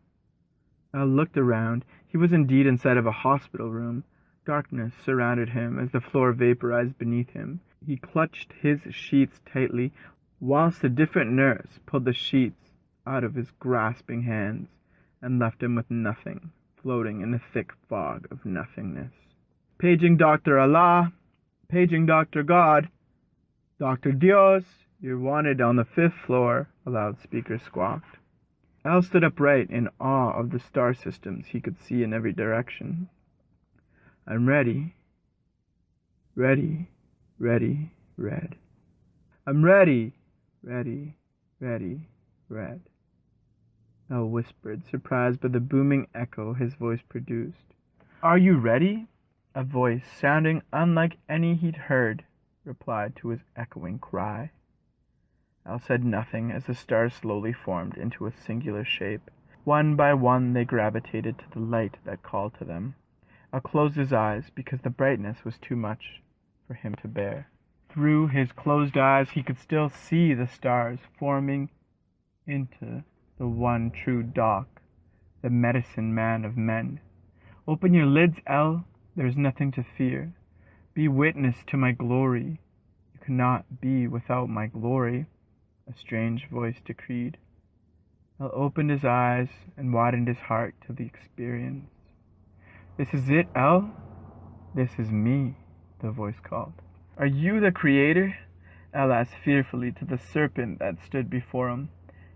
Elle looked around. He was indeed inside of a hospital room. Darkness surrounded him as the floor vaporized beneath him. He clutched his sheets tightly, whilst a different nurse pulled the sheets out of his grasping hands and left him with nothing, floating in the thick fog of nothingness. Paging Dr. Allah, paging Dr. God, Dr. Dios, you're wanted on the 5th floor, a loudspeaker squawked. Al stood upright in awe of the star systems he could see in every direction. I'm ready. Ready, ready, red. I'm ready, ready, ready, red. Al whispered, surprised by the booming echo his voice produced. Are you ready? A voice, sounding unlike any he'd heard, replied to his echoing cry. Al said nothing as the stars slowly formed into a singular shape. One by one they gravitated to the light that called to them. Al closed his eyes because the brightness was too much for him to bear. Through his closed eyes he could still see the stars forming into the one true Doc, the medicine man of men. Open your lids, El. There is nothing to fear. Be witness to my glory. You cannot be without my glory, a strange voice decreed. El opened his eyes and widened his heart to the experience. This is it, El? This is me, the voice called. Are you the creator? El asked fearfully to the serpent that stood before him.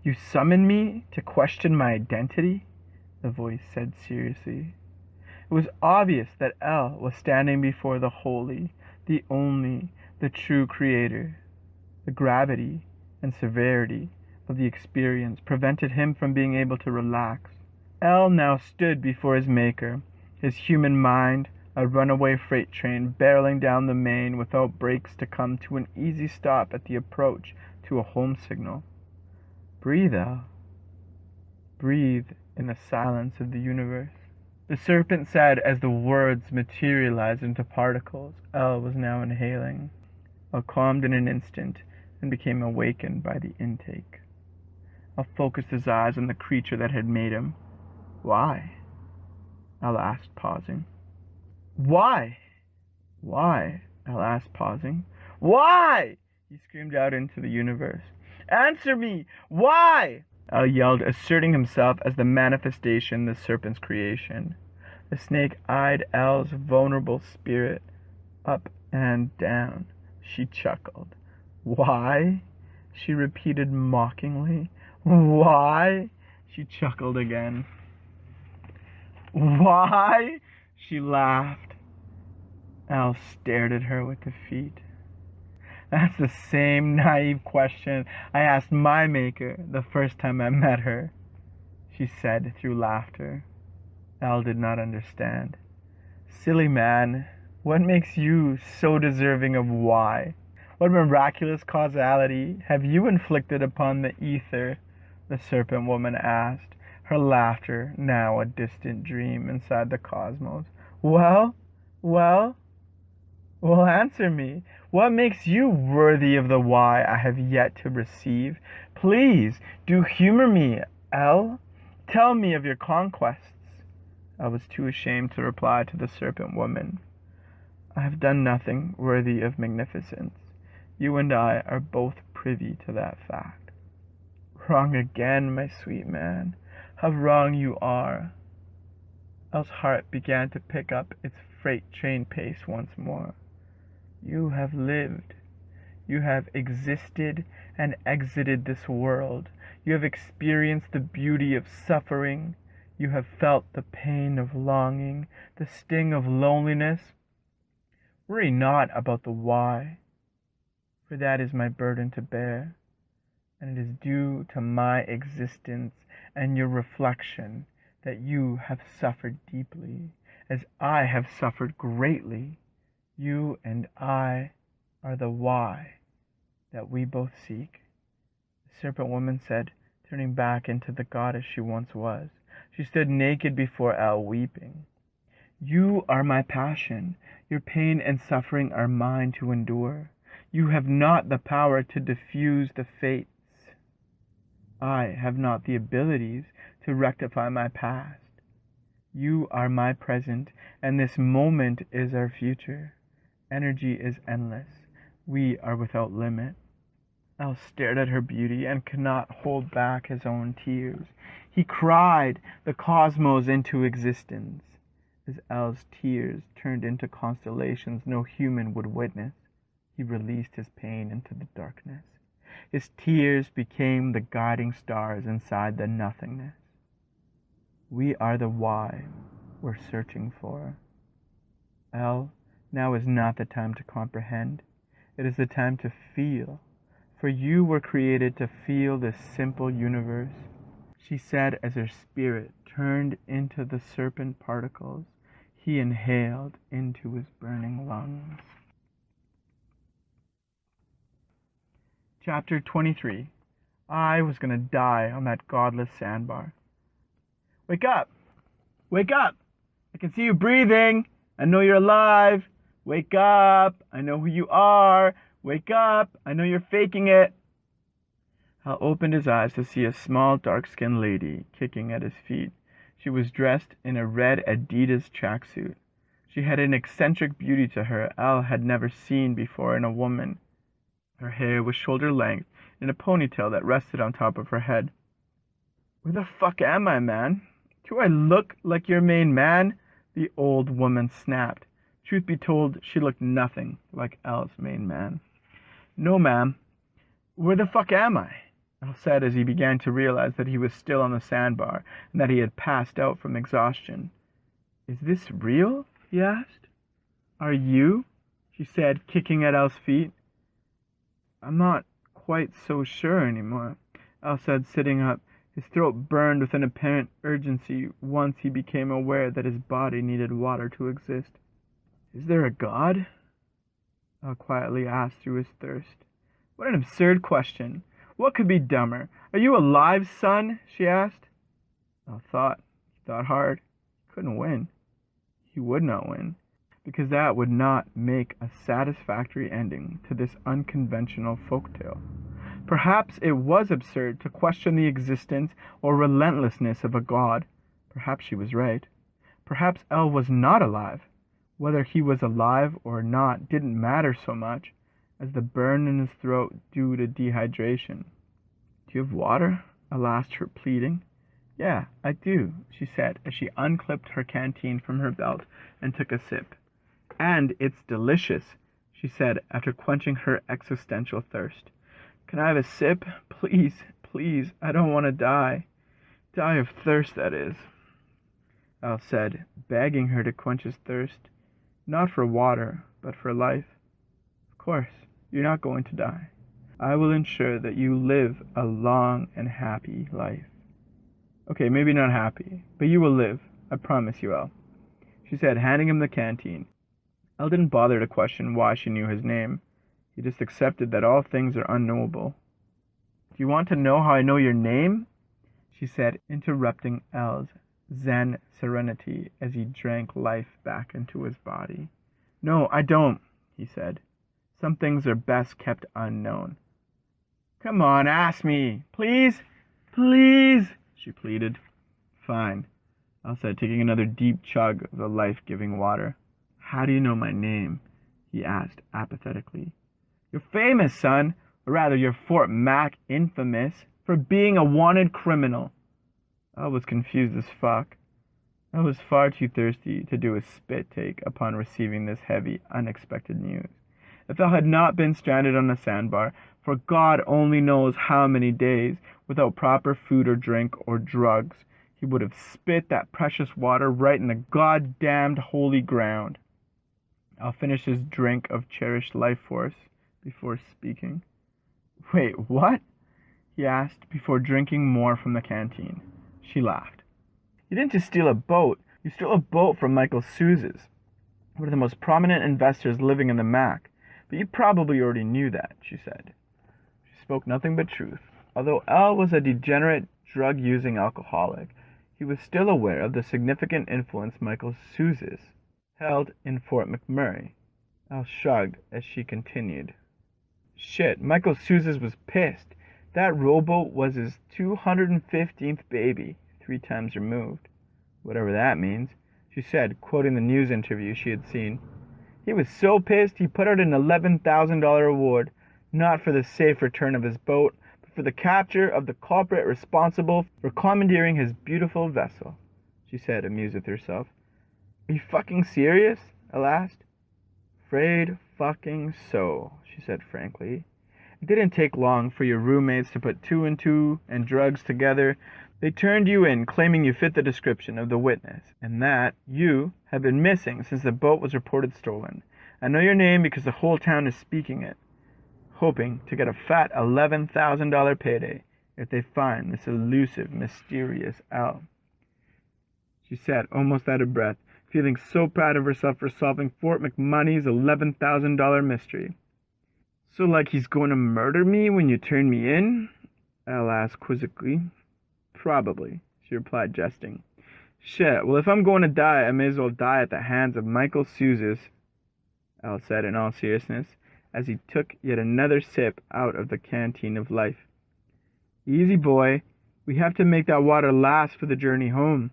You summoned me to question my identity? The voice said seriously. It was obvious that El was standing before the holy, the only, the true creator. The gravity and severity of the experience prevented him from being able to relax. El now stood before his maker, his human mind a runaway freight train barreling down the main without brakes to come to an easy stop at the approach to a home signal. Breathe, El. Breathe in the silence of the universe. The serpent said as the words materialized into particles El was now inhaling. El calmed in an instant and became awakened by the intake. El focused his eyes on the creature that had made him. Why? El asked, pausing. Why? Why? El asked, pausing. Why? He screamed out into the universe. Answer me! Why? El yelled, asserting himself as the manifestation, the serpent's creation. The snake eyed El's vulnerable spirit up and down. She chuckled. Why? She repeated mockingly. Why? She chuckled again. Why? She laughed. El stared at her with defeat. That's the same naive question I asked my maker the first time I met her, she said through laughter. El did not understand. Silly man, what makes you so deserving of why? What miraculous causality have you inflicted upon the ether? The serpent woman asked, her laughter now a distant dream inside the cosmos. Well, answer me. What makes you worthy of the why I have yet to receive? Please, do humor me, El. Tell me of your conquests. I was too ashamed to reply to the serpent woman. I have done nothing worthy of magnificence. You and I are both privy to that fact. Wrong again, my sweet man. How wrong you are. El's heart began to pick up its freight train pace once more. You have lived. You have existed and exited this world. You have experienced the beauty of suffering. You have felt the pain of longing, the sting of loneliness. Worry not about the why, for that is my burden to bear, and it is due to my existence and your reflection that you have suffered deeply, as I have suffered greatly. You and I are the why that we both seek. The serpent woman said, turning back into the goddess she once was. She stood naked before El, weeping. You are my passion. Your pain and suffering are mine to endure. You have not the power to diffuse the fates. I have not the abilities to rectify my past. You are my present, and this moment is our future. Energy is endless. We are without limit. El stared at her beauty and could not hold back his own tears. He cried the cosmos into existence. As El's tears turned into constellations no human would witness, he released his pain into the darkness. His tears became the guiding stars inside the nothingness. We are the why we're searching for. El, now is not the time to comprehend. It is the time to feel. For you were created to feel this simple universe, she said as her spirit turned into the serpent particles he inhaled into his burning lungs. Chapter 23. I was going to die on that godless sandbar. Wake up! Wake up! I can see you breathing! I know you're alive! Wake up! I know who you are! Wake up! I know you're faking it! Hal opened his eyes to see a small, dark-skinned lady kicking at his feet. She was dressed in a red Adidas tracksuit. She had an eccentric beauty to her Al had never seen before in a woman. Her hair was shoulder length in a ponytail that rested on top of her head. "Where the fuck am I, man? Do I look like your main man?" the old woman snapped. Truth be told, she looked nothing like Al's main man. "No, ma'am. Where the fuck am I?" Al said as he began to realize that he was still on the sandbar and that he had passed out from exhaustion. "Is this real?" he asked. "Are you?" she said, kicking at Al's feet. "I'm not quite so sure anymore," Al said, sitting up. His throat burned with an apparent urgency once he became aware that his body needed water to exist. "Is there a God?" Al quietly asked through his thirst. What an absurd question. What could be dumber? "Are you alive, son?" she asked. Al thought. He thought hard. He couldn't win. He would not win, because that would not make a satisfactory ending to this unconventional folktale. Perhaps it was absurd to question the existence or relentlessness of a god. Perhaps she was right. Perhaps El was not alive. Whether he was alive or not didn't matter so much as the burn in his throat due to dehydration. "Do you have water?" El asked her, pleading. "Yeah, I do," she said as she unclipped her canteen from her belt and took a sip. "And it's delicious," she said after quenching her existential thirst. "Can I have a sip? Please, please, I don't want to die. Die of thirst, that is," Al said, begging her to quench his thirst. Not for water, but for life. "Of course, you're not going to die. I will ensure that you live a long and happy life. Okay, maybe not happy, but you will live. I promise you, Al," she said, handing him the canteen. Al didn't bother to question why she knew his name. He just accepted that all things are unknowable. "Do you want to know how I know your name?" she said, interrupting Al's zen serenity as he drank life back into his body. "No, I don't," he said. "Some things are best kept unknown." "Come on, ask me. Please? Please?" she pleaded. "Fine," Al said, taking another deep chug of the life-giving water. "How do you know my name?" he asked apathetically. "You're famous, son. Or rather, you're Fort Mac infamous for being a wanted criminal." I was confused as fuck. I was far too thirsty to do a spit take upon receiving this heavy, unexpected news. If I had not been stranded on a sandbar for God only knows how many days without proper food or drink or drugs, he would have spit that precious water right in the goddamned holy ground. I'll finish his drink of cherished life force before speaking. "Wait, what?" he asked before drinking more from the canteen. She laughed. "You didn't just steal a boat. You stole a boat from Michael Sousa's, one of the most prominent investors living in the Mac. But you probably already knew that," she said. She spoke nothing but truth. Although Al was a degenerate, drug-using alcoholic, he was still aware of the significant influence Michael Sousa's held in Fort McMurray. Al shrugged as she continued. "Shit, Michael Sousa's was pissed. That rowboat was his 215th baby, 3 times removed. Whatever that means," she said, quoting the news interview she had seen. "He was so pissed he put out an $11,000 reward, not for the safe return of his boat, but for the capture of the culprit responsible for commandeering his beautiful vessel," she said, amused with herself. "Are you fucking serious?" I asked. "Afraid fucking so," she said frankly. "It didn't take long for your roommates to put two and two and drugs together. They turned you in, claiming you fit the description of the witness, and that you have been missing since the boat was reported stolen. I know your name because the whole town is speaking it, hoping to get a fat $11,000 payday if they find this elusive, mysterious Al," she said, almost out of breath, feeling so proud of herself for solving Fort McMoney's $11,000 mystery. "So like he's going to murder me when you turn me in?" Al asked quizzically. "Probably," she replied, jesting. "Shit, well if I'm going to die, I may as well die at the hands of Michael Sousa's," Al said in all seriousness, as he took yet another sip out of the canteen of life. "Easy, boy. We have to make that water last for the journey home."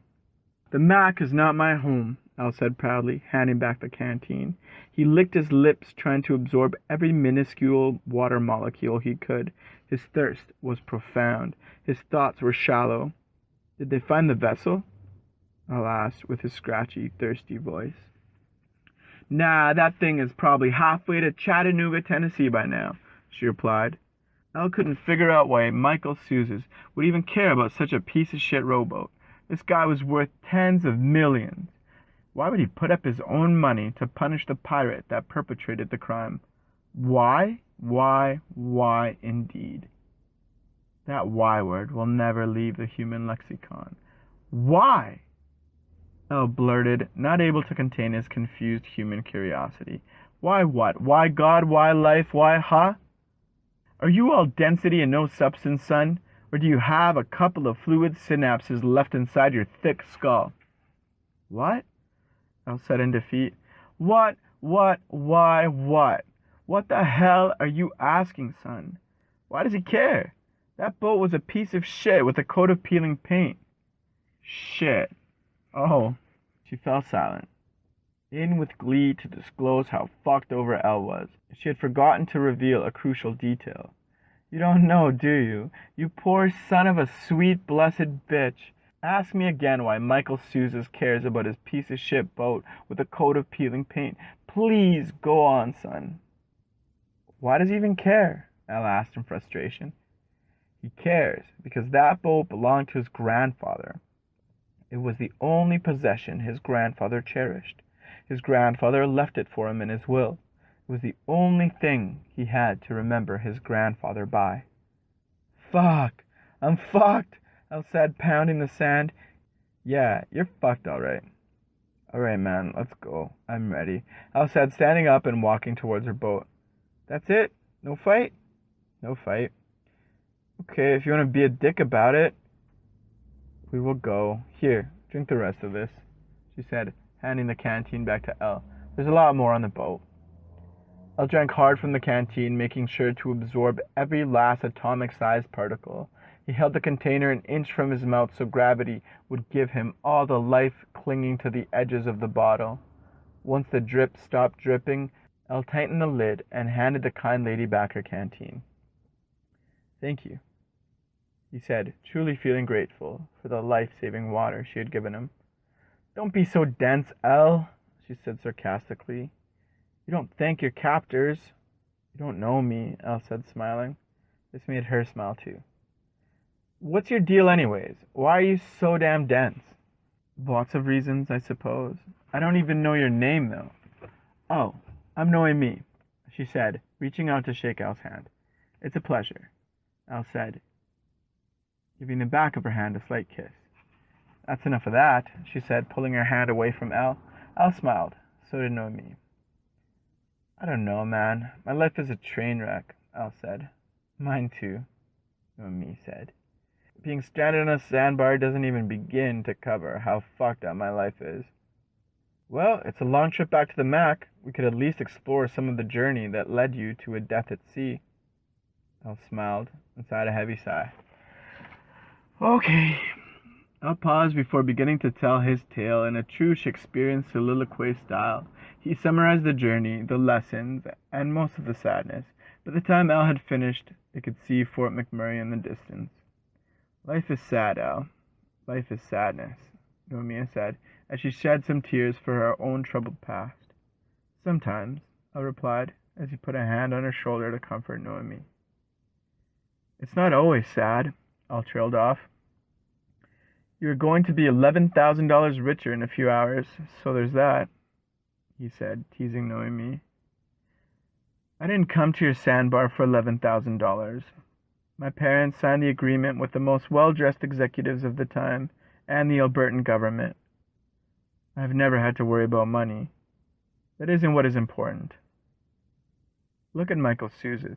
The Mac is not my home, Al said proudly, handing back the canteen. He licked his lips, trying to absorb every minuscule water molecule he could. His thirst was profound. His thoughts were shallow. Did they find the vessel? Al asked, with his scratchy, thirsty voice. Nah, that thing is probably halfway to Chattanooga, Tennessee by now, she replied. Al couldn't figure out why Michael Souses would even care about such a piece of shit rowboat. This guy was worth tens of millions. Why would he put up his own money to punish the pirate that perpetrated the crime? Why? Why indeed? That why word will never leave the human lexicon. Why? El blurted, not able to contain his confused human curiosity. Why what? Why God? Why life? Why, huh? Are you all density and no substance, son? Or do you have a couple of fluid synapses left inside your thick skull? What? El said in defeat. What? Why, what? What the hell are you asking, son? Why does he care? That boat was a piece of shit with a coat of peeling paint. Shit. Oh. She fell silent, in with glee to disclose how fucked over Elle was. She had forgotten to reveal a crucial detail. You don't know, do you? You poor son of a sweet, blessed bitch. Ask me again why Michael Souses cares about his piece of shit boat with a coat of peeling paint. Please go on, son. Why does he even care? Elle asked in frustration. He cares because that boat belonged to his grandfather. It was the only possession his grandfather cherished. His grandfather left it for him in his will. It was the only thing he had to remember his grandfather by. Fuck! I'm fucked! Elle said, pounding the sand. Yeah, you're fucked all right. All right, man, let's go. I'm ready. Elle said, standing up and walking towards her boat. That's it? No fight? No fight. Okay, if you want to be a dick about it, we will go. Here, drink the rest of this, she said, handing the canteen back to Elle. There's a lot more on the boat. Elle drank hard from the canteen, making sure to absorb every last atomic-sized particle. He held the container an inch from his mouth so gravity would give him all the life clinging to the edges of the bottle. Once the drip stopped dripping, Elle tightened the lid and handed the kind lady back her canteen. Thank you, he said, truly feeling grateful for the life-saving water she had given him. Don't be so dense, Elle, she said sarcastically. You don't thank your captors. You don't know me, Elle said, smiling. This made her smile too. What's your deal anyways? Why are you so damn dense? Lots of reasons, I suppose. I don't even know your name, though. Oh, I'm Noemi, she said, reaching out to shake Elle's hand. It's a pleasure, Elle said, giving the back of her hand a slight kiss. That's enough of that, she said, pulling her hand away from Elle. Elle smiled. So did Noemi. I don't know, man. My life is a train wreck, Elle said. Mine too, Noemi said. Being stranded on a sandbar doesn't even begin to cover how fucked up my life is. Well, it's a long trip back to the Mac. We could at least explore some of the journey that led you to a death at sea. Elle smiled and sighed a heavy sigh. Okay. Elle paused before beginning to tell his tale in a true Shakespearean soliloquy style. He summarized the journey, the lessons, and most of the sadness. By the time Elle had finished, they could see Fort McMurray in the distance. Life is sad, Elle. Life is sadness, Noemi said, as she shed some tears for her own troubled past. Sometimes, Elle replied, as he put a hand on her shoulder to comfort Noemi. It's not always sad, Elle trailed off. You're going to be $11,000 richer in a few hours, so there's that, he said, teasing Noemi. I didn't come to your sandbar for $11,000. My parents signed the agreement with the most well-dressed executives of the time and the Albertan government. I've never had to worry about money. That isn't what is important. Look at Michael Souses.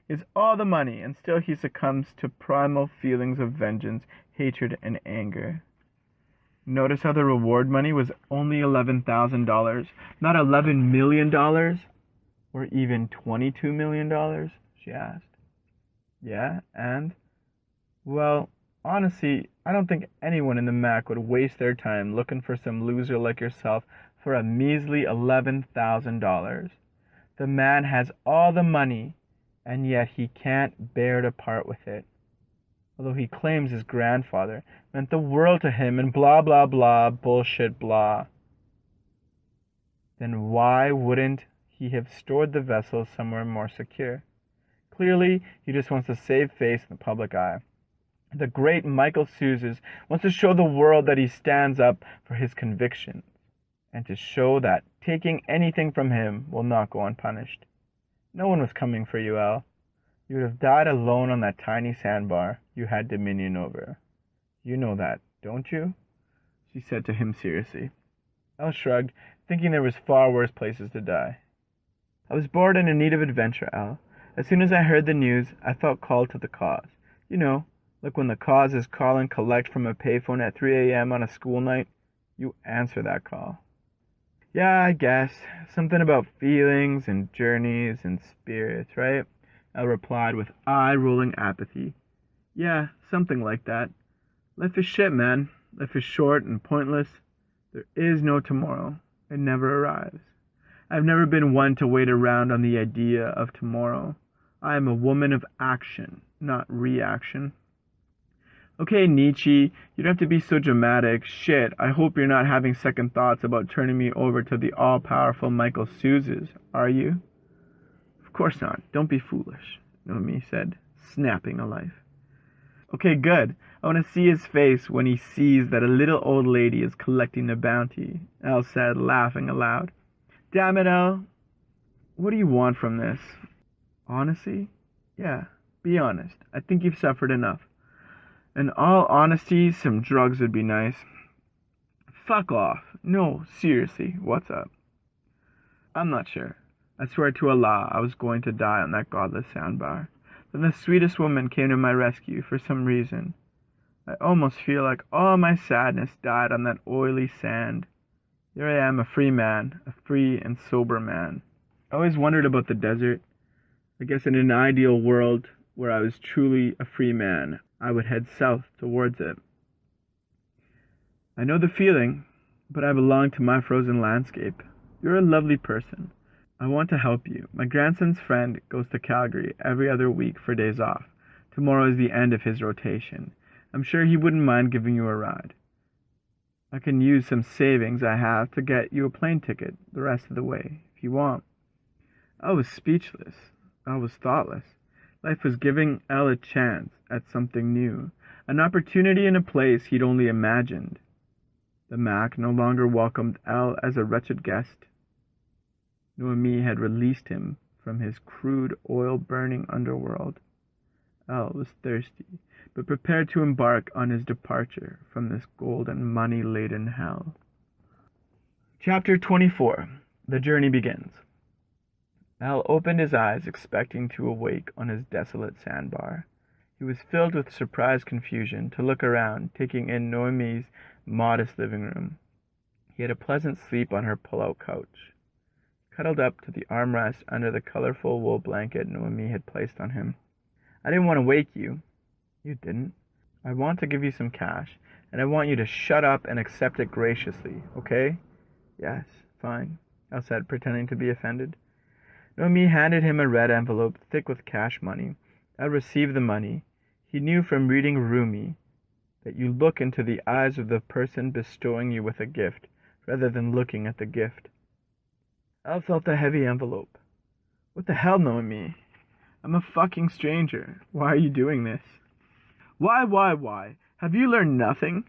He has all the money, and still he succumbs to primal feelings of vengeance, hatred, and anger. Notice how the reward money was only $11,000, not $11 million, or even $22 million, she asked. Yeah, and? Well, Honestly, I don't think anyone in the Mac would waste their time looking for some loser like yourself for a measly $11,000. The man has all the money, and yet he can't bear to part with it. Although he claims his grandfather meant the world to him and blah blah blah, bullshit blah. Then why wouldn't he have stored the vessel somewhere more secure? Clearly, he just wants to save face in the public eye. The great Michael Suzes wants to show the world that he stands up for his convictions, and to show that taking anything from him will not go unpunished. No one was coming for you, Al. You would have died alone on that tiny sandbar you had dominion over. You know that, don't you? She said to him seriously. Al shrugged, thinking there was far worse places to die. I was bored and in need of adventure, Al. As soon as I heard the news, I felt called to the cause. You know, like when the cause is call and collect from a payphone at 3 a.m. on a school night, you answer that call. Yeah, I guess. Something about feelings and journeys and spirits, right? I replied with eye-rolling apathy. Yeah, something like that. Life is shit, man. Life is short and pointless. There is no tomorrow. It never arrives. I've never been one to wait around on the idea of tomorrow. I am a woman of action, not reaction. Okay, Nietzsche, you don't have to be so dramatic. Shit, I hope you're not having second thoughts about turning me over to the all-powerful Michael Suzes, are you? Of course not. Don't be foolish, Noemi said, snapping a life. Okay, good. I want to see his face when he sees that a little old lady is collecting the bounty, Elle said, laughing aloud. Damn it, Elle. What do you want from this? Honesty? Yeah, be honest. I think you've suffered enough. In all honesty, some drugs would be nice. Fuck off. No, seriously, what's up? I'm not sure. I swear to Allah I was going to die on that godless sandbar. Then the sweetest woman came to my rescue for some reason. I almost feel like all my sadness died on that oily sand. Here I am, a free man, a free and sober man. I always wondered about the desert. I guess in an ideal world where I was truly a free man, I would head south towards it. I know the feeling, but I belong to my frozen landscape. You're a lovely person. I want to help you. My grandson's friend goes to Calgary every other week for days off. Tomorrow is the end of his rotation. I'm sure he wouldn't mind giving you a ride. I can use some savings I have to get you a plane ticket the rest of the way, if you want. I was speechless. I was thoughtless. Life was giving Elle a chance at something new, an opportunity in a place he'd only imagined. The Mac no longer welcomed Elle as a wretched guest. Noemi had released him from his crude, oil-burning underworld. Elle was thirsty, but prepared to embark on his departure from this gold and money-laden hell. Chapter 24. The Journey Begins. Al opened his eyes, expecting to awake on his desolate sandbar. He was filled with surprised confusion to look around, taking in Noemi's modest living room. He had a pleasant sleep on her pull-out couch, cuddled up to the armrest under the colorful wool blanket Noemi had placed on him. I didn't want to wake you. You didn't. I want to give you some cash, and I want you to shut up and accept it graciously, okay? Yes, fine, Al said, pretending to be offended. Noemi handed him a red envelope thick with cash money. Al received the money. He knew from reading Rumi that you look into the eyes of the person bestowing you with a gift, rather than looking at the gift. Al felt the heavy envelope. What the hell, Noemi? I'm a fucking stranger. Why are you doing this? Why? Have you learned nothing?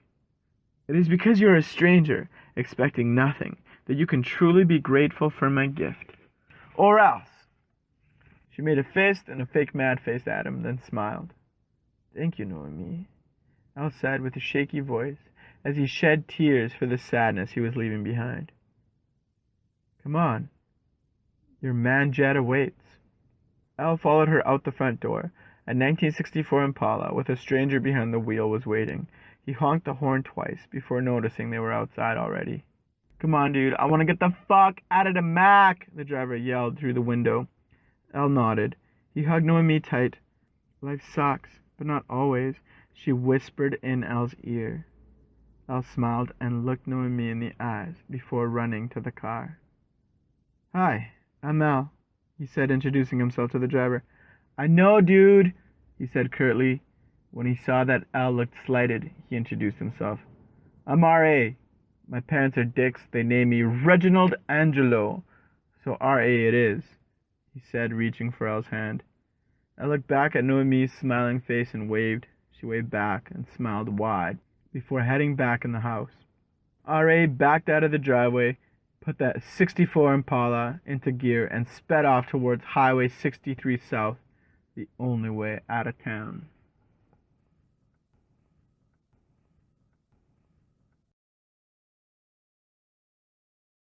It is because you are a stranger, expecting nothing, that you can truly be grateful for my gift. Or else. She made a fist and a fake mad face at him, then smiled. Thank you, Noemi, Al said with a shaky voice, as he shed tears for the sadness he was leaving behind. Come on. Your man jet awaits. Al followed her out the front door. A 1964 Impala with a stranger behind the wheel was waiting. He honked the horn twice before noticing they were outside already. Come on, dude, I want to get the fuck out of the Mac, the driver yelled through the window. Al nodded. He hugged Noemi tight. Life sucks, but not always. She whispered in Elle's ear. Elle smiled and looked Noemi in the eyes before running to the car. "Hi, I'm Elle," he said, introducing himself to the driver. "I know, dude," he said curtly. When he saw that Elle looked slighted, he introduced himself. "I'm R.A. My parents are dicks. They named me Reginald Angelo, so R.A. it is," he said, reaching for Elle's hand. I looked back at Noemi's smiling face and waved. She waved back and smiled wide before heading back in the house. R.A. backed out of the driveway, put that '64 Impala into gear, and sped off towards Highway 63 South, the only way out of town.